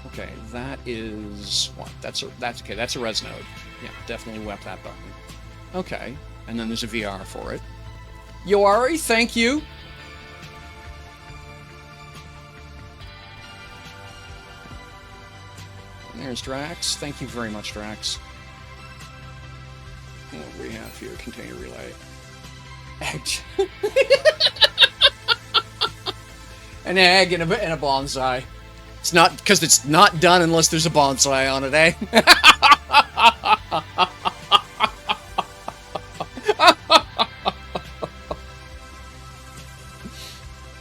Okay, that is what? That's okay. That's a res node. Yeah, definitely whap that button. Okay, and then there's a VR for it. Yoari, thank you. There's Drax. Thank you very much, Drax. What do we have here? Container relay. An egg and a bonsai. It's not because it's not done unless there's a bonsai on it, eh?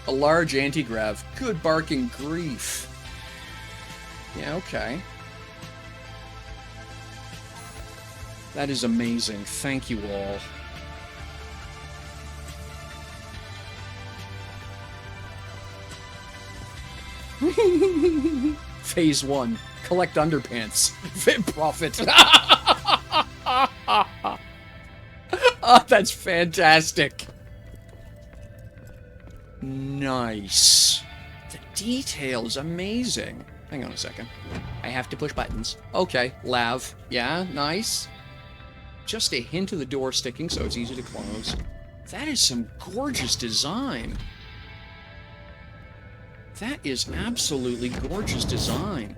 A large anti-grav. Good barking grief. Yeah, okay. That is amazing. Thank you all. Phase 1. Collect underpants. Fit profit. Oh, that's fantastic. Nice. The detail is amazing. Hang on a second. I have to push buttons. Okay, lav. Yeah, nice. Just a hint of the door sticking so it's easy to close. That is some gorgeous design. That is absolutely gorgeous design.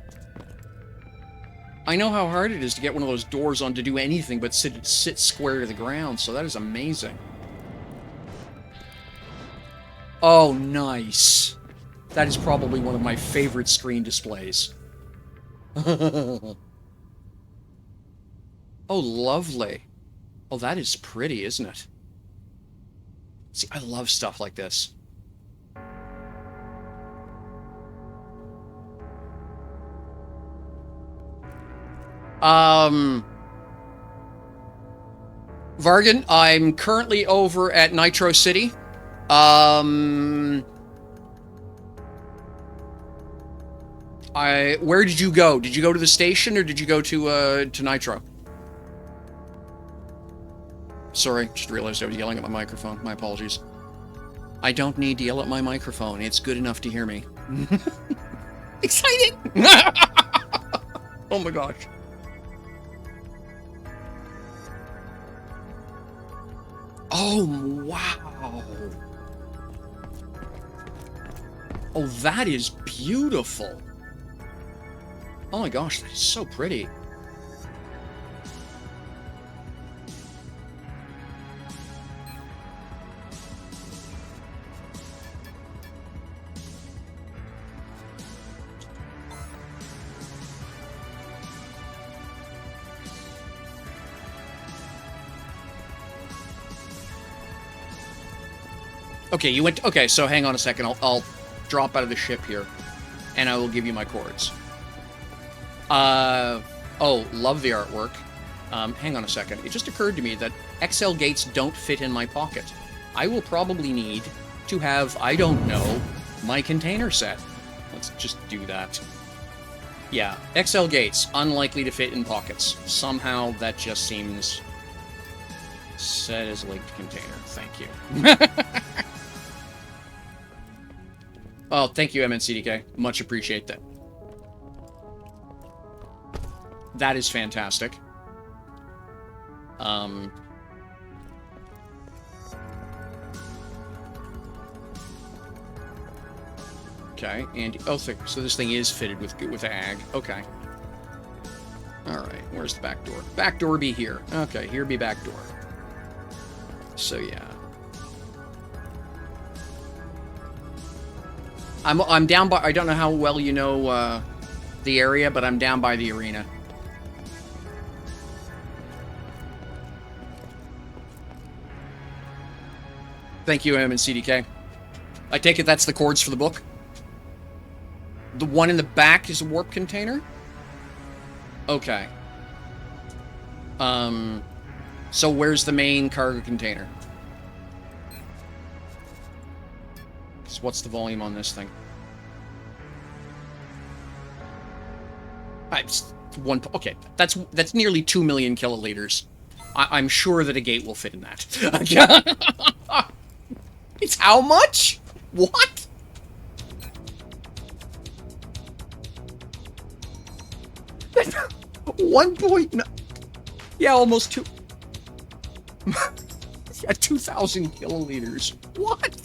I know how hard it is to get one of those doors on to do anything but sit square to the ground, so that is amazing. Oh, nice. That is probably one of my favorite screen displays. Oh, lovely. Oh, that is pretty, isn't it? See, I love stuff like this. Vargan, I'm currently over at Nitro City. Where did you go? Did you go to the station or did you go to Nitro? Sorry, just realized I was yelling at my microphone. My apologies. I don't need to yell at my microphone. It's good enough to hear me. Excited! Oh my gosh. Oh, wow. Oh, that is beautiful. Oh my gosh, that is so pretty. Okay, you went... Okay, so hang on a second. I'll drop out of the ship here, and I will give you my chords. Oh, love the artwork. Hang on a second. It just occurred to me that XL gates don't fit in my pocket. I will probably need to have, I don't know, my container set. Let's just do that. Yeah, XL gates, unlikely to fit in pockets. Somehow that just seems... Set as linked container. Thank you. Oh, thank you, MNCDK. Much appreciate that. That is fantastic. Okay, and oh, so this thing is fitted with ag. Okay. Alright, where's the back door? Back door be here. Okay, here be back door. So, yeah. I'm down by... I don't know how well you know the area, but I'm down by the arena. Thank you, M and CDK. I take it that's the chords for the book? The one in the back is a warp container? Okay. So where's the main cargo container? So what's the volume on this thing? Okay, that's nearly 2 million kiloliters. I'm sure that a gate will fit in that. It's how much? What? One point. Yeah, almost two. Yeah, 2,000 kiloliters. What?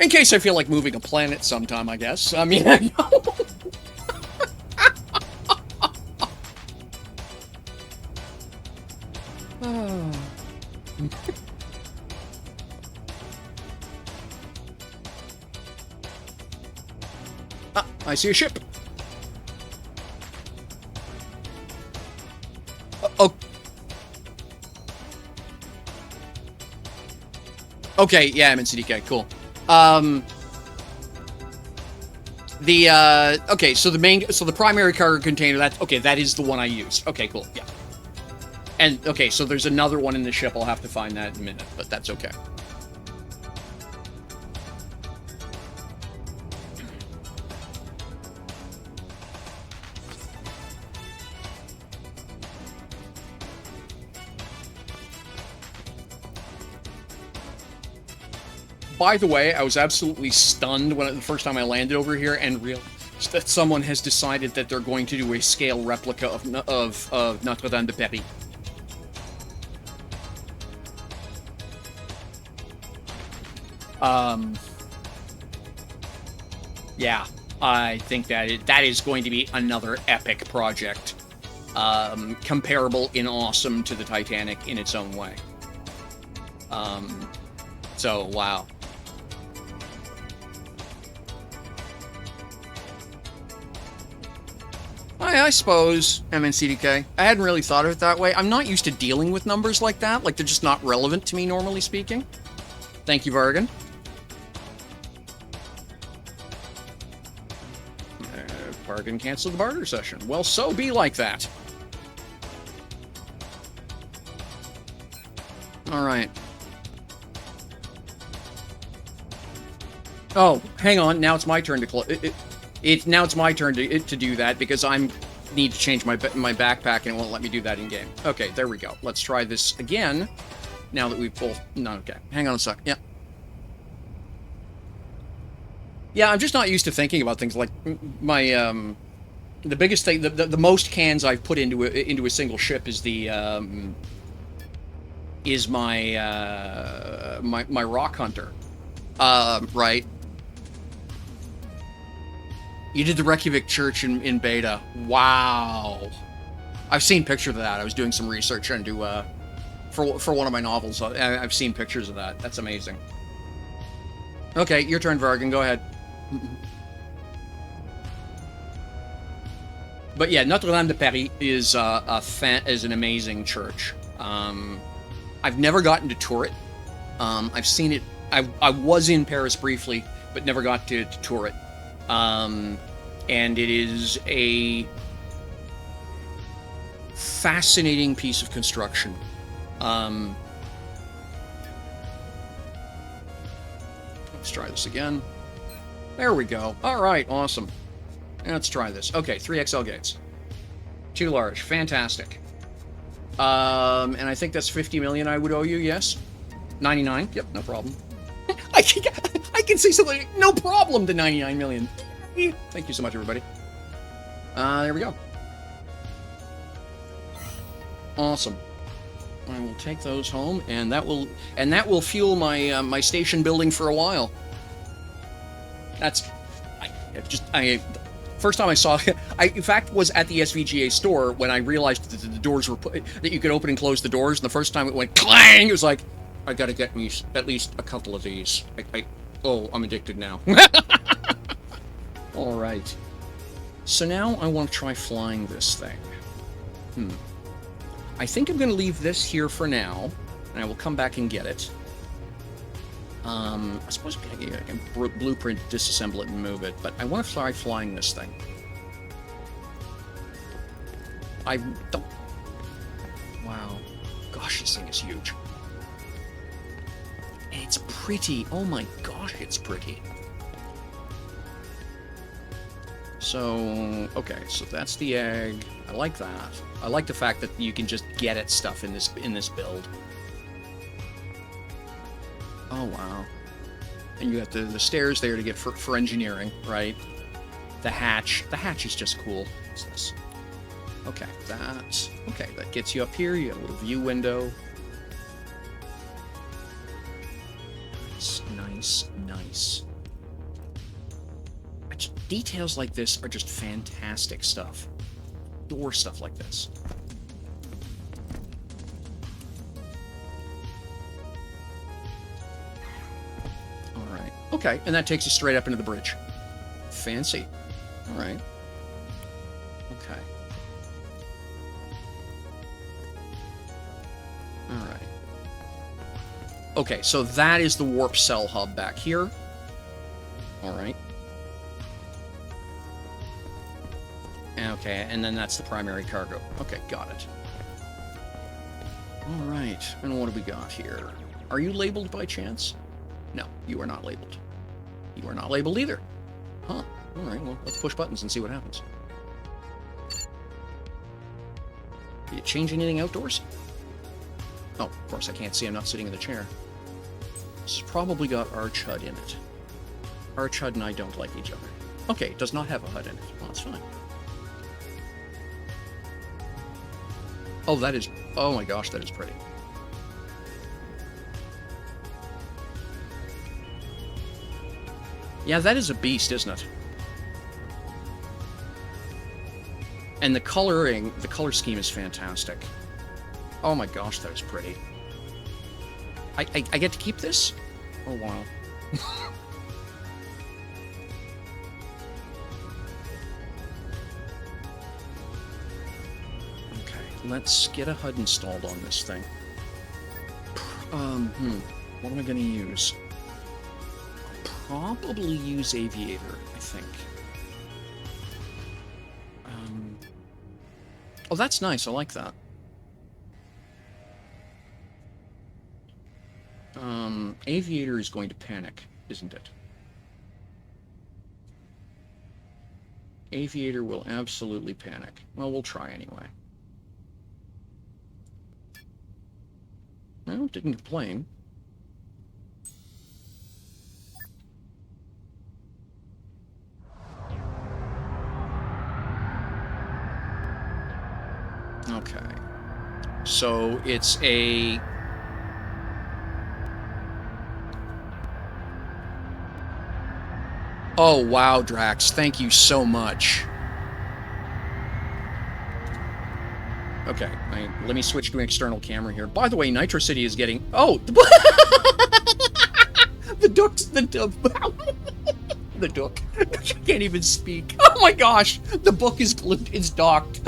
In case I feel like moving a planet sometime, I guess. I mean, I know. I see a ship. Oh. Okay, yeah, I'm in CDK. Cool. Okay, so the primary cargo container, that is the one I used. Okay, cool, yeah. And, okay, so there's another one in the ship. I'll have to find that in a minute, but that's okay. By the way, I was absolutely stunned when the first time I landed over here and realized that someone has decided that they're going to do a scale replica of Notre Dame de Paris. Yeah, I think that is going to be another epic project, comparable in awesome to the Titanic in its own way. So wow. I suppose, MNCDK. I hadn't really thought of it that way. I'm not used to dealing with numbers like that. Like, they're just not relevant to me, normally speaking. Thank you, Vargan. Vargan canceled the barter session. Well, so be like that. Alright. Oh, hang on. Now it's my turn to close. Now it's my turn to do that because I need to change my backpack and it won't let me do that in game. Okay, there we go. Let's try this again. Now that we've both. No, okay. Hang on a sec. Yeah. Yeah, I'm just not used to thinking about things like my the biggest thing, the most cans I've put into a single ship is my rock hunter. Right. You did the Reykjavik Church in beta. Wow. I've seen pictures of that. I was doing some research into for one of my novels. I've seen pictures of that. That's amazing. Okay, your turn, Vargan. Go ahead. But yeah, Notre Dame de Paris is an amazing church. I've never gotten to tour it. I've seen it. I was in Paris briefly, but never got to tour it. And it is a fascinating piece of construction. Let's try this again. There we go. All right, awesome. Let's try this. Okay, 3XL gates. Too large. Fantastic. And I think that's 50 million I would owe you, yes? 99? Yep, no problem. I can see something. No problem to 99 million. Thank you so much, everybody. There we go. Awesome. I will take those home, and that will fuel my my station building for a while. First time I saw it, I in fact was at the SVGA store when I realized that the doors were that you could open and close the doors. And the first time it went clang, it was like, I gotta get me at least a couple of these. Oh, I'm addicted now. All right. So now I want to try flying this thing. I think I'm going to leave this here for now, and I will come back and get it. I suppose I can blueprint, disassemble it, and move it, but I want to try flying this thing. I don't... Wow. Gosh, this thing is huge. And it's pretty. Oh my gosh, it's pretty. So, okay, so that's the egg. I like that. I like the fact that you can just get at stuff in this build. Oh, wow. And you got the stairs there to get for engineering, right? The hatch. The hatch is just cool. What's this? Okay, that gets you up here. You have a little view window. Nice. Details like this are just fantastic stuff. Door stuff like this. Alright. Okay, and that takes you straight up into the bridge. Fancy. Alright. Okay. Alright. Okay, so that is the warp cell hub back here. Alright. Okay, and then that's the primary cargo. Okay, got it. Alright, and what do we got here? Are you labeled by chance? No, you are not labeled. You are not labeled either. Huh. Alright, well, let's push buttons and see what happens. Did you change anything outdoors? Oh, of course I can't see. I'm not sitting in the chair. This has probably got Arch HUD in it. Arch HUD and I don't like each other. Okay, it does not have a HUD in it. Well, that's fine. Oh, that is... Oh my gosh, that is pretty. Yeah, that is a beast, isn't it? And the coloring, the color scheme is fantastic. Oh my gosh, that is pretty. I get to keep this? Oh, wow. Let's get a HUD installed on this thing. What am I going to use? I'll probably use Aviator, I think. Oh, that's nice. I like that. Aviator is going to panic, isn't it? Aviator will absolutely panic. Well, we'll try anyway. Well, didn't complain. Okay. So it's a... Oh, wow, Drax. Thank you so much. Okay, let me switch to an external camera here. By the way, Nitro City is getting... Oh! The duck's... The duck. I can't even speak. Oh my gosh! The book is glued. It's docked.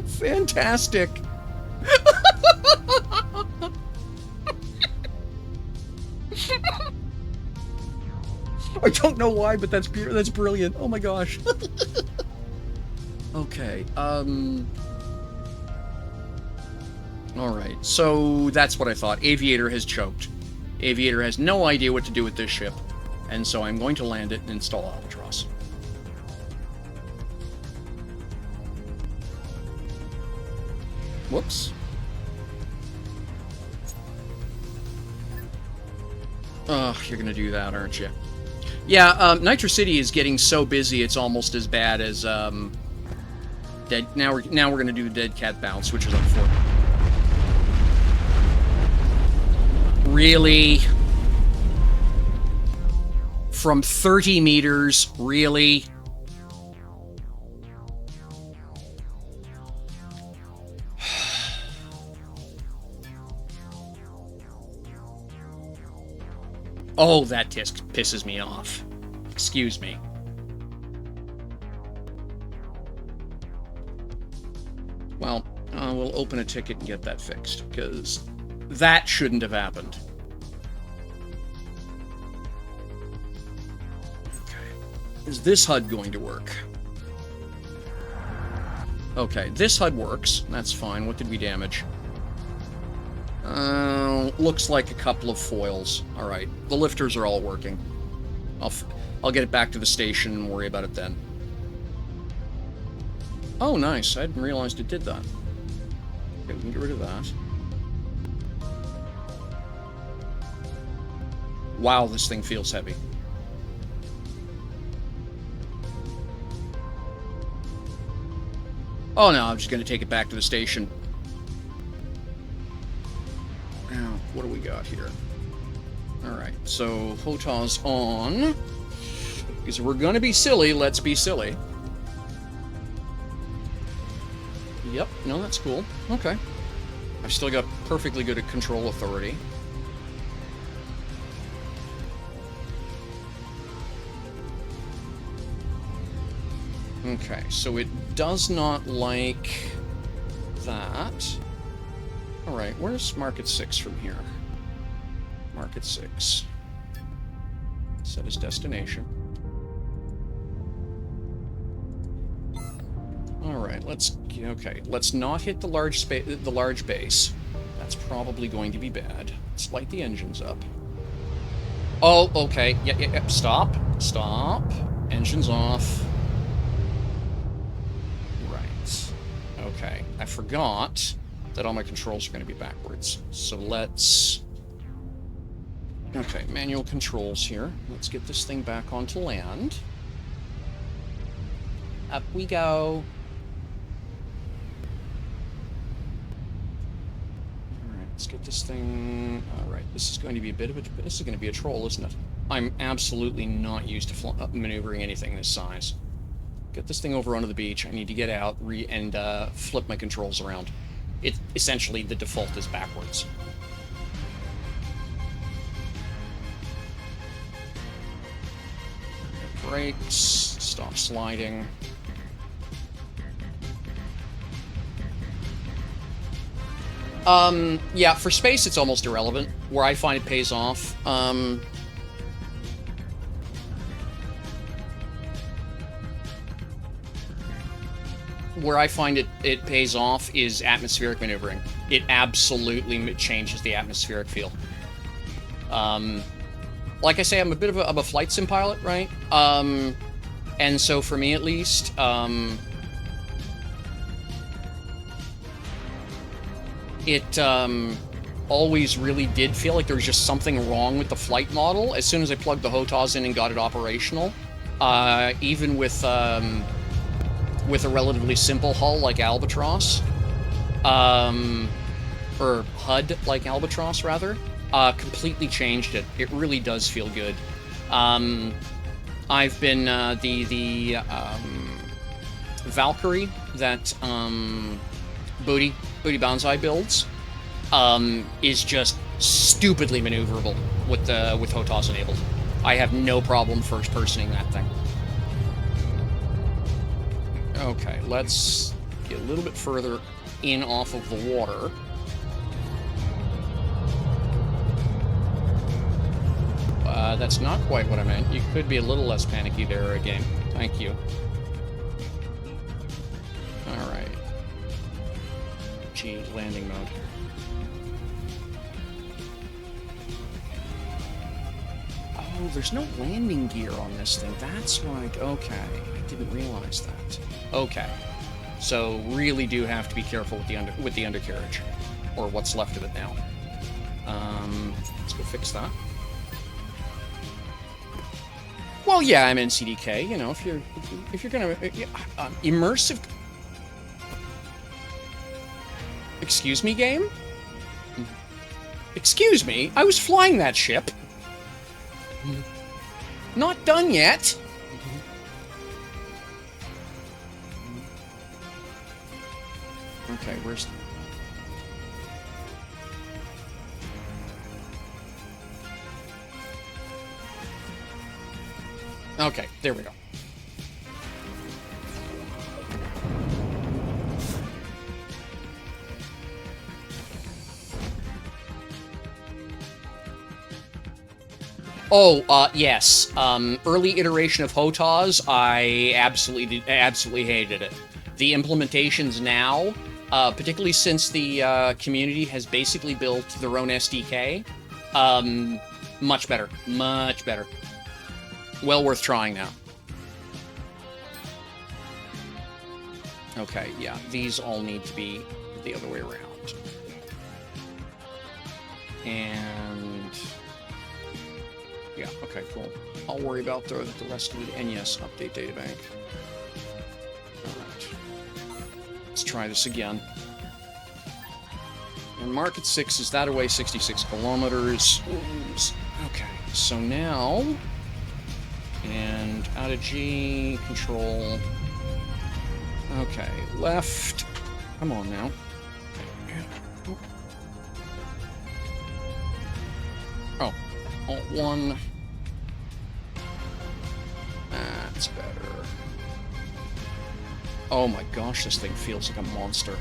Fantastic. I don't know why, but that's brilliant. Oh my gosh. Okay, Alright, so that's what I thought. Aviator has choked. Aviator has no idea what to do with this ship, and so I'm going to land it and install Albatross. Whoops. Oh, you're gonna do that, aren't you? Yeah, Nitro City is getting so busy it's almost as bad as, Dead. Now we're gonna do the Dead Cat Bounce, which is unfortunate. Really? From 30 meters? Really? Oh, that disc pisses me off. Excuse me. Well, we'll open a ticket and get that fixed, because that shouldn't have happened. Okay. Is this HUD going to work? Okay, this HUD works. That's fine. What did we damage? Looks like a couple of foils. Alright, the lifters are all working. I'll get it back to the station and worry about it then. Oh, nice. I hadn't realized it did that. Okay, we can get rid of that. Wow, this thing feels heavy. Oh no, I'm just going to take it back to the station. Now, what do we got here? Alright, so HOTA's on. Because if we're going to be silly, let's be silly. Yep, no, that's cool. Okay. I've still got perfectly good control authority. Okay, so it does not like that. Alright, where's Market 6 from here? Market 6. Set as destination. Alright, let's not hit the large base. That's probably going to be bad. Let's light the engines up. Oh, okay. Yeah. Stop. Engines off. Right. Okay. I forgot that all my controls are going to be backwards. So let's... Okay, manual controls here. Let's get this thing back onto land. Up we go. Alright, let's get this thing... Alright, this is going to be a bit of a... This is going to be a troll, isn't it? I'm absolutely not used to maneuvering anything this size. Get this thing over onto the beach. I need to get out and flip my controls around. It essentially, the default is backwards. Brakes, stop sliding. Yeah, for space it's almost irrelevant. Where I find it pays off, where I find it pays off is atmospheric maneuvering. It absolutely changes the atmospheric feel. Like I say, I'm a bit of a flight sim pilot, right? And so for me at least, it always really did feel like there was just something wrong with the flight model as soon as I plugged the HOTAS in and got it operational. Even with a relatively simple hull like Albatross, or HUD like Albatross, rather. Completely changed it. It really does feel good. I've been the Valkyrie that Booty Banzai builds is just stupidly maneuverable with HOTAS enabled. I have no problem first-personing that thing. Okay, let's get a little bit further in off of the water. That's not quite what I meant. You could be a little less panicky there, game. Thank you. Alright. G, landing mode. Oh, there's no landing gear on this thing. That's right. Okay. I didn't realize that. Okay. So, really do have to be careful with the undercarriage. Or what's left of it now. Let's go fix that. Well, yeah, I'm NCDK. You know, if you're gonna immersive. Excuse me, game. Excuse me. I was flying that ship. Not done yet. Okay, where's... Okay, there we go. Oh, yes. Early iteration of HOTAS, I absolutely hated it. The implementations now, particularly since the community has basically built their own SDK, much better. Much better. Well worth trying now. Okay, yeah, these all need to be the other way around. And... yeah, okay, cool. I'll worry about the rest of it. And yes, update databank. Alright. Let's try this again. And Market 6 is that away 66 kilometers. Okay, so now... and out of G, control... okay, left... come on now. Oh, Alt-1... that's better. Oh my gosh, this thing feels like a monster.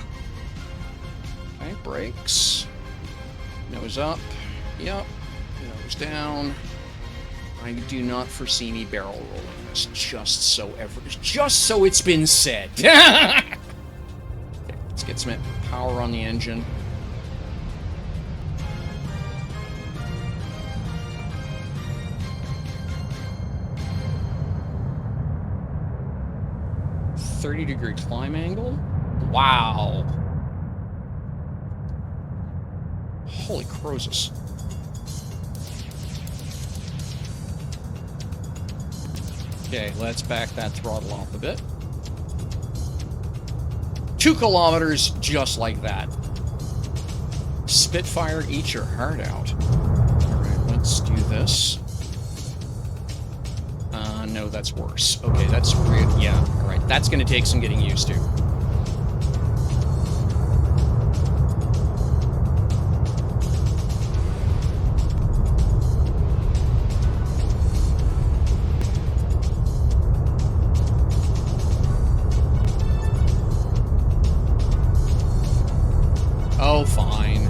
Okay, brakes. Nose up. Yep. Nose down. I do not foresee me barrel rolling this, just so it's been said. Okay, let's get some power on the engine. .30-degree climb angle? Wow. Holy Croesus. Okay, let's back that throttle off a bit. 2 kilometers, just like that. Spitfire, eat your heart out. Alright, let's do this. No, that's worse. Okay, that's weird. Yeah, alright, that's gonna take some getting used to. Oh, fine.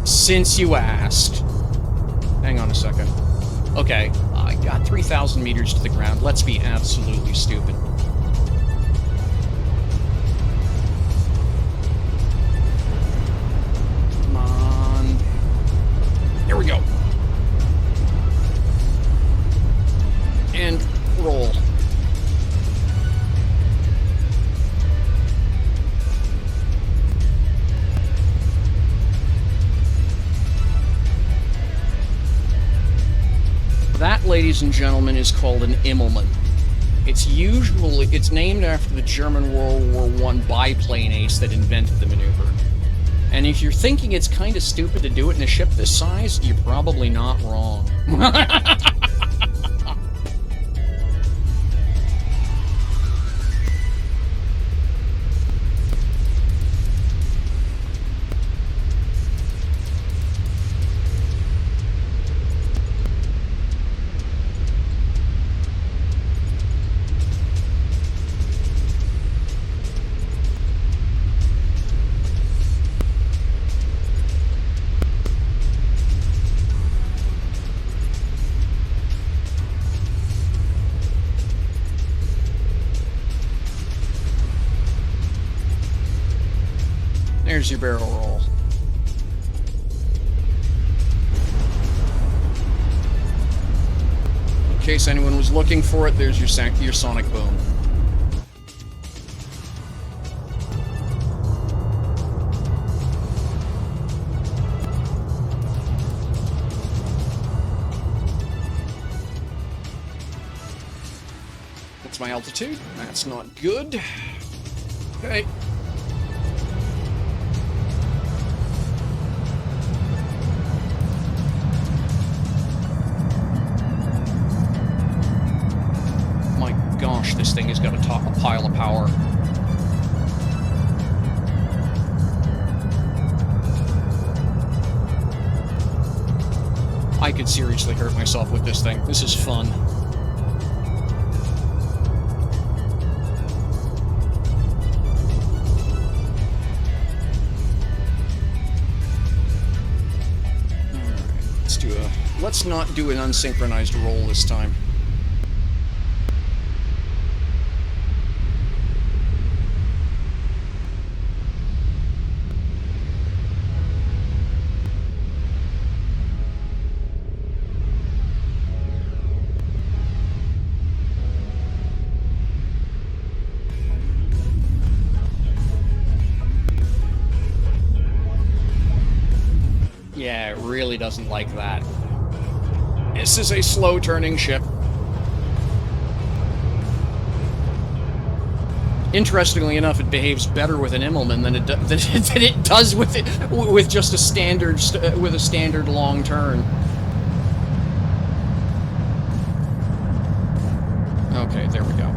Since you asked. Hang on a second. Okay, I got 3,000 meters to the ground. Let's be absolutely stupid. Come on. There we go. And roll. That, ladies and gentlemen, is called an Immelmann. It's named after the German World War I biplane ace that invented the maneuver. And if you're thinking it's kind of stupid to do it in a ship this size, you're probably not wrong. There's your barrel roll. In case anyone was looking for it, there's your sonic boom. That's my altitude. That's not good. Okay. Gosh, this thing has got a pile of power. I could seriously hurt myself with this thing. This is fun. Let's not do an unsynchronized roll this time. Yeah, it really doesn't like that. This is a slow-turning ship. Interestingly enough, it behaves better with an Immelman than it does with just a standard long turn. Okay, there we go.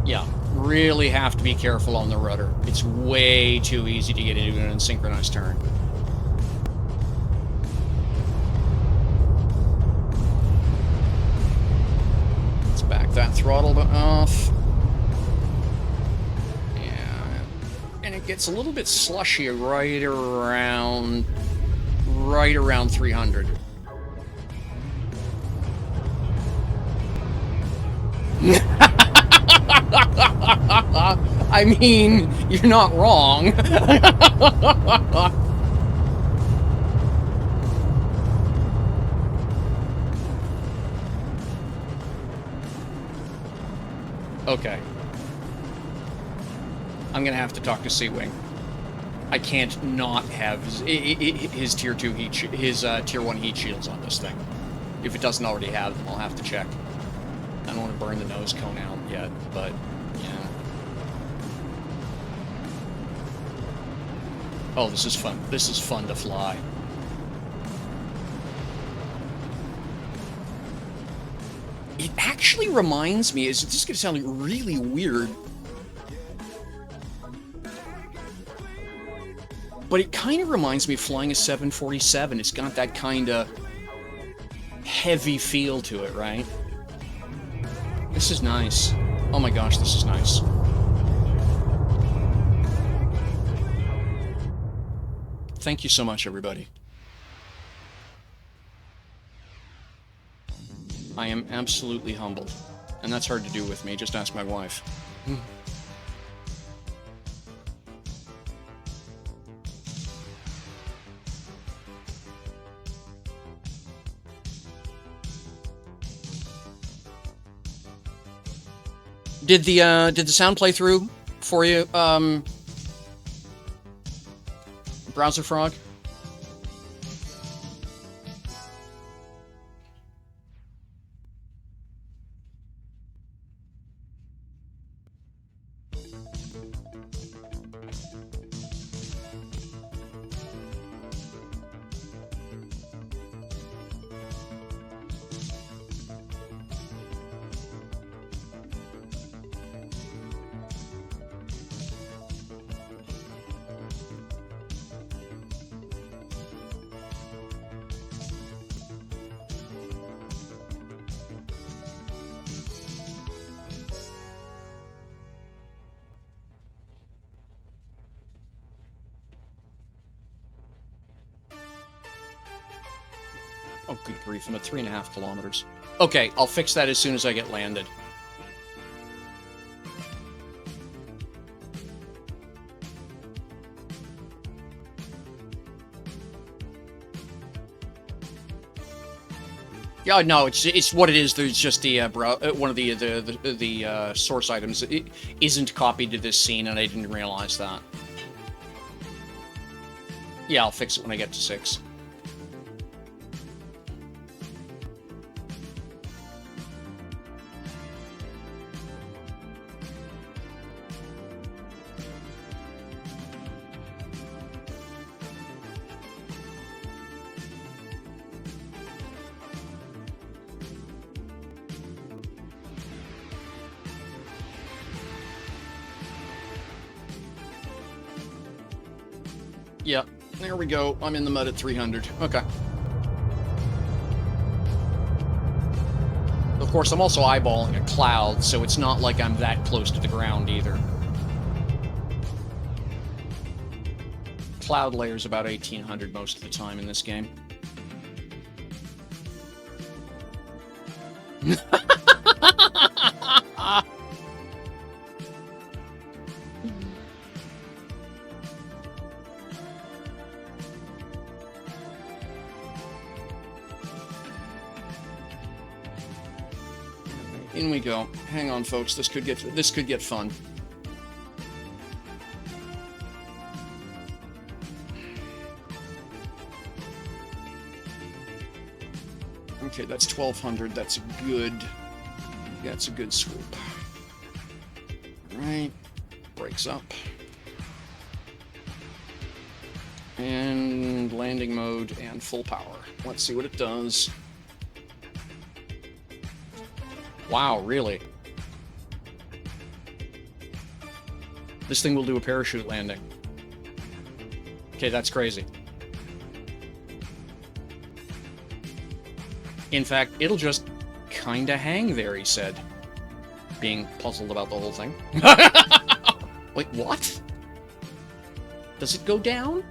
Yeah, really have to be careful on the rudder. It's way too easy to get into an unsynchronized turn. Let's back that throttle off. Yeah, and it gets a little bit slushy right around 300. I mean, you're not wrong. Okay. I'm gonna have to talk to Seawing. I can't not have his tier 2 heat, his tier 1 heat shields on this thing. If it doesn't already have them, I'll have to check. I don't want to burn the nose cone out yet, but yeah. Oh, this is fun. This is fun to fly. It actually reminds me, this is going to sound really weird, but it kind of reminds me of flying a 747. It's got that kind of heavy feel to it, right? This is nice. Oh my gosh, this is nice. Thank you so much, everybody. I am absolutely humbled. And that's hard to do with me. Just ask my wife. Did the sound play through for you, Browser Frog? Oh, good grief, I'm at 3.5 kilometers. Okay, I'll fix that as soon as I get landed. Yeah, no, it's what it is. There's just the one of the source items it isn't copied to this scene, and I didn't realize that. Yeah, I'll fix it when I get to 6. Yeah, there we go. I'm in the mud at 300. Okay. Of course, I'm also eyeballing a cloud, so it's not like I'm that close to the ground either. Cloud layer's about 1800 most of the time in this game. In we go. Hang on, folks. This could get fun. Okay, that's 1200. That's a good swoop. All right. Brakes up. And landing mode and full power. Let's see what it does. Wow, really? This thing will do a parachute landing. Okay, that's crazy. In fact, it'll just kinda hang there, he said, being puzzled about the whole thing. Wait, what? Does it go down?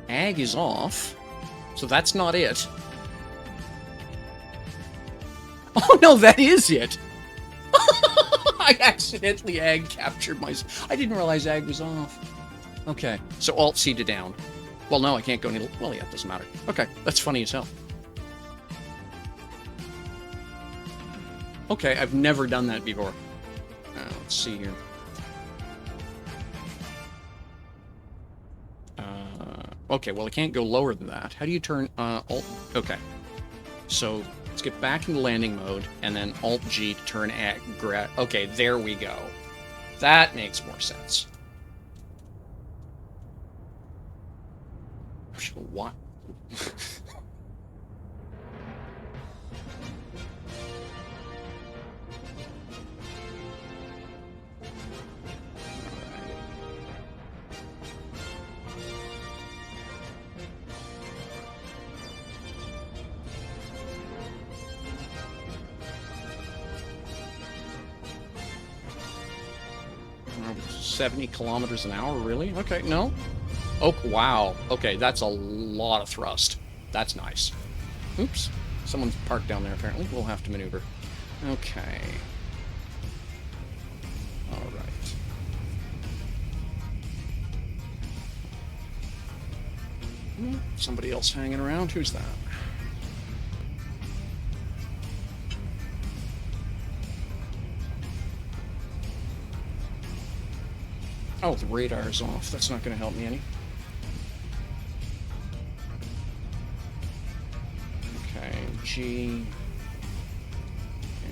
Ag is off, so that's not it. Oh no, that is it! I accidentally ag captured myself. I didn't realize ag was off. Okay, so Alt-C to down. Well, no, I can't go any... Well, yeah, it doesn't matter. Okay, that's funny as hell. Okay, I've never done that before. Let's see here. Okay, well, I can't go lower than that. How do you turn... Alt... Okay. So... Let's get back into landing mode, and then Alt-G to turn at... Okay, there we go. That makes more sense. What? Alright. 70 kilometers an hour, really? Okay, no. Oh, wow. Okay, that's a lot of thrust. That's nice. Oops. Someone's parked down there, apparently. We'll have to maneuver. Okay. Alright. Somebody else hanging around? Who's that? Oh, the radar's off. That's not going to help me any. Okay, G.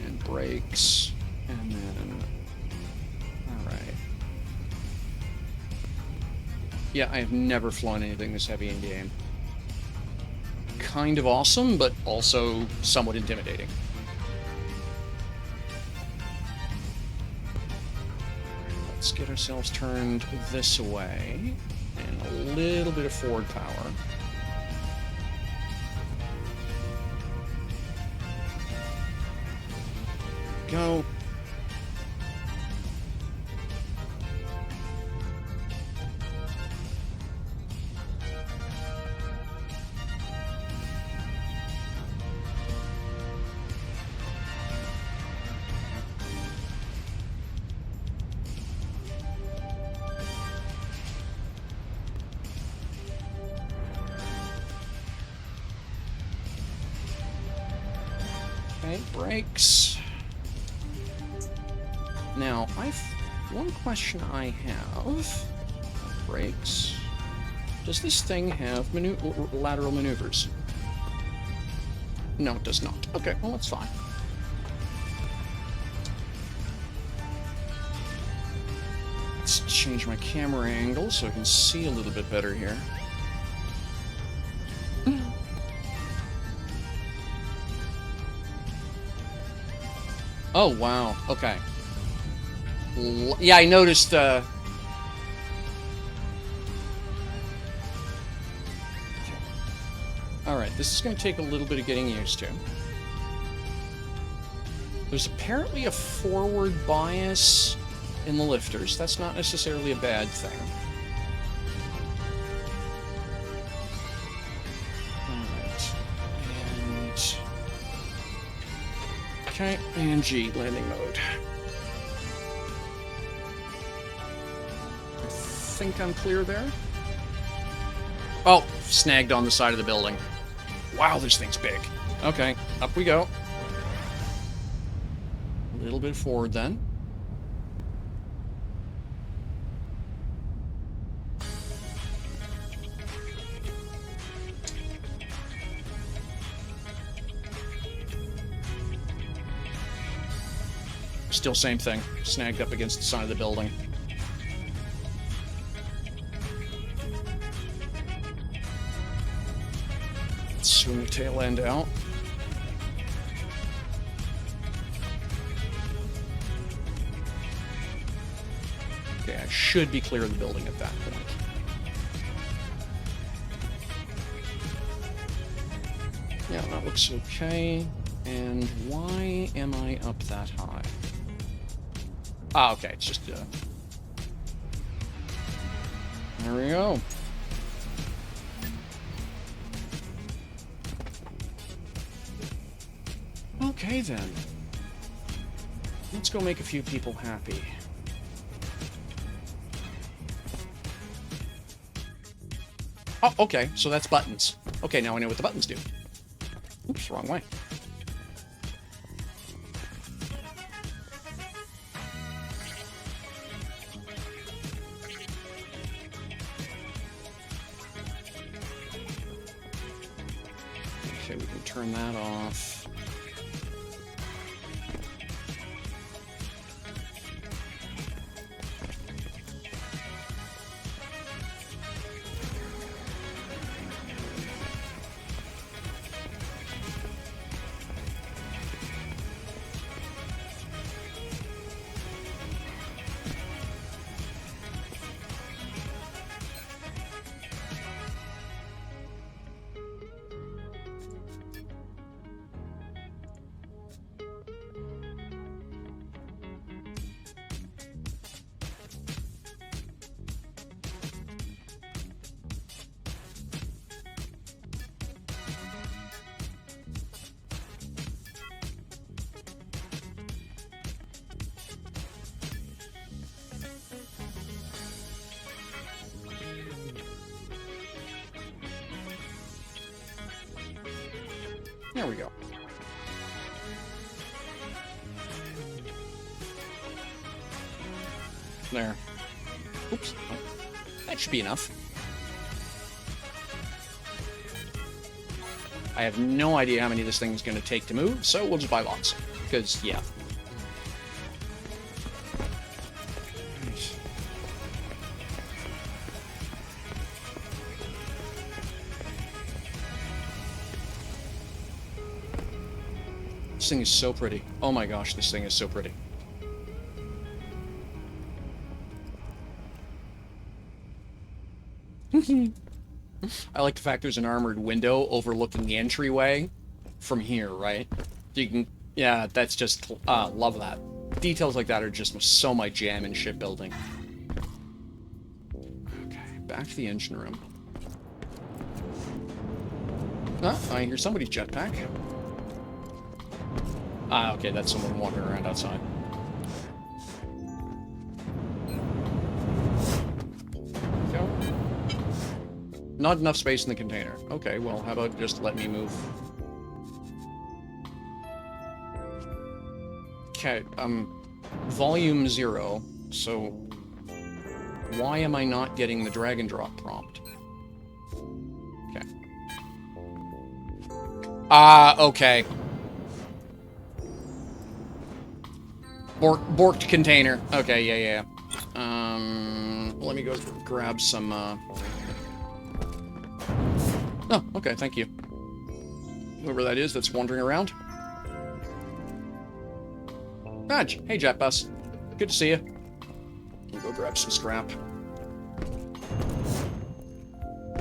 And brakes. And then... Alright. Yeah, I have never flown anything this heavy in game. Kind of awesome, but also somewhat intimidating. Let's get ourselves turned this way, and a little bit of forward power. Go. Okay, brakes. Now, one question I have. Brakes. Does this thing have lateral maneuvers? No, it does not. Okay, well, that's fine. Let's change my camera angle so I can see a little bit better here. Oh, wow. Okay. Yeah, I noticed, Alright, this is going to take a little bit of getting used to. There's apparently a forward bias in the lifters. That's not necessarily a bad thing. Alright. And... okay, and G, landing mode. I think I'm clear there. Oh, snagged on the side of the building. Wow, this thing's big. Okay, up we go. A little bit forward then. Still same thing. Snagged up against the side of the building. Swing the tail end out. Okay, I should be clear of the building at that point. Yeah, that looks okay. And why am I up that high? Ah, okay, it's just, there we go. Okay, then. Let's go make a few people happy. Oh, okay, so that's buttons. Okay, now I know what the buttons do. Oops, wrong way. Okay, we can turn that off. There we go. There. Oops. Oh, that should be enough. I have no idea how many this thing is going to take to move, so we'll just buy lots. Because, yeah. This thing is so pretty. Oh my gosh, this thing is so pretty. I like the fact there's an armored window overlooking the entryway from here, right? You can, yeah, that's just, love that. Details like that are just so my jam in shipbuilding. Okay, back to the engine room. Ah, I hear somebody's jetpack. Ah, okay, that's someone wandering around outside. Go. Not enough space in the container. Okay, well, how about just let me move? Okay, volume 0, so why am I not getting the drag and drop prompt? Okay. Ah, okay. Borked container. Okay, yeah. Let me go grab some, Oh, okay, thank you. Whoever that is that's wandering around. Badge. Hey, Jet Bus. Good to see you. We'll go grab some scrap.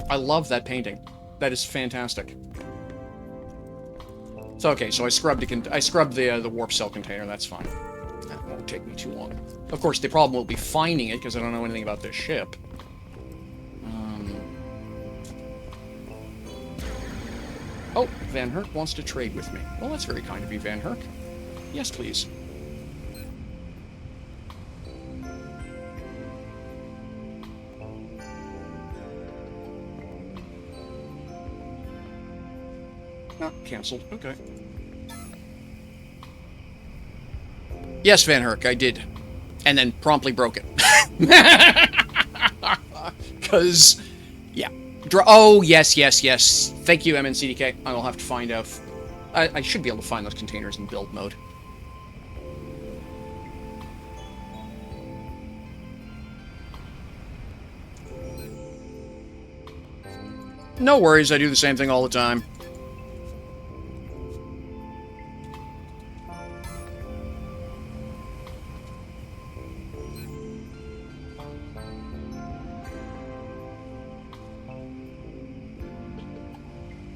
I love that painting. That is fantastic. So okay, so I scrubbed the warp cell container. That's fine. That won't take me too long. Of course, the problem will be finding it because I don't know anything about this ship. Oh, Van Herk wants to trade with me. Well, that's very kind of you, Van Herk. Yes, please. Oh, cancelled. Okay. Yes, Van Herk, I did. And then promptly broke it. Because, yeah. Oh, yes. Thank you, MNCDK. I will have to find out. I should be able to find those containers in build mode. No worries, I do the same thing all the time.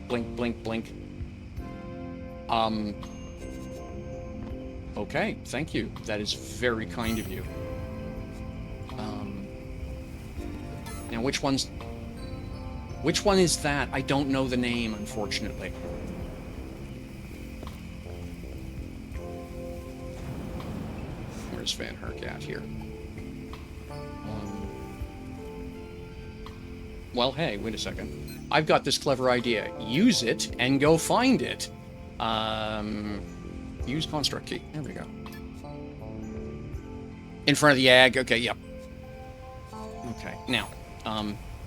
Blink, blink, blink. Okay, thank you. That is very kind of you. Now which one is that? I don't know the name, unfortunately. Where's Van Herk at here? Well, hey, wait a second. I've got this clever idea. Use it and go find it. Use construct key. There we go. In front of the ag. Okay, yep. Okay, now,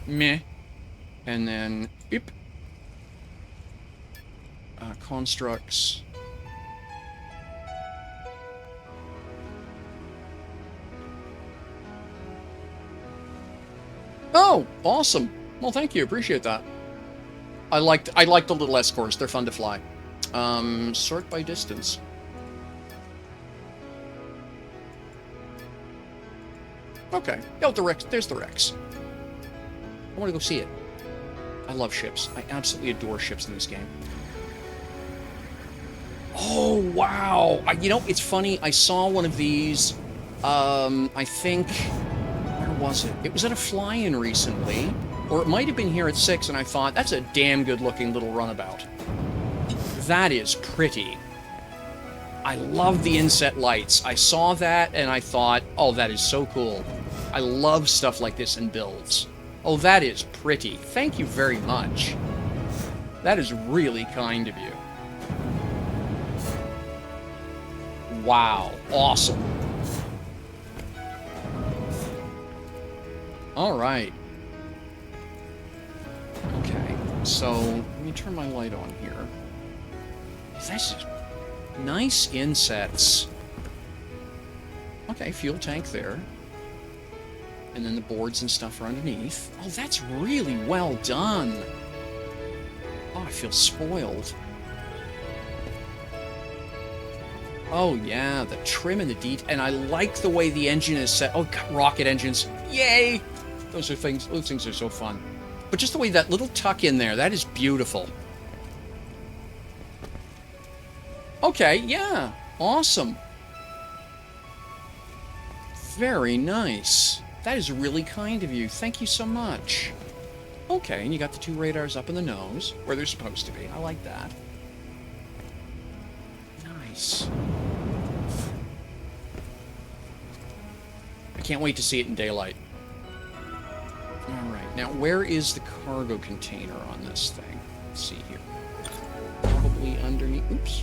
meh. And then, beep. Constructs. Oh, awesome. Well, thank you. Appreciate that. I like the little escorts. They're fun to fly. Sort by distance. Okay. Oh, the Rex. There's the Rex. I want to go see it. I love ships. I absolutely adore ships in this game. Oh, wow. You know, it's funny. I saw one of these, I think... Where was it? It was at a fly-in recently. Or it might have been here at 6, and I thought, that's a damn good-looking little runabout. That is pretty. I love the inset lights. I saw that, and I thought, oh, that is so cool. I love stuff like this in builds. Oh, that is pretty. Thank you very much. That is really kind of you. Wow. Awesome. All right. Okay, so let me turn my light on here. That's nice insets. Okay, fuel tank there. And then the boards and stuff are underneath. Oh, that's really well done. Oh, I feel spoiled. Oh, yeah, the trim and the detail. And I like the way the engine is set. Oh, got rocket engines. Yay! Those things are so fun. But just the way that little tuck in there, that is beautiful. Okay, yeah. Awesome. Very nice. That is really kind of you. Thank you so much. Okay, and you got the 2 radars up in the nose, where they're supposed to be. I like that. Nice. I can't wait to see it in daylight. Alright, now where is the cargo container on this thing? Let's see here. Probably underneath. Oops.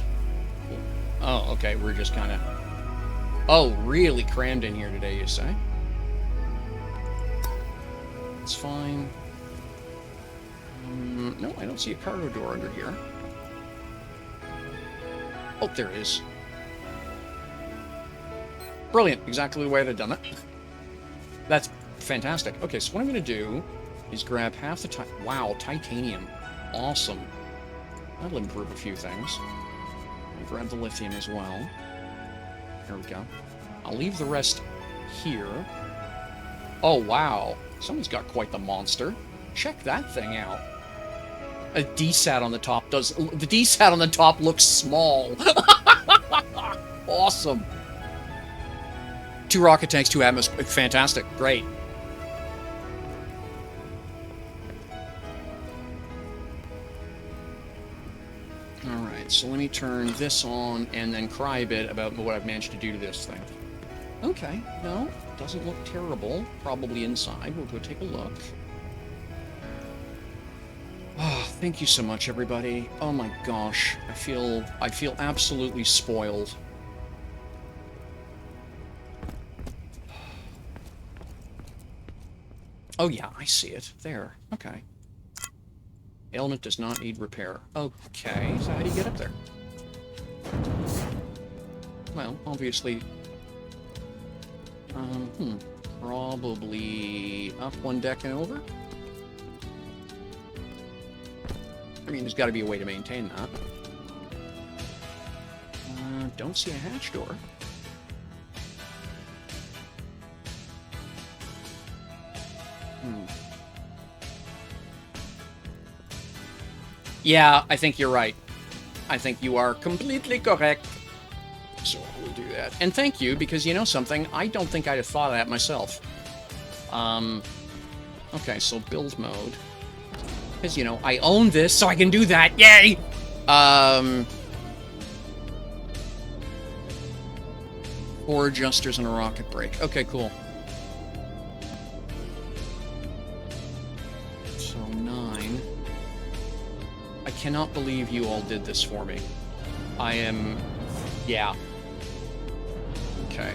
Oh, okay, we're just kind of... Oh, really crammed in here today, you say? It's fine. No, I don't see a cargo door under here. Oh, there it is. Brilliant. Exactly the way I'd have done it. That's fantastic. Okay, so what I'm going to do is grab half the wow, titanium. Awesome. That'll improve a few things. I'll grab the lithium as well. There we go. I'll leave the rest here. Oh, wow. Someone's got quite the monster. Check that thing out. A DSAT on the top does... The DSAT on the top looks small. Awesome. 2 rocket tanks, 2 atmosphere. Fantastic. Great. Alright, so let me turn this on and then cry a bit about what I've managed to do to this thing. Okay, no, doesn't look terrible. Probably inside. We'll go take a look. Oh, thank you so much, everybody. Oh my gosh, I feel absolutely spoiled. Oh yeah, I see it. There. Okay. Ailment does not need repair. Okay, so how do you get up there? Well, obviously... Probably up 1 deck and over? I mean, there's got to be a way to maintain that. Don't see a hatch door. Yeah, I think you're right. I think you are completely correct. So we'll do that. And thank you, because you know something? I don't think I'd have thought of that myself. Okay, so build mode. Because, you know, I own this, so I can do that. Yay! 4 adjusters and a rocket brake. Okay, cool. So 9. I cannot believe you all did this for me. I am... Yeah. Okay,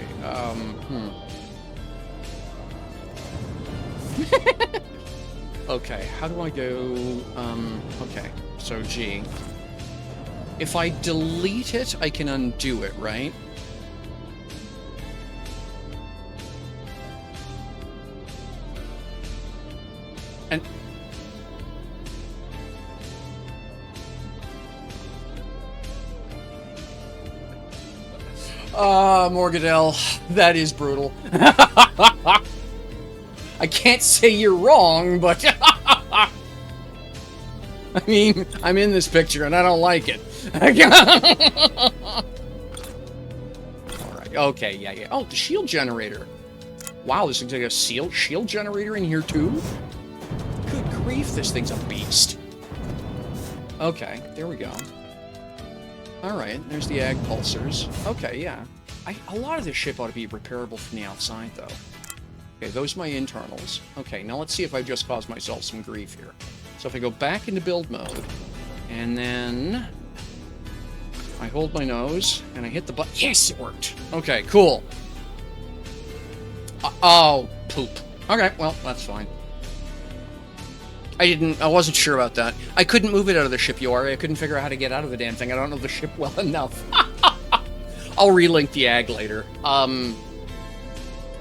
Okay, how do I go... Okay, so G. If I delete it, I can undo it, right? And... Morgadell, that is brutal. I can't say you're wrong, but... I mean, I'm in this picture and I don't like it. Alright, okay, yeah. Oh, the shield generator. Wow, this looks like a shield generator in here too? Good grief, this thing's a beast. Okay, there we go. Alright, there's the ag pulsers. Okay, yeah. A lot of this ship ought to be repairable from the outside, though. Okay, those are my internals. Okay, now let's see if I've just caused myself some grief here. So if I go back into build mode, and then I hold my nose, and I hit the button. Yes, it worked! Okay, cool. Oh, poop. Okay, well, that's fine. I wasn't sure about that. I couldn't move it out of the ship, Yori. I couldn't figure out how to get out of the damn thing. I don't know the ship well enough. I'll relink the ag later.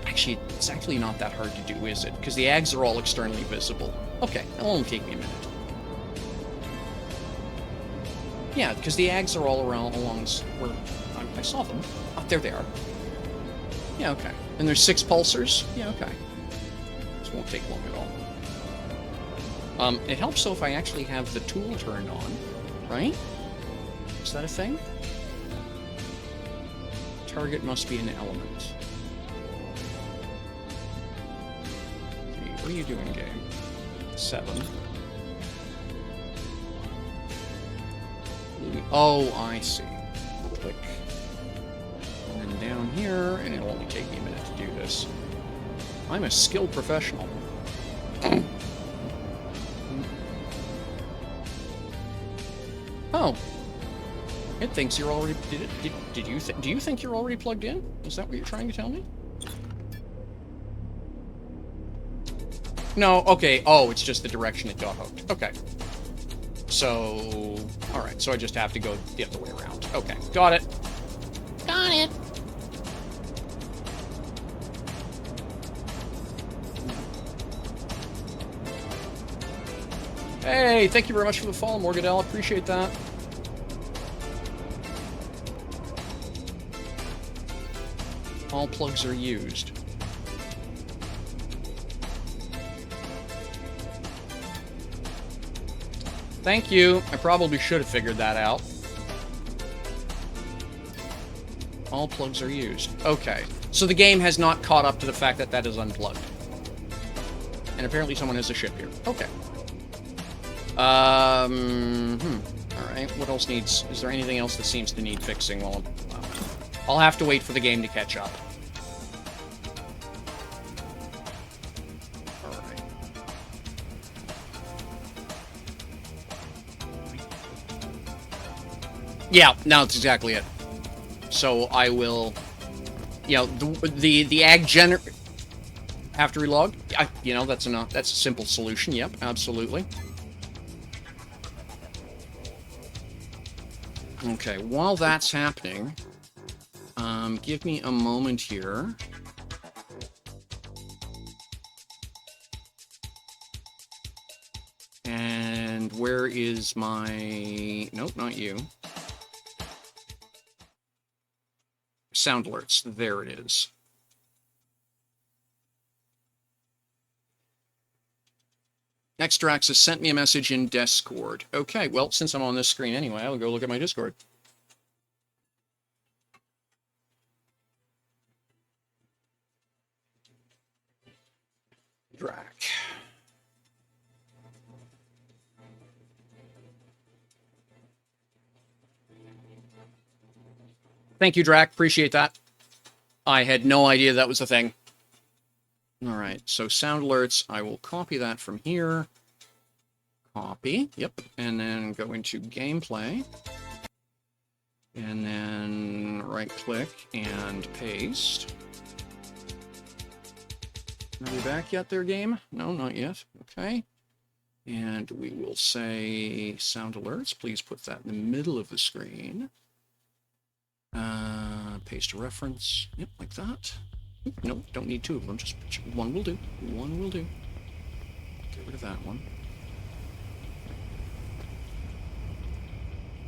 Actually, it's actually not that hard to do, is it? Because the ags are all externally visible. Okay, that'll only take me a minute. Yeah, because the ags are all around along where I saw them. Oh, there they are. Yeah, okay. And there's 6 pulsers? Yeah, okay. This won't take long at all. It helps though if I actually have the tool turned on, right? Is that a thing? Target must be an element. Okay, what are you doing, game? 7. Oh, I see. Click. And then down here, and it'll only take me a minute to do this. I'm a skilled professional. Oh. It thinks you're already... Do you think you're already plugged in? Is that what you're trying to tell me? No, okay. Oh, it's just the direction it got hooked. Okay. So... Alright, so I just have to go the other way around. Okay, got it. Got it. Hey, thank you very much for the follow, Morgadell. Appreciate that. All plugs are used. Thank you. I probably should have figured that out. All plugs are used. Okay. So the game has not caught up to the fact that that is unplugged. And apparently someone has a ship here. Okay. Alright, what else needs... Is there anything else that seems to need fixing? Well, I'll have to wait for the game to catch up. Alright. Yeah, no, that's exactly it. So I will... You know, the ag gener... Have to relog? You know, that's enough. That's a simple solution. Yep, absolutely. Okay, while that's happening, give me a moment here. And where is my... Nope, not you. Sound alerts. There it is. Extrax has sent me a message in Discord. Okay, well, since I'm on this screen anyway, I'll go look at my Discord. Drac. Thank you, Drac. Appreciate that. I had no idea that was a thing. All right, so sound alerts. I will copy that from here. Copy. Yep. And then go into gameplay. And then right-click and paste. Are we back yet there, game? No, not yet. Okay. And we will say sound alerts. Please put that in the middle of the screen. Paste a reference. Yep, like that. Nope, don't need two of them. Just one will do. One will do. Get rid of that one.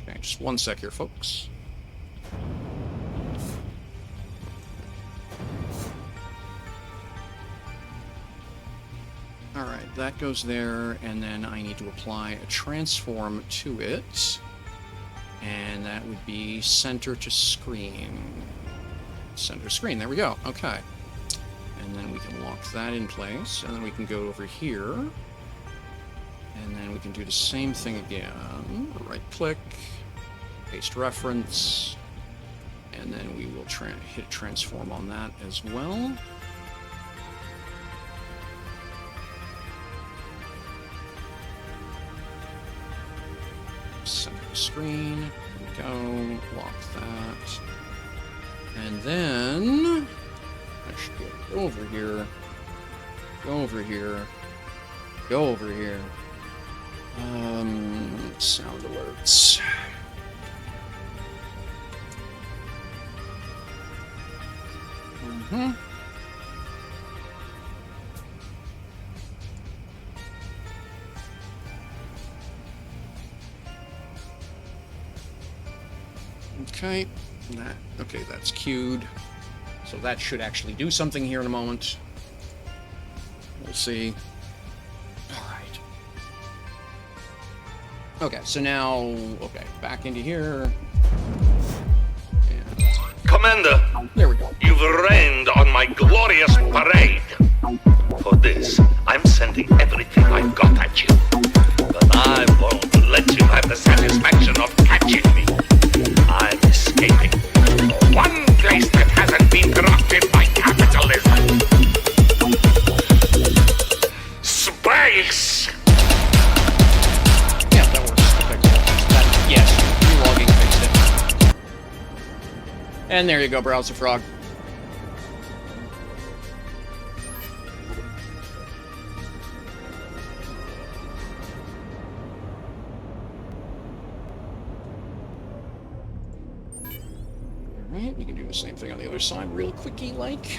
Okay, just one sec here, folks. Alright, that goes there, and then I need to apply a transform to it. And that would be center to screen. Center screen, there we go. Okay. And then we can lock that in place, and then we can go over here. And then we can do the same thing again. Right-click, paste reference, and then we will hit transform on that as well. Center the screen. There we go. Lock that. And then I should go over here. Go over here. Go over here. Sound alerts. Okay, okay, that's queued. So that should actually do something here in a moment. We'll see. Alright. Okay, so now, okay, back into here. And Commander, there we go. you've rained on my glorious parade. For this, I'm sending everything I've got at you. But I won't let you have the satisfaction of catching me. I'm escaping. One place that hasn't been corrupted by capitalism. Space! Yeah, that works. Okay, cool. That, yes, relogging fixed it. And there you go, Browser Frog. Alright, you can do the same thing on the other side real quickie like.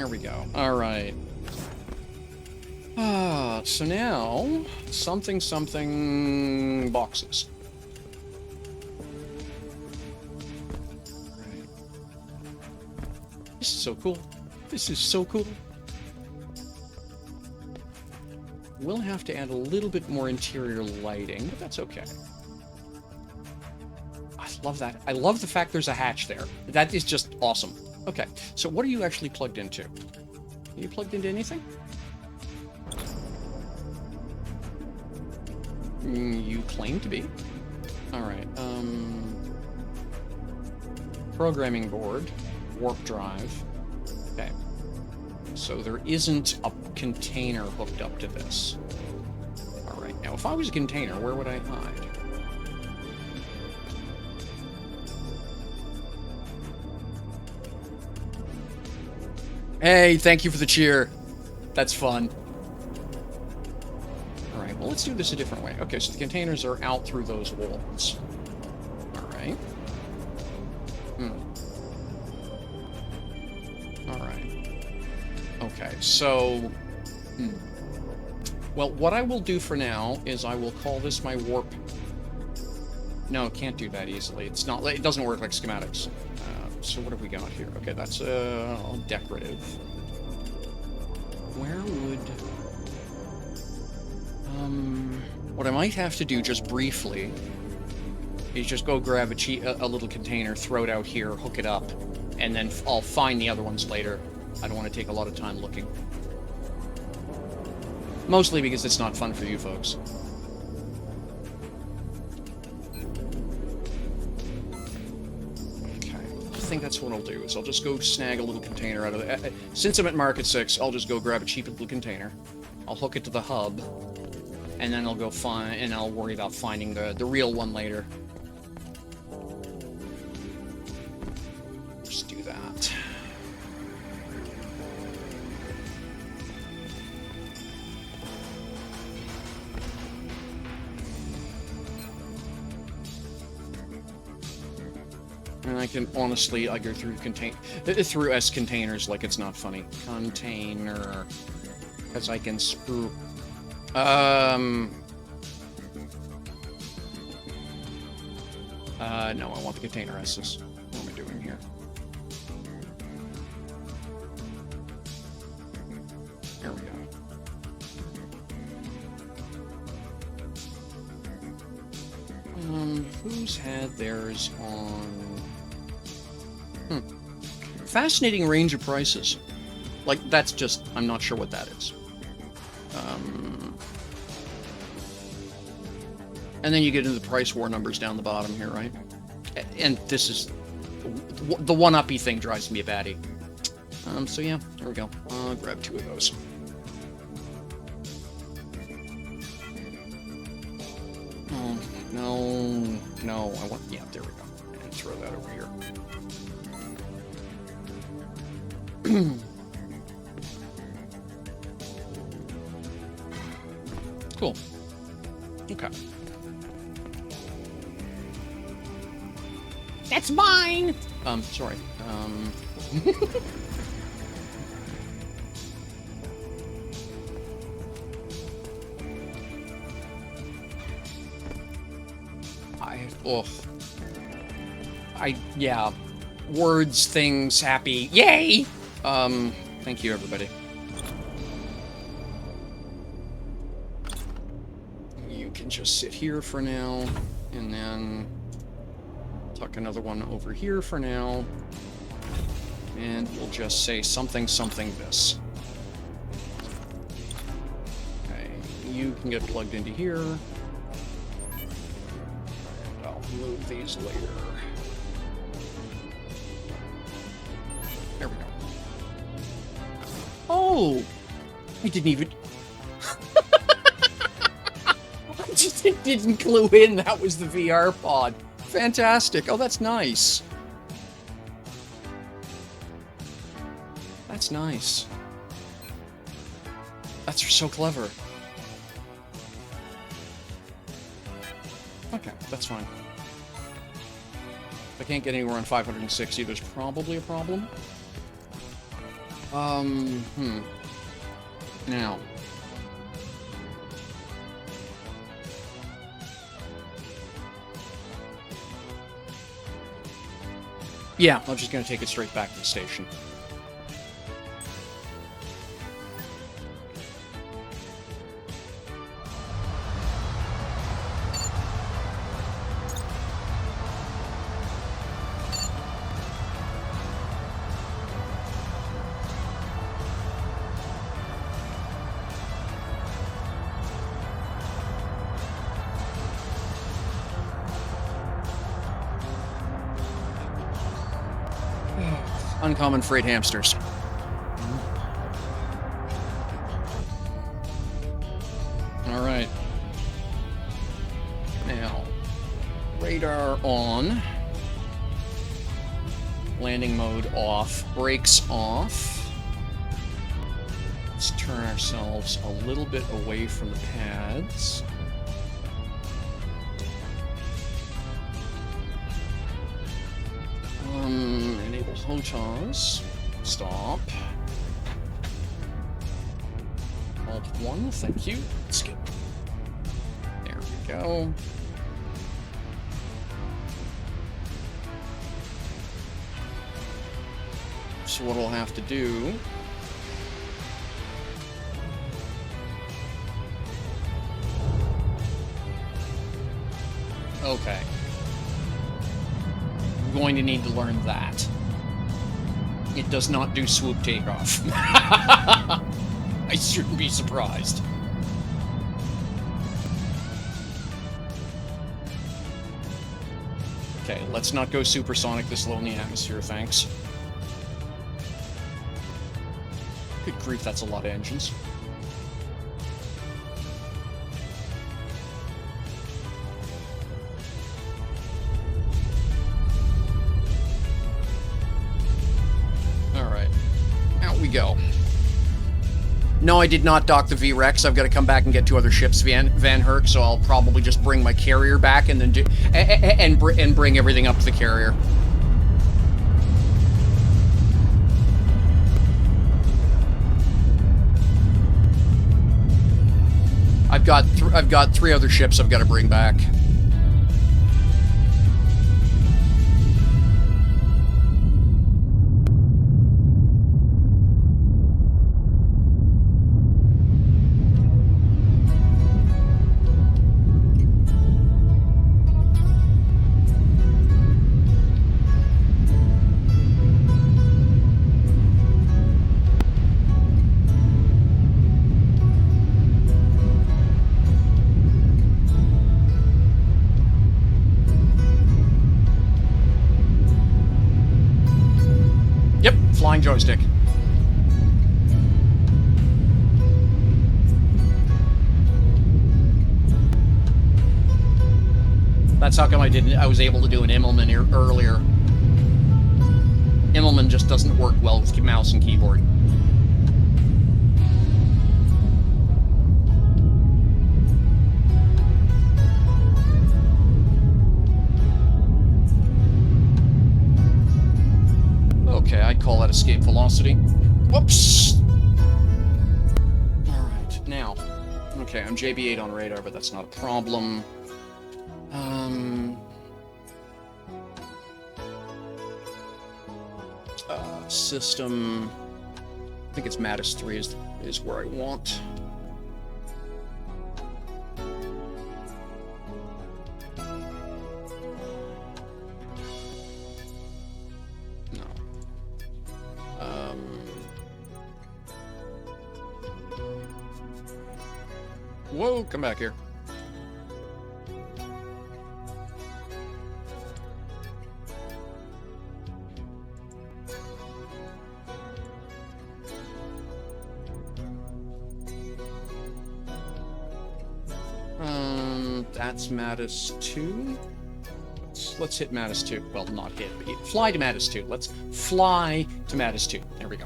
we go. All right. So now, something boxes. Right. This is so cool. This is so cool. We'll have to add a little bit more interior lighting, but that's okay. I love that. I love the fact there's a hatch there. That is just awesome. Okay, so what are you actually plugged into? Are you plugged into anything? You claim to be. Alright, programming board, warp drive. Okay. So there isn't a container hooked up to this. Alright, now if I was a container, where would I hide? Hey, thank you for the cheer. That's fun. Alright, well, let's do this a different way. Okay, so the containers are out through those walls. Alright. Alright. Okay, so... Well, what I will do for now is I will call this my warp... No, can't do that easily. It's not... It doesn't work like schematics. So what have we got here? Okay, that's decorative. Where would... what I might have to do just briefly is just go grab a little container, throw it out here, hook it up, and then I'll find the other ones later. I don't want to take a lot of time looking. Mostly because it's not fun for you folks. I think that's what I'll do, is I'll just go snag a little container out of it. Since I'm at Market 6, I'll just go grab a cheap little container. I'll hook it to the hub, and then I'll go find, and I'll worry about finding the real one later. Just do that. And I can honestly, I go through through S containers like it's not funny. Container, because I can sprue. No, I want the container S's. What am I doing here? There we go. Who's had theirs on? Fascinating range of prices. Like, that's just... I'm not sure what that is. And then you get into the price war numbers down the bottom here, right? And this is... The one-uppy thing drives me a batty. So yeah, there we go. I'll grab 2 of those. Oh, no, I want... Yeah, there we go. And throw that over here. Cool. Okay. That's mine! Sorry. Yeah. Words, things, happy. Yay! Thank you, everybody. You can just sit here for now, and then tuck another one over here for now, and we'll just say something this. Okay, you can get plugged into here, and I'll move these later. There we go. Oh! I didn't even... I just didn't clue in that was the VR pod. Fantastic. Oh, that's nice. That's nice. That's so clever. Okay, that's fine. If I can't get anywhere on 560, there's probably a problem. Now. Yeah, I'm just gonna take it straight back to the station. Uncommon freight hamsters. All right. Now, radar on. Landing mode off. Brakes off. Let's turn ourselves a little bit away from the pads. Enable HOTAS. Stop. Alt 1, thank you. Skip. There we go. So what I'll have to do... Okay. I'm going to need to learn that. It does not do swoop takeoff. I shouldn't be surprised. Okay, let's not go supersonic this low in the atmosphere, thanks. Good grief, that's a lot of engines. Go. No, I did not dock the V-Rex. I've got to come back and get 2 other ships, Van Herk, so I'll probably just bring my carrier back and then do and bring everything up to the carrier. I've got 3 other ships I've got to bring back. Flying joystick. That's how come I was able to do an Immelman earlier. Immelman just doesn't work well with mouse and keyboard. Okay, I'd call that escape velocity. Whoops! Alright, now. Okay, I'm JB8 on radar, but that's not a problem. System... I think it's Mattis 3 is where I want. Whoa, come back here. That's Mattis 2. Let's hit Mattis 2. Well, not hit, but fly to Mattis 2. Let's fly to Mattis 2. There we go.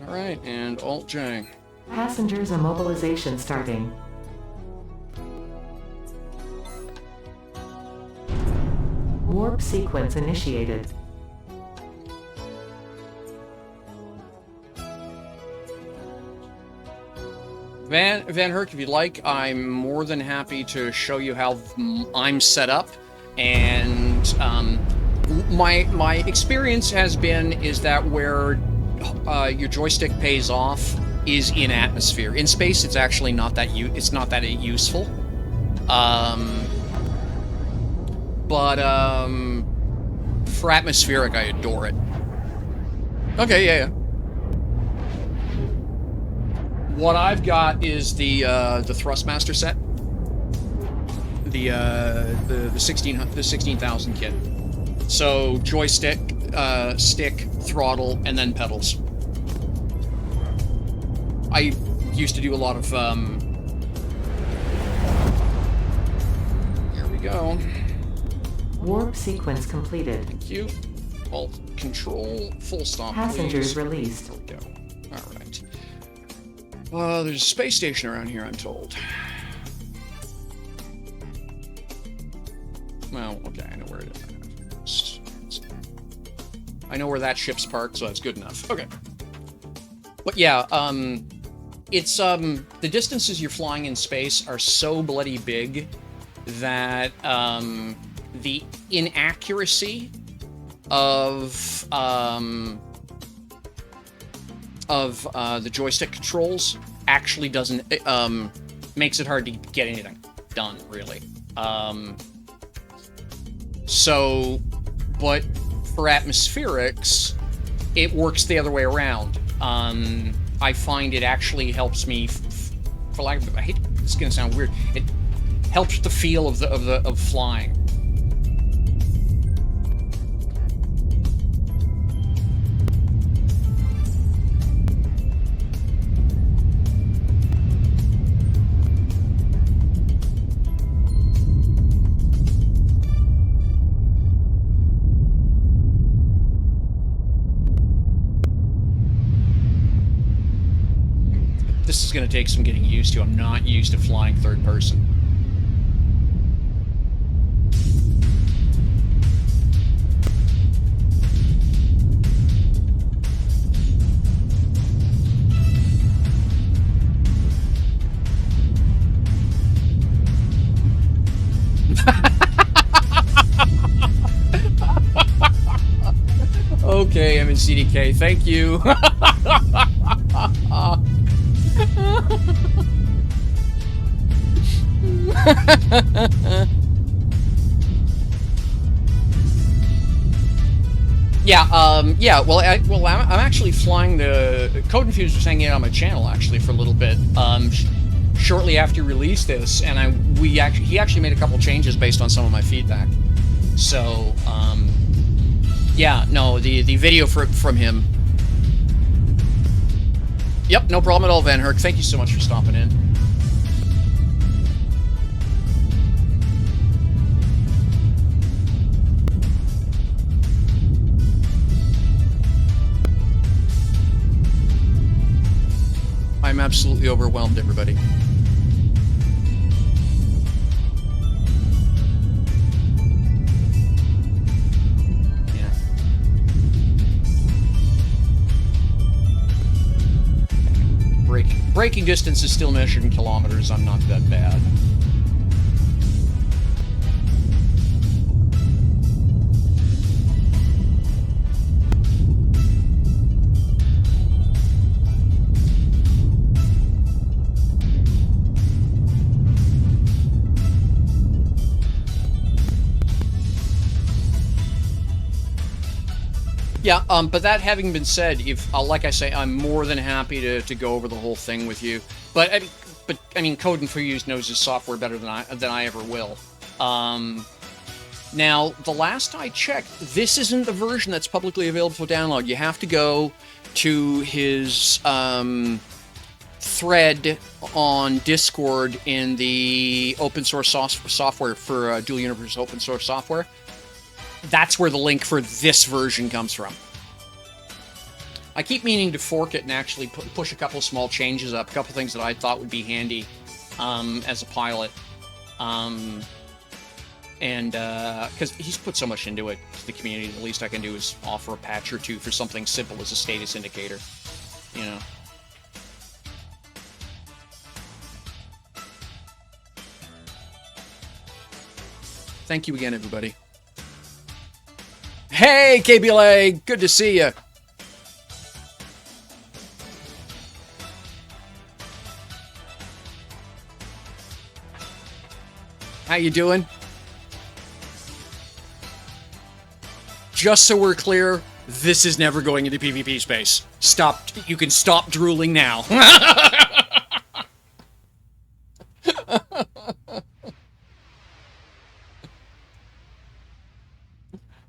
All right, and Alt-J. Passengers immobilization starting. Warp sequence initiated. Van Herk, if you'd like, I'm more than happy to show you how I'm set up. And my experience has been is that where your joystick pays off is in atmosphere. In space, it's actually not that useful. But for atmospheric, I adore it. Okay, yeah. What I've got is the Thrustmaster set, the 16,000 kit. So joystick, stick, throttle, and then pedals. I used to do a lot of Here we go. Warp sequence completed. Thank you. Alt Control full stop. Passengers please. released. There we go. All right. There's a space station around here, I'm told. Well, okay, I know where it is. I know where that ship's parked, so that's good enough. Okay. But yeah, it's, the distances you're flying in space are so bloody big that, the inaccuracy of the joystick controls actually doesn't, makes it hard to get anything done, really. But for atmospherics, it works the other way around. I find it actually helps me, for lack of, I hate, this is gonna sound weird, it helps the feel of flying. This is going to take some getting used to. I'm not used to flying third person. Okay, I'm in CDK. Thank you. Yeah, well, I'm actually flying the Code Infused was hanging out on my channel actually for a little bit, shortly after you released this, and he actually made a couple changes based on some of my feedback. So, yeah, no, the video from him. Yep, no problem at all, Van Herk. Thank you so much for stopping in. I'm absolutely overwhelmed, everybody. Yeah. Braking distance is still measured in kilometers. I'm not that bad. Yeah, but that having been said, if like I say, I'm more than happy to go over the whole thing with you. But I mean, Code Infused knows his software better than I ever will. Now, the last I checked, this isn't the version that's publicly available for download. You have to go to his thread on Discord in the open source software for Dual Universe open source software. That's where the link for this version comes from. I keep meaning to fork it and actually push a couple small changes up, a couple things that I thought would be handy as a pilot. And because he's put so much into it to the community, the least I can do is offer a patch or two for something simple as a status indicator, you know. Thank you again, everybody. Hey, KBLA, good to see you. How you doing? Just so we're clear, this is never going into PvP space. Stop. You can stop drooling now.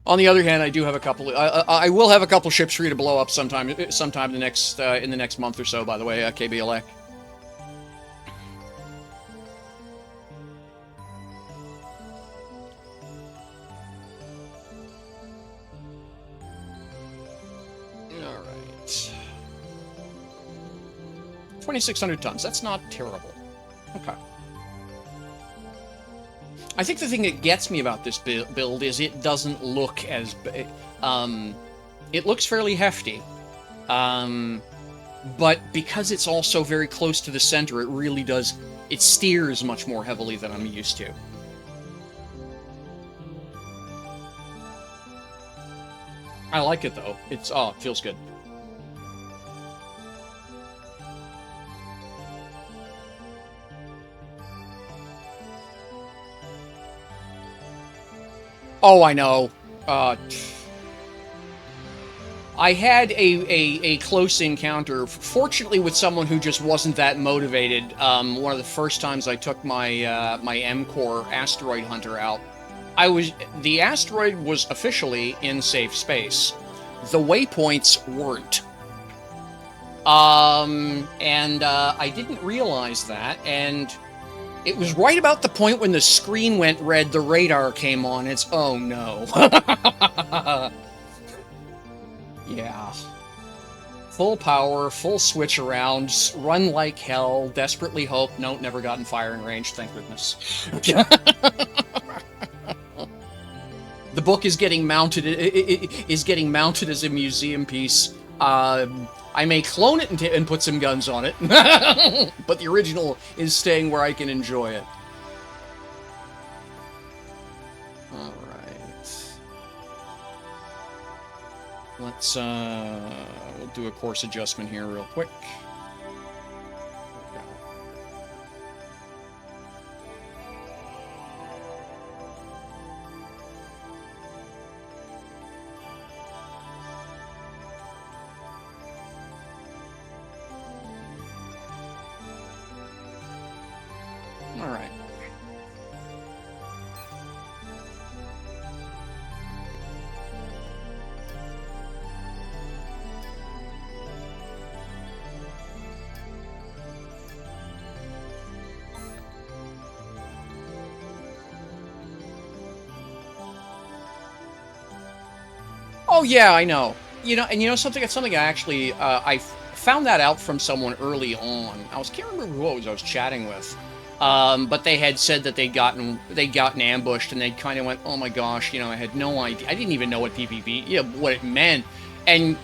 On the other hand, I do have a couple. I will have a couple ships for you to blow up sometime in the next month or so. By the way, KBLA. All right. 2,600 tons. That's not terrible. Okay. I think the thing that gets me about this build is it doesn't look as... it looks fairly hefty. But because it's also very close to the center, it really does... It steers much more heavily than I'm used to. I like it, though. It's... Oh, it feels good. Oh, I know. I had a close encounter, fortunately with someone who just wasn't that motivated. One of the first times I took my my M-Core asteroid hunter out, the asteroid was officially in safe space. The waypoints weren't. And I didn't realize that, and it was right about the point when the screen went red, the radar came on. It's, oh no. Yeah. Full power, full switch around, run like hell, desperately hope. No, never gotten firing range, thank goodness. The book is getting mounted, as a museum piece. I may clone it and put some guns on it, but the original is staying where I can enjoy it. All right. Let's, we'll do a course adjustment here real quick. All right. Oh yeah, I know. You know, and you know something? It's something I actually I found that out from someone early on. Can't remember who I was chatting with. But they had said that they'd gotten ambushed, and they kind of went, "Oh my gosh, you know, I had no idea. I didn't even know what PvP, what it meant." And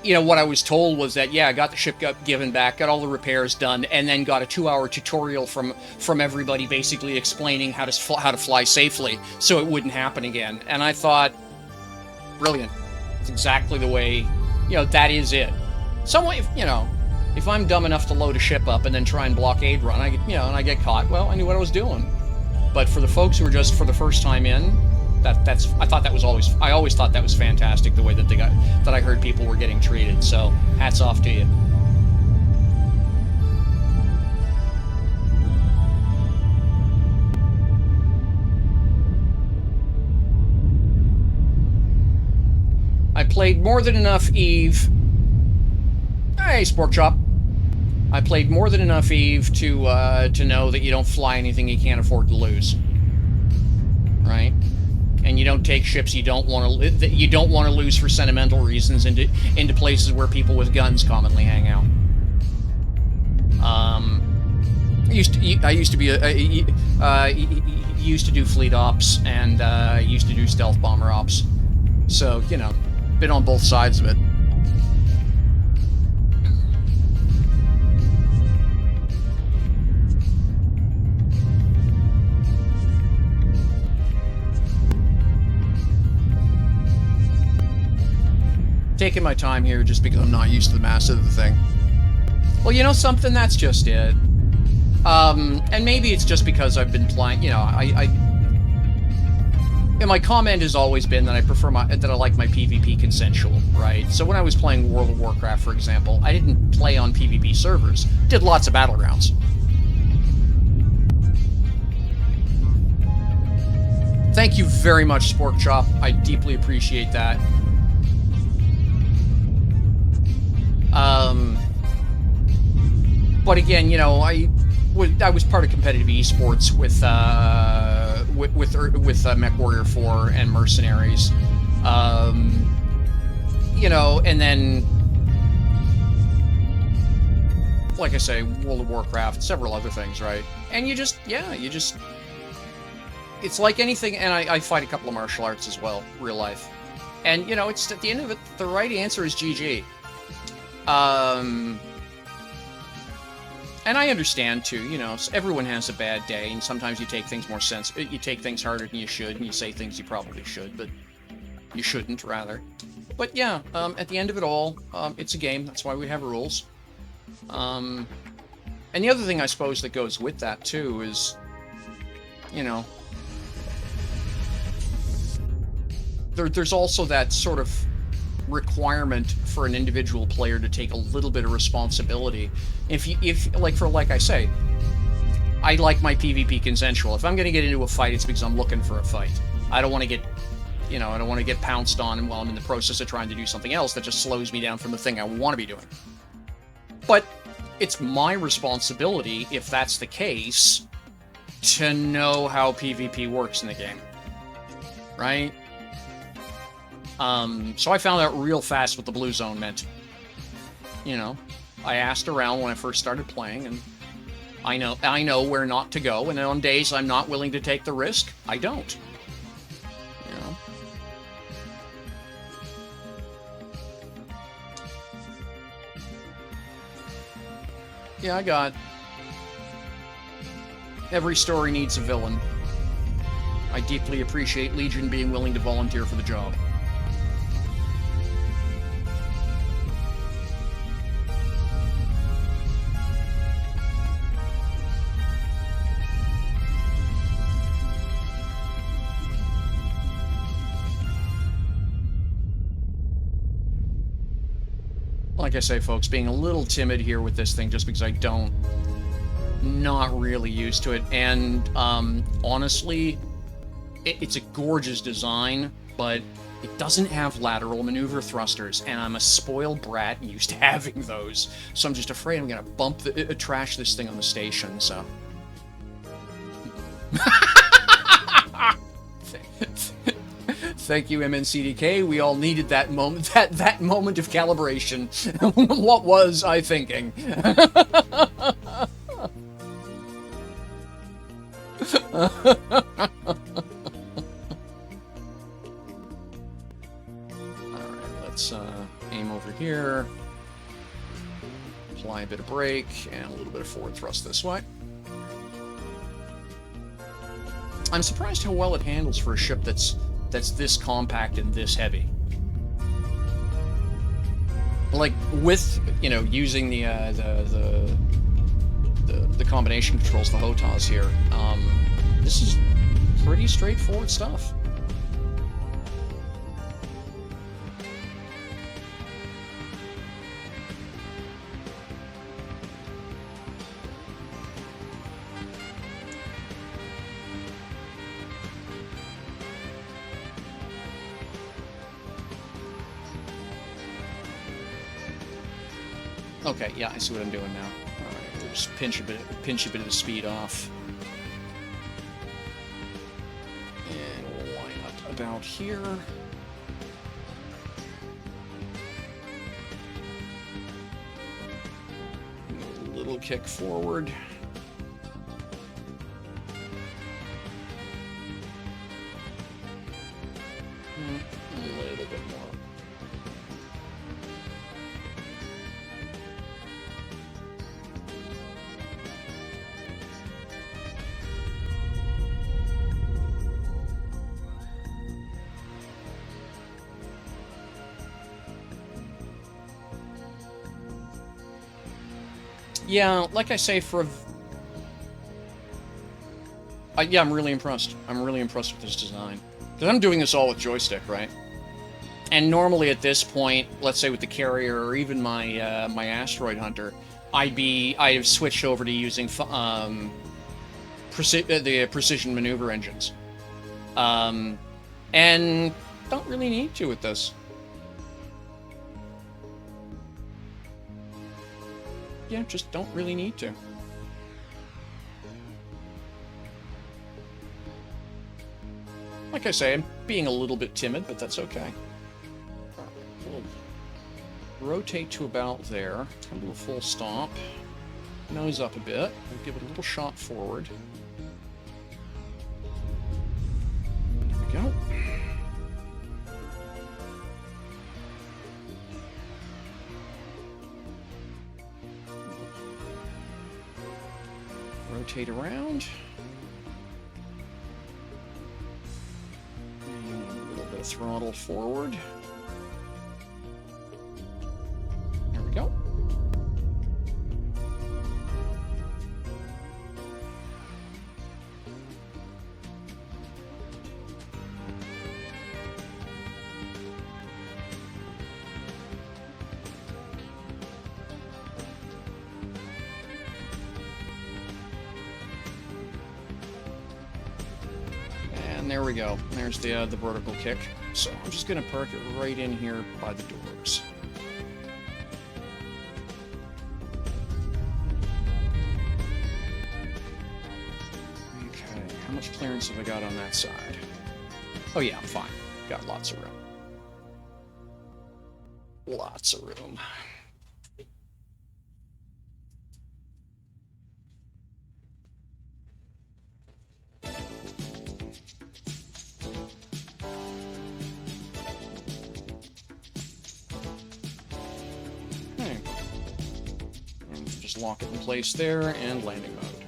you know, what I was told was that, yeah, I got the ship given back, got all the repairs done, and then got a 2-hour tutorial from everybody, basically explaining how to fly safely, so it wouldn't happen again. And I thought, brilliant. It's exactly the way, you know, that is it. Some way, you know. If I'm dumb enough to load a ship up and then try and blockade run, and I get caught, well, I knew what I was doing. But for the folks who are just for the first time in, I always thought that was fantastic, the way that I heard people were getting treated. So hats off to you. I played more than enough Eve. Hey, Spork Chop. I played more than enough Eve to know that you don't fly anything you can't afford to lose. Right? And you don't take ships you don't want to lose for sentimental reasons into places where people with guns commonly hang out. I used to do fleet ops, and used to do stealth bomber ops. So, you know, been on both sides of it. Taking my time here just because I'm not used to the mass of the thing. Well, you know something? That's just it. And maybe it's just because I've been playing, you know, and my comment has always been that I like my PvP consensual, right? So when I was playing World of Warcraft, for example, I didn't play on PvP servers. Did lots of battlegrounds. Thank you very much, Spork Chop. I deeply appreciate that. But again, you know, I was part of competitive esports with MechWarrior 4 and Mercenaries, you know, and then, like I say, World of Warcraft, several other things, right? And it's like anything, and I fight a couple of martial arts as well, real life, and you know, it's at the end of it, the right answer is GG. And I understand too, you know, everyone has a bad day, and sometimes you take things you take things harder than you should, and you say things you probably should, but you shouldn't, rather. But yeah, at the end of it all, it's a game, that's why we have rules. And the other thing I suppose that goes with that too is, you know, there's also that sort of requirement for an individual player to take a little bit of responsibility. Like I say, I like my PvP consensual. If I'm going to get into a fight, it's because I'm looking for a fight. I don't want to get, you know, I don't want to get pounced on while I'm in the process of trying to do something else that just slows me down from the thing I want to be doing. But it's my responsibility, if that's the case, to know how PvP works in the game. Right? So I found out real fast what the blue zone meant. You know, I asked around when I first started playing, and I know where not to go, and on days I'm not willing to take the risk, I don't. You know? Yeah, I got... Every story needs a villain. I deeply appreciate Legion being willing to volunteer for the job. Like I say, folks, being a little timid here with this thing just because not really used to it, and honestly, it's a gorgeous design, but it doesn't have lateral maneuver thrusters, and I'm a spoiled brat used to having those, so I'm just afraid I'm gonna trash this thing on the station, so... Thank you, MNCDK. We all needed that moment, that moment of calibration. What was I thinking? Alright, let's aim over here. Apply a bit of brake, and a little bit of forward thrust this way. I'm surprised how well it handles for a ship that's this compact and this heavy. Like, with, you know, using the combination controls, the HOTAS here, this is pretty straightforward stuff. Okay, yeah, I see what I'm doing now. Alright, we'll just pinch a bit of the speed off. And we'll line up a about here. A little kick forward. A little bit more. Yeah, like I say, yeah, I'm really impressed. I'm really impressed with this design. Because I'm doing this all with joystick, right? And normally at this point, let's say with the carrier or even my my asteroid hunter, I'd have switched over to using the precision maneuver engines, and don't really need to with this. Yeah, just don't really need to. Like I say, I'm being a little bit timid, but that's okay. We'll rotate to about there. Come to a full stop. Nose up a bit. We'll give it a little shot forward. There we go. Rotate around. And a little bit of throttle forward. There we go. And there we go. There's the vertical kick. So I'm just going to park it right in here by the doors. Okay, how much clearance have I got on that side? Oh yeah, I'm fine. Got lots of room. Lots of room. Lock it in place there, and landing mode.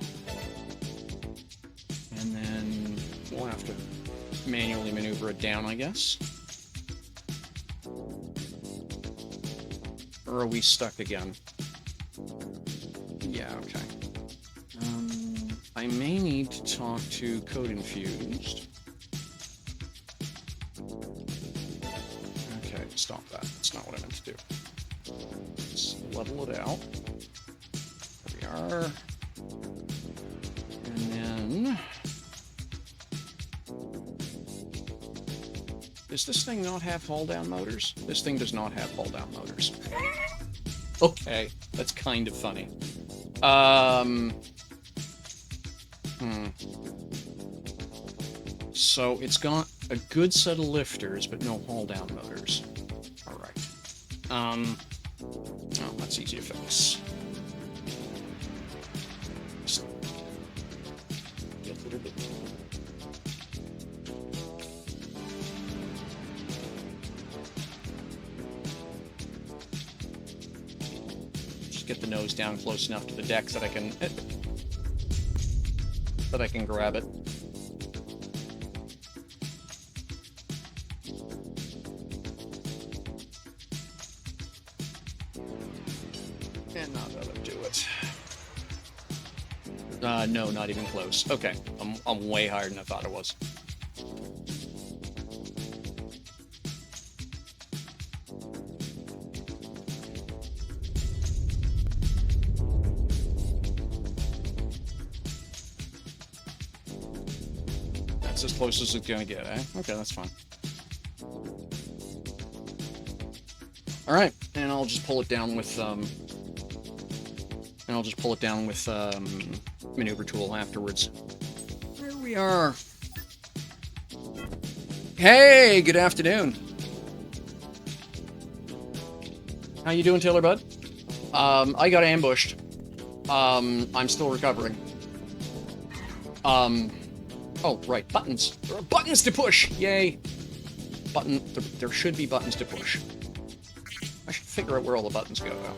And then we'll have to manually maneuver it down, I guess. Or are we stuck again? Yeah, okay. I may need to talk to Code Infused. Okay, stop that. That's not what I meant to do. Let's level it out. And then, does this thing not have fall-down motors? This thing does not have fall-down motors. Okay, that's kind of funny. So it's got a good set of lifters, but no haul-down motors. All right. Oh, that's easy to fix. Get the nose down close enough to the deck that I can grab it. And now that'll do it. No, not even close. Okay, I'm way higher than I thought it was. As close as it's gonna get, eh? Okay, that's fine. All right, and I'll just pull it down with maneuver tool afterwards. There we are. Hey, good afternoon. How you doing, Taylor Bud? I got ambushed. I'm still recovering. Oh, right, buttons. There are buttons to push! Yay! There should be buttons to push. I should figure out where all the buttons go, though.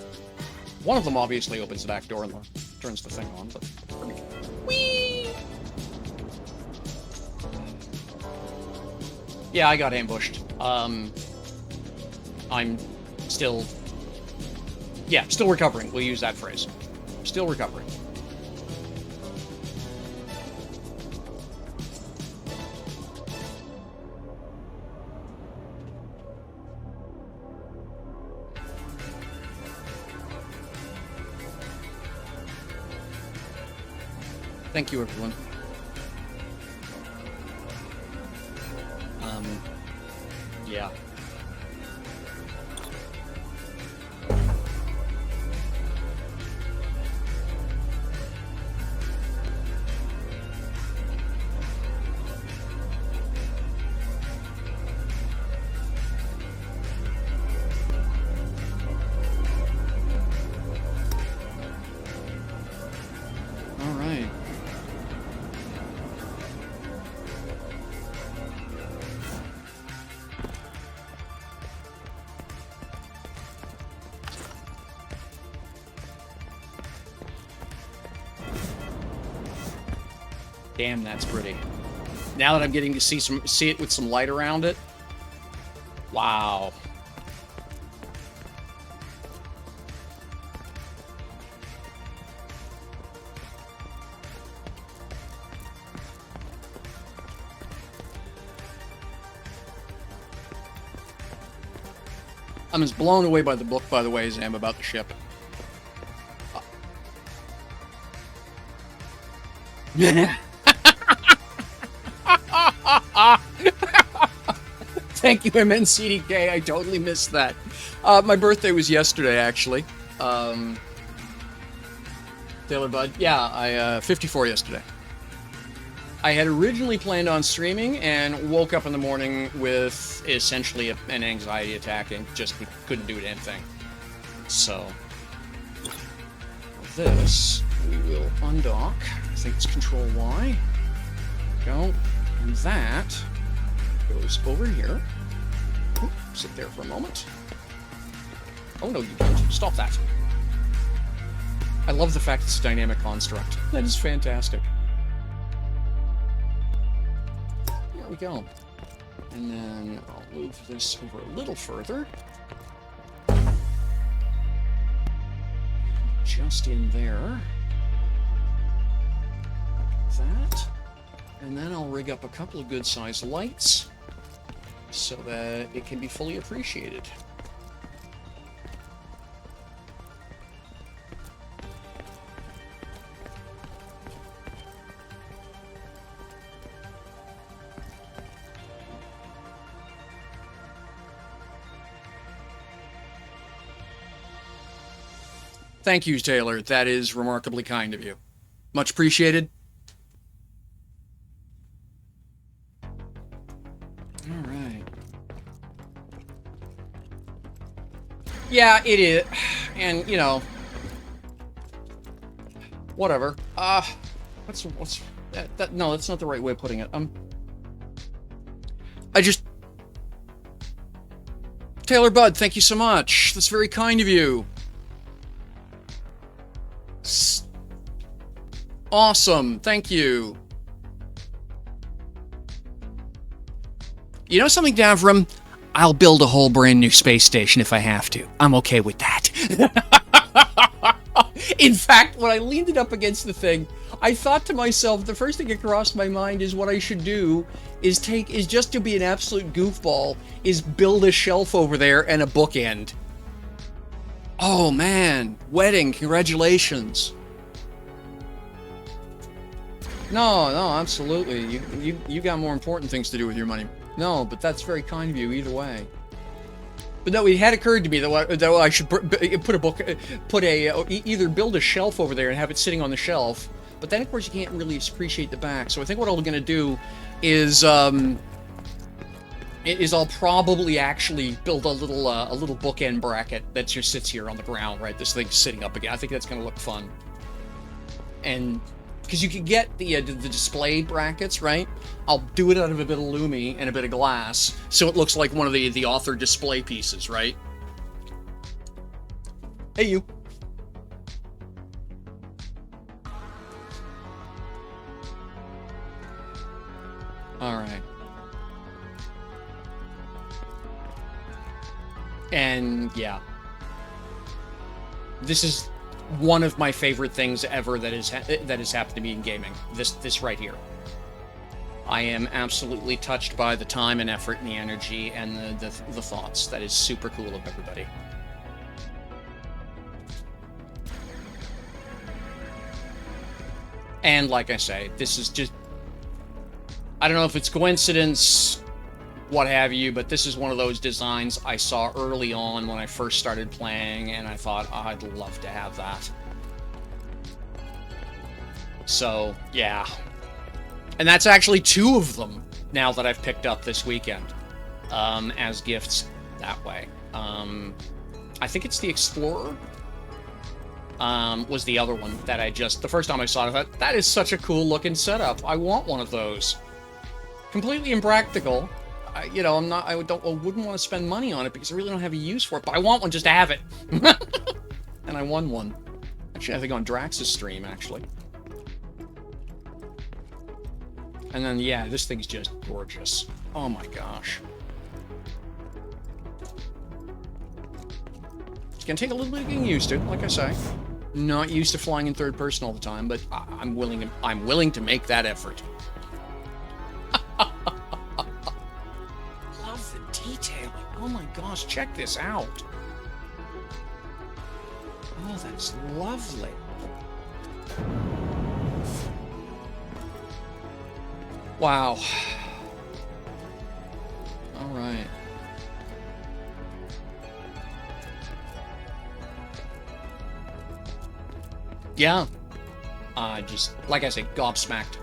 One of them obviously opens the back door and turns the thing on, but... Whee! Yeah, I got ambushed. I'm still... Yeah, still recovering. We'll use that phrase. Still recovering. Thank you, everyone. Yeah. All right. Damn, that's pretty. Now that I'm getting to see it with some light around it. Wow. I'm as blown away by the book, by the way, as I am about the ship. Thank you, MNCDK. I totally missed that. My birthday was yesterday, actually. Taylor Bud. Yeah, I 54 yesterday. I had originally planned on streaming and woke up in the morning with essentially an anxiety attack and just couldn't do a damn thing. So, this we will undock. I think it's Control Y. Go. And that goes over here. Oop, sit there for a moment. Oh no, you don't. Stop that. I love the fact it's a dynamic construct. That is fantastic. There we go. And then I'll move this over a little further. Just in there. Like that. And then I'll rig up a couple of good-sized lights so that it can be fully appreciated. Thank you, Taylor. That is remarkably kind of you. Much appreciated. All right. Yeah, it is. And, you know, whatever. What's that no, that's not the right way of putting it. Taylor Bud, thank you so much. That's very kind of you. Awesome, thank you. You know something, Davram? I'll build a whole brand new space station if I have to. I'm okay with that. In fact, when I leaned it up against the thing, I thought to myself, the first thing that crossed my mind is what I should do is just to be an absolute goofball, is build a shelf over there and a bookend. Oh man, wedding, congratulations. No, absolutely. You got more important things to do with your money. No, but that's very kind of you either way. But no, it had occurred to me that I should either build a shelf over there and have it sitting on the shelf. But then, of course, you can't really appreciate the back. So I think what I'm going to do is is I'll probably actually build a little bookend bracket that just sits here on the ground, right? This thing's sitting up again. I think that's going to look fun. And because you can get the display brackets, right? I'll do it out of a bit of Lumi and a bit of glass, so it looks like one of the author display pieces, right? Hey, you. All right. And yeah, this is one of my favorite things ever that has happened to me in gaming. This right here. I am absolutely touched by the time and effort and the energy and the thoughts. That is super cool of everybody. And like I say, this is just, I don't know if it's coincidence, what have you, but this is one of those designs I saw early on when I first started playing, and I thought, oh, I'd love to have that. So, yeah. And that's actually 2 of them now that I've picked up this weekend as gifts that way. I think it's the Explorer was the other one that the first time I saw it, I thought, that is such a cool looking setup. I want one of those. Completely impractical. I wouldn't want to spend money on it because I really don't have a use for it, but I want one just to have it. And I won one. Actually, I think on Drax's stream, actually. And then, yeah, this thing's just gorgeous. Oh my gosh. It's gonna take a little bit of getting used to, like I say. Not used to flying in third person all the time, but I'm willing to make that effort. Love the detailing. Oh my gosh, check this out. Oh, that's lovely. Wow. All right. Yeah. Just, like I said, gobsmacked.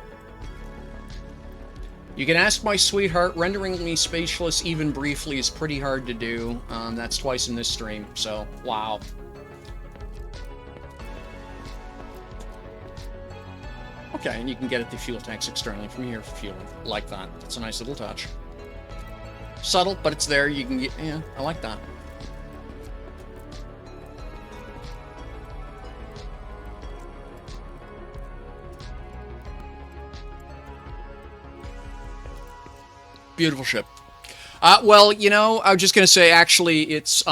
You can ask my sweetheart, rendering me speechless even briefly is pretty hard to do. That's twice in this stream, so, wow. Okay, and you can get at the fuel tanks externally from here for fueling, like that. That's a nice little touch. Subtle, but it's there, you can get, yeah, I like that. Beautiful ship. Well, I was just going to say, actually, it's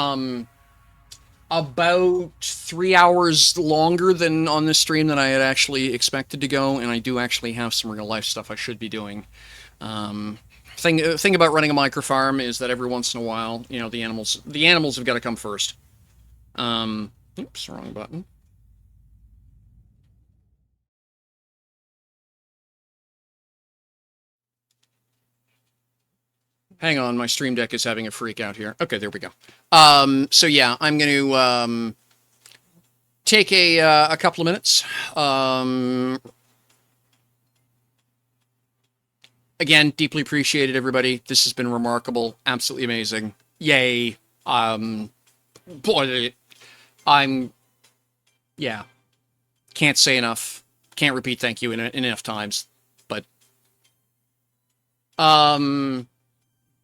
about 3 hours longer than on this stream than I had actually expected to go, and I do actually have some real-life stuff I should be doing. Thing about running a microfarm is that every once in a while, the animals have got to come first. Oops, wrong button. Hang on, my stream deck is having a freak out here. Okay, there we go. So yeah, I'm going to take a couple of minutes. Again, deeply appreciated, everybody. This has been remarkable, absolutely amazing. Yay! Boy, yeah, can't say enough. Can't repeat thank you in enough times.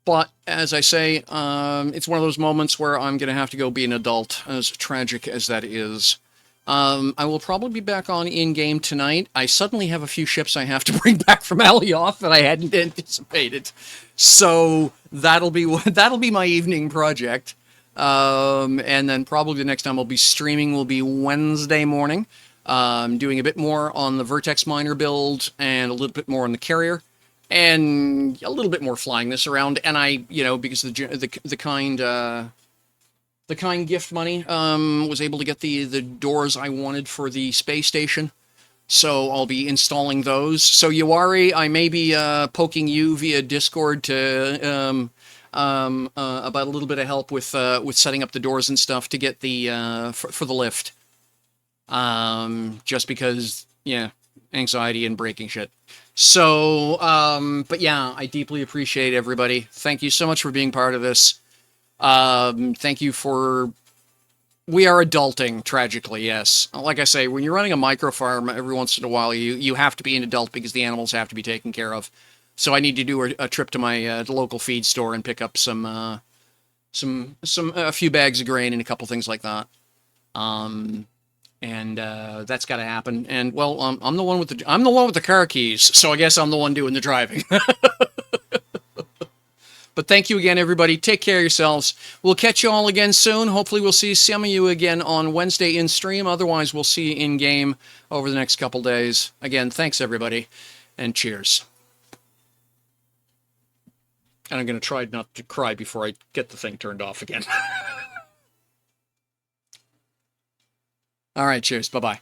But as I say, it's one of those moments where I'm going to have to go be an adult, as tragic as that is. I will probably be back on in-game tonight. I suddenly have a few ships I have to bring back from Alioth that I hadn't anticipated. So that'll be my evening project. And then probably the next time I'll be streaming will be Wednesday morning. Doing a bit more on the Vertex Miner build and a little bit more on the carrier. And a little bit more flying this around, and because the kind gift money was able to get the doors I wanted for the space station, so I'll be installing those. So Yawari, I may be poking you via Discord to about a little bit of help with setting up the doors and stuff to get the for the lift. Just because, yeah. anxiety and breaking shit. So, but yeah, I deeply appreciate everybody. Thank you so much for being part of this. Thank you for... We are adulting, tragically, yes. Like I say, when you're running a micro farm, every once in a while, you have to be an adult because the animals have to be taken care of. So I need to do a trip to my local feed store and pick up a few bags of grain and a couple things like that. And that's got to happen. And well, I'm the one with the car keys, so I guess I'm the one doing the driving. But thank you again, everybody. Take care of yourselves. We'll catch you all again soon. Hopefully, we'll see some of you again on Wednesday in stream. Otherwise, we'll see you in game over the next couple days. Again, thanks everybody, and cheers. And I'm going to try not to cry before I get the thing turned off again. All right, cheers. Bye-bye.